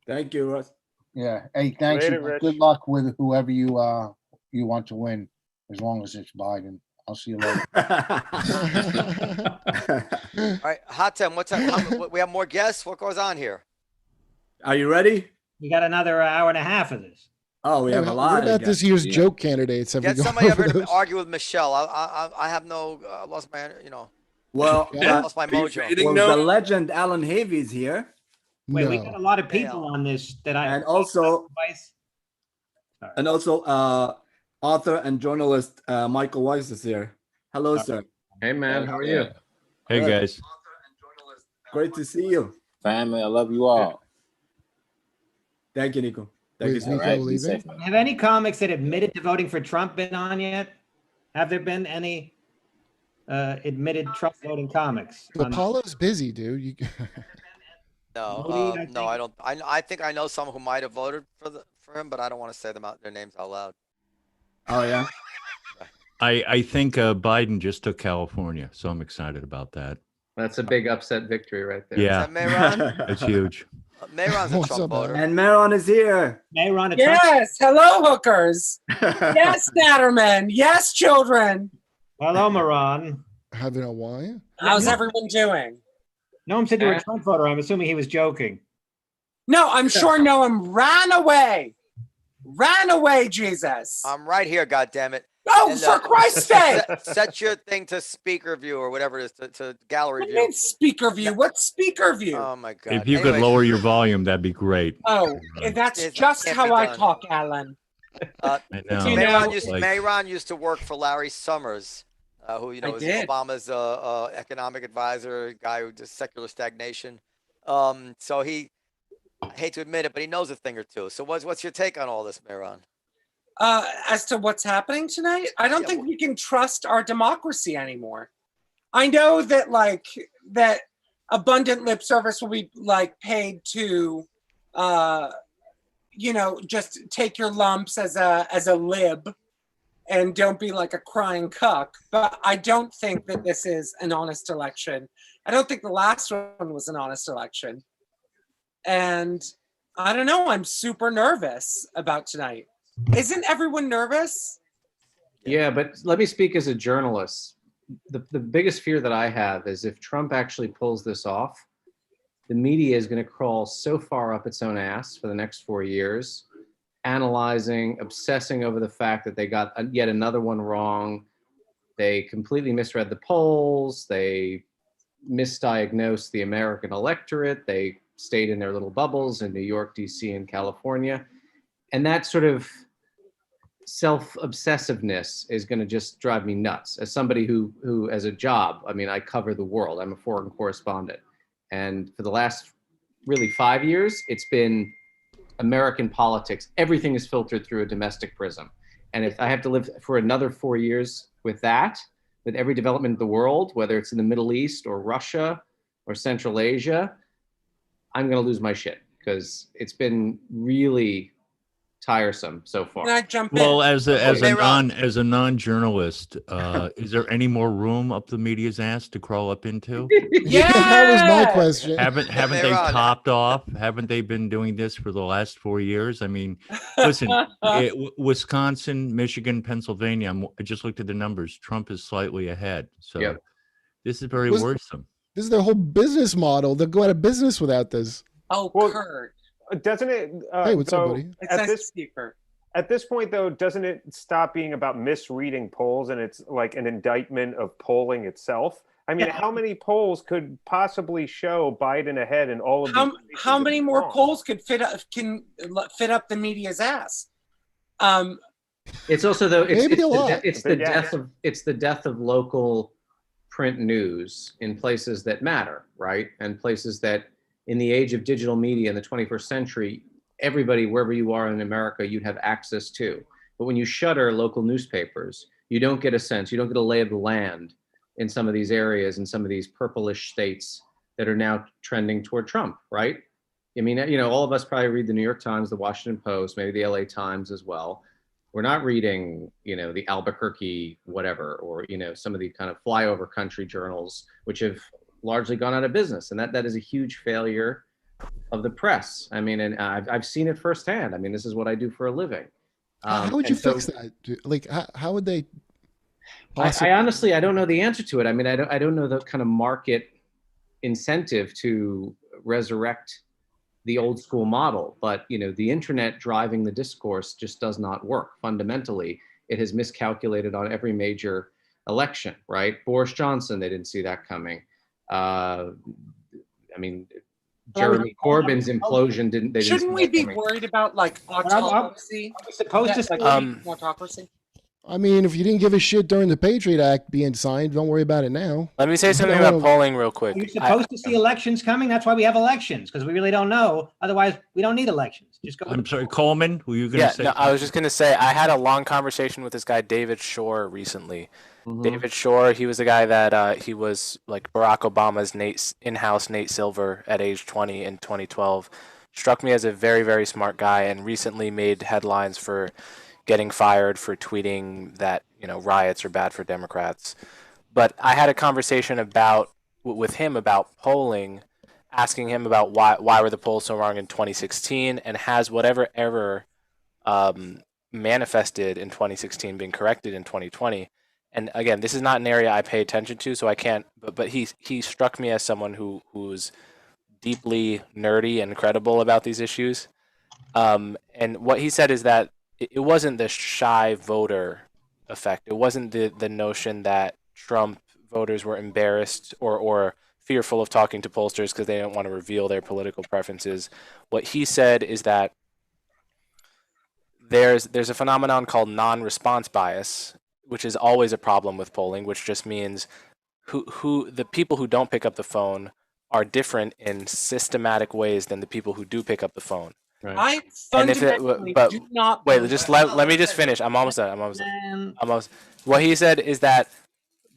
Thank you, Russ. Yeah. Hey, thanks. Later, Rich. Good luck with whoever you want to win, as long as it's Biden. I'll see you later. All right, Hot Tim, we have more guests. What goes on here? Are you ready? We got another hour and a half of this. Oh, we have a lot. What about this year's joke candidates? Have Get we somebody gone ever over to those? argue with Michelle. I have no lost my Well, lost my mojo. The legend Alan Havey is here. Wait, we got a lot of people on this and also author and journalist Michael Weiss is here. Hello, sir. Hey, man. How are you? Hey, guys. Great to see you. Family, I love you all. Thank you, Nico. Thank you, Nico. Have any comics that admitted to voting for Trump been on yet? Have there been any admitted Trump voting comics? Apollo's busy, dude. No, I don't. I think I know someone who might have voted for him, but I don't want to say their names out loud. Oh yeah. I think Biden just took California, so I'm excited about that. That's a big upset victory right there. Yeah, Is that Mayron? that's huge. Mayron's a Trump voter. And Mayron is here. Mayron, yes. Hello, hookers. Yes, Natterman. Yes, children. Hello, Mayron. Having a wine? How's everyone doing? Noam said you were a Trump voter. I'm assuming he was joking. No, I'm sure Noam ran away. Ran away, Jesus. I'm right here, goddammit. Oh, And, for Christ's sake! Set your thing to speaker view or whatever it is to gallery What do view. you mean speaker view? What's speaker view? Oh my god! If you could Anyway, lower your volume, that'd be great. Oh, that's It just can't how be I done. talk, Alan. I know. You know, Mayron used to work for Larry Summers, who I is did. Obama's economic advisor, guy who does secular stagnation. So I hate to admit it, but he knows a thing or two. So what's your take on all this, Mayron? As to what's happening tonight, I don't think we can trust our democracy anymore. I know that that abundant lip service will be paid to, just take your lumps as a lib, and don't be like a crying cuck. But I don't think that this is an honest election. I don't think the last one was an honest election, and I don't know. I'm super nervous about tonight. Isn't everyone nervous? Yeah, but let me speak as a journalist. The biggest fear that I have is if Trump actually pulls this off, the media is going to crawl so far up its own ass for the next 4 years, analyzing, obsessing over the fact that they got yet another one wrong. They completely misread the polls. They misdiagnosed the American electorate. They stayed in their little bubbles in New York, DC, and California. And that sort of self-obsessiveness is going to just drive me nuts. As somebody who as a job, I mean, I cover the world. I'm a foreign correspondent. And for the last really 5 years, it's been American politics. Everything is filtered through a domestic prism. And if I have to live for another 4 years with that, with every development in the world, whether it's in the Middle East or Russia or Central Asia, I'm going to lose my shit because it's been really tiresome so far. Can I jump in? Well, as a non-journalist, is there any more room up the media's ass to crawl up into? Yeah, that was my question. Haven't they topped off? Haven't they been doing this for the last 4 years? I mean, listen, Wisconsin, Michigan, Pennsylvania. I just looked at the numbers. Trump is slightly ahead. So this is very worrisome. This is their whole business model. They'll go out of business without this. Oh, Kurt. Doesn't it? Hey, what's up, buddy? At this point, though, doesn't it stop being about misreading polls and it's like an indictment of polling itself? I mean, how many polls could possibly show Biden ahead in all of these? How many more polls could fit up the media's ass? It's also though it's the death of local print news in places that matter, right? And places that in the age of digital media in the 21st century, everybody, wherever you are in America, you'd have access to. But when you shutter local newspapers, you don't get a sense, you don't get a lay of the land in some of these areas, in some of these purplish states that are now trending toward Trump, right? I mean, all of us probably read the New York Times, the Washington Post, maybe the LA Times as well. We're not reading, the Albuquerque, whatever, or, some of the kind of flyover country journals, which have largely gone out of business. And that is a huge failure of the press. I mean, and I've seen it firsthand. I mean, this is what I do for a living. How would you fix that? Like, how would they? I honestly, I don't know the answer to it. I mean, I don't know the kind of market incentive to resurrect the old school model, but the internet driving the discourse just does not work. Fundamentally, it has miscalculated on every major election, right? Boris Johnson, they didn't see that coming. I mean, Jeremy Corbyn's implosion didn't. Shouldn't we be worried about autocracy? Autocracy. I mean, if you didn't give a shit during the Patriot Act being signed, don't worry about it now. Let me say something about polling real quick. You're supposed to see elections coming. That's why we have elections, because we really don't know. Otherwise, we don't need elections. Just go. I'm sorry, Coleman. Were you going to say? No, I was just going to say I had a long conversation with this guy David Shore recently. Mm-hmm. David Shore, he was the guy that he was like Barack Obama's in-house Nate Silver at age 20 in 2012. Struck me as a very, very smart guy, and recently made headlines for getting fired for tweeting that riots are bad for Democrats. But I had a conversation with him about polling, asking him about why were the polls so wrong in 2016, and has whatever error manifested in 2016 been corrected in 2020. And again, this is not an area I pay attention to, so I can't. But he struck me as someone who's deeply nerdy and credible about these issues. And what he said is that it wasn't the shy voter effect. It wasn't the notion that Trump voters were embarrassed or fearful of talking to pollsters because they didn't want to reveal their political preferences. What he said is that there's a phenomenon called non-response bias, which is always a problem with polling, which just means who the people who don't pick up the phone are different in systematic ways than the people who do pick up the phone. Right. I And if it, fundamentally but do not wait, believe just let me just finish. I'm almost done. Almost. What he said is that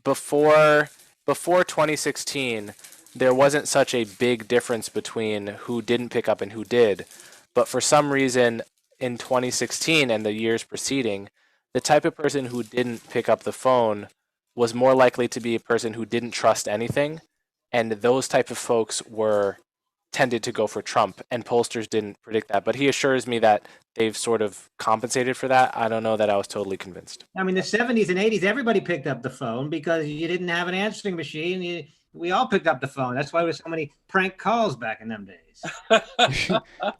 before 2016, there wasn't such a big difference between who didn't pick up and who did, but for some reason in 2016 and the years preceding, the type of person who didn't pick up the phone was more likely to be a person who didn't trust anything, and those type of folks tended to go for Trump, and pollsters didn't predict that. But he assures me that they've sort of compensated for that. I don't know that I was totally convinced. I mean, the 70s and 80s, everybody picked up the phone because you didn't have an answering machine. We all picked up the phone. That's why there were so many prank calls back in them days.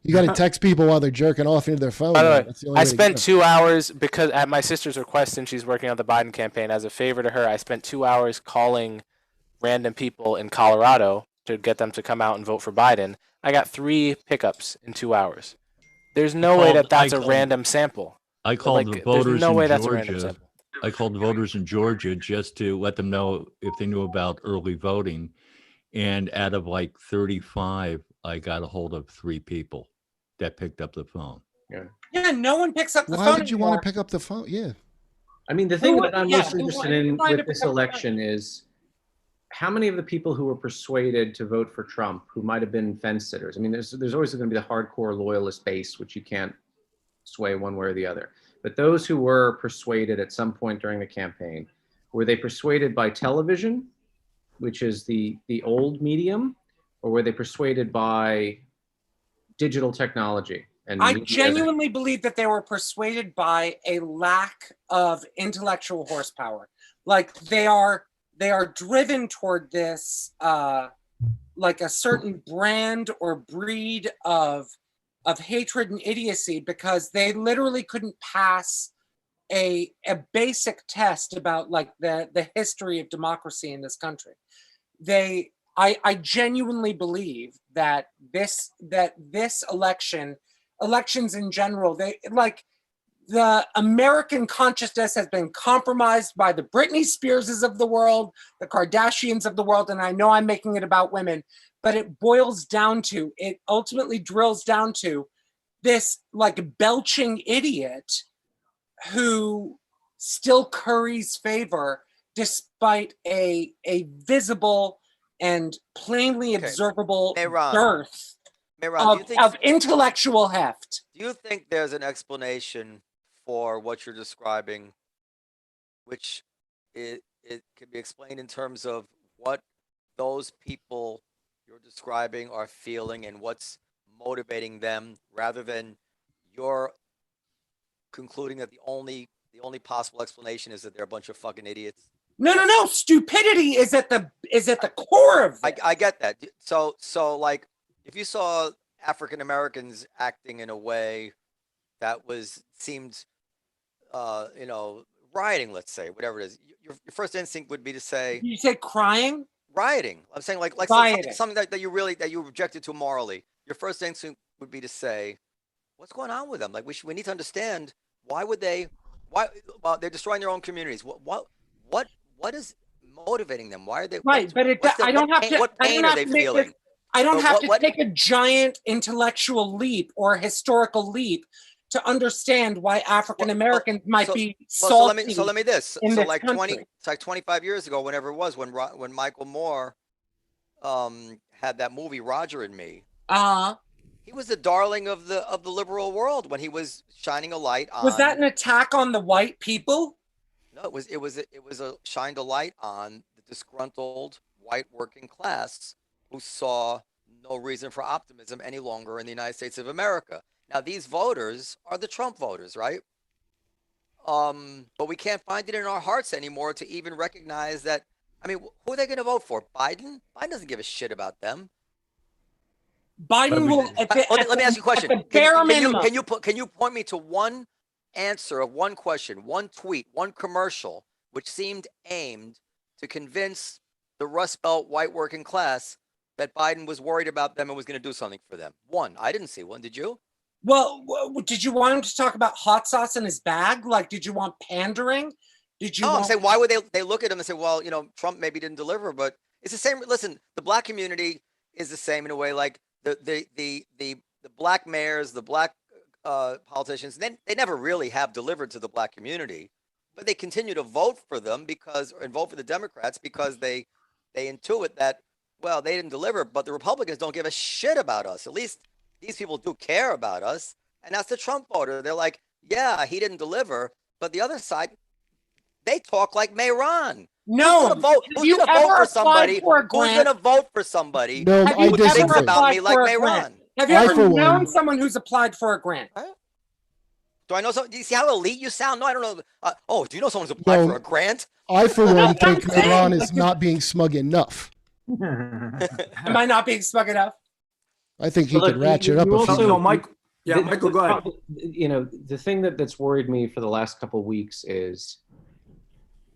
You got to text people while they're jerking off into their phone. By the way, I spent 2 hours, because at my sister's request, and she's working on the Biden campaign, as a favor to her, I spent 2 hours calling random people in Colorado to get them to come out and vote for Biden. I got 3 pickups in 2 hours. There's no way that's a random sample. I called the voters there's no in way that's a random Georgia. sample. I called voters in Georgia just to let them know if they knew about early voting. And out of like 35, I got a hold of 3 people that picked up the phone. Yeah, no one picks up the phone. Why would you anymore. want to pick up the phone? Yeah. I mean, the thing that I'm Yeah, most interested in trying to with this pick up the election is how many of the people who were persuaded to vote for Trump, who might have been fence sitters. I mean, there's always going to be the hardcore loyalist base, which you can't sway one way or the other. But those who were persuaded at some point during the campaign, were they persuaded by television, which is the old medium, or were they persuaded by digital technology? And I media? genuinely believe that they were persuaded by a lack of intellectual horsepower. Like they are driven toward this, like a certain brand or breed of hatred and idiocy, because they literally couldn't pass a basic test about like the history of democracy in this country. I genuinely believe that this elections in general, the American consciousness has been compromised by the Britney Spearses of the world, the Kardashians of the world, and I know I'm making it about women, but it ultimately drills down to this like belching idiot who still curries favor despite a visible and plainly observable dearth of intellectual heft. Do you think there's an explanation for what you're describing, which it can be explained in terms of what those people you're describing are feeling and what's motivating them, rather than your concluding that the only possible explanation is that they're a bunch of fucking idiots? No. Stupidity is at the core of it. I get that. So like, if you saw African Americans acting in a way that seemed, rioting, let's say, whatever it is, your first instinct would be to say. You say crying? Rioting. I'm saying like something that you objected to morally. Your first instinct would be to say, what's going on with them? Like we need to understand why they're destroying their own communities. What is motivating them? Why are they right? But I don't have to. What pain are they feeling? I don't have to take a giant intellectual leap or historical leap to understand why African Americans might be salty. So let me this. In So this like country. 25 years ago, whenever it was, when Michael Moore had that movie Roger and Me. He was the darling of the liberal world when he was shining a light on. Was that an attack on the white people? No, it was a shined a light on the disgruntled white working class who saw no reason for optimism any longer in the United States of America. Now, these voters are the Trump voters, right? But we can't find it in our hearts anymore to even recognize that. I mean, who are they going to vote for? Biden? Biden doesn't give a shit about them. Biden will. Let me ask you a question. Can you point me to one answer of one question, one tweet, one commercial, which seemed aimed to convince the Rust Belt white working class that Biden was worried about them and was going to do something for them? One. I didn't see one. Did you? Well, did you want him to talk about hot sauce in his bag? Like, did you want pandering? Did you? No, want- I'm saying, why would they look at him and say, well, Trump maybe didn't deliver, but it's the same. Listen, the black community is the same in a way. Like the black mayors, the black politicians, they never really have delivered to the black community, but they continue to vote for them and vote for the Democrats because they intuit that, well, they didn't deliver, but the Republicans don't give a shit about us. At least these people do care about us. And that's the Trump voter. They're like, yeah, he didn't deliver. But the other side, they talk like Mayron. No, who's gonna vote for somebody? Who's gonna vote for somebody? No, who I thinks disagree. about me like Mayron? Have you ever known someone who's applied for a grant? Do I know some? Do you see how elite you sound? No, I don't know. Do you know someone who's applied for a grant? I, for one, think Mayron is not being smug enough. Am I not being smug enough? I think he could ratchet up a few. Michael, go ahead. The thing that's worried me for the last couple of weeks is,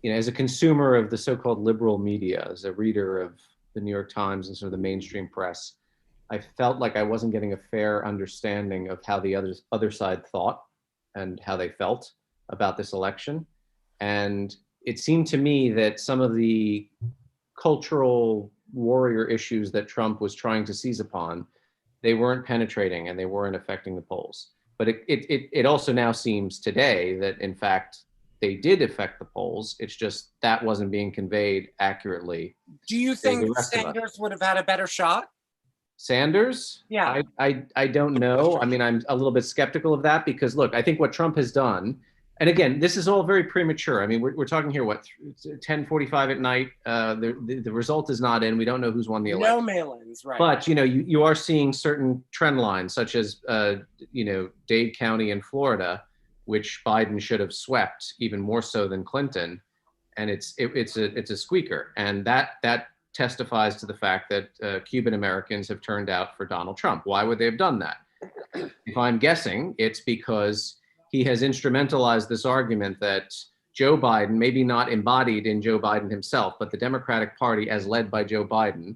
as a consumer of the so-called liberal media, as a reader of the New York Times and sort of the mainstream press, I felt like I wasn't getting a fair understanding of how the other side thought and how they felt about this election. And it seemed to me that some of the cultural warrior issues that Trump was trying to seize upon, they weren't penetrating and they weren't affecting the polls. But it also now seems today that, in fact, they did affect the polls. It's just that wasn't being conveyed accurately. Do you think Sanders would have had a better shot? Sanders? Yeah. I don't know. I mean, I'm a little bit skeptical of that because, look, I think what Trump has done, and again, this is all very premature. I mean, we're talking here, 10:45 at night. The result is not in. We don't know who's won the election. No mail-ins, right. But, you are seeing certain trend lines, such as, Dade County in Florida, which Biden should have swept even more so than Clinton. And it's a squeaker. And that testifies to the fact that Cuban Americans have turned out for Donald Trump. Why would they have done that? If I'm guessing, it's because he has instrumentalized this argument that Joe Biden, maybe not embodied in Joe Biden himself, but the Democratic Party as led by Joe Biden,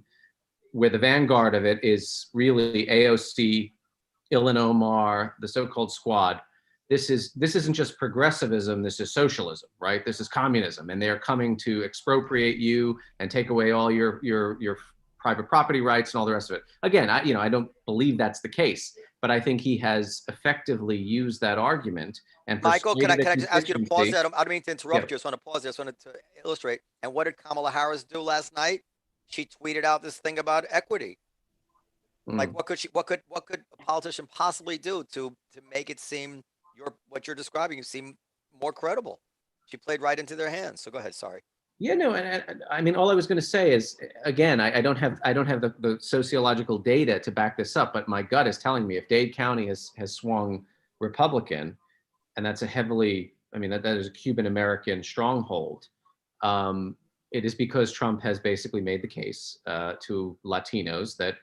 where the vanguard of it is really AOC, Ilhan Omar, the so-called squad. This isn't just progressivism, this is socialism, right? This is communism, and they're coming to expropriate you and take away all your private property rights and all the rest of it. Again, I don't believe that's the case, but I think he has effectively used that argument. And Michael, can I just ask you to pause that? that? I don't mean to interrupt you. I just want to pause there. I just wanted to illustrate. And what did Kamala Harris do last night? She tweeted out this thing about equity. Like, what could a politician possibly do to make it seem what you're describing seem more credible? She played right into their hands. So go ahead. Sorry. Yeah, no, and I mean, all I was going to say is, again, I don't have the sociological data to back this up, but my gut is telling me if Dade County has swung Republican, and that's that is a Cuban American stronghold. It is because Trump has basically made the case to Latinos that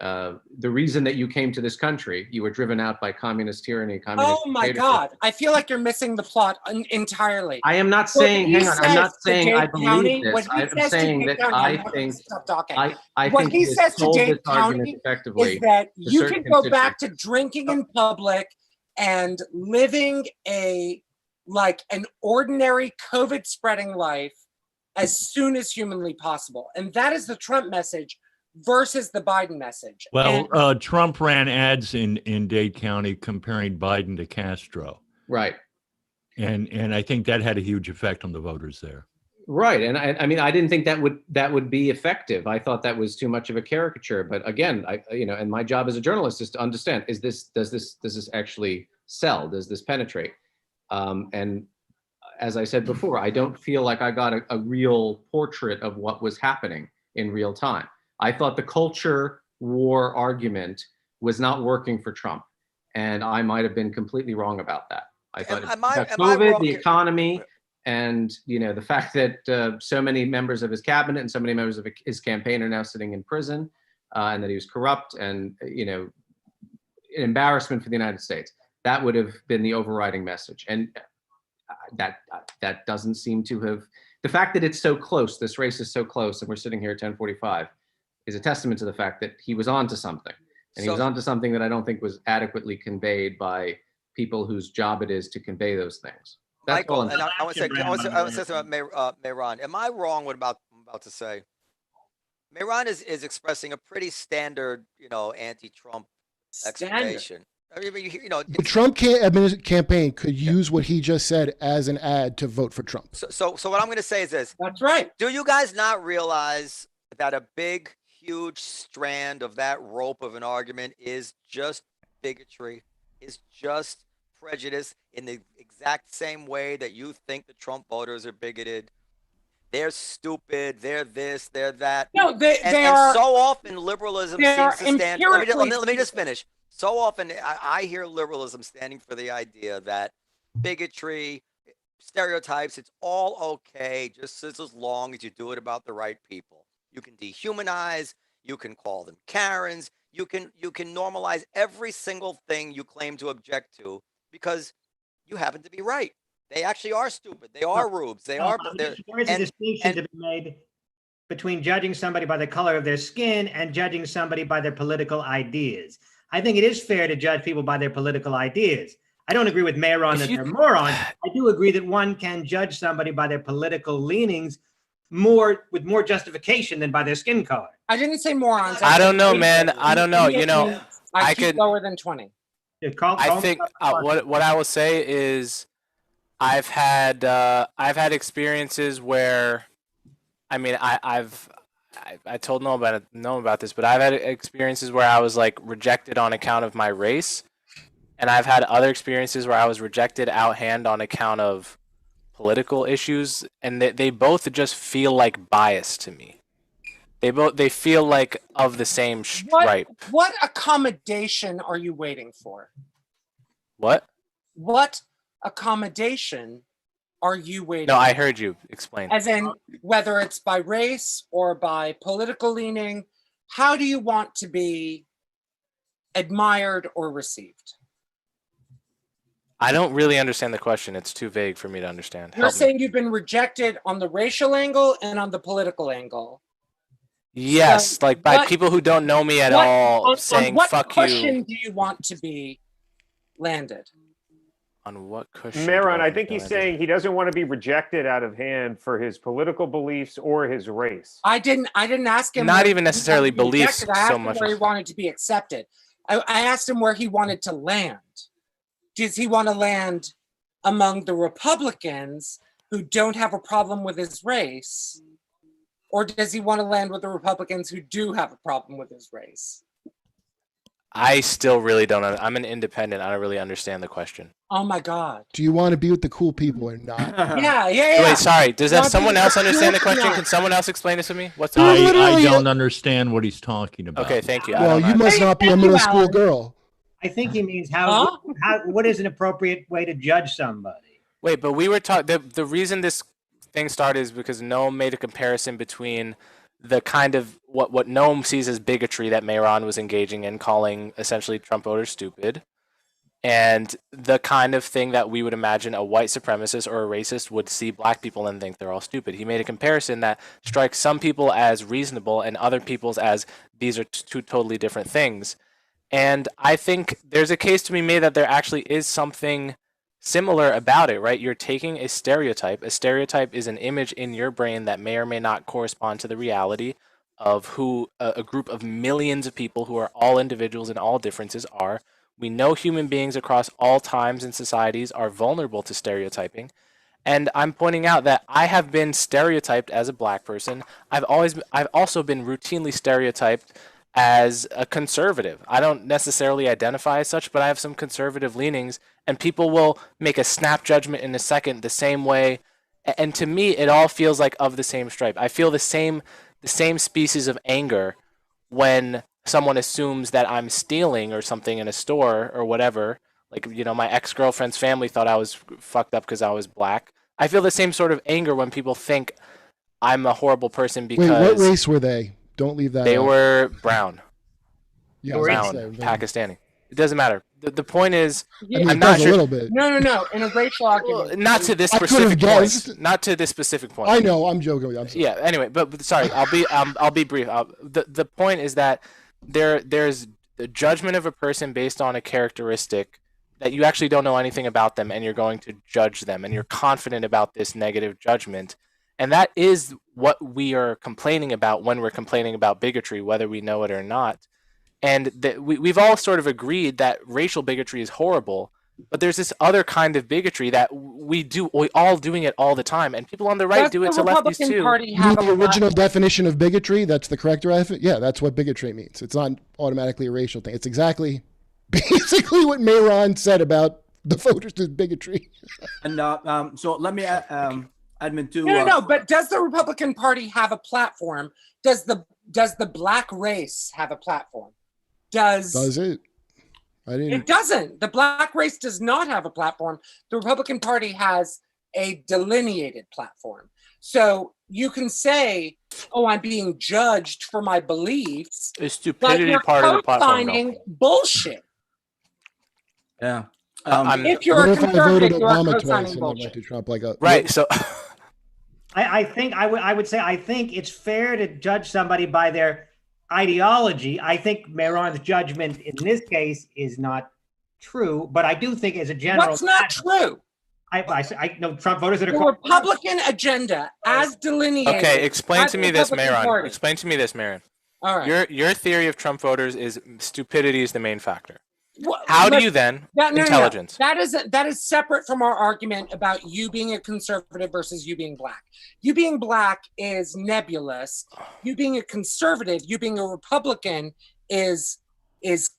the reason that you came to this country, you were driven out by communist tyranny. Oh my God! I feel like you're missing the plot entirely. I am not saying. Hang on. I'm not saying I believe this. I'm saying that I think. Stop talking. I what think he says to Dade County is that you can go back to drinking in public and living an ordinary COVID spreading life as soon as humanly possible, and that is the Trump message versus the Biden message. Well, Trump ran ads in Dade County comparing Biden to Castro. Right. And I think that had a huge effect on the voters there. Right. And I mean, I didn't think that would be effective. I thought that was too much of a caricature. But again, and my job as a journalist is to understand, does this actually sell? Does this penetrate? And as I said before, I don't feel like I got a real portrait of what was happening in real time. I thought the culture war argument was not working for Trump, and I might have been completely wrong about that. I thought COVID, the economy, and the fact that so many members of his cabinet and so many members of his campaign are now sitting in prison, and that he was corrupt and an embarrassment for the United States. That would have been the overriding message. And that doesn't seem to have, the fact that it's so close, this race is so close, and we're sitting here at 10:45, is a testament to the fact that he was onto something. And he was onto something that I don't think was adequately conveyed by people whose job it is to convey those things. That's Michael, all. and I want to say something about Mayron. Am I wrong what I'm about to say? Mayron is expressing a pretty standard, anti-Trump explanation. I mean, The Trump campaign could use what he just said as an ad to vote for Trump. So what I'm going to say is this. That's right. Do you guys not realize that a big, huge strand of that rope of an argument is just bigotry, is just prejudice in the exact same way that you think the Trump voters are bigoted? They're stupid. They're this. They're that. No, they and are. So often liberalism seems to stand. Let me just finish. So often I hear liberalism standing for the idea that bigotry, stereotypes, it's all okay just as long as you do it about the right people. You can dehumanize. You can call them Karens. You can normalize every single thing you claim to object to because you happen to be right. They actually are stupid. They are rubes. They are. There is a distinction to be made between judging somebody by the color of their skin and judging somebody by their political ideas. I think it is fair to judge people by their political ideas. I don't agree with Mayron that they're morons. I do agree that one can judge somebody by their political leanings with more justification than by their skin color. I didn't say morons. I don't know, man. I don't know. I could lower than 20. I think what I will say is I've had experiences where, I mean, I told Noam about this, but I've had experiences where I was like rejected on account of my race, and I've had other experiences where I was rejected outhand on account of political issues, and they both just feel like bias to me. They feel like of the same stripe. What accommodation are you waiting for? What? What accommodation are you waiting No, I heard you explain. As in, whether it's by race or by political leaning, how do you want to be admired or received? I don't really understand the question. It's too vague for me to understand. You're saying you've been rejected on the racial angle and on the political angle. Yes, like by people who don't know me at all saying what fuck cushion you. do you want to be landed? On what cushion? Mayron, I think he's saying he doesn't want to be rejected out of hand for his political beliefs or his race. I didn't ask him. Not even necessarily beliefs I asked so him much. where he wanted to be accepted. I asked him where he wanted to land. Does he want to land among the Republicans who don't have a problem with his race? Or does he want to land with the Republicans who do have a problem with his race? I still really don't. I'm an independent. I don't really understand the question. Oh my God. Do you want to be with the cool people or not? Yeah. Wait, sorry. Does someone else understand the question? Can someone else explain this to me? What's I don't understand what he's talking about. Okay, thank you. Well, you must not be a middle school girl. I think he means what is an appropriate way to judge somebody? Wait, but we were talking. The reason this thing started is because Noam made a comparison between the kind of what Noam sees as bigotry that Mayron was engaging in, calling essentially Trump voters stupid, and the kind of thing that we would imagine a white supremacist or a racist would see black people and think they're all stupid. He made a comparison that strikes some people as reasonable and other people's as these are two totally different things. And I think there's a case to be made that there actually is something similar about it, right? You're taking a stereotype. A stereotype is an image in your brain that may or may not correspond to the reality of who a group of millions of people who are all individuals and all differences are. We know human beings across all times and societies are vulnerable to stereotyping. And I'm pointing out that I have been stereotyped as a black person. I've also been routinely stereotyped as a conservative. I don't necessarily identify as such, but I have some conservative leanings, and people will make a snap judgment in a second the same way. And to me, it all feels like of the same stripe. I feel the same species of anger when someone assumes that I'm stealing or something in a store or whatever. Like, my ex-girlfriend's family thought I was fucked up because I was black. I feel the same sort of anger when people think I'm a horrible person because... Wait, what race were they? Don't leave that They out. were brown. Yeah, brown, Pakistani. It doesn't matter. The point is, I mean, I'm it not does sure. a little bit. No. In a racial argument, Not to this I could've specific point. guessed. Not to this specific point. I know. I'm joking with you. I'm sorry. Yeah. Anyway, but sorry, I'll be brief. The point is that there's the judgment of a person based on a characteristic that you actually don't know anything about them, and you're going to judge them, and you're confident about this negative judgment, and that is what we are complaining about when we're complaining about bigotry, whether we know it or not. And we've all sort of agreed that racial bigotry is horrible, but there's this other kind of bigotry that we all doing it all the time, and people on the right do it to lefties too. You mean the original definition of bigotry? That's the correct definition? Yeah, that's what bigotry means. It's not automatically a racial thing. It's exactly, basically what Mayron said about the voters to bigotry. And so let me admin to. No. But does the Republican Party have a platform? Does the black race have a platform? Does it? It doesn't. The black race does not have a platform. The Republican Party has a delineated platform. So you can say, "Oh, I'm being judged for my beliefs." The stupidity part of the platform. No. Bullshit. Yeah. If you're a conservative, you're co-signing bullshit. To Trump like a right. So I think I would say I think it's fair to judge somebody by their ideology. I think Mayron's judgment in this case is not true, but I do think as a general. What's not true? I know Trump voters that are the Republican agenda as delineated. Okay, explain to me this, Republican Mayron. Party. Explain to me this, Mayron. All right. Your theory of Trump voters is stupidity is the main factor. Well, How do you then intelligence? No. That is separate from our argument about you being a conservative versus you being black. You being black is nebulous. You being a conservative, you being a Republican is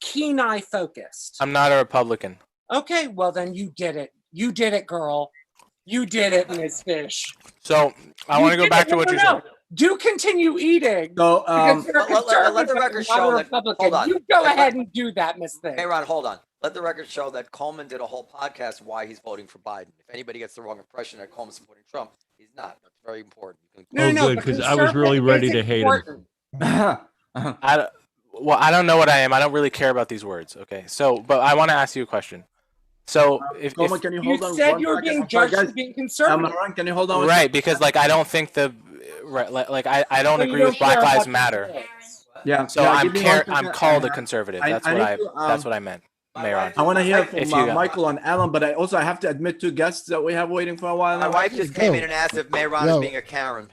keen-eye focused. I'm not a Republican. Okay, well then you did it. You did it, girl. You did it, Ms. Fish. So I want to go back to what you said. Do continue eating. So let the record show that. Hold on. You go ahead and do that, Ms. Thing. Hey, Ron, hold on. Let the record show that Coleman did a whole podcast why he's voting for Biden. If anybody gets the wrong impression that Coleman's supporting Trump, he's not. That's very important. Good, because I was really ready to hate him. I don't know what I am. I don't really care about these words. Okay, so but I want to ask you a question. So if Coleman, can you hold on? said you were being judged as being conservative. Ron, can you hold on? Right, because like I don't think I don't agree with Black Lives Matter. Yeah. So I'm called a conservative. That's what I meant, Mayron. I want to hear from Michael and Alan, but I have to admit two guests that we have waiting for a while. My wife just came in and asked if Mayron is being a Karen.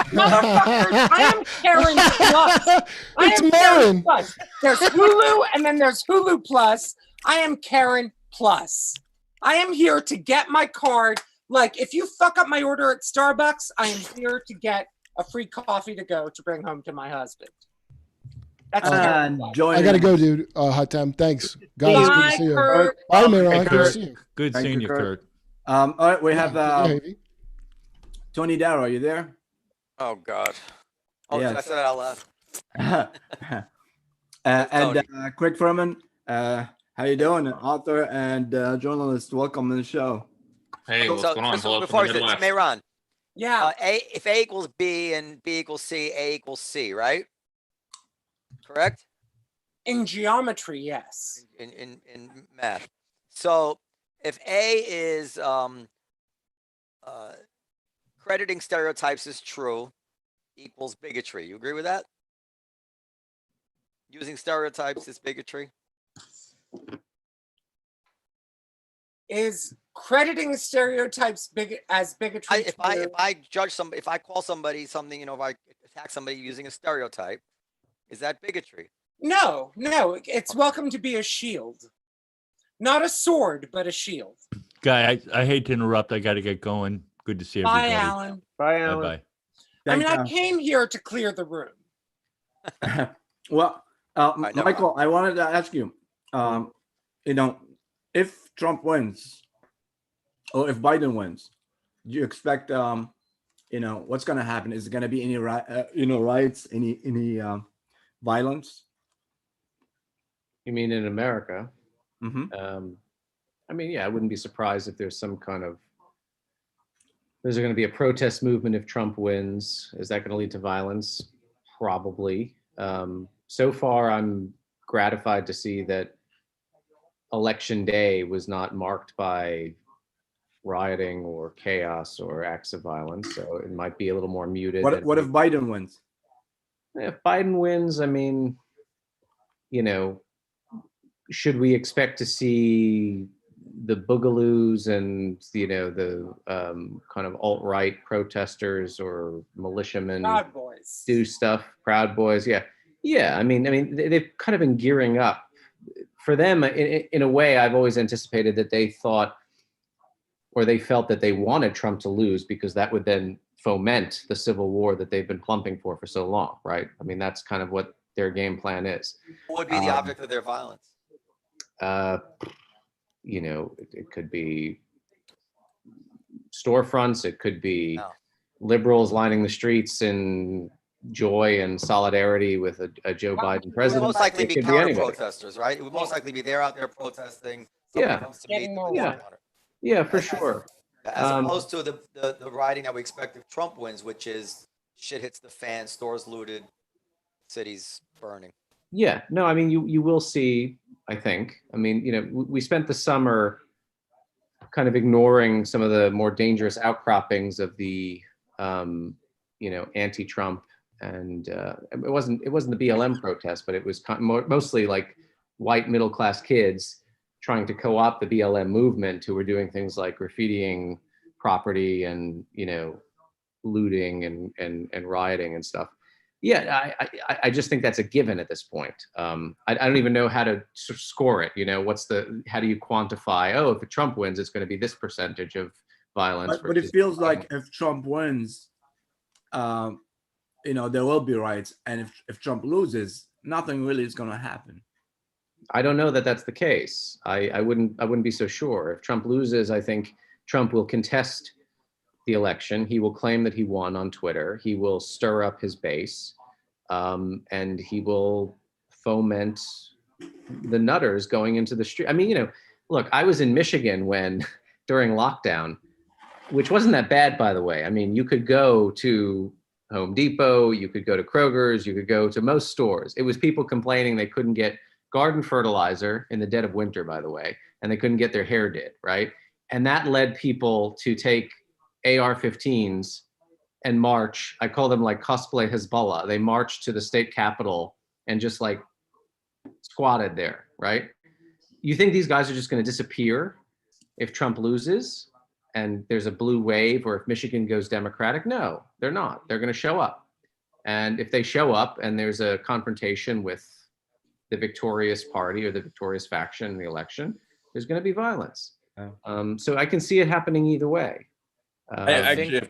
Motherfuckers, I am Karen Plus. It's Karen Plus. There's Hulu and then there's Hulu Plus. I am Karen Plus. I am here to get my card. Like, if you fuck up my order at Starbucks, I am here to get a free coffee to go to bring home to my husband. That's I gotta go, dude. Hot time. Thanks, guys. Good to see you. Kurt. Bye, Mayron. Hey, Good to see you. Good Thank seeing you, you, Kurt. All right, we have Havy. Tony Darrow. Are you there? Oh God. Oh, Yes. did I say that out loud? And Craig Furman. How you doing? An author and journalist. Welcome to the show. Hey, what's going on? Hello Before from the Midwest. Mayron. Yeah. If A equals B and B equals C, A equals C, right? Correct? In geometry, yes. In math. So if A is crediting stereotypes as true equals bigotry. You agree with that? Using stereotypes is bigotry? Is crediting stereotypes as bigotry? If I judge somebody, if I call somebody something, if I attack somebody using a stereotype, is that bigotry? No. It's welcome to be a shield. Not a sword, but a shield. Guy, I hate to interrupt. I got to get going. Good to see everybody. Bye, Alan. Bye, Alan. Bye-bye. I mean, I came here to clear the room. Well, Michael, I wanted to ask you, if Trump wins or if Biden wins, do you expect, what's going to happen? Is there going to be any, riots, any violence? You mean in America? Mm-hmm. I mean, yeah, I wouldn't be surprised if there's some kind of, there's going to be a protest movement if Trump wins. Is that going to lead to violence? Probably. So far, I'm gratified to see that election day was not marked by rioting or chaos or acts of violence. So it might be a little more muted. What if Biden wins? If Biden wins, I mean, you know, should we expect to see the boogaloos and, you know, the kind of alt-right protesters or militiamen Proud Boys do stuff? Proud Boys, yeah. I mean, they've kind of been gearing up. For them, in a way, I've always anticipated that they thought, or they felt that they wanted Trump to lose because that would then foment the civil war that they've been plumping for so long, right? I mean, that's kind of what their game plan is. What would be the object of their violence? You know, it could be storefronts. It could be liberals lining the streets in joy and solidarity with a Joe Biden president. It would most likely It be could counter anybody. protesters, right? It would most likely be they're out there protesting. Yeah. Comes to meet them. Yeah, for sure. As opposed to the rioting that we expect if Trump wins, which is shit hits the fan, stores looted, cities burning. Yeah, no, I mean, you will see, I think. I mean, you know, we spent the summer kind of ignoring some of the more dangerous outcroppings of the, you know, anti-Trump, and it wasn't the BLM protest, but it was mostly like white middle-class kids trying to co-opt the BLM movement, who were doing things like graffitiing property and, you know, looting and rioting and stuff. Yeah, I just think that's a given at this point. I don't even know how to score it. You know, how do you quantify? Oh, if Trump wins, it's going to be this percentage of violence. But it feels like if Trump wins, you know, there will be riots, and if Trump loses, nothing really is going to happen. I don't know that that's the case. I wouldn't be so sure. If Trump loses, I think Trump will contest the election. He will claim that he won on Twitter. He will stir up his base, and he will foment the nutters going into the street. I mean, you know, look, I was in Michigan when during lockdown, which wasn't that bad, by the way. I mean, you could go to Home Depot, you could go to Kroger's, you could go to most stores. It was people complaining they couldn't get garden fertilizer in the dead of winter, by the way, and they couldn't get their hair did, right? And that led people to take AR-15s and march. I call them like cosplay Hezbollah. They marched to the state capitol and just like squatted there, right? You think these guys are just going to disappear if Trump loses and there's a blue wave, or if Michigan goes Democratic? No, they're not. They're going to show up. And if they show up and there's a confrontation with the victorious party or the victorious faction in the election, there's going to be violence. So I can see it happening either way. I actually have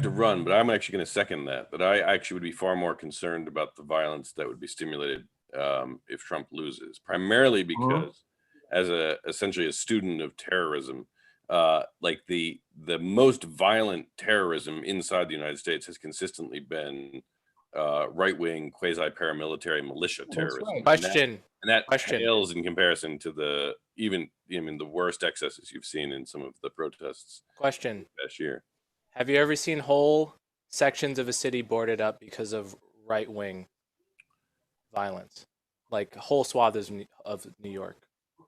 to run, but I'm actually going to second that. But I actually would be far more concerned about the violence that would be stimulated if Trump loses, primarily because as essentially a student of terrorism, like the most violent terrorism inside the United States has consistently been right-wing quasi-paramilitary militia terrorism. Right. Question. And that pales in comparison to the the worst excesses you've seen in some of the protests. Question. Last year. Have you ever seen whole sections of a city boarded up because of right-wing violence, like whole swaths of New York?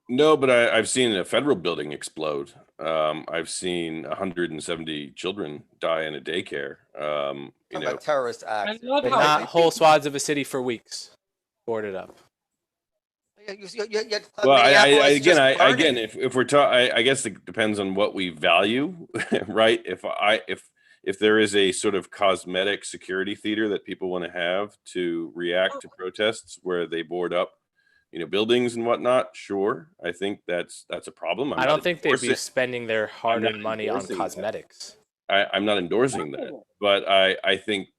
No, but I've seen a federal building explode. I've seen 170 children die in a daycare. You know, terrorist acts, but not whole swaths of a city for weeks boarded up. Well, again, if we're talking, I guess it depends on what we value, right? If there is a sort of cosmetic security theater that people want to have to react to protests where they board up, buildings and whatnot, sure, I think that's a problem. I don't think they'd be spending their hard-earned money on cosmetics. I'm not endorsing that, but I think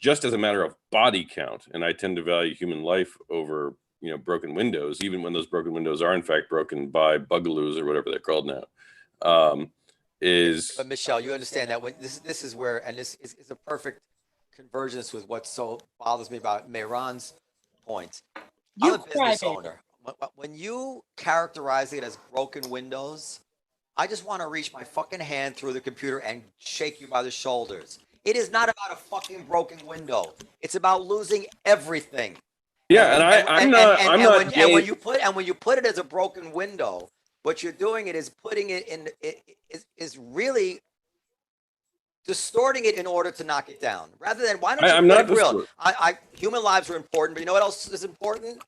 just as a matter of body count, and I tend to value human life over broken windows, even when those broken windows are in fact broken by bugaloos or whatever they're called now. But Michelle, you understand that when this is where, and this is a perfect convergence with what so bothers me about Mehran's point. I'm a business owner. When you characterize it as broken windows, I just want to reach my fucking hand through the computer and shake you by the shoulders. It is not about a fucking broken window. It's about losing everything. Yeah, and I'm not. And when you put it as a broken window, what you're doing is putting it in. Is really distorting it in order to knock it down. Rather than why don't you put it real? Human lives are important, but you know what else is important?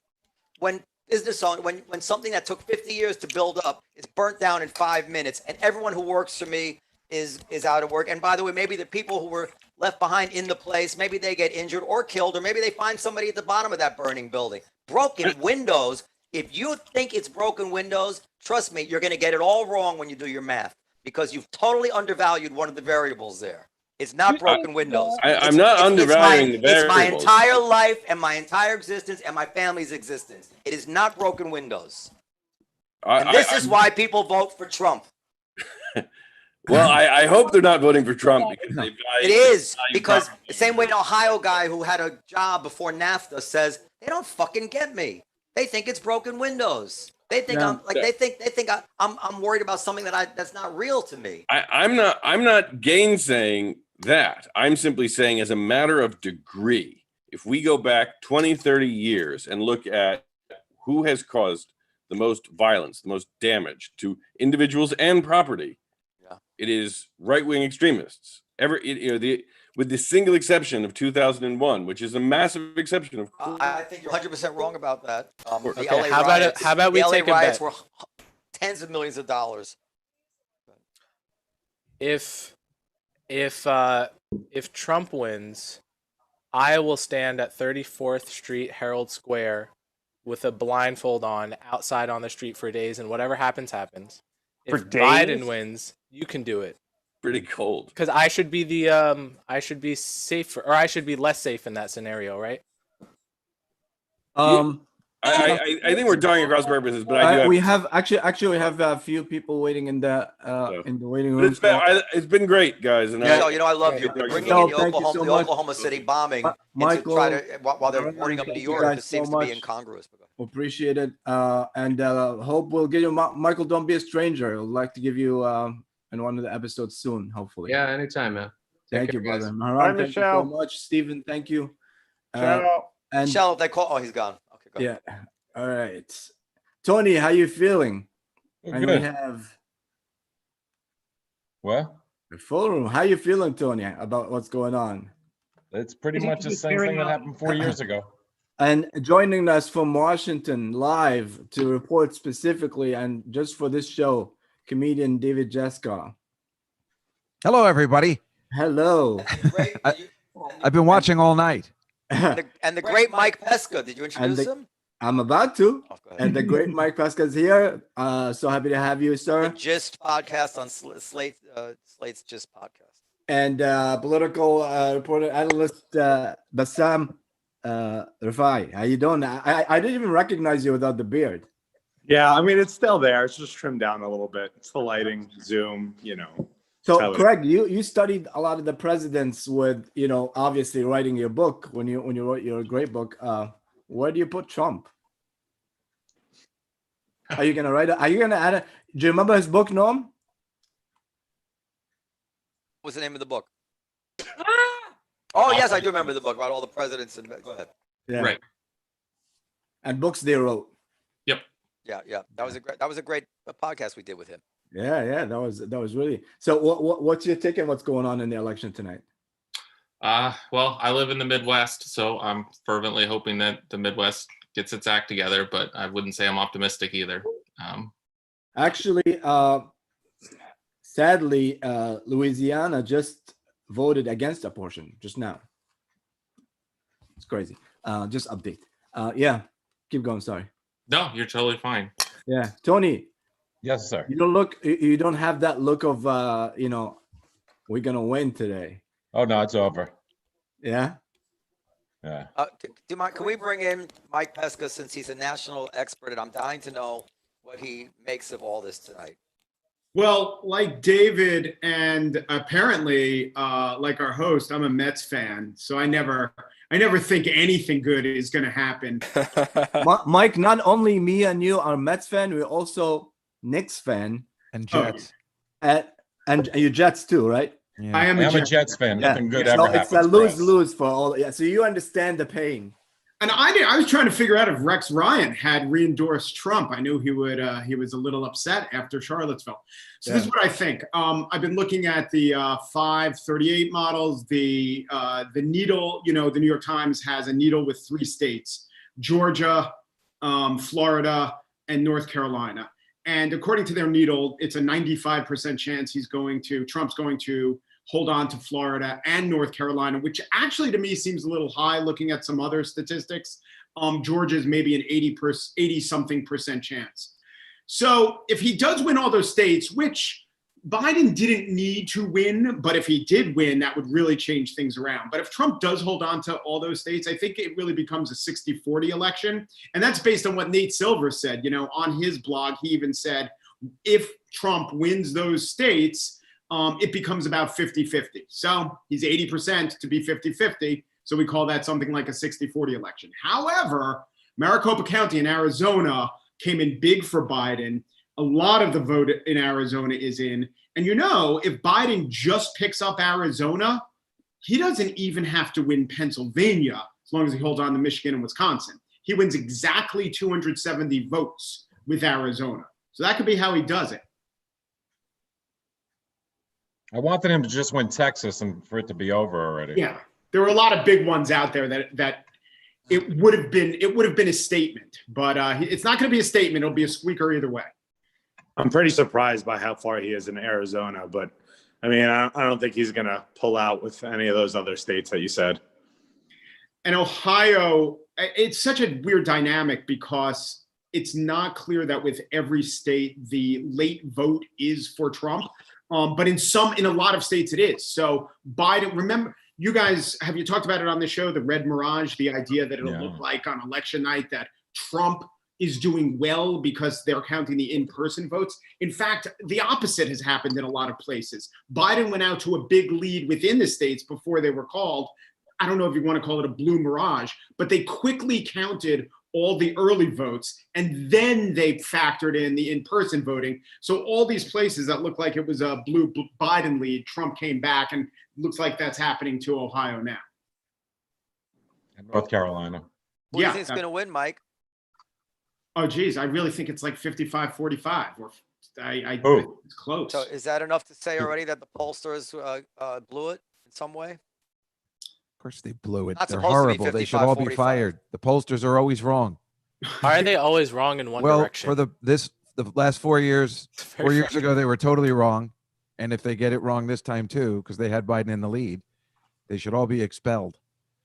When when something that took 50 years to build up is burnt down in 5 minutes, and everyone who works for me is out of work. And by the way, maybe the people who were left behind in the place, maybe they get injured or killed, or maybe they find somebody at the bottom of that burning building. Broken windows. If you think it's broken windows, trust me, you're going to get it all wrong when you do your math, because you've totally undervalued one of the variables there. It's not broken windows. I'm not undervaluing the variables. It's my entire life and my entire existence and my family's existence. It is not broken windows. And this is why people vote for Trump. Well, I hope they're not voting for Trump because they value. It is, because the same way an Ohio guy who had a job before NAFTA says, they don't fucking get me. They think it's broken windows. They think I'm worried about something that's not real to me. I'm not gainsaying that. I'm simply saying, as a matter of degree, if we go back 20, 30 years and look at who has caused the most violence, the most damage to individuals and property, it is right-wing extremists. With the single exception of 2001, which is a massive exception of. I think you're 100% wrong about that. Okay, how about we take a riots bet? were tens of millions of dollars. If Trump wins, I will stand at 34th Street Herald Square with a blindfold on outside on the street for days, and whatever happens, happens. If Biden wins, you can do it. Pretty cold. Because I should be I should be safer, or I should be less safe in that scenario, right? I think we're talking across purposes, but we have a few people waiting in the waiting room. It's been great, guys. And I love you. Bringing in the Oklahoma City bombing Michael, while they're boarding up New York, it seems to be incongruous. Appreciate it, and hope we'll get you. Michael, don't be a stranger. I'd like to give you in one of the episodes soon, hopefully. Yeah, anytime, man. Thank you, brother. Bye, Thank you so much, Stephen. Thank you. Ciao. And Michelle, they call. Oh, he's gone. Okay, go ahead. Yeah. All right. Tony, how you feeling? And we have what? The full room. How you feeling, Tony, about what's going on? It's pretty much the same thing that happened 4 years ago. And joining us from Washington live to report specifically and just for this show, comedian David Jeska. Hello, everybody. Hello. I've been watching all night. And the great Mike Pesca. Did you introduce him? I'm about to. And the great Mike Pesca is here. So happy to have you, sir. The Gist podcast on Slate's Gist podcast. And political reporter analyst Bassam Rafai. How you doing? I didn't even recognize you without the beard. Yeah, I mean, it's still there. It's just trimmed down a little bit. It's the lighting, Zoom, So, Craig, you studied a lot of the presidents with, obviously writing your book when you wrote your great book. Where do you put Trump? Are you gonna write it? Are you gonna add it? Do you remember his book, Norm? What's the name of the book? Oh yes, I do remember the book about all the presidents. And go ahead. Yeah. Right. And books they wrote. Yeah. That was a great podcast we did with him. Yeah. That was really. So what's your take on what's going on in the election tonight? Well, I live in the Midwest, so I'm fervently hoping that the Midwest gets its act together, but I wouldn't say I'm optimistic either. Actually, sadly, Louisiana just voted against abortion just now. It's crazy. Just update. Yeah, keep going. Sorry. No, you're totally fine. Yeah, Tony. Yes, sir. You don't have that look of we're gonna win today. Oh no, it's over. Yeah. Yeah. Can we bring in Mike Pesca, since he's a national expert, and I'm dying to know what he makes of all this tonight. Well, like David, and apparently, like our host, I'm a Mets fan, so I never think anything good is going to happen. Mike, not only me and you are Mets fan, we're also Knicks fan and Jets, and you Jets too, right? Yeah. I am a Jets fan. Nothing good so ever happens. It's a lose-lose for all. Yeah, so you understand the pain. And I was trying to figure out if Rex Ryan had re-endorsed Trump. I knew he would. He was a little upset after Charlottesville. So this is what I think. I've been looking at the 538 models. The needle. You know, the New York Times has a needle with 3 states: Georgia, Florida, and North Carolina. And according to their needle, it's a 95% chance Trump's going to hold on to Florida and North Carolina, which actually to me seems a little high looking at some other statistics. Georgia's maybe an 80-something% chance. So if he does win all those states, which Biden didn't need to win, but if he did win, that would really change things around. But if Trump does hold on to all those states, I think it really becomes a 60-40 election. And that's based on what Nate Silver said. You know, on his blog, he even said, if Trump wins those states, it becomes about 50-50. So he's 80% to be 50-50. So we call that something like a 60-40 election. However, Maricopa County in Arizona came in big for Biden. A lot of the vote in Arizona is in. And you know, if Biden just picks up Arizona, he doesn't even have to win Pennsylvania as long as he holds on to Michigan and Wisconsin. He wins exactly 270 votes with Arizona. So that could be how he does it. I wanted him to just win Texas and for it to be over already. Yeah, there were a lot of big ones out there that it would have been a statement, but it's not going to be a statement. It'll be a squeaker either way. I'm pretty surprised by how far he is in Arizona, but I mean, I don't think he's going to pull out with any of those other states that you said. And Ohio, it's such a weird dynamic because it's not clear that with every state the late vote is for Trump. But in a lot of states it is. So Biden, remember, you guys, have you talked about it on the show, the red mirage, the idea that it'll look like on election night that Trump is doing well because they're counting the in-person votes. In fact, the opposite has happened in a lot of places. Biden went out to a big lead within the states before they were called. I don't know if you want to call it a blue mirage, but they quickly counted all the early votes, and then they factored in the in-person voting. So all these places that looked like it was a blue Biden lead, Trump came back, and looks like that's happening to Ohio now. And North Carolina. Who do you think's going to win, Mike? Oh, geez, I really think it's like 55-45, or it's close. So is that enough to say already that the pollsters blew it in some way? Of course they blew it. Not They're supposed to be horrible. They should all be 55-45. fired. The pollsters are always wrong. Why are they always wrong in one Well, direction? for the last 4 years, 4 years ago, they were totally wrong. And if they get it wrong this time too, because they had Biden in the lead, they should all be expelled.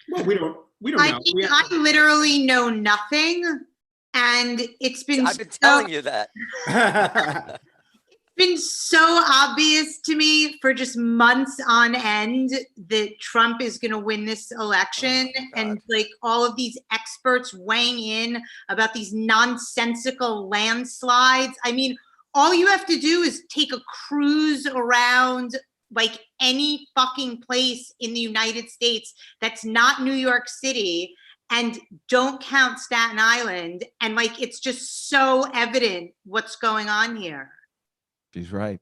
Well, we don't I know. mean, I literally know nothing, and it's been I've been telling you that. Been so obvious to me for just months on end that Trump is going to win this election, and like all of these experts weighing in about these nonsensical landslides. I mean, all you have to do is take a cruise around like any fucking place in the United States that's not New York City, and don't count Staten Island, and like it's just so evident what's going on here. She's right.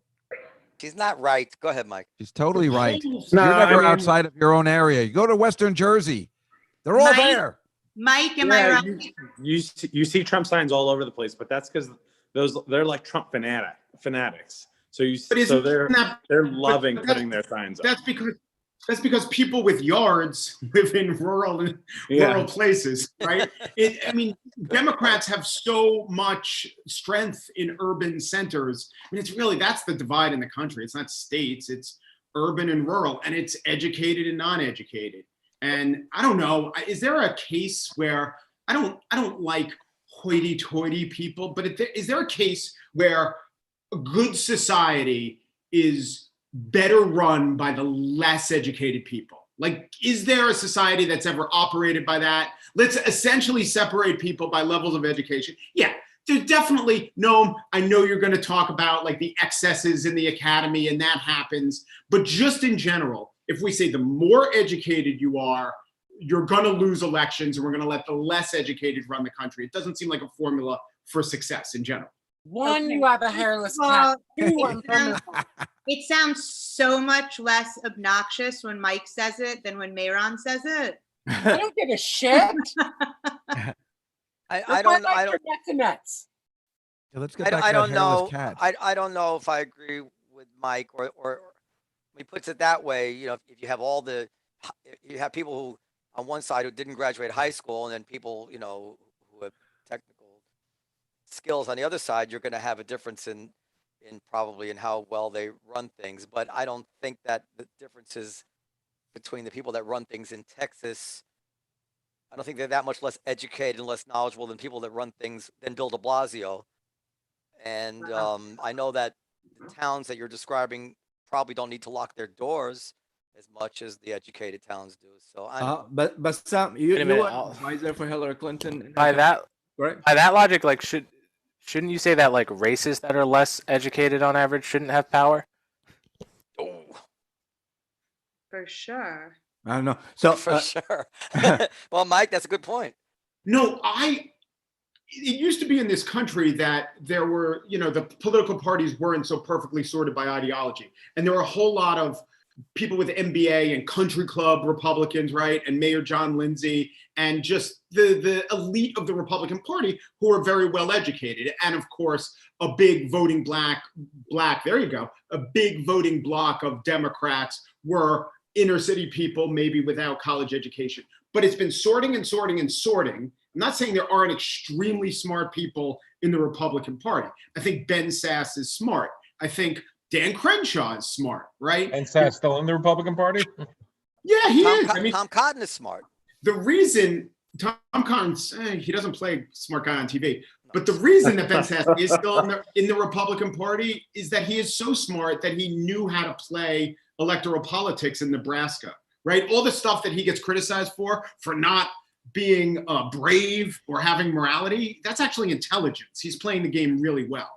She's not right. Go ahead, Mike. She's totally right. No, You're never I mean- outside of your own area. You go to Western Jersey. They're all Mike, there. Mike, am I right? You see Trump signs all over the place, but that's because they're like Trump fanatics. So they're loving putting their signs up. That's because people with yards live in rural places, right? I mean, Democrats have so much strength in urban centers. I mean, that's the divide in the country. It's not states, it's urban and rural, and it's educated and non-educated. And I don't know, is there a case where I don't like hoity-toity people, but is there a case where a good society is better run by the less educated people? Like, is there a society that's ever operated by that? Let's essentially separate people by levels of education. Yeah, there's definitely I know you're going to talk about like the excesses in the academy, and that happens. But just in general, if we say the more educated you are, you're going to lose elections, and we're going to let the less educated run the country. It doesn't seem like a formula for success in general. One, you have a hairless cat. Two, I'm feminine. It sounds so much less obnoxious when Mike says it than when Mayron says it. I don't give a shit. I don't. Nuts. Yeah, let's get back to I that don't hairless know. cat. I don't know if I agree with Mike or he puts it that way. You know, if you have you have people who on one side who didn't graduate high school, and then people who have technical skills on the other side, you're going to have a difference in probably in how well they run things. But I don't think that the differences between the people that run things in Texas, I don't think they're that much less educated and less knowledgeable than people that run things than Bill de Blasio. And I know that the towns that you're describing probably don't need to lock their doors as much as the educated towns do. So but Sam, you Wait a minute, were I'll- advisor for Hillary Clinton. By that right? by that logic, like shouldn't you say that like races that are less educated on average shouldn't have power? For sure. I don't know. So for sure. Well, Mike, that's a good point. No, it used to be in this country that there were, the political parties weren't so perfectly sorted by ideology. And there were a whole lot of people with MBA and country club Republicans, right? And Mayor John Lindsay and just the elite of the Republican Party who are very well educated. And of course, a big voting there you go, a big voting block of Democrats were inner city people, maybe without college education. But it's been sorting and sorting and sorting. I'm not saying there aren't extremely smart people in the Republican Party. I think Ben Sass is smart. I think Dan Crenshaw is smart, right? And Sass still in the Republican Party? Yeah, he is. Tom Cotton is smart. The reason Tom Cotton's, he doesn't play smart guy on TV, but the reason that Ben Sass is still in the Republican Party is that he is so smart that he knew how to play electoral politics in Nebraska, right? All the stuff that he gets criticized for not being brave or having morality, that's actually intelligence. He's playing the game really well.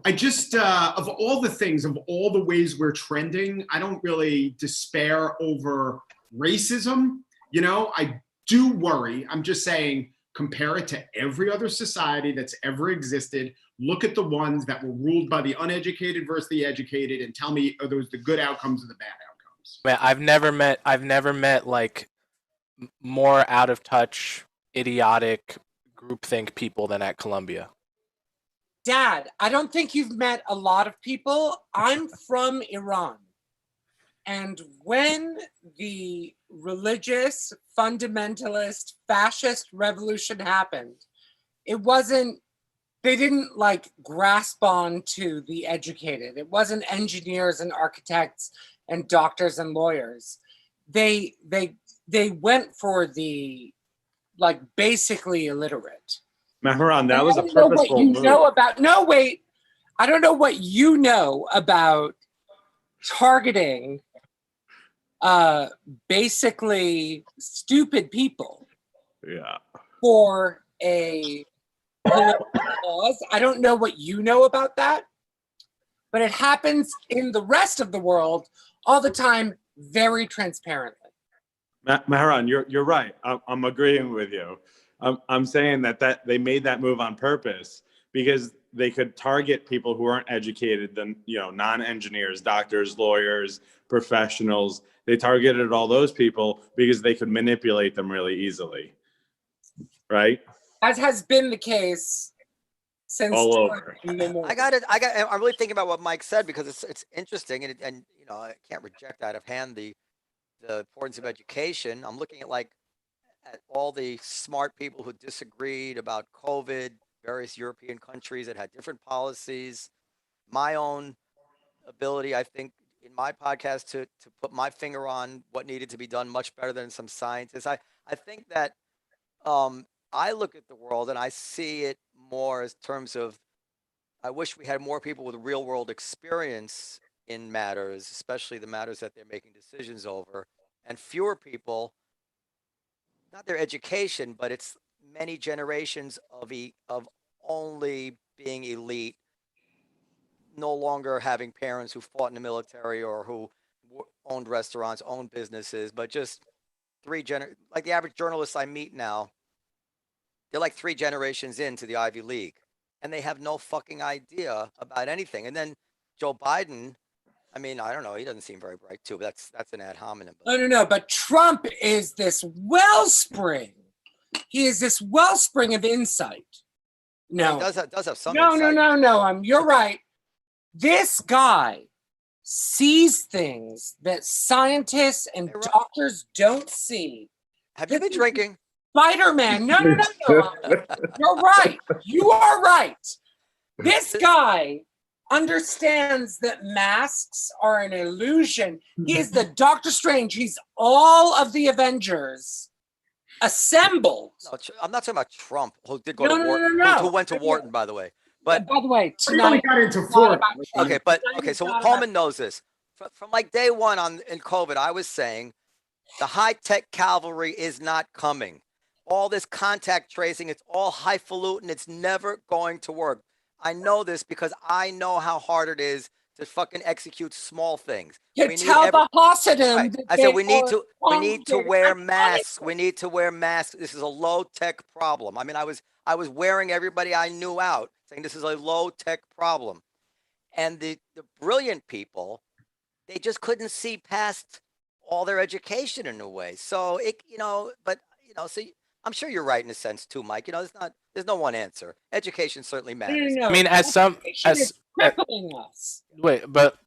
I just, of all the things, of all the ways we're trending, I don't really despair over racism. I do worry. I'm just saying, compare it to every other society that's ever existed. Look at the ones that were ruled by the uneducated versus the educated and tell me, are those the good outcomes or the bad outcomes? Man, I've never met like more out of touch, idiotic groupthink people than at Columbia. Dad, I don't think you've met a lot of people. I'm from Iran. And when the religious, fundamentalist, fascist revolution happened, they didn't like grasp on to the educated. It wasn't engineers and architects and doctors and lawyers. They went for the like basically illiterate. Mehran, that was a I don't know what purposeful you move. know about. No, wait. I don't know what you know about targeting basically stupid people Yeah. for a political cause. I don't know what you know about that, but it happens in the rest of the world all the time, very transparently. Mehran, you're right. I'm agreeing with you. I'm saying that they made that move on purpose because they could target people who aren't educated, than non-engineers, doctors, lawyers, professionals. They targeted all those people because they could manipulate them really easily, right? As has been the case since All over. I'm really thinking about what Mike said because it's interesting and I can't reject out of hand the importance of education. I'm looking at all the smart people who disagreed about COVID, various European countries that had different policies. My own ability, I think, in my podcast to put my finger on what needed to be done much better than some scientists. I think that I look at the world and I see it more as terms of I wish we had more people with real world experience in matters, especially the matters that they're making decisions over, and fewer people, not their education, but it's many generations of only being elite, no longer having parents who fought in the military or who owned restaurants, owned businesses, but just like the average journalist I meet now, they're like 3 generations into the Ivy League and they have no fucking idea about anything. And then Joe Biden, I mean, I don't know. He doesn't seem very bright too, but that's an ad hominem. No. But Trump is this wellspring. He is this wellspring of insight. No, he does have some. No. insight. You're right. This guy sees things that scientists and doctors don't see. Have you been drinking? Spider-Man. No. You're right. You are right. This guy understands that masks are an illusion. He is the Doctor Strange. He's all of the Avengers assembled. No, I'm not talking about Trump, who did go to No, Wharton, no. who went to Wharton, by the way. But by the way, We only got into Florida. So Coleman knows this. From like day one in COVID, I was saying the high-tech cavalry is not coming. All this contact tracing, it's all highfalutin. It's never going to work. I know this because I know how hard it is to fucking execute small things. You tell the hospital. Right. I said we need to wear masks. We need to wear masks. This is a low-tech problem. I mean, I was wearing everybody I knew out, saying this is a low-tech problem. And the brilliant people, they just couldn't see past all their education in a way. So so I'm sure you're right in a sense too, Mike. There's no one answer. Education certainly matters. No. I mean, crippling us. Wait, but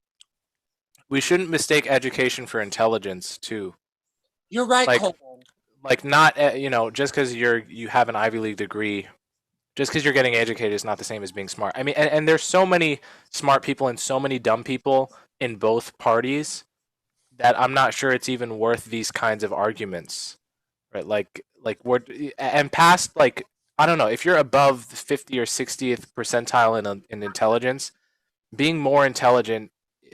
we shouldn't mistake education for intelligence too. You're right, Coleman. Like not, just because you have an Ivy League degree, just because you're getting educated is not the same as being smart. I mean, and there's so many smart people and so many dumb people in both parties that I'm not sure it's even worth these kinds of arguments, right? Past, like, I don't know, if you're above the 50 or 60th percentile in intelligence, being more intelligent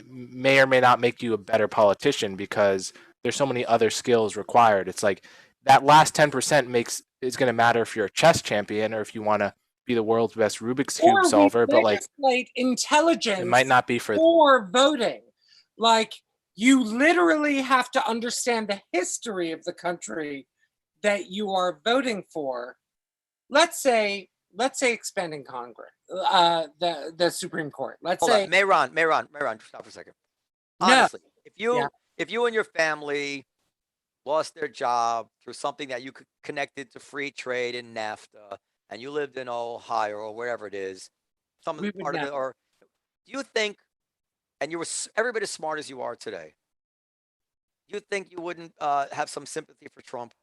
may or may not make you a better politician because there's so many other skills required. It's like that last 10% is going to matter if you're a chess champion or if you want to be the world's best Rubik's Cube solver, but like intelligence it might not be for voting. Like, you literally have to understand the history of the country that you are voting for. Let's say expanding Congress, the Supreme Court. Let's Hold say on. Mayron, stop for a second. Honestly, if you and your family lost their job through something that you could connected to free trade in NAFTA, and you lived in Ohio or wherever it is, or do you think, and you were every bit as smart as you are today, you think you wouldn't have some sympathy for Trump?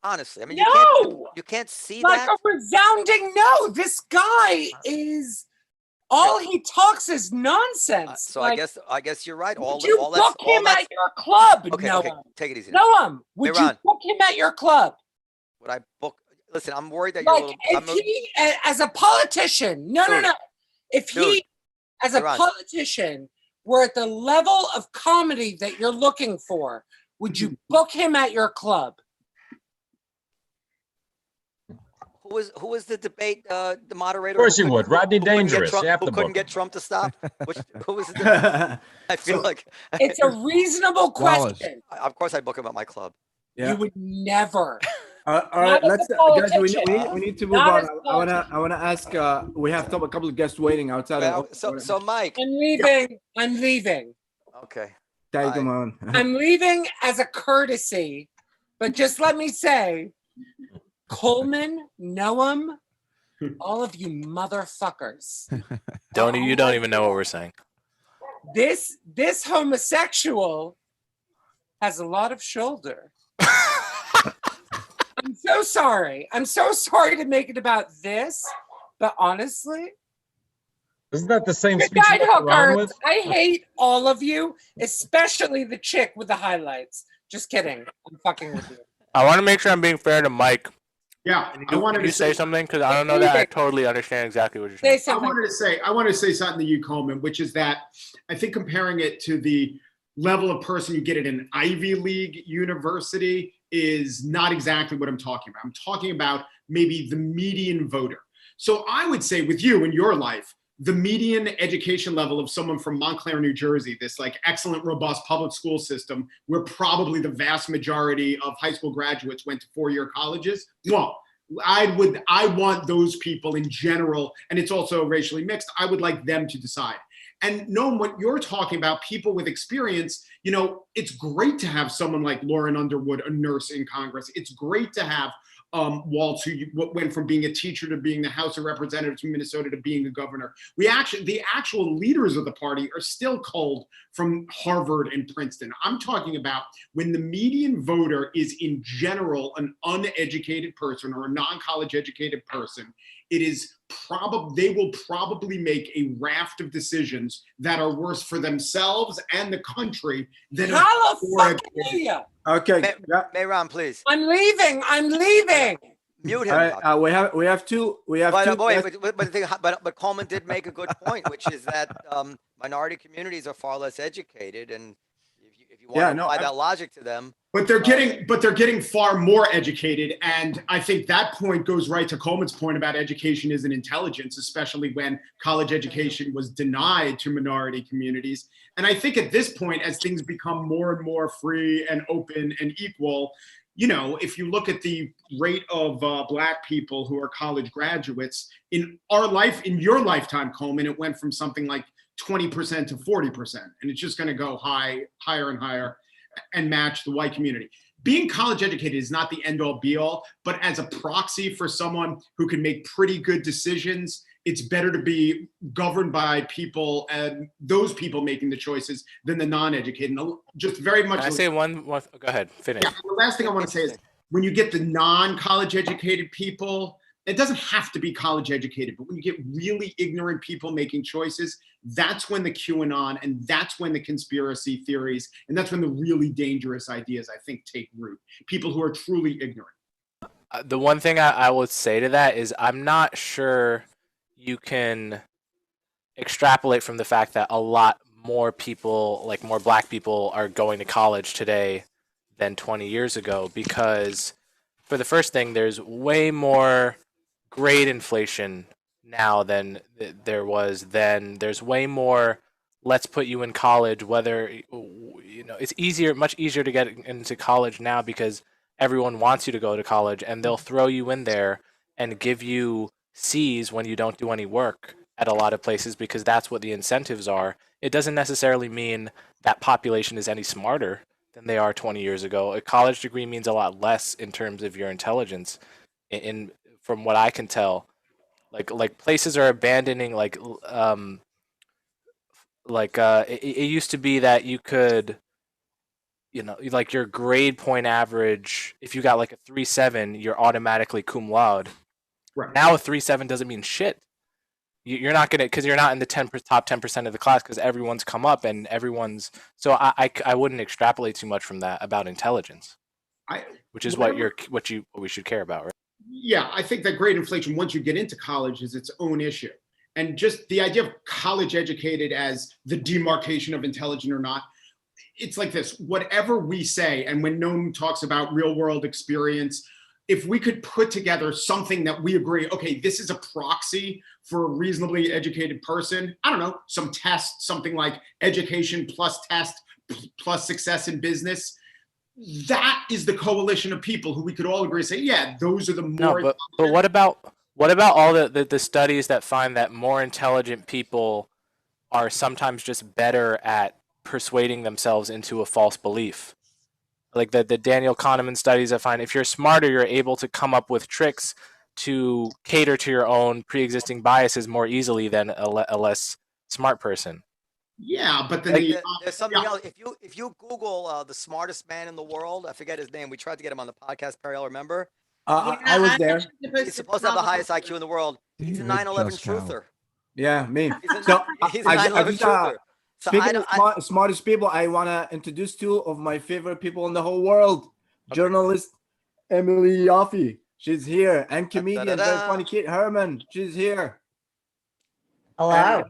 Honestly, I mean, you can't see like that. a resounding no. This guy is all he talks is nonsense. So I guess you're right. Would you book him at your club? Okay, take it easy. now. Noam, would you book him at your club? Would I book? Listen, I'm worried that you're a little. If he, as a politician, no. If he, as a politician, were at the level of comedy that you're looking for, would you book him at your club? Who was the debate? The moderator. Of course you would. Rodney Dangerous. Who couldn't get Trump to stop? Who was the? I feel like it's a reasonable question. Of course, I book him at my club. Yeah. You would never. All right, let's guys. We need to move on. I wanna ask. We have a couple of guests waiting outside. So Mike, I'm leaving. Okay. Come on. I'm leaving as a courtesy, but just let me say, Coleman, Noam, all of you motherfuckers. You don't even know what we're saying. This homosexual has a lot of shoulder. I'm so sorry. I'm so sorry to make it about this, but honestly, isn't that the same speech? I hate all of you, especially the chick with the highlights. Just kidding. I'm fucking with you. I want to make sure I'm being fair to Mike. Yeah, I wanted to say something because I don't know that I totally understand exactly what you're saying. Say something. I wanted to say something to you, Coleman, which is that I think comparing it to the level of person you get at an Ivy League university is not exactly what I'm talking about. I'm talking about maybe the median voter. So I would say with you in your life, the median education level of someone from Montclair, New Jersey, this like excellent, robust public school system where probably the vast majority of high school graduates went to four-year colleges. Well, I want those people in general, and it's also racially mixed. I would like them to decide. And knowing what you're talking about, people with experience, you know, it's great to have someone like Lauren Underwood, a nurse in Congress. It's great to have Waltz, who went from being a teacher to being the House of Representatives from Minnesota to being the governor. The actual leaders of the party are still culled from Harvard and Princeton. I'm talking about when the median voter is in general an uneducated person or a non-college educated person, it is they will probably make a raft of decisions that are worse for themselves and the country than Hallelujah. Okay. Mayron, please. I'm leaving. Mute him. We have two. But Coleman did make a good point, which is that minority communities are far less educated, and if you want to apply that logic to them. But they're getting far more educated, and I think that point goes right to Coleman's point about education isn't intelligence, especially when college education was denied to minority communities. And I think at this point, as things become more and more free and open and equal, you know, if you look at the rate of Black people who are college graduates in your lifetime, Coleman, it went from something like 20% to 40%, and it's just going to go higher and higher and match the white community. Being college educated is not the end all be all, but as a proxy for someone who can make pretty good decisions, it's better to be governed by people and those people making the choices than the non-educated. And just very much. Can I say one, go ahead, finish. Yeah, the last thing I want to say is when you get the non-college educated people, it doesn't have to be college educated, but when you get really ignorant people making choices, that's when the QAnon and that's when the conspiracy theories and that's when the really dangerous ideas, I think, take root. People who are truly ignorant. The one thing I would say to that is I'm not sure you can extrapolate from the fact that a lot more people, like more Black people, are going to college today than 20 years ago, because for the first thing, there's way more grade inflation now than there was then. There's way more let's put you in college, whether, you know, it's much easier to get into college now because everyone wants you to go to college, and they'll throw you in there and give you C's when you don't do any work at a lot of places because that's what the incentives are. It doesn't necessarily mean that population is any smarter than they are 20 years ago. A college degree means a lot less in terms of your intelligence from what I can tell. Like places are abandoning it used to be that you could, you know, like your grade point average, if you got like a 3.7, you're automatically cum laude. Right. Now a 3.7 doesn't mean shit. You're not gonna, because you're not in the top 10% of the class because everyone's come up and everyone's. So I wouldn't extrapolate too much from that about intelligence, which is what we should care about, right? Yeah, I think that grade inflation, once you get into college, is its own issue. And just the idea of college educated as the demarcation of intelligent or not, it's like this, whatever we say, and when Noam talks about real world experience, if we could put together something that we agree, okay, this is a proxy for a reasonably educated person, I don't know, some test, something like education plus test plus success in business, that is the coalition of people who we could all agree, say, yeah, those are the more. No, but what about all the studies that find that more intelligent people are sometimes just better at persuading themselves into a false belief? Like the Daniel Kahneman studies that find if you're smarter, you're able to come up with tricks to cater to your own pre-existing biases more easily than a less smart person. Yeah, but then there's something else. If you Google the smartest man in the world, I forget his name. We tried to get him on the podcast. Periel, remember? I was there. He's supposed to have the highest IQ in the world. He's a 9/11 truther. Yeah, me. He's a 9/11 truther. So speaking of smartest people, I want to introduce two of my favorite people in the whole world. Okay. Journalist Emily Yaffe. She's here. And comedian, very funny Kate Herman. She's here. Hello.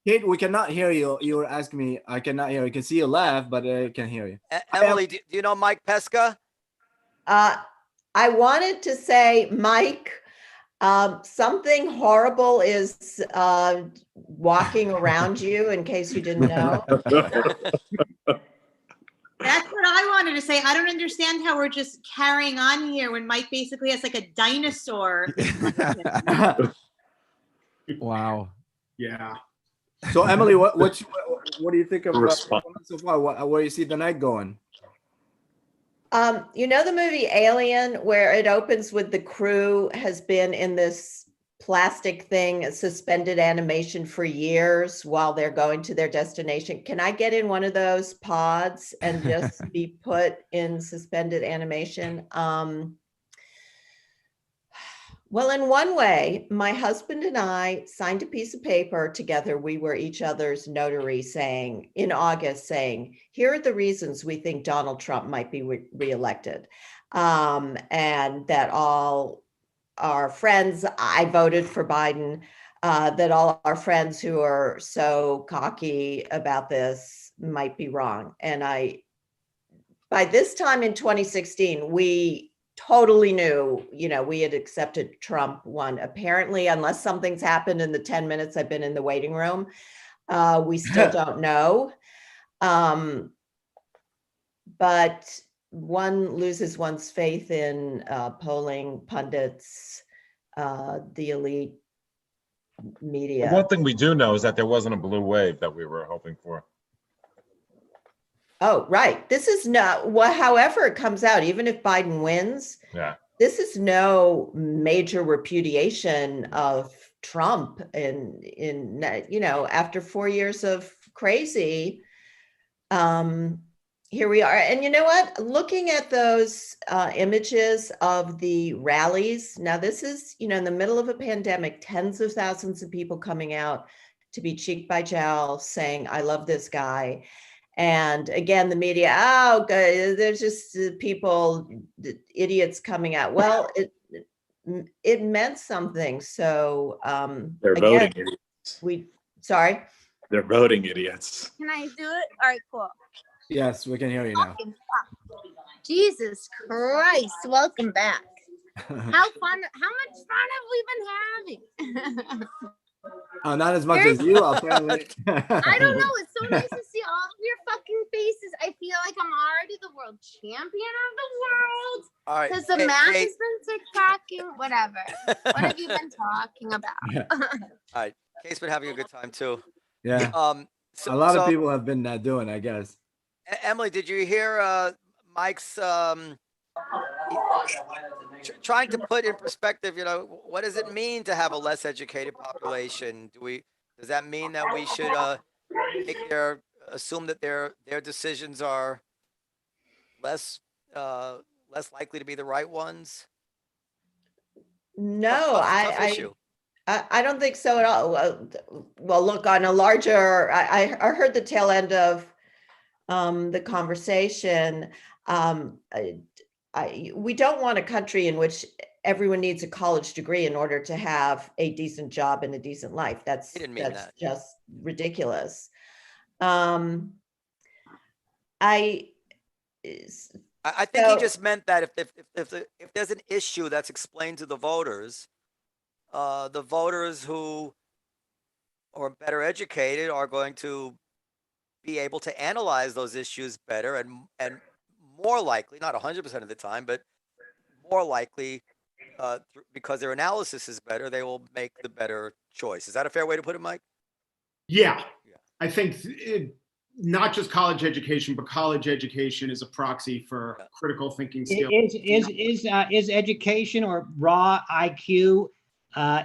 Kate, we cannot hear you. You were asking me. I cannot hear you. I can see you laugh, but I can't hear you. Emily, do you know Mike Pesca? I wanted to say, Mike, something horrible is walking around you, in case you didn't know. That's what I wanted to say. I don't understand how we're just carrying on here when Mike basically has like a dinosaur. Wow. Yeah. So Emily, what do you think of so far? Where you see the night going? You know the movie Alien, where it opens with the crew has been in this plastic thing, suspended animation for years while they're going to their destination. Can I get in one of those pods and just be put in suspended animation? Well, in one way, my husband and I signed a piece of paper together. We were each other's notary in August saying, here are the reasons we think Donald Trump might be reelected. And that all our friends, I voted for Biden, that all our friends who are so cocky about this might be wrong. And by this time in 2016, we totally knew, we had accepted Trump won. Apparently, unless something's happened in the 10 minutes I've been in the waiting room, we still don't know. But one loses one's faith in polling pundits, the elite media. One thing we do know is that there wasn't a blue wave that we were hoping for. Oh, right. This is not however it comes out, even if Biden wins. Yeah. This is no major repudiation of Trump in after 4 years of crazy. Here we are. And you know what? Looking at those images of the rallies, now this is, in the middle of a pandemic, tens of thousands of people coming out to be cheek by jowl saying, I love this guy. And again, the media, there's just people, idiots coming out. Well, it meant something. So they're voting idiots. Sorry? They're voting idiots. Can I do it? All right, cool. Yes, we can hear you now. Jesus Christ, welcome back. How much fun have we been having? Not as much as you, apparently. I don't know. It's so nice to see all of your fucking faces. I feel like I'm already the world champion of the world. All right. Because the match has been TikToking, whatever. What have you been talking about? All right. Kate's been having a good time too. Yeah. A lot of people have been doing, I guess. Emily, did you hear Mike's trying to put in perspective, what does it mean to have a less educated population? Does that mean that we should assume that their decisions are less likely to be the right ones? No, I don't think so at all. Well, look, on a larger, I heard the tail end of the conversation. We don't want a country in which everyone needs a college degree in order to have a decent job and a decent life. That's just ridiculous. I think he just meant that if there's an issue that's explained to the voters who are better educated are going to be able to analyze those issues better and more likely, not 100% of the time, but more likely, because their analysis is better, they will make the better choice. Is that a fair way to put it, Mike? Yeah. I think not just college education, but college education is a proxy for critical thinking skills. Is education or raw IQ,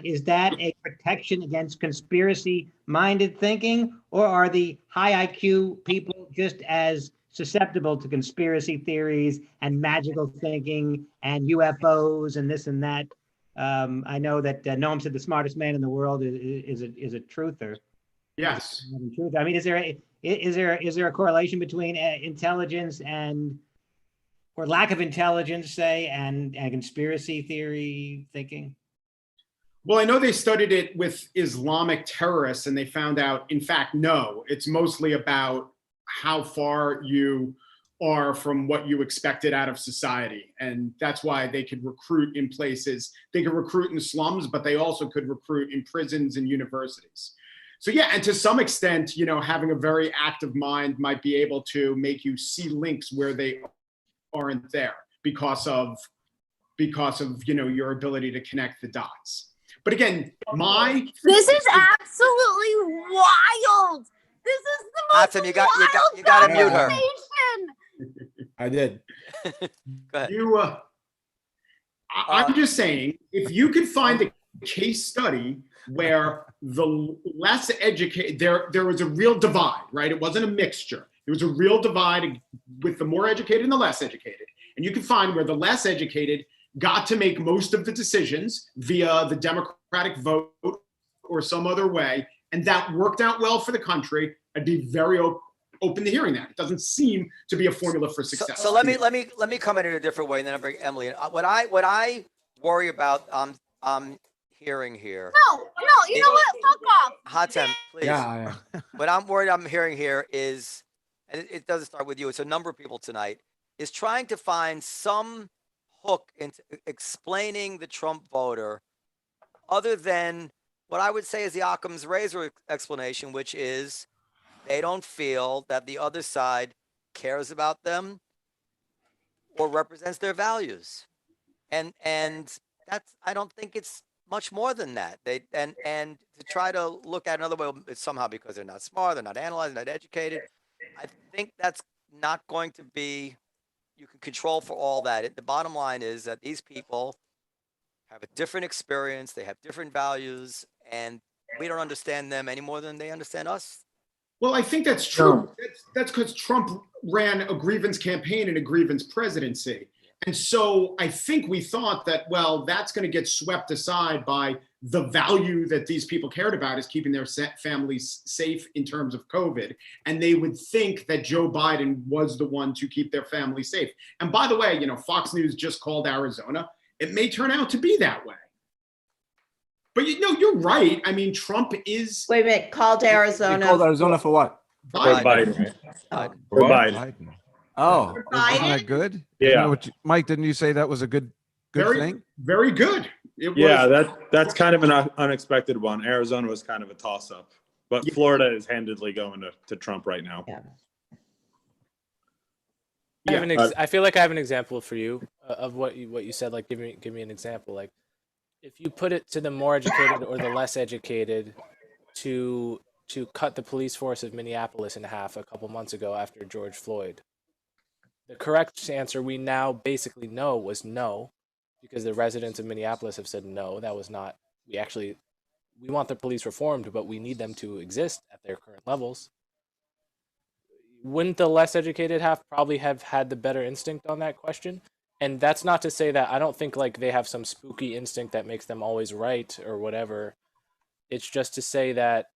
is that a protection against conspiracy-minded thinking, or are the high IQ people just as susceptible to conspiracy theories and magical thinking and UFOs and this and that? I know that Noam said the smartest man in the world is a truther. Yes. I mean, is there a correlation between intelligence or lack of intelligence, say, and conspiracy theory thinking? Well, I know they studied it with Islamic terrorists, and they found out, in fact, no, it's mostly about how far you are from what you expected out of society. And that's why they could recruit in places. They could recruit in slums, but they also could recruit in prisons and universities. So yeah, and to some extent, having a very active mind might be able to make you see links where they aren't there because of your ability to connect the dots. But again, this is absolutely wild Hatem, you got to mute her. I did. Go ahead. I'm just saying, if you could find a case study where the less educated, there was a real divide, right? It wasn't a mixture. There was a real divide with the more educated and the less educated. And you can find where the less educated got to make most of the decisions via the Democratic vote or some other way, and that worked out well for the country. I'd be very open to hearing that. It doesn't seem to be a formula for success. So let me come in a different way, and then I bring Emily in. What I worry about, I'm hearing here. No, you know what? Fuck off. Hatem, please. Yeah. What I'm hearing here is, and it doesn't start with you. It's a number of people tonight, is trying to find some hook into explaining the Trump voter, other than what I would say is the Occam's razor explanation, which is they don't feel that the other side cares about them or represents their values. And that's, I don't think it's much more than that. And to try to look at another way, it's somehow because they're not smart, they're not analyzed, not educated. I think that's not going to be, you can control for all that. The bottom line is that these people have a different experience, they have different values, and we don't understand them any more than they understand us. Well, I think that's true. That's because Trump ran a grievance campaign and a grievance presidency. And so I think we thought that, well, that's going to get swept aside by the value that these people cared about is keeping their families safe in terms of COVID. And they would think that Joe Biden was the one to keep their family safe. And by the way, Fox News just called Arizona. It may turn out to be that way. But you're right. I mean, Trump is. Wait a minute, called Arizona. They called Arizona for what? Biden. For Biden. Oh, For isn't that Biden? good? Yeah. You know what Mike, didn't you say that was a good thing? Very good. It Yeah, was, that's kind of an unexpected one. Arizona was kind of a toss-up, but Florida is handedly going to Trump right now. Yeah. I feel like I have an example for you of what you said. Like, give me an example. Like, if you put it to the more educated or the less educated to cut the police force of Minneapolis in half a couple months ago after George Floyd, the correct answer we now basically know was no, because the residents of Minneapolis have said no. That was not. We want the police reformed, but we need them to exist at their current levels. Wouldn't the less educated half probably have had the better instinct on that question? And that's not to say that I don't think like they have some spooky instinct that makes them always right or whatever. It's just to say that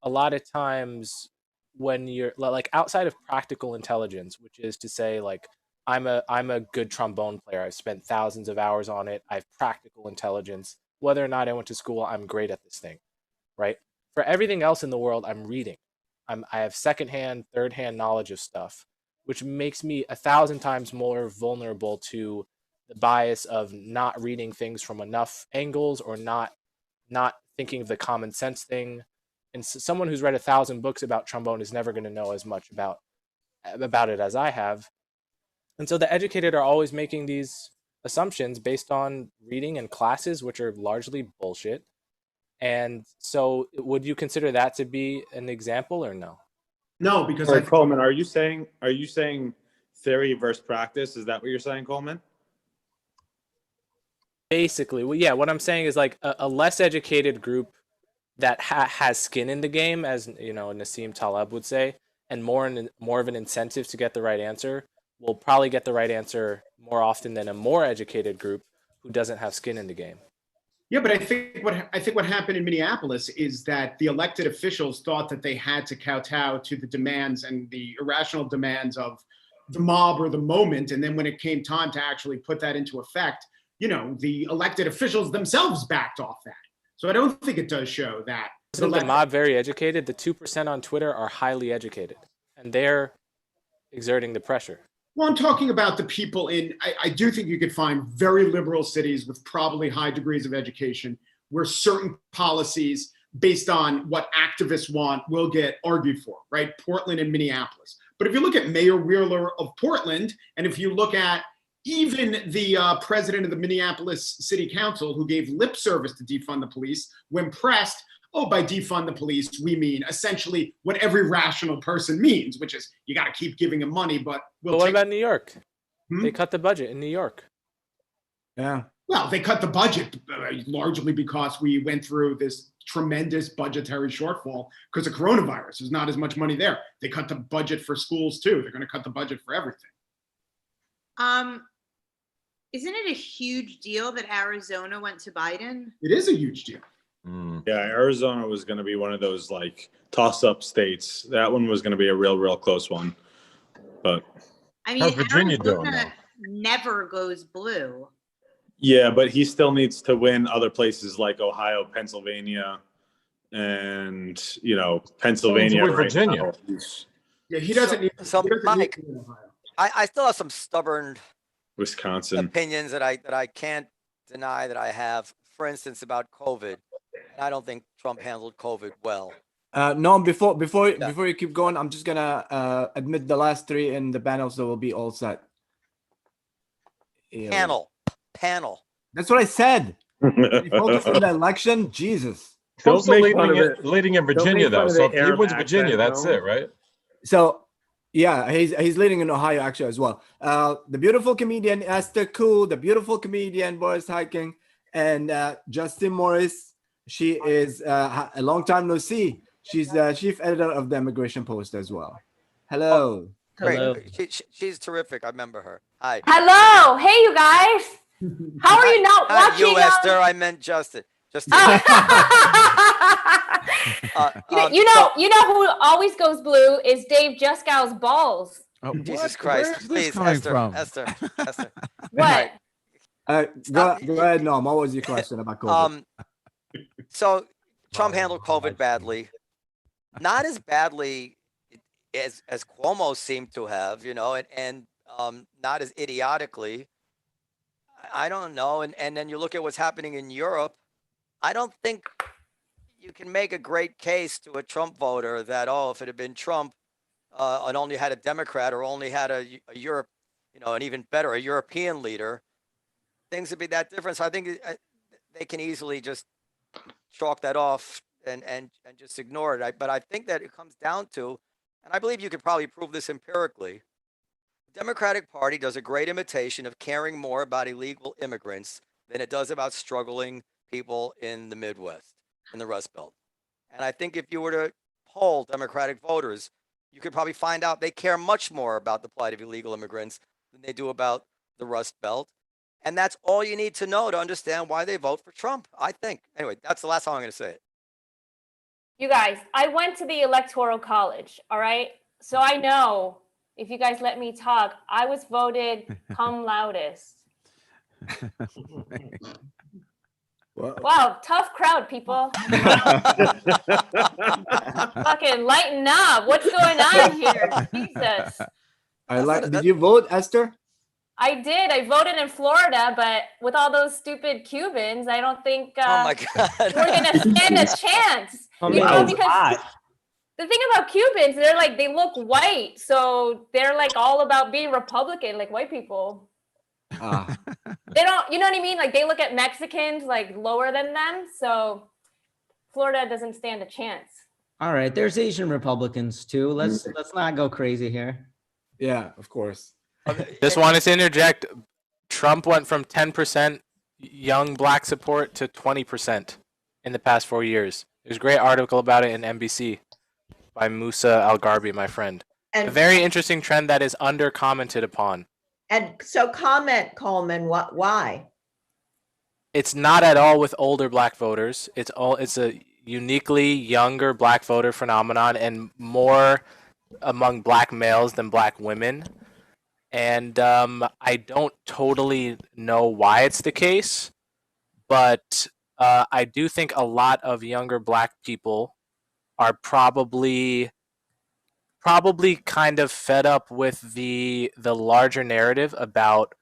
a lot of times when you're like outside of practical intelligence, which is to say like I'm a good trombone player. I've spent thousands of hours on it. I have practical intelligence. Whether or not I went to school, I'm great at this thing, right? For everything else in the world, I'm reading. I have secondhand, third-hand knowledge of stuff, which makes me 1,000 times more vulnerable to the bias of not reading things from enough angles or not thinking of the common sense thing. And someone who's read 1,000 books about trombone is never going to know as much about it as I have. And so the educated are always making these assumptions based on reading and classes, which are largely bullshit. And so would you consider that to be an example or no? No, because Coleman, are you saying theory versus practice? Is that what you're saying, Coleman? Basically, well, yeah, what I'm saying is like a less educated group that has skin in the game, as you know, Nassim Taleb would say, and more of an incentive to get the right answer, will probably get the right answer more often than a more educated group who doesn't have skin in the game. Yeah, but I think what happened in Minneapolis is that the elected officials thought that they had to kowtow to the demands and the irrational demands of the mob or the moment, and then when it came time to actually put that into effect, the elected officials themselves backed off that. So I don't think it does show that. Isn't the mob very educated? The 2% on Twitter are highly educated, and they're exerting the pressure. Well, I'm talking about the people I do think you could find very liberal cities with probably high degrees of education where certain policies based on what activists want will get argued for, right? Portland and Minneapolis. But if you look at Mayor Wheeler of Portland, and if you look at even the president of the Minneapolis City Council, who gave lip service to defund the police, when pressed, oh, by defund the police, we mean essentially what every rational person means, which is you got to keep giving them money, but But what about New York? They cut the budget in New York. Yeah. Well, they cut the budget largely because we went through this tremendous budgetary shortfall because of coronavirus. There's not as much money there. They cut the budget for schools too. They're going to cut the budget for everything. Isn't it a huge deal that Arizona went to Biden? It is a huge deal. Yeah, Arizona was going to be one of those like toss-up states. That one was going to be a real close one. But I mean, how's Virginia doing Arizona never goes blue. yeah, but he still needs to win other places like Ohio, Pennsylvania, and Pennsylvania. with right Virginia. now. Yeah, he doesn't need. So, he doesn't need Mike, to win Ohio. I still have some stubborn Wisconsin. opinions that I can't deny that I have. For instance, about COVID. And I don't think Trump handled COVID well. No, before you keep going, I'm just gonna admit the last three in the panels that will be all set. Yeah. Panel. That's what I said. We focus on the election. Jesus. Trump's leading in Virginia, though. So if he wins Virginia, that's it, right? So, yeah, he's leading in Ohio actually as well. The beautiful comedian Esther Koo, the beautiful comedian Boris Hiking, and Justin Morris. She is a long time no see. She's the chief editor of the Immigration Post as well. Hello. Great. She's terrific. I remember her. Hi. Hello. Hey, you guys. How are you not Not watching? you, Esther. I meant Justin. Justin. You know who always goes blue is Dave Juskow's balls. Oh, Jesus Christ. Where's this Please, coming Esther. from? Esther. What? Go ahead, Norm. What was your question about COVID? So Trump handled COVID badly, not as badly as Cuomo seemed to have, and not as idiotically. I don't know. And then you look at what's happening in Europe. I don't think you can make a great case to a Trump voter that, if it had been Trump and only had a Democrat or only had a Europe, and even better, a European leader, things would be that different. So I think they can easily just chalk that off and just ignore it. But I think that it comes down to, and I believe you could probably prove this empirically, the Democratic Party does a great imitation of caring more about illegal immigrants than it does about struggling people in the Midwest, in the Rust Belt. And I think if you were to poll Democratic voters, you could probably find out they care much more about the plight of illegal immigrants than they do about the Rust Belt. And that's all you need to know to understand why they vote for Trump, I think. Anyway, that's the last time I'm going to say it. You guys, I went to the Electoral College, all right? So I know, if you guys let me talk, I was voted cum loudest. Wow, tough crowd, people. Fucking lighten up. What's going on here? Jesus. Did you vote, Esther? I did. I voted in Florida, but with all those stupid Cubans, I don't think oh my God. we're going to stand a chance. Because the thing about Cubans, they look white. So they're all about being Republican, like white people. They don't, you know what I mean? Like they look at Mexicans lower than them. So Florida doesn't stand a chance. All right. There's Asian Republicans too. Let's not go crazy here. Yeah, of course. Just wanted to interject. Trump went from 10% young black support to 20% in the past 4 years. There's a great article about it in NBC by Musa Al-Garbi, my friend. And a very interesting trend that is under commented upon. And so comment, Coleman, why? It's not at all with older black voters. It's a uniquely younger black voter phenomenon and more among black males than black women. And I don't totally know why it's the case, but I do think a lot of younger black people are probably kind of fed up with the larger narrative about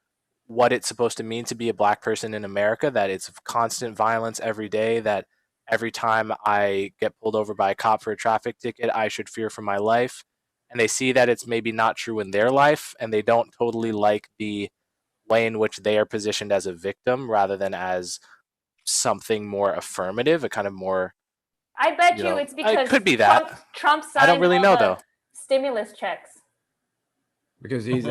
what it's supposed to mean to be a black person in America, that it's constant violence every day, that every time I get pulled over by a cop for a traffic ticket, I should fear for my life. And they see that it's maybe not true in their life, and they don't totally like the way in which they are positioned as a victim rather than as something more affirmative, a kind of more I bet You you know, it's because it could be that. Trump signed I don't really all know the though. stimulus checks. Because he's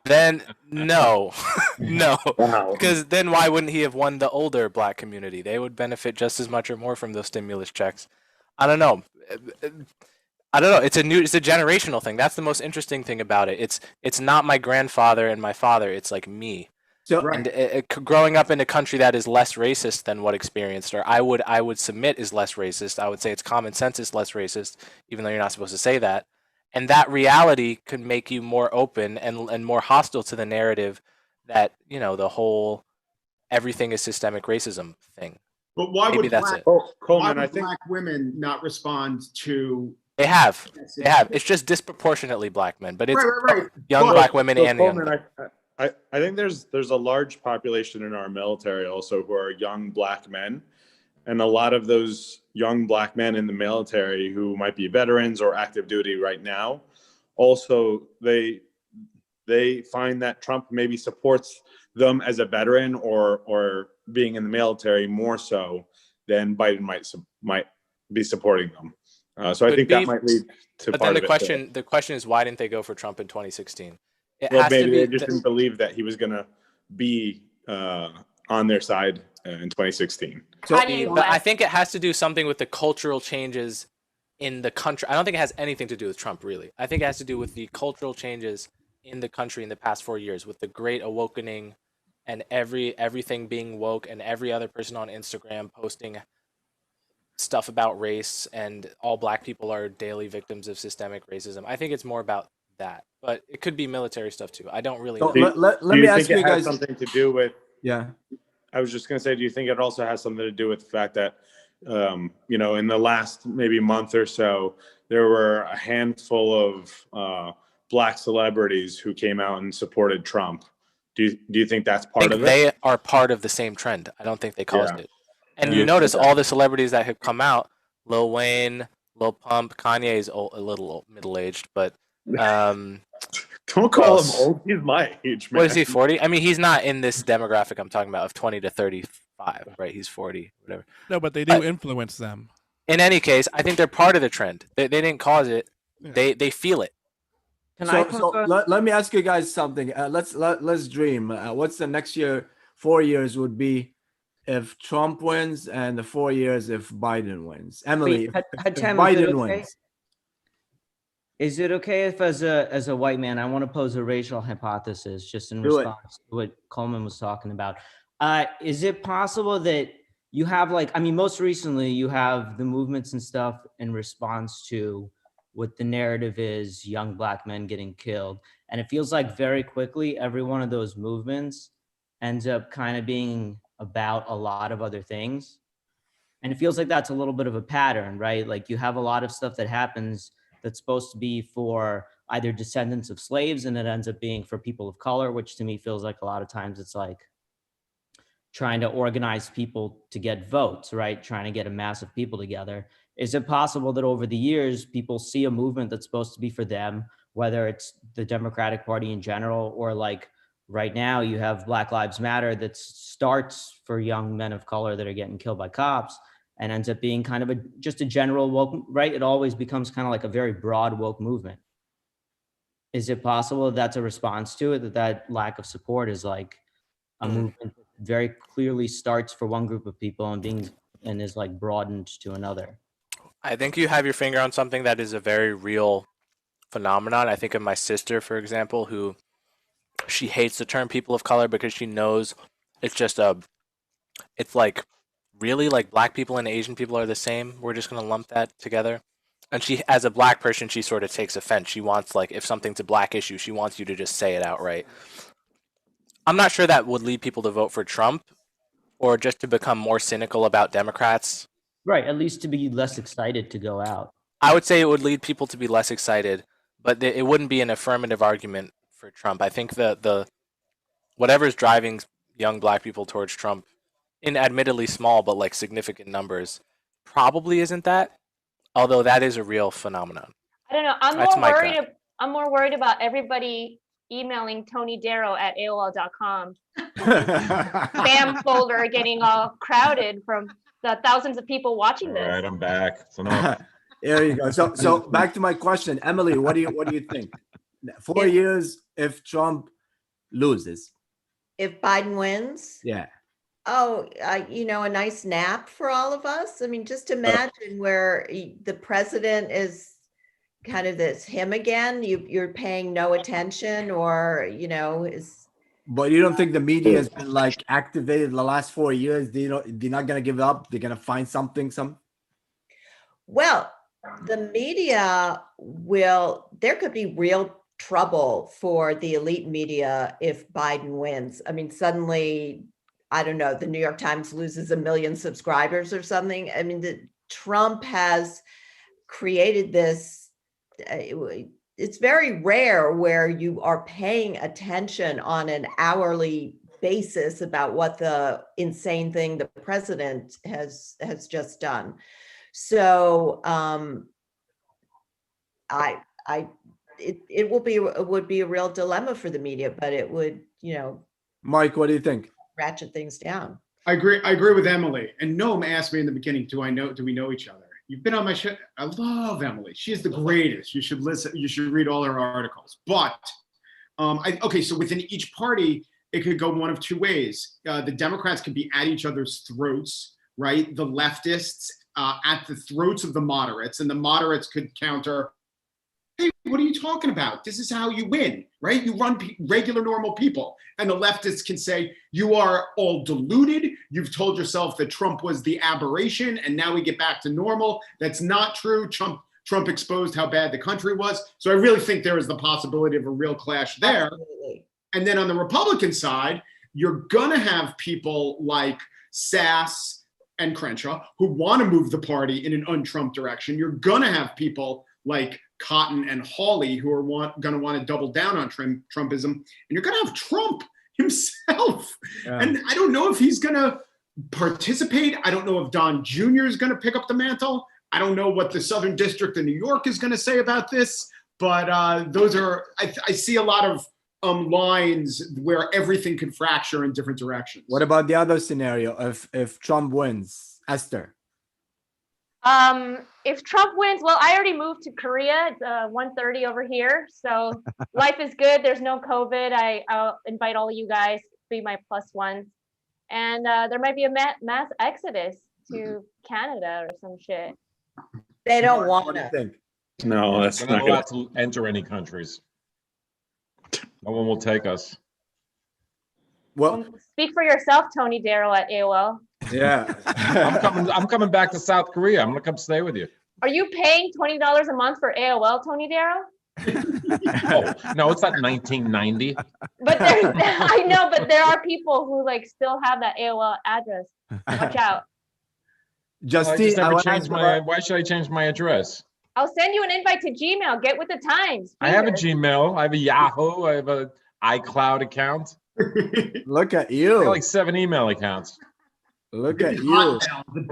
Then no, no, Wow. because then why wouldn't he have won the older black community? They would benefit just as much or more from those stimulus checks. I don't know. I don't know. It's a generational thing. That's the most interesting thing about it. It's not my grandfather and my father. It's like me. So, And growing up in a country that is less racist than what experienced, or I would submit is less racist. I would say it's common sense is less racist, even though you're not supposed to say that. And that reality could make you more open and more hostile to the narrative that, you know, the whole everything is systemic racism thing. But why Maybe would that's black, it. why Coleman, would I think black women not respond to? They have. It's just disproportionately black men, but it's Right. young But- black women and young Coleman, men. I think there's a large population in our military also who are young black men, and a lot of those young black men in the military who might be veterans or active duty right now, also they find that Trump maybe supports them as a veteran or being in the military more so than Biden might be supporting them. So I think that might lead to But part then of it. the question is, why didn't they go for Trump in 2016? It Well, has maybe to be they just didn't believe that he was going to be on their side in 2016. But I think it has to do something with the cultural changes in the country. I don't think it has anything to do with Trump, really. I think it has to do with the cultural changes in the country in the past 4 years, with the Great Awakening and everything being woke, and every other person on Instagram posting stuff about race, and all black people are daily victims of systemic racism. I think it's more about that, but it could be military stuff too. I don't really know. Let Do me you ask think you it has guys. something to do with? Yeah. I was just going to say, do you think it also has something to do with the fact that, you know, in the last maybe month or so, there were a handful of black celebrities who came out and supported Trump. Do you think that's part of it? They are part of the same trend. I don't think they caused it. And Yeah. you notice all the celebrities that have come out, Lil Wayne, Lil Pump, Kanye is a little middle-aged, but don't call him old. He's my age, man. What is he, 40? I mean, he's not in this demographic I'm talking about of 20 to 35, right? He's 40, whatever. No, but they do influence them. In any case, I think they're part of the trend. They didn't cause it. Yeah. They feel it. Let me ask you guys something. Let's dream. What's the next year? 4 years would be if Trump wins, and the 4 years if Biden wins. Emily, Wait, if Hatem, Biden is it okay? wins. Is it okay if, as a white man, I want to pose a racial hypothesis just in Do it. response to what Coleman was talking about? Is it possible that you have, like, I mean, most recently you have the movements and stuff in response to what the narrative is, young black men getting killed, and it feels like very quickly every one of those movements ends up kind of being about a lot of other things, and it feels like that's a little bit of a pattern, right? Like, you have a lot of stuff that happens that's supposed to be for either descendants of slaves, and it ends up being for people of color, which to me feels like a lot of times it's like trying to organize people to get votes, right? Trying to get a mass of people together. Is it possible that over the years, people see a movement that's supposed to be for them, whether it's the Democratic Party in general, or like right now you have Black Lives Matter that starts for young men of color that are getting killed by cops, and ends up being kind of just a general woke, right? It always becomes kind of like a very broad woke movement. Is it possible that that's a response to it, that lack of support is like a movement that very clearly starts for one group of people and is like broadened to another? I think you have your finger on something that is a very real phenomenon. I think of my sister, for example, who she hates the term people of color because she knows it's like really like black people and Asian people are the same. We're just going to lump that together. And she, as a black person, she sort of takes offense. She wants, like, if something's a black issue, she wants you to just say it outright. I'm not sure that would lead people to vote for Trump, or just to become more cynical about Democrats. Right, at least to be less excited to go out. I would say it would lead people to be less excited, but it wouldn't be an affirmative argument for Trump. I think the whatever's driving young black people towards Trump, in admittedly small but like significant numbers, probably isn't that. Although that is a real phenomenon. I don't know. I'm more worried about everybody emailing Tony Darrow at AOL.com. Spam folder getting all crowded from the thousands of people watching All this. right, I'm back. So There you go. So back to my question, Emily. What do you think? 4 years if Trump loses. If Biden wins, Yeah. oh, a nice nap for all of us. I mean, just imagine where the president is kind of him again. You're paying no attention, or is. But you don't think the media has been like activated the last 4 years? They're not gonna give up. They're gonna find something. Well, the media there could be real trouble for the elite media if Biden wins. I mean, suddenly, I don't know, the New York Times loses 1 million subscribers or something. I mean, Trump has created this, it's very rare where you are paying attention on an hourly basis about what the insane thing the president has just done. So it would be a real dilemma for the media, but it would, Mike, what do you think? Ratchet things down. I agree with Emily. And Noam asked me in the beginning, do we know each other? You've been on my show. I love Emily. She is the greatest. You should listen. You should read all her articles. But so within each party, it could go one of two ways. The Democrats could be at each other's throats, right? The leftists at the throats of the moderates, and the moderates could counter, hey, what are you talking about? This is how you win, right? You run regular, normal people. And the leftists can say, you are all deluded. You've told yourself that Trump was the aberration, and now we get back to normal. That's not true. Trump exposed how bad the country was. So I really think there is the possibility of a real clash there. Absolutely. And then on the Republican side, you're going to have people like Sass and Crenshaw who want to move the party in an un-Trump direction. You're going to have people like Cotton and Hawley who are going to want to double down on Trumpism. And you're going to have Trump himself. Yeah. And I don't know if he's going to participate. I don't know if Don Jr. is going to pick up the mantle. I don't know what the Southern District of New York is going to say about this. But those are, I see a lot of lines where everything can fracture in different directions. What about the other scenario if Trump wins? Esther? If Trump wins, well, I already moved to Korea. It's 1:30 over here, so life is good. There's no COVID. I'll invite all of you guys to be my plus ones, and there might be a mass exodus to Canada or some shit. They don't want to. No, that's not allowed to enter any countries. No one will take us. Well, speak for yourself, Tony Darrow at AOL. Yeah. I'm coming back to South Korea. I'm gonna come stay with you. Are you paying $20 a month for AOL, Tony Darrow? Oh, no, it's not 1990. But I know, but there are people who still have that AOL address. Watch out. Justine, why should I change my address? I'll send you an invite to Gmail. Get with the times. I have a Gmail. I have a Yahoo. I have an iCloud account. Look at you. I got like 7 email accounts. Look at you.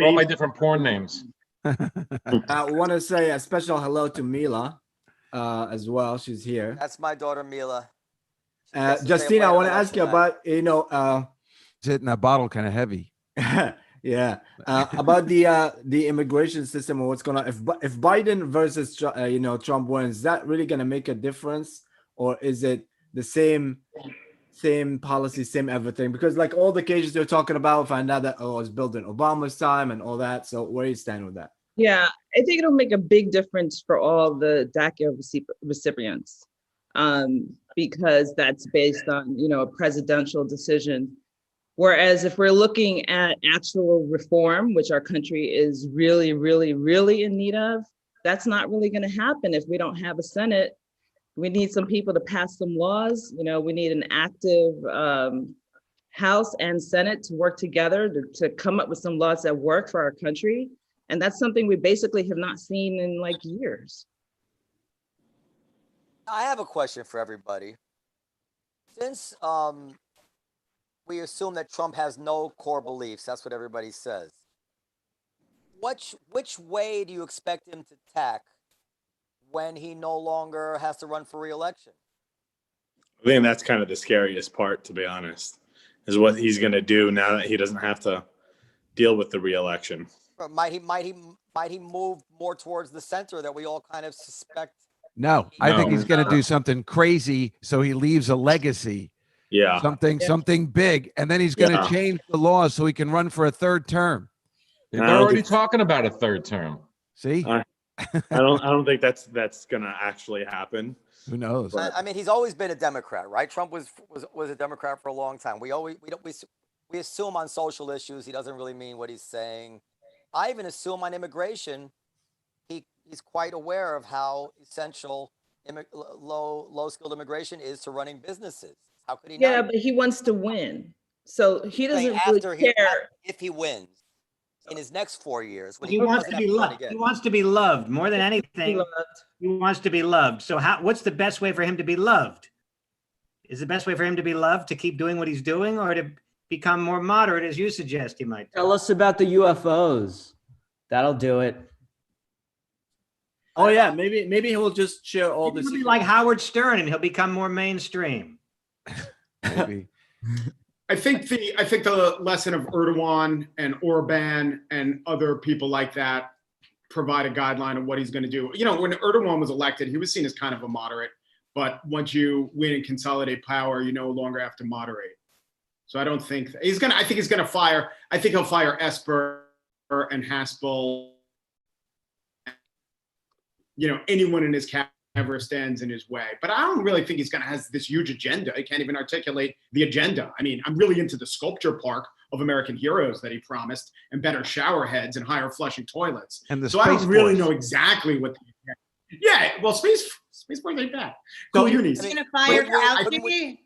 All my different porn names. I want to say a special hello to Mila as well. She's here. That's my daughter, Mila. Justine, I want to ask you about, it's hitting that bottle kind of heavy. Yeah, about the immigration system and what's going on. If Biden versus Trump wins, is that really going to make a difference, or is it the same policy, same everything? Because like all the cases they're talking about, find out that it's built in Obama's time and all that. So where do you stand with that? Yeah, I think it'll make a big difference for all the DACA recipients, because that's based on a presidential decision. Whereas if we're looking at actual reform, which our country is really, really, really in need of, that's not really going to happen if we don't have a Senate. We need some people to pass some laws. We need an active House and Senate to work together to come up with some laws that work for our country. And that's something we basically have not seen in years. I have a question for everybody. Since we assume that Trump has no core beliefs, that's what everybody says. Which way do you expect him to tack when he no longer has to run for re-election? I think that's kind of the scariest part, to be honest, is what he's going to do now that he doesn't have to deal with the reelection. Or might he move more towards the center that we all kind of suspect? No, I think No. he's going to do something crazy so he leaves a legacy. Yeah. Something big, and then he's going to change the laws so he can run for a third term. They're already talking about a third term. See, I don't think that's gonna actually happen. Who knows? I mean, he's always been a Democrat, right? Trump was a Democrat for a long time. We assume on social issues he doesn't really mean what he's saying. I even assume on immigration, he's quite aware of how essential low skilled immigration is to running businesses. How could he not? Yeah, but he wants to win, so he doesn't After really care. if he wins in his next 4 years. When He wants to be loved. He wants to be loved more than anything. He wants to be loved. So what's the best way for him to be loved? Is the best way for him to be loved to keep doing what he's doing, or to become more moderate, as you suggest he might do? Tell us about the UFOs. That'll do it. Oh yeah, maybe he'll just share all this. He'll be like Howard Stern, and he'll become more mainstream. Maybe. I think the lesson of Erdogan and Orban and other people like that provide a guideline of what he's going to do. You know, when Erdogan was elected, he was seen as kind of a moderate, but once you win and consolidate power, you no longer have to moderate. So I don't think he's going to. I think he's going to fire. I think he'll fire Esper and Haspel. You know, anyone in his cabinet ever stands in his way. But I don't really think he's going to have this huge agenda. He can't even articulate the agenda. I mean, I'm really into the sculpture park of American heroes that he promised, and better shower heads and higher flushing toilets. And so I don't really know exactly what. Yeah, well, Space Force ain't bad. So He's going to fire Fauci.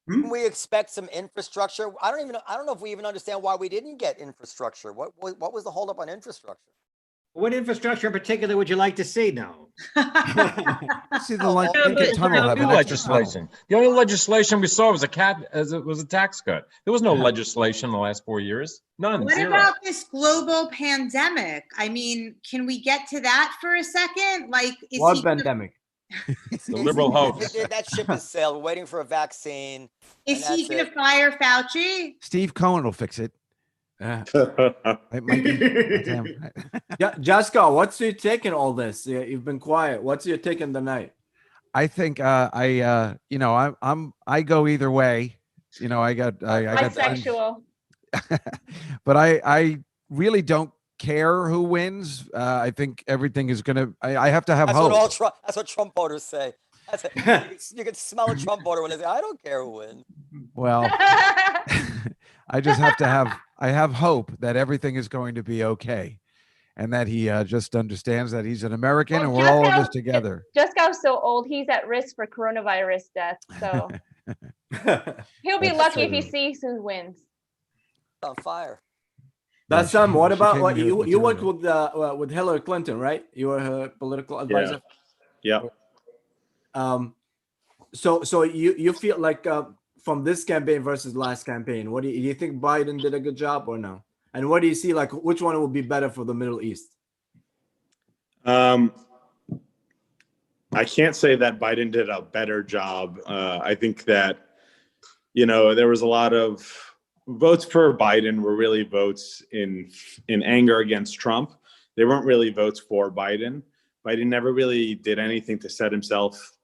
Can we expect some infrastructure? I don't know if we even understand why we didn't get infrastructure. What was the holdup on infrastructure? What infrastructure in particular would you like to see now? See the Lincoln Tunnel. have an extra Legislation. The only legislation we saw was a tax cut. There was no legislation in the last 4 years. None. What Zero. about this global pandemic? I mean, can we get to that for a second? Like, What pandemic? The liberal hoax. That ship has sailed. We're waiting for a vaccine. Is he going to fire Fauci? Steve Cohen will fix it. It might be. Damn. Yeah, Jaska, what's your take in all this? You've been quiet. What's your take in the night? I think I go either way. You know, I got Bisexual. but I really don't care who wins. I think everything is gonna. I have to have hope. That's what Trump voters say. You can smell a Trump voter when they say, "I don't care who wins." Well, I just have to have. I have hope that everything is going to be okay, and that he just understands that he's an American and we're all in this together. Just got so old, he's at risk for coronavirus death. So he'll be lucky if he sees who wins. On fire. That's what about you worked with Hillary Clinton, right? You were her political advisor. Yeah. So you feel like from this campaign versus last campaign, do you think Biden did a good job or no? And what do you see, like, which one would be better for the Middle East? I can't say that Biden did a better job. I think that, there was a lot of votes for Biden were really votes in anger against Trump. They weren't really votes for Biden. Biden never really did anything to set himself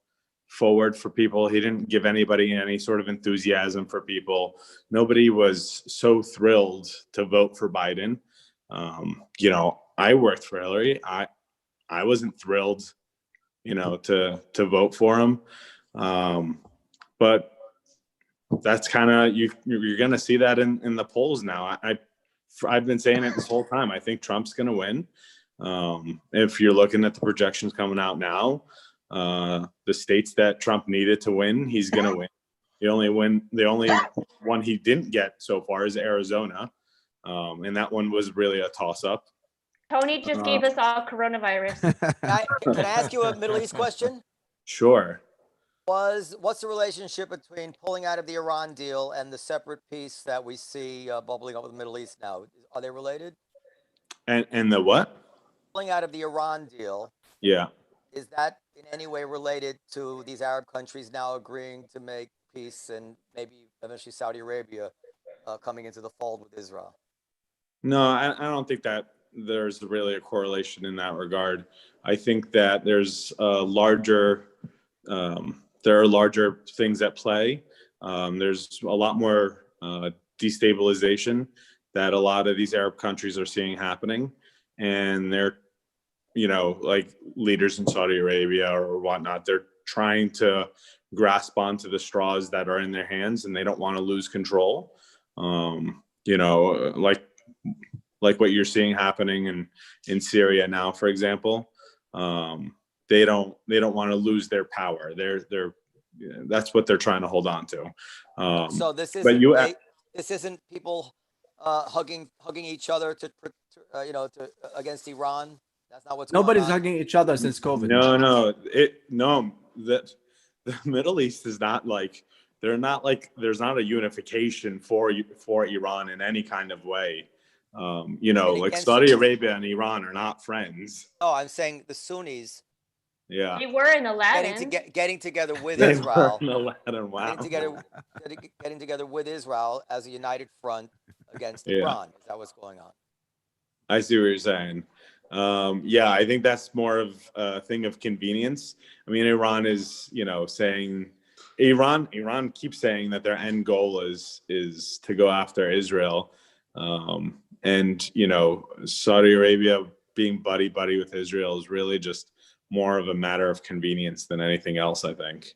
forward for people. He didn't give anybody any sort of enthusiasm for people. Nobody was so thrilled to vote for Biden. I worked for Hillary. I wasn't thrilled, to vote for him. But that's kind of, you're going to see that in the polls now. I've been saying it this whole time. I think Trump's going to win. If you're looking at the projections coming out now, the states that Trump needed to win, he's going to win. The only one he didn't get so far is Arizona. And that one was really a toss up. Tony just gave us all coronavirus. Can I ask you a Middle East question? Sure. What's the relationship between pulling out of the Iran deal and the separate peace that we see bubbling up with the Middle East now? Are they related? And the what? Pulling out of the Iran deal. Yeah. Is that in any way related to these Arab countries now agreeing to make peace and maybe eventually Saudi Arabia coming into the fold with Israel? No, I don't think that there's really a correlation in that regard. I think that there's there are larger things at play. There's a lot more destabilization that a lot of these Arab countries are seeing happening, and they're, like leaders in Saudi Arabia or whatnot, they're trying to grasp onto the straws that are in their hands, and they don't want to lose control. Like what you're seeing happening in Syria now, for example. They don't want to lose their power. That's what they're trying to hold on to. So this isn't people hugging each other to against Iran. That's not what's Nobody's going on. hugging each other since COVID. No. The Middle East is not like, there's not a unification for Iran in any kind of way. Like Saudi Arabia and Iran are not friends. Oh, I'm saying the Sunnis. Yeah. They were in Aladdin. Getting together with They Israel. were in Aladdin, wow. Getting together with Israel as a united front against Yeah. Iran. Is that what's going on? I see what you're saying. I think that's more of a thing of convenience. I mean, Iran is, saying, Iran keeps saying that their end goal is to go after Israel. And Saudi Arabia being buddy with Israel is really just more of a matter of convenience than anything else, I think.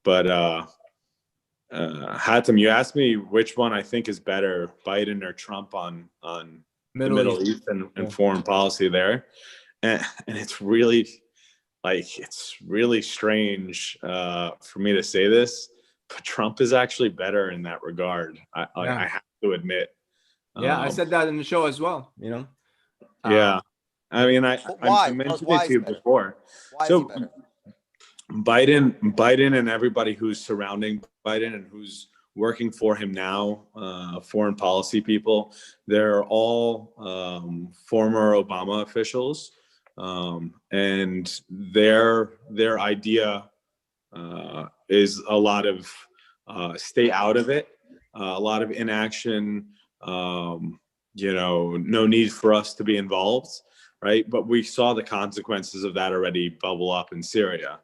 But Hatem, you asked me which one I think is better, Biden or Trump on the Middle East and foreign policy there, and it's really strange for me to say this, but Trump is actually better in that regard. I have to admit. I said that in the show as well. Yeah, I mean, I mentioned it to you before. So Biden and everybody who's surrounding Biden and who's working for him now, foreign policy people, they're all former Obama officials, and their idea is a lot of stay out of it, a lot of inaction. No need for us to be involved, right? But we saw the consequences of that already bubble up in Syria.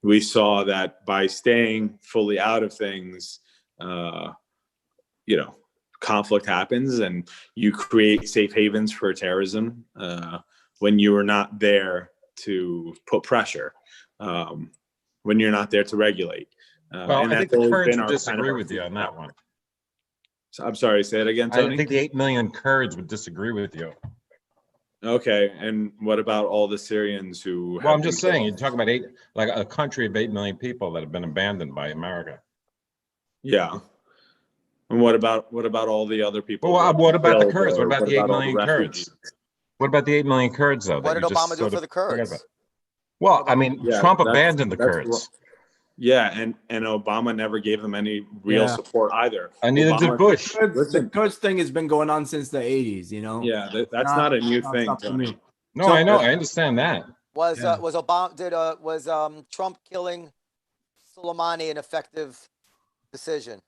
We saw that by staying fully out of things, conflict happens, and you create safe havens for terrorism when you are not there to put pressure, when you're not there to regulate. Well, I think the Kurds would disagree with you on that one. So, I'm sorry, say it again, Tony. I think the 8 million Kurds would disagree with you. Okay, and what about all the Syrians who? Well, I'm just saying, you're talking about a country of 8 million people that have been abandoned by America. Yeah. And what about all the other people? Well, what about the Kurds? What about the 8 million Kurds? What about the 8 million Kurds, though? What did Obama do for the Kurds? Well, I mean, Trump abandoned the Kurds. Yeah, and Obama never gave them any real support either. And neither did Bush. The Kurds thing has been going on since the 80s, Yeah, that's not a new thing. No, I know, I understand that. Was Trump killing Soleimani an effective decision?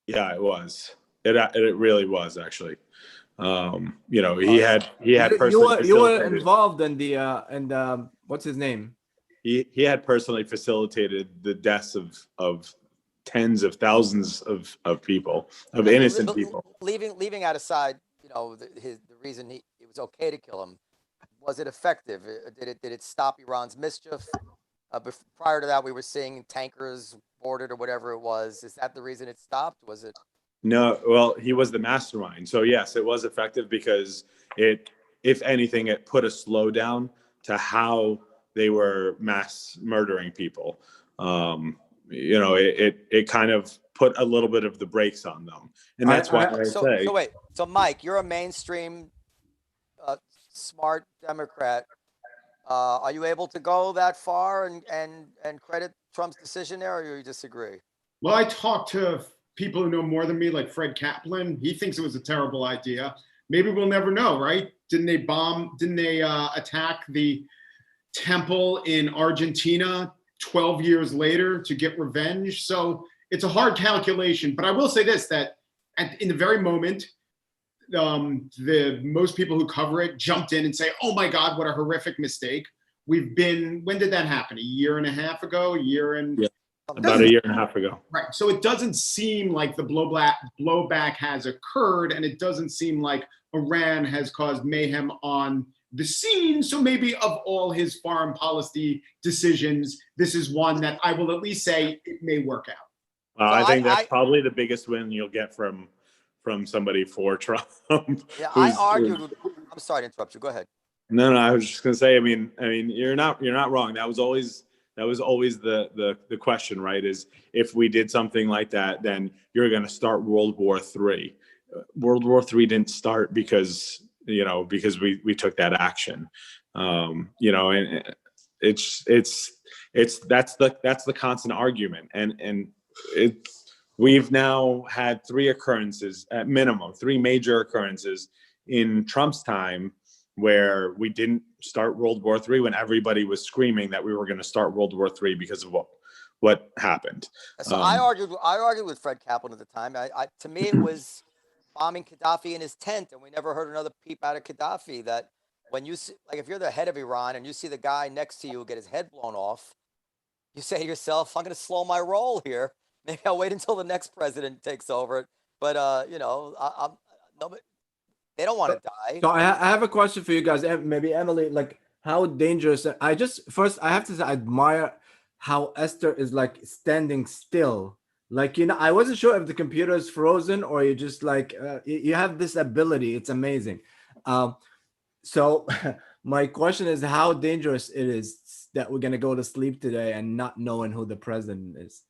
Yeah, it was. It really was, actually. He had personally. You were involved in the what's his name? He had personally facilitated the deaths of tens of thousands of people, of innocent people. Leaving out aside, the reason it was okay to kill him. Was it effective? Did it stop Iran's mischief? Prior to that, we were seeing tankers boarded or whatever it was. Is that the reason it stopped? Was it? No, well, he was the mastermind. So yes, it was effective because if anything, it put a slowdown to how they were mass murdering people. It kind of put a little bit of the brakes on them, and that's why I say. So wait, so Mike, you're a mainstream, smart Democrat. Are you able to go that far and credit Trump's decision there, or do you disagree? Well, I talked to people who know more than me, like Fred Kaplan. He thinks it was a terrible idea. Maybe we'll never know, right? Didn't they attack the temple in Argentina 12 years later to get revenge? So it's a hard calculation. But I will say this, that in the very moment, the most people who cover it jumped in and say, "Oh my God, what a horrific mistake." When did that happen? A year and a half ago? About a year and a half ago. Right. So it doesn't seem like the blowback has occurred, and it doesn't seem like Iran has caused mayhem on the scene. So maybe of all his foreign policy decisions, this is one that I will at least say it may work out. I think that's probably the biggest win you'll get from somebody for Trump. Yeah, I argued. I'm sorry to interrupt you. Go ahead. No, I was just gonna say. I mean, you're not wrong. That was always the question, right? Is if we did something like that, then you're gonna start World War III. World War III didn't start because we took that action. And it's that's the constant argument, and we've now had three occurrences at minimum, three major occurrences in Trump's time where we didn't start World War III when everybody was screaming that we were going to start World War III because of what happened. So I argued with Fred Kaplan at the time. To me, it was bombing Gaddafi in his tent, and we never heard another peep out of Gaddafi. That when you see, like, if you're the head of Iran and you see the guy next to you get his head blown off, you say to yourself, "I'm going to slow my roll here. Maybe I'll wait until the next president takes over." But they don't want to die. So I have a question for you guys. Maybe Emily, like, how dangerous? I have to say, I admire how Esther is like standing still. Like, I wasn't sure if the computer is frozen or you just like, you have this ability. It's amazing. So my question is how dangerous it is that we're going to go to sleep today and not knowing who the president is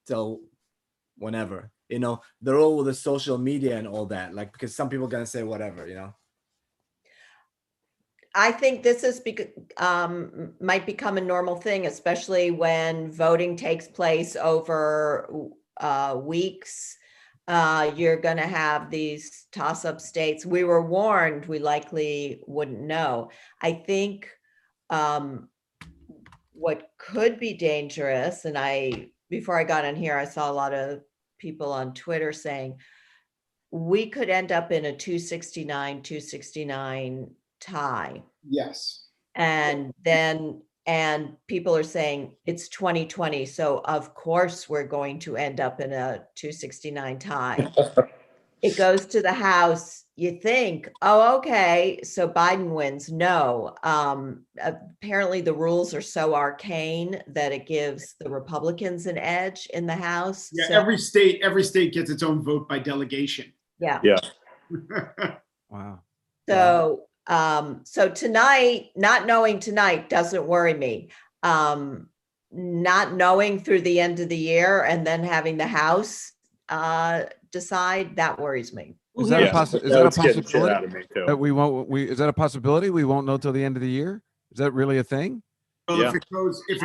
till whenever. They're all with the social media and all that, like, because some people are going to say whatever, I think this is might become a normal thing, especially when voting takes place over weeks. You're going to have these toss-up states. We were warned, we likely wouldn't know. I think what could be dangerous, and before I got in here, I saw a lot of people on Twitter saying we could end up in a 269 tie. Yes. And people are saying it's 2020, so of course we're going to end up in a 269 tie. It goes to the House. You think, oh, okay, so Biden wins. No, apparently the rules are so arcane that it gives the Republicans an edge in the House. Yeah, so, every state gets its own vote by delegation. Yeah. Wow. So, so tonight, not knowing tonight doesn't worry me. Not knowing through the end of the year and then having the House decide, that worries me. Is that a possibility that we won't? Is that a possibility we won't know till the end of the year? Is that really a thing? Well, I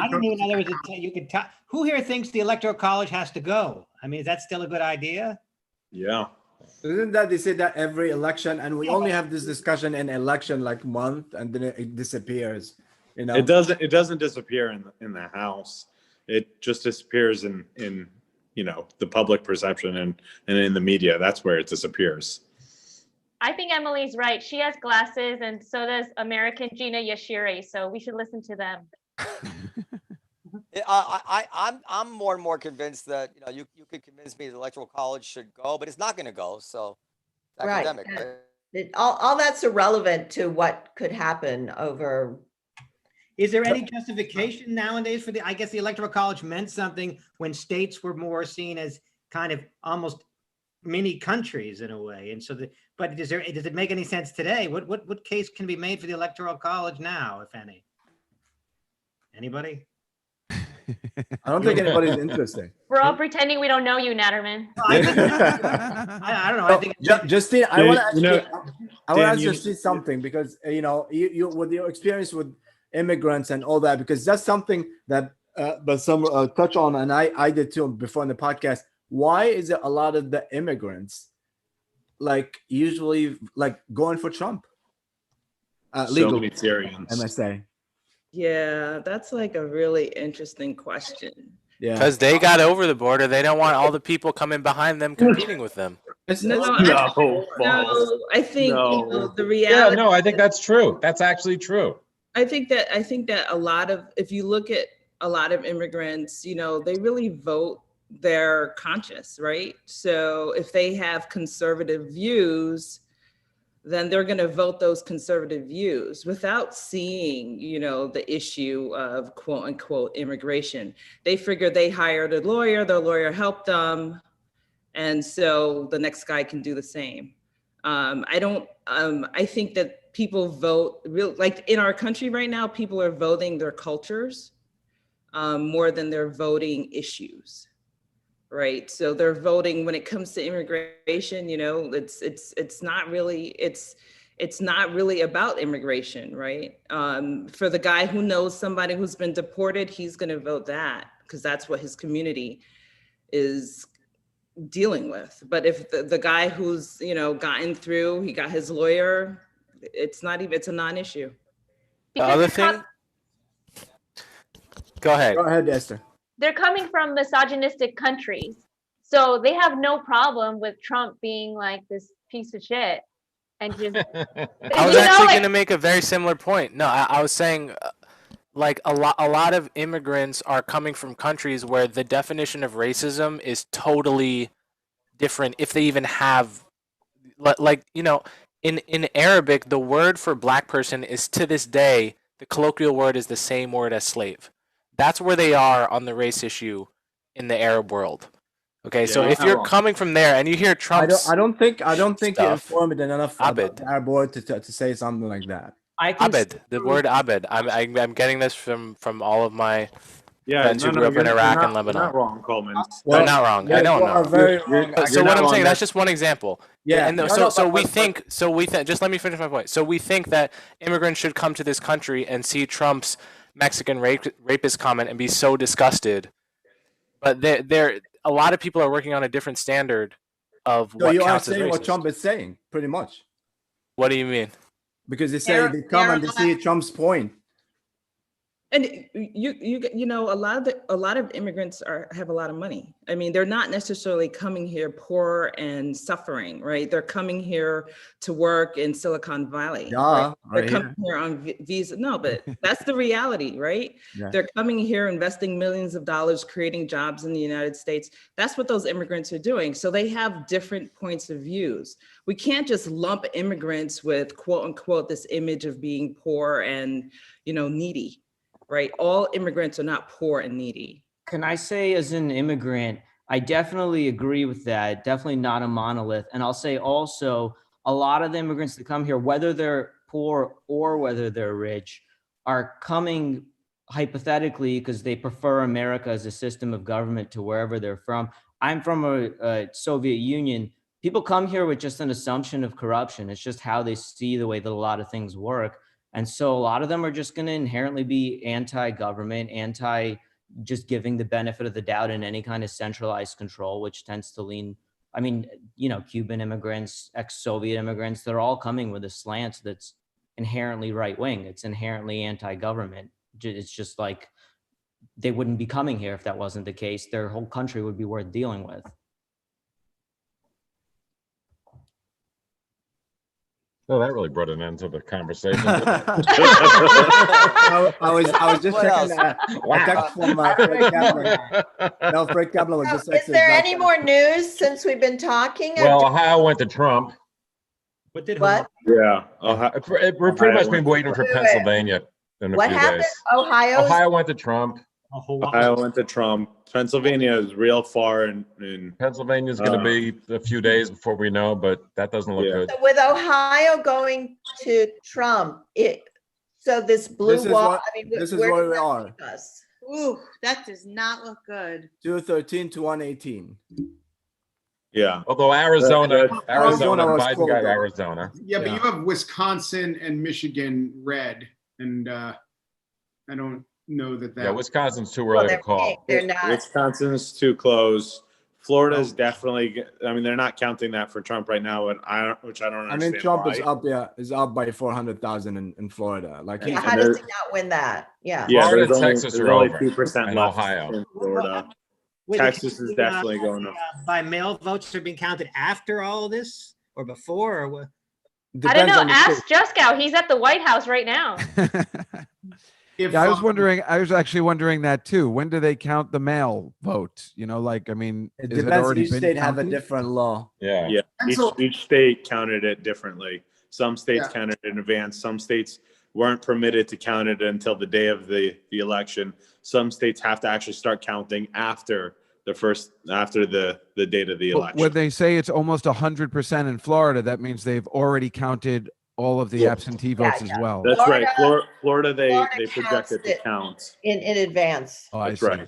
don't even know you could tell. Who here thinks the Electoral College has to go? I mean, is that still a good idea? Yeah. Isn't that they say that every election, and we only have this discussion in election like month, and then it disappears. It doesn't disappear in the House. It just disappears in the public perception and in the media. That's where it disappears. I think Emily's right. She has glasses, and so does American Gina Yashiri. So we should listen to them. I'm more and more convinced that you could convince me the Electoral College should go, but it's not going to go. So it's academic. Right? All that's irrelevant to what could happen over. Is there any justification nowadays for I guess the Electoral College meant something when states were more seen as kind of almost mini countries in a way. And so but does it make any sense today? What case can be made for the Electoral College now, if any? Anybody? I don't think anybody's interested. We're all pretending we don't know you, Natterman. I don't know. I think Justine, I want to ask Justine something, because you with your experience with immigrants and all that, because that's something that but some touch on, and I did too before in the podcast. Why is it a lot of the immigrants like usually like going for Trump? So many Syrians. MSA. Yeah, that's like a really interesting question. Yeah. Because they got over the border. They don't want all the people coming behind them competing with them. No, I think you know, the reality. Yeah, no, I think that's true. That's actually true. I think that a lot of, if you look at a lot of immigrants, you know, they really vote their conscience, right? So if they have conservative views, then they're going to vote those conservative views without seeing, you know, the issue of quote unquote immigration. They figure they hired a lawyer, their lawyer helped them, and so the next guy can do the same. I think that people vote like in our country right now, people are voting their cultures more than they're voting issues, right? So they're voting when it comes to immigration, you know, it's not really about immigration, right? For the guy who knows somebody who's been deported, he's going to vote that because that's what his community is dealing with. But if the guy who's, you know, gotten through, he got his lawyer, it's a non-issue. The other thing, go ahead. Go ahead, Esther. They're coming from misogynistic countries, so they have no problem with Trump being like this piece of shit and just. I was actually going to make a very similar point. No, I was saying, like a lot of immigrants are coming from countries where the definition of racism is totally different, if they even have, like, you know, in Arabic, the word for black person is, to this day, the colloquial word is the same word as slave. That's where they are on the race issue in the Arab world. Okay, Yeah, so if you're coming from there and you hear Trump's I don't think you're informed enough Abed. about our board to say something like that. Abed, the word Abed. I'm getting this from all of my friends who no, grew up in you're Iraq not- and Lebanon. You're not wrong, Coleman. They're not wrong. I don't know. Very wrong. So what I'm saying, that's just one example. Yeah. And we think. Just let me finish my point. So we think that immigrants should come to this country and see Trump's Mexican rapist comment and be so disgusted. But there, a lot of people are working on a different standard of So what you are counts as saying what racist. Trump is saying, pretty much. What do you mean? Because they say they come and they see Trump's point. And you know, a lot of immigrants have a lot of money. I mean, they're not necessarily coming here poor and suffering, right? They're coming here to work in Silicon Valley. Yeah, They're right coming here on visa. No, but that's the reality, right? Yeah. They're coming here, investing millions of dollars, creating jobs in the United States. That's what those immigrants are doing. So they have different points of views. We can't just lump immigrants with quote unquote this image of being poor and, you know, needy. Right? All immigrants are not poor and needy. Can I say, as an immigrant, I definitely agree with that. Definitely not a monolith. And I'll say also, a lot of the immigrants that come here, whether they're poor or whether they're rich, are coming hypothetically because they prefer America as a system of government to wherever they're from. I'm from a Soviet Union. People come here with just an assumption of corruption. It's just how they see the way that a lot of things work. And so a lot of them are just going to inherently be anti-government, just giving the benefit of the doubt in any kind of centralized control, which tends to lean, I mean, you know, Cuban immigrants, ex-Soviet immigrants, they're all coming with a slant that's inherently right-wing. It's inherently anti-government. It's just like they wouldn't be coming here if that wasn't the case. Their whole country would be worth dealing with. Well, that really brought an end to the conversation. I was just checking a text from Fred Kaplan. No, Fred Kaplan was just Is there any more news since we've been talking? Well, Ohio went to Trump. What did What? Yeah. We're pretty much been waiting for Wait. Pennsylvania in a What few happened? days. Ohio went to Trump. Ohio went to Trump. Pennsylvania is real far in Pennsylvania's going to be a few days before we know, but that doesn't look good. So with Ohio going to Trump, so this blue This is wall. what- I mean, this is where where does we that are. take us? Ooh, that does not look good. 213 to 118. Yeah. Although Arizona, Arizona was Biden cold, got though. Arizona. Yeah, but you have Wisconsin and Michigan red, and I don't know that. Yeah, Wisconsin's too early to call. They're not. Wisconsin's too close. Florida is definitely. I mean, they're not counting that for Trump right now, and which I don't I understand. mean, Trump why. is up by 400,000 in Florida. Like, Yeah, how does he not win that? Yeah. Yeah, Florida there's and only, Texas there's are only over, 2% and left Ohio. in Florida. Wait, Texas is definitely going up. by mail votes are being counted after all of this or before or what? I don't know. Ask Juskow. He's at the White House right now. Yeah, I was actually wondering that too. When do they count the mail vote? You know, like, I mean, It is it depends. already Each been state have a counted? different law. Yeah. Yeah. Each state counted it differently. Some states Yeah. counted it in advance. Some states weren't permitted to count it until the day of the election. Some states have to actually start counting after the date of the But election. when they say it's almost 100% in Florida, that means they've already counted all of the absentee votes as well. That's right. Florida, they projected to count in advance. Oh, I That's see. right.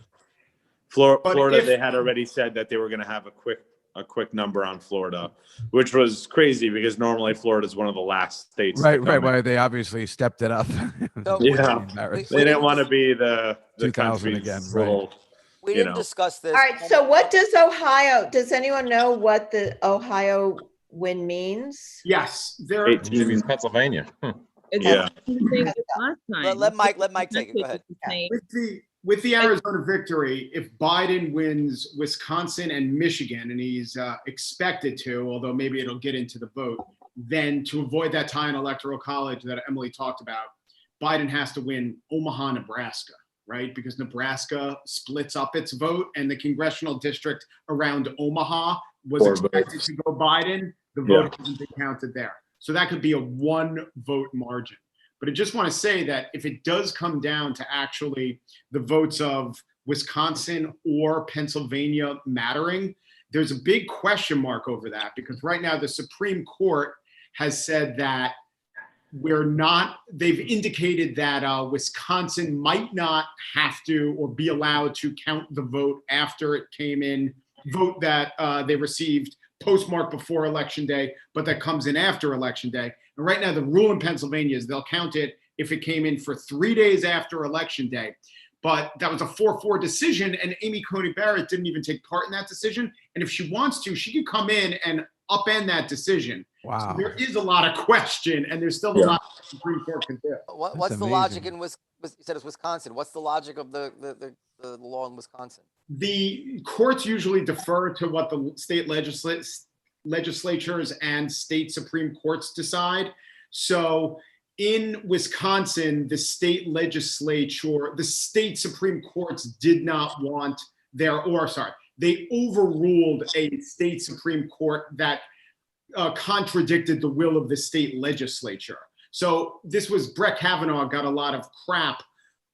Florida, if- they had already said that they were going to have a quick number on Florida, which was crazy because normally Florida is one of the last states. Right, to come right, in. right. They obviously stepped it up. Yeah, they didn't want to be the 2000 country's again, right. little. We didn't discuss this. All right. So what does anyone know what the Ohio win means? Yes, there. It means Pennsylvania. It's Yeah. the same as last time. Let Mike take it. Go ahead. With the Arizona victory, if Biden wins Wisconsin and Michigan, and he's expected to, although maybe it'll get into the vote, then to avoid that tie in Electoral College that Emily talked about, Biden has to win Omaha, Nebraska, right? Because Nebraska splits up its vote, and the congressional district around Omaha was expected to go Biden. The vote hasn't been counted there. So that could be a 1 vote margin. But I just want to say that if it does come down to actually the votes of Wisconsin or Pennsylvania mattering, there's a big question mark over that, because right now the Supreme Court has said that they've indicated that Wisconsin might not have to or be allowed to count the vote after it came in, vote that they received postmarked before Election Day, but that comes in after Election Day. And right now, the rule in Pennsylvania is they'll count it if it came in for 3 days after Election Day. But that was a 4-4 decision, and Amy Coney Barrett didn't even take part in that decision. And if she wants to, she could come in and upend that decision. Wow. So there is a lot of question, and there's still a lot the Supreme Court can do. What's the logic in you said it's Wisconsin. What's the logic of the law in Wisconsin? The courts usually defer to what the state legislatures and state Supreme Courts decide. So in Wisconsin, the state Supreme Courts did not want they overruled a state Supreme Court that contradicted the will of the state legislature. So Brett Kavanaugh got a lot of crap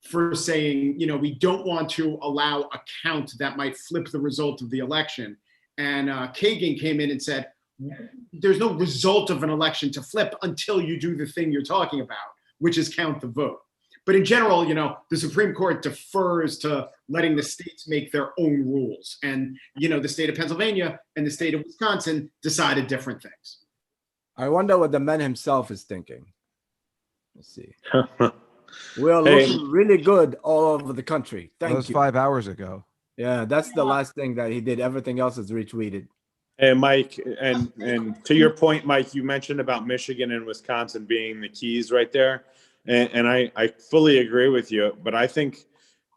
for saying, we don't want to allow a count that might flip the result of the election. And Kagan came in and said, there's no result of an election to flip until you do the thing you're talking about, which is count the vote. But in general, the Supreme Court defers to letting the states make their own rules. And, the state of Pennsylvania and the state of Wisconsin decided different things. I wonder what the man himself is thinking. Let's see. We're looking really good all over the country. That Thank was you. 5 hours ago. Yeah, that's the last thing that he did. Everything else is retweeted. Hey, Mike, and to your point, Mike, you mentioned about Michigan and Wisconsin being the keys right there. And I fully agree with you. But I think,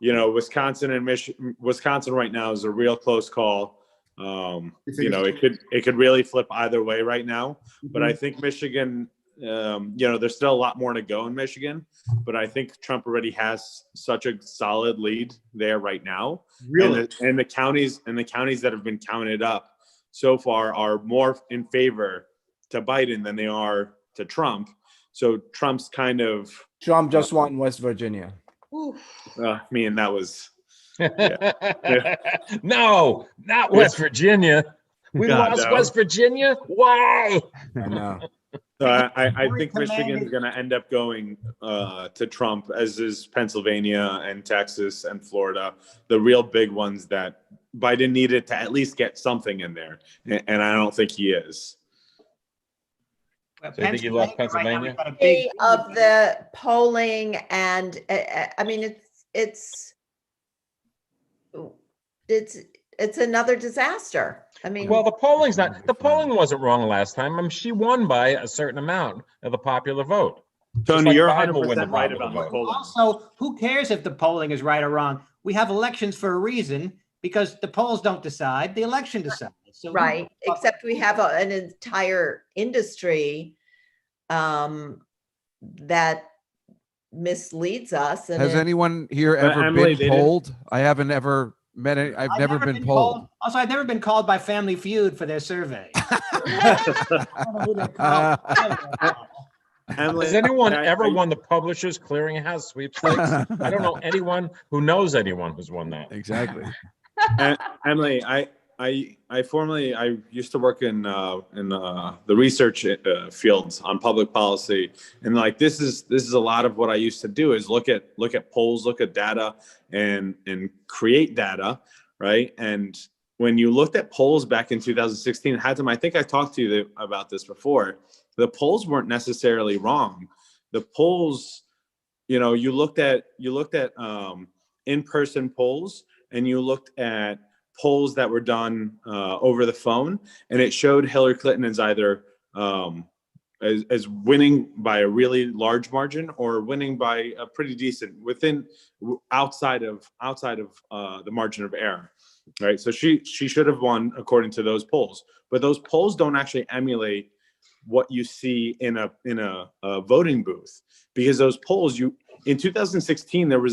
Wisconsin right now is a real close call. It could really flip either way right now. But I think Michigan, there's still a lot more to go in Michigan. But I think Trump already has such a solid lead there right now. Really? And the counties that have been counted up so far are more in favor to Biden than they are to Trump. So Trump's kind of just won West Virginia. That was No, not West Virginia. We lost West Virginia. Why? I know. So I think Michigan's going to end up going to Trump, as is Pennsylvania and Texas and Florida, the real big ones that Biden needed to at least get something in there, and I don't think he is. So you think he lost Pennsylvania? Of the polling, and I mean, it's it's another disaster. I mean, Well, the polling wasn't wrong last time. She won by a certain amount of the popular vote. Tony, you're Biden will win 100% right popular about the vote. polling. Also, who cares if the polling is right or wrong? We have elections for a reason because the polls don't decide, the election decides. So right. Except we have an entire industry that misleads us. And Has anyone here ever Emily, been polled? I haven't ever met any. I've never been polled. Also, I've never been called by Family Feud for their survey. I don't know who they're called. Has anyone ever won the Publishers Clearinghouse sweepstakes? I don't know anyone who knows anyone who's won that. Exactly. Emily, I used to work in the research fields on public policy, and like this is a lot of what I used to do is look at polls, look at data, and create data, right? And when you looked at polls back in 2016, Hatem, I think I talked to you about this before. The polls weren't necessarily wrong. The polls, you looked at in-person polls, and you looked at polls that were done over the phone, and it showed Hillary Clinton as either as winning by a really large margin or winning by a pretty decent outside of the margin of error, right? So she should have won according to those polls, but those polls don't actually emulate what you see in a voting booth, because those polls in 2016 there were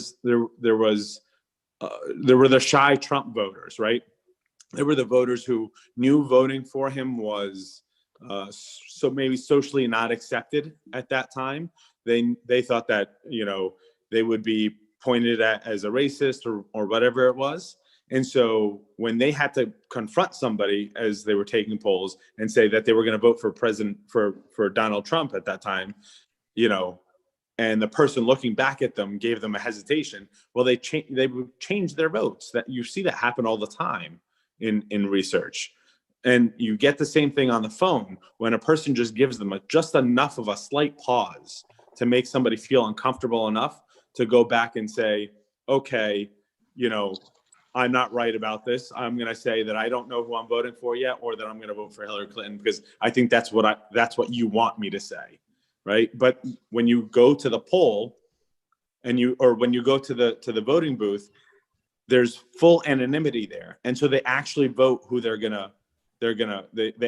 the shy Trump voters, right? There were the voters who knew voting for him was so maybe socially not accepted at that time. They thought that they would be pointed at as a racist or whatever it was. And so when they had to confront somebody as they were taking polls and say that they were going to vote for Donald Trump at that time, and the person looking back at them gave them a hesitation, well, they would change their votes. That you see that happen all the time in research. And you get the same thing on the phone when a person just gives them just enough of a slight pause to make somebody feel uncomfortable enough to go back and say, okay, I'm not right about this. I'm going to say that I don't know who I'm voting for yet, or that I'm going to vote for Hillary Clinton because I think that's what you want me to say. Right. But when you go to the poll when you go to the voting booth, there's full anonymity there. And so they actually vote who they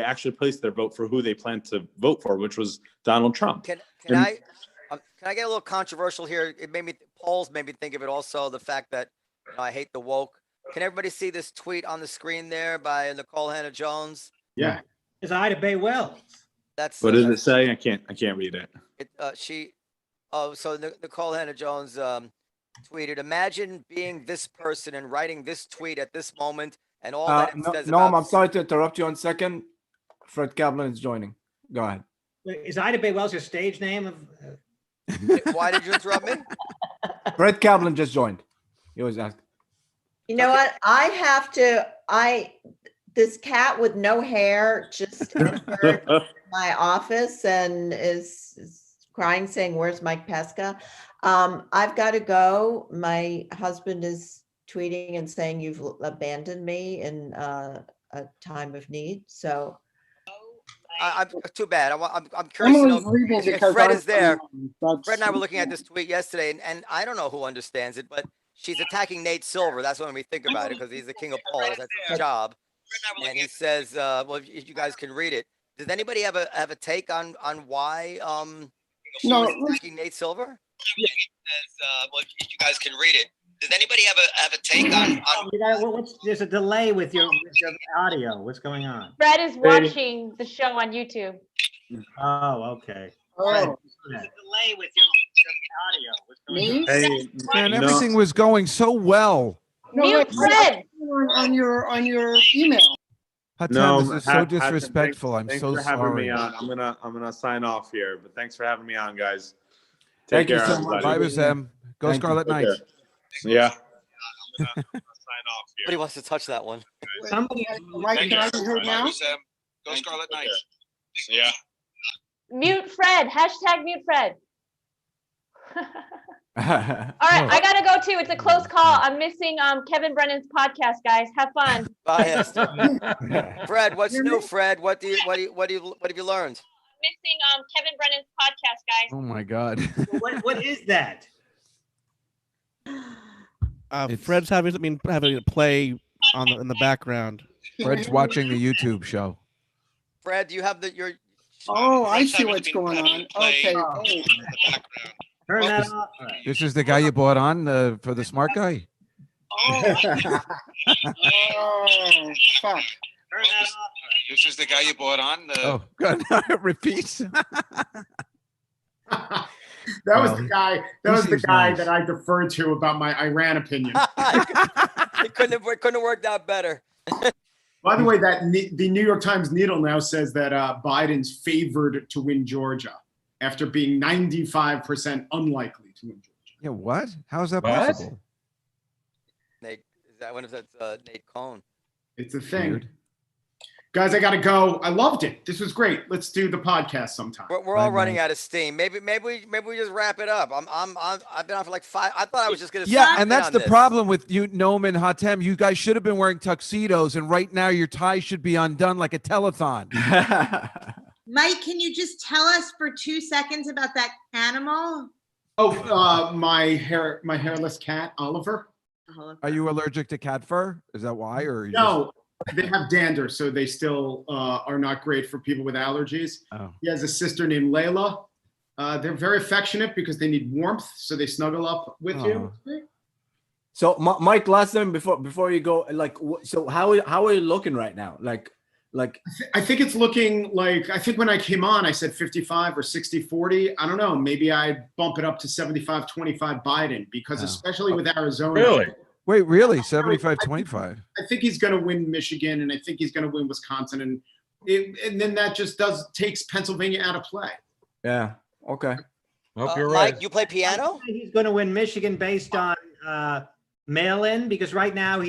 actually place their vote for who they plan to vote for, which was Donald Trump. Can I get a little controversial here? Polls made me think of it also, the fact that I hate the woke. Can everybody see this tweet on the screen there by Nicole Hannah-Jones? Yeah. It's Ida Bay Wells. What does it say? I can't read it. So Nicole Hannah-Jones tweeted, "Imagine being this person and writing this tweet at this moment, and all that it says Noam, about." I'm sorry to interrupt you 1 second. Fred Kaplan is joining. Go ahead. Is Ida Bay Wells your stage name? Why did you interrupt me? Fred Kaplan just joined. He was asking. You know what? This cat with no hair just entered my office and is crying, saying, "Where's Mike Pesca?" I've got to go. My husband is tweeting and saying, "You've abandoned me in a time of need." So I'm too bad. I'm curious to know if Fred is there. Fred and I were looking at this tweet yesterday, and I don't know who understands it, but she's attacking Nate Silver. That's when we think about it, because he's the king of polls. That's his job. And he says, well, if you guys can read it. Does anybody have a take on why she was attacking Nate Silver? Yeah. Well, if you guys can read it. Does anybody have a take on There's a delay with your audio. What's going on? Fred is watching the show on YouTube. Oh, okay. There's a delay with your audio. What's going on? Man, everything was going so well. Mute Fred on your email. Hatem, this is so disrespectful. Thanks I'm so for having sorry. me on. I'm gonna sign off here, but thanks for having me on, guys. Thank Take you care, so much. Bye, Sam. Go Scarlet Knights. Yeah. Somebody wants to touch that one. Somebody, Mike, can I be heard now? Go Scarlet Knights. Yeah. Mute Fred. Hashtag mute Fred. All right, I gotta go too. It's a close call. I'm missing Kevin Brennan's podcast, guys. Have fun. Bye, Esther. Fred, what's new, Fred? What have you learned? Missing Kevin Brennan's podcast, guys. Oh my God. What is that? Fred's having a play in the background. Fred's watching the YouTube show. Fred, do you have your? Oh, I see what's going on. Okay. Turn that off. This is the guy you bought on for the smart guy. Oh, fuck. This is the guy you bought on. Oh, God. Repeat. That was the guy. That was the guy that I deferred to about my Iran opinion. It couldn't have worked out better. By the way, the New York Times Needle now says that Biden's favored to win Georgia after being 95% unlikely to win Georgia. Yeah, what? How is that What? possible? Nate, is that one of that's Nate Cohn? It's a thing. Guys, I gotta go. I loved it. This was great. Let's do the podcast sometime. We're all running out of steam. Maybe we just wrap it up. I've been on for like 5. I thought I was just gonna. Yeah, and that's the problem with you, Noam and Hatem. You guys should have been wearing tuxedos, and right now your tie should be undone like a telethon. Mike, can you just tell us for 2 seconds about that animal? Oh, my hairless cat, Oliver. Are you allergic to cat fur? Is that why? Or No, they have dander, so they still are not great for people with allergies. Oh. He has a sister named Layla. They're very affectionate because they need warmth, so they snuggle up with you. So, Mike, last time before you go, like, so how are you looking right now? Like, I think it's looking like, I think when I came on, I said 55 or 60-40. I don't know. Maybe I bump it up to 75-25 Biden because especially with Arizona. Really? Wait, really? 75-25? I think he's going to win Michigan, and I think he's going to win Wisconsin, and then that just takes Pennsylvania out of play. Yeah. Okay. Hope you're Mike, right. you play piano? He's going to win Michigan based on mail-in because right now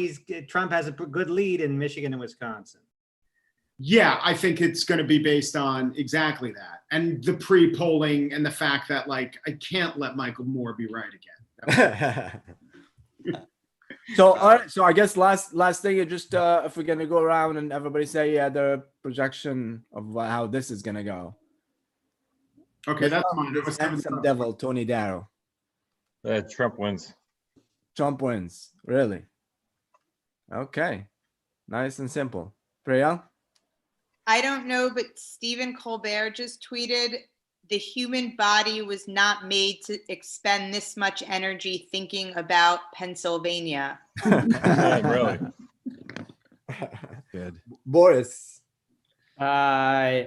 Trump has a good lead in Michigan and Wisconsin. Yeah, I think it's going to be based on exactly that, and the pre-polling, and the fact that like I can't let Michael Moore be right again. So, all right. So I guess last thing is just if we're gonna go around and everybody say the projection of how this is gonna go. Okay, that's fine. This handsome devil, Tony Darrow. Trump wins. Trump wins. Really? Okay. Nice and simple. Priya? I don't know, but Stephen Colbert just tweeted, the human body was not made to expend this much energy thinking about Pennsylvania. Really? Good. Boris. I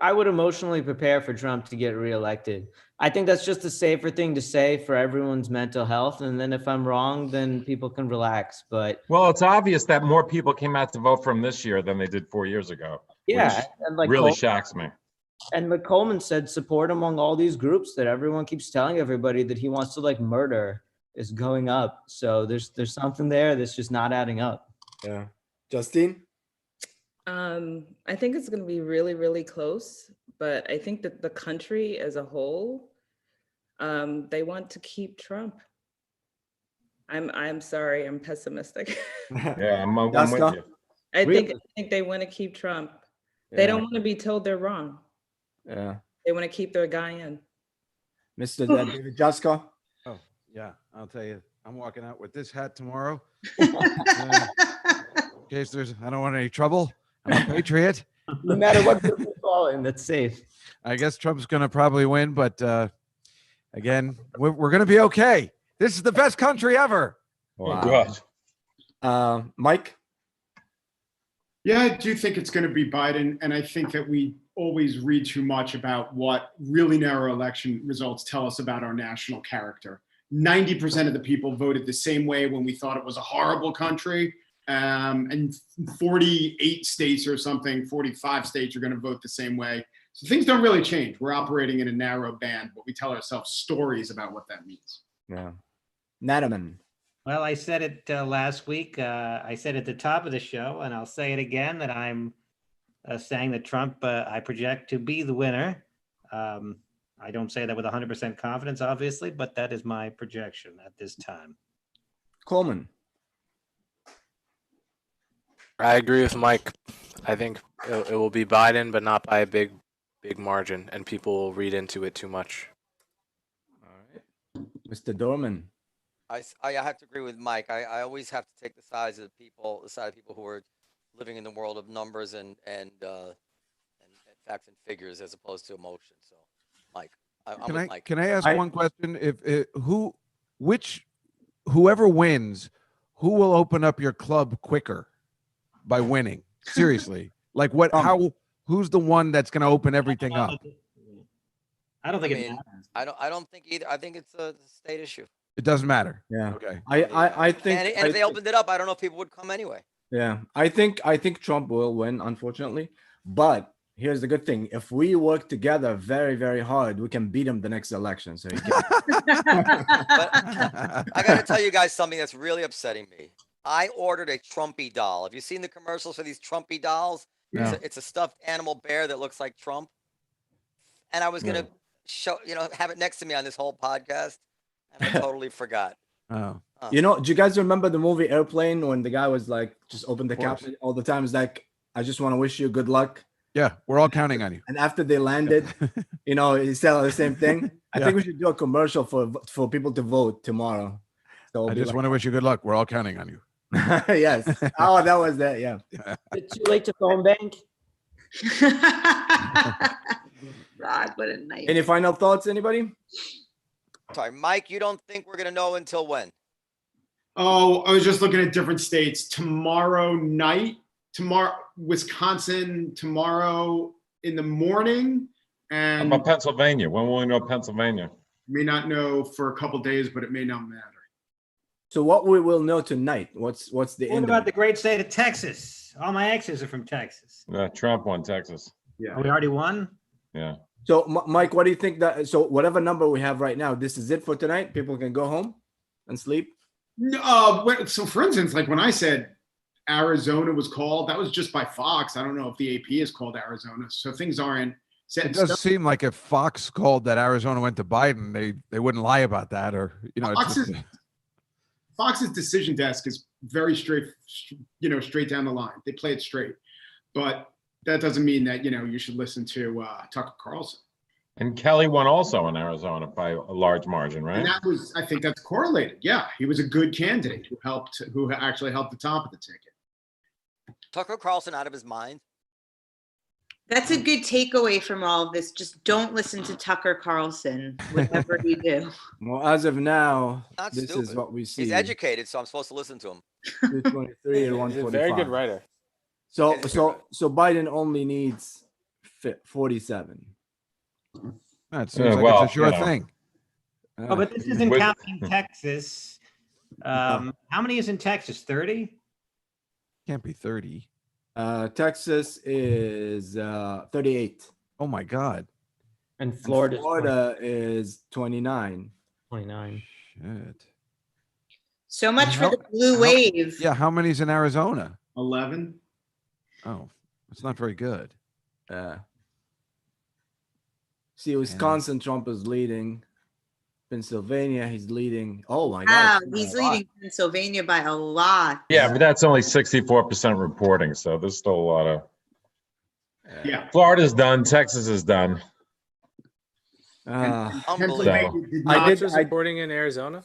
would emotionally prepare for Trump to get reelected. I think that's just a safer thing to say for everyone's mental health. And then if I'm wrong, then people can relax. But Well, it's obvious that more people came out to vote for him this year than they did 4 years ago. yeah, which and like really Col- shocks me. And like Coleman said, support among all these groups that everyone keeps telling everybody that he wants to like murder is going up. So there's something there that's just not adding up. Yeah. Justine? I think it's going to be really, really close, but I think that the country as a whole, they want to keep Trump. I'm sorry, I'm pessimistic. Yeah, I'm with you. I think they want to keep Trump. They don't want to be told they're wrong. Yeah. They want to keep their guy in. Mr. David Jasko? Oh, yeah. I'll tell you, I'm walking out with this hat tomorrow. In case I don't want any trouble. I'm a patriot. No matter what group you fall in, that's safe. I guess Trump's going to probably win, but again, we're going to be okay. This is the best country ever. Oh, God. Mike? Yeah, I do think it's going to be Biden, and I think that we always read too much about what really narrow election results tell us about our national character. 90% of the people voted the same way when we thought it was a horrible country, and 48 states or something, 45 states are going to vote the same way. So things don't really change. We're operating in a narrow band, but we tell ourselves stories about what that means. Yeah. Nataman. Well, I said it last week. I said at the top of the show, and I'll say it again, that I'm saying that Trump, I project to be the winner. I don't say that with 100% confidence, obviously, but that is my projection at this time. Coleman. I agree with Mike. I think it will be Biden, but not by a big margin, and people will read into it too much. Mr. Dorman. I have to agree with Mike. I always have to take the side of people who are living in the world of numbers and facts and figures as opposed to emotion. So, Mike, I'm with Mike. Can I ask one question? Whoever wins, who will open up your club quicker by winning? Seriously, like what? Who's the one that's going to open everything up? I don't think it matters. I don't think either. I think it's a state issue. It doesn't matter. Yeah. Okay. I think. And if they opened it up, I don't know if people would come anyway. Yeah, I think Trump will win, unfortunately. But here's the good thing: if we work together very, very hard, we can beat him the next election. So he can. But I got to tell you guys something that's really upsetting me. I ordered a Trumpy doll. Have you seen the commercials for these Trumpy dolls? Yeah. It's a stuffed animal bear that looks like Trump. And I was gonna have it next to me on this whole podcast, and I totally forgot. Oh. Do you guys remember the movie Airplane when the guy was like, just open the caption all the time? It's like, I just want to wish you good luck. Yeah, we're all counting on you. And after they landed, he said the same thing. I think we should do a commercial for people to vote tomorrow. So I just want to wish you good luck. We're all counting on you. Yes. Oh, that was that. Yeah. Is it too late to phone bank? God, what a night. Any final thoughts, anybody? Sorry, Mike, you don't think we're going to know until when? Oh, I was just looking at different states. Tomorrow, Wisconsin, tomorrow in the morning. And How about Pennsylvania? When will we know Pennsylvania? may not know for a couple days, but it may not matter. So what we will know tonight? What's the What end? about the great state of Texas? All my exes are from Texas. Trump won Texas. Yeah. We already won? Yeah. So, Mike, what do you think that? So, whatever number we have right now, this is it for tonight. People can go home and sleep. No, so for instance, like when I said Arizona was called, that was just by Fox. I don't know if the AP is called Arizona, so things aren't set. It does seem like if Fox called that Arizona went to Biden, they wouldn't lie about that, or Fox's decision desk is very straight down the line. They play it straight, but that doesn't mean that you should listen to Tucker Carlson. And Kelly won also in Arizona by a large margin, right? And I think that's correlated. Yeah, he was a good candidate who actually helped the top of the ticket. Tucker Carlson out of his mind? That's a good takeaway from all of this. Just don't listen to Tucker Carlson, whatever you do. Well, as of now, Not this stupid. is what we see. He's educated, so I'm supposed to listen to him. 223 and He's a 145. very good writer. So Biden only needs 47. That seems like it's a sure thing. Oh, but this isn't counting Texas. How many is in Texas? 30? Can't be 30. Texas is 38. Oh my God. And Florida is 29. 29. Shit. So much for the blue wave. Yeah, how many's in Arizona? 11. Oh, it's not very good. See, Wisconsin, Trump is leading. Pennsylvania, he's leading. Oh my Wow, God. he's leading Pennsylvania by a lot. Yeah, but that's only 64% reporting, so there's still a lot of. Yeah. Florida's done. Texas is done. Unbelievable. I was reporting in Arizona.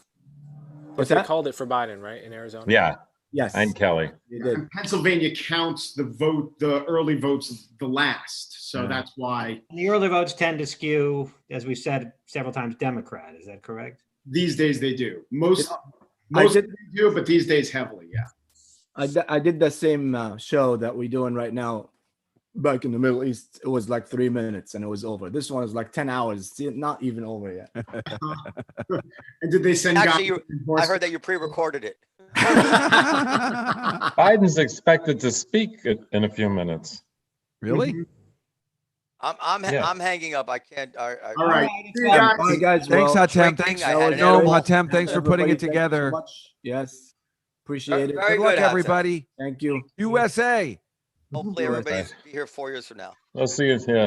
What's They that? called it for Biden, right? In Arizona. Yeah. Yes. And Kelly. And Pennsylvania counts the early votes the last, so that's why The early votes tend to skew, as we've said several times, Democrat. Is that correct? these days they do. Most I did- they do, but these days heavily. Yeah. I did the same show that we're doing right now back in the Middle East. It was like 3 minutes and it was over. This one is like 10 hours. It's not even over yet. And did they send Actually, guys? I heard that you pre-recorded it. Biden's expected to speak in a few minutes. Really? I'm hanging up. I can't. All right. See you guys. Bye, guys. Thanks, Well, Hatem. drinking, Thanks, I had an no, edible. Hatem. Thanks for putting everybody, it thank you so together. much. Yes. Appreciate it. Very Good luck, good, Hatem. everybody. Thank you. USA. Hopefully everybody be here 4 years from now. I'll see you. Yeah.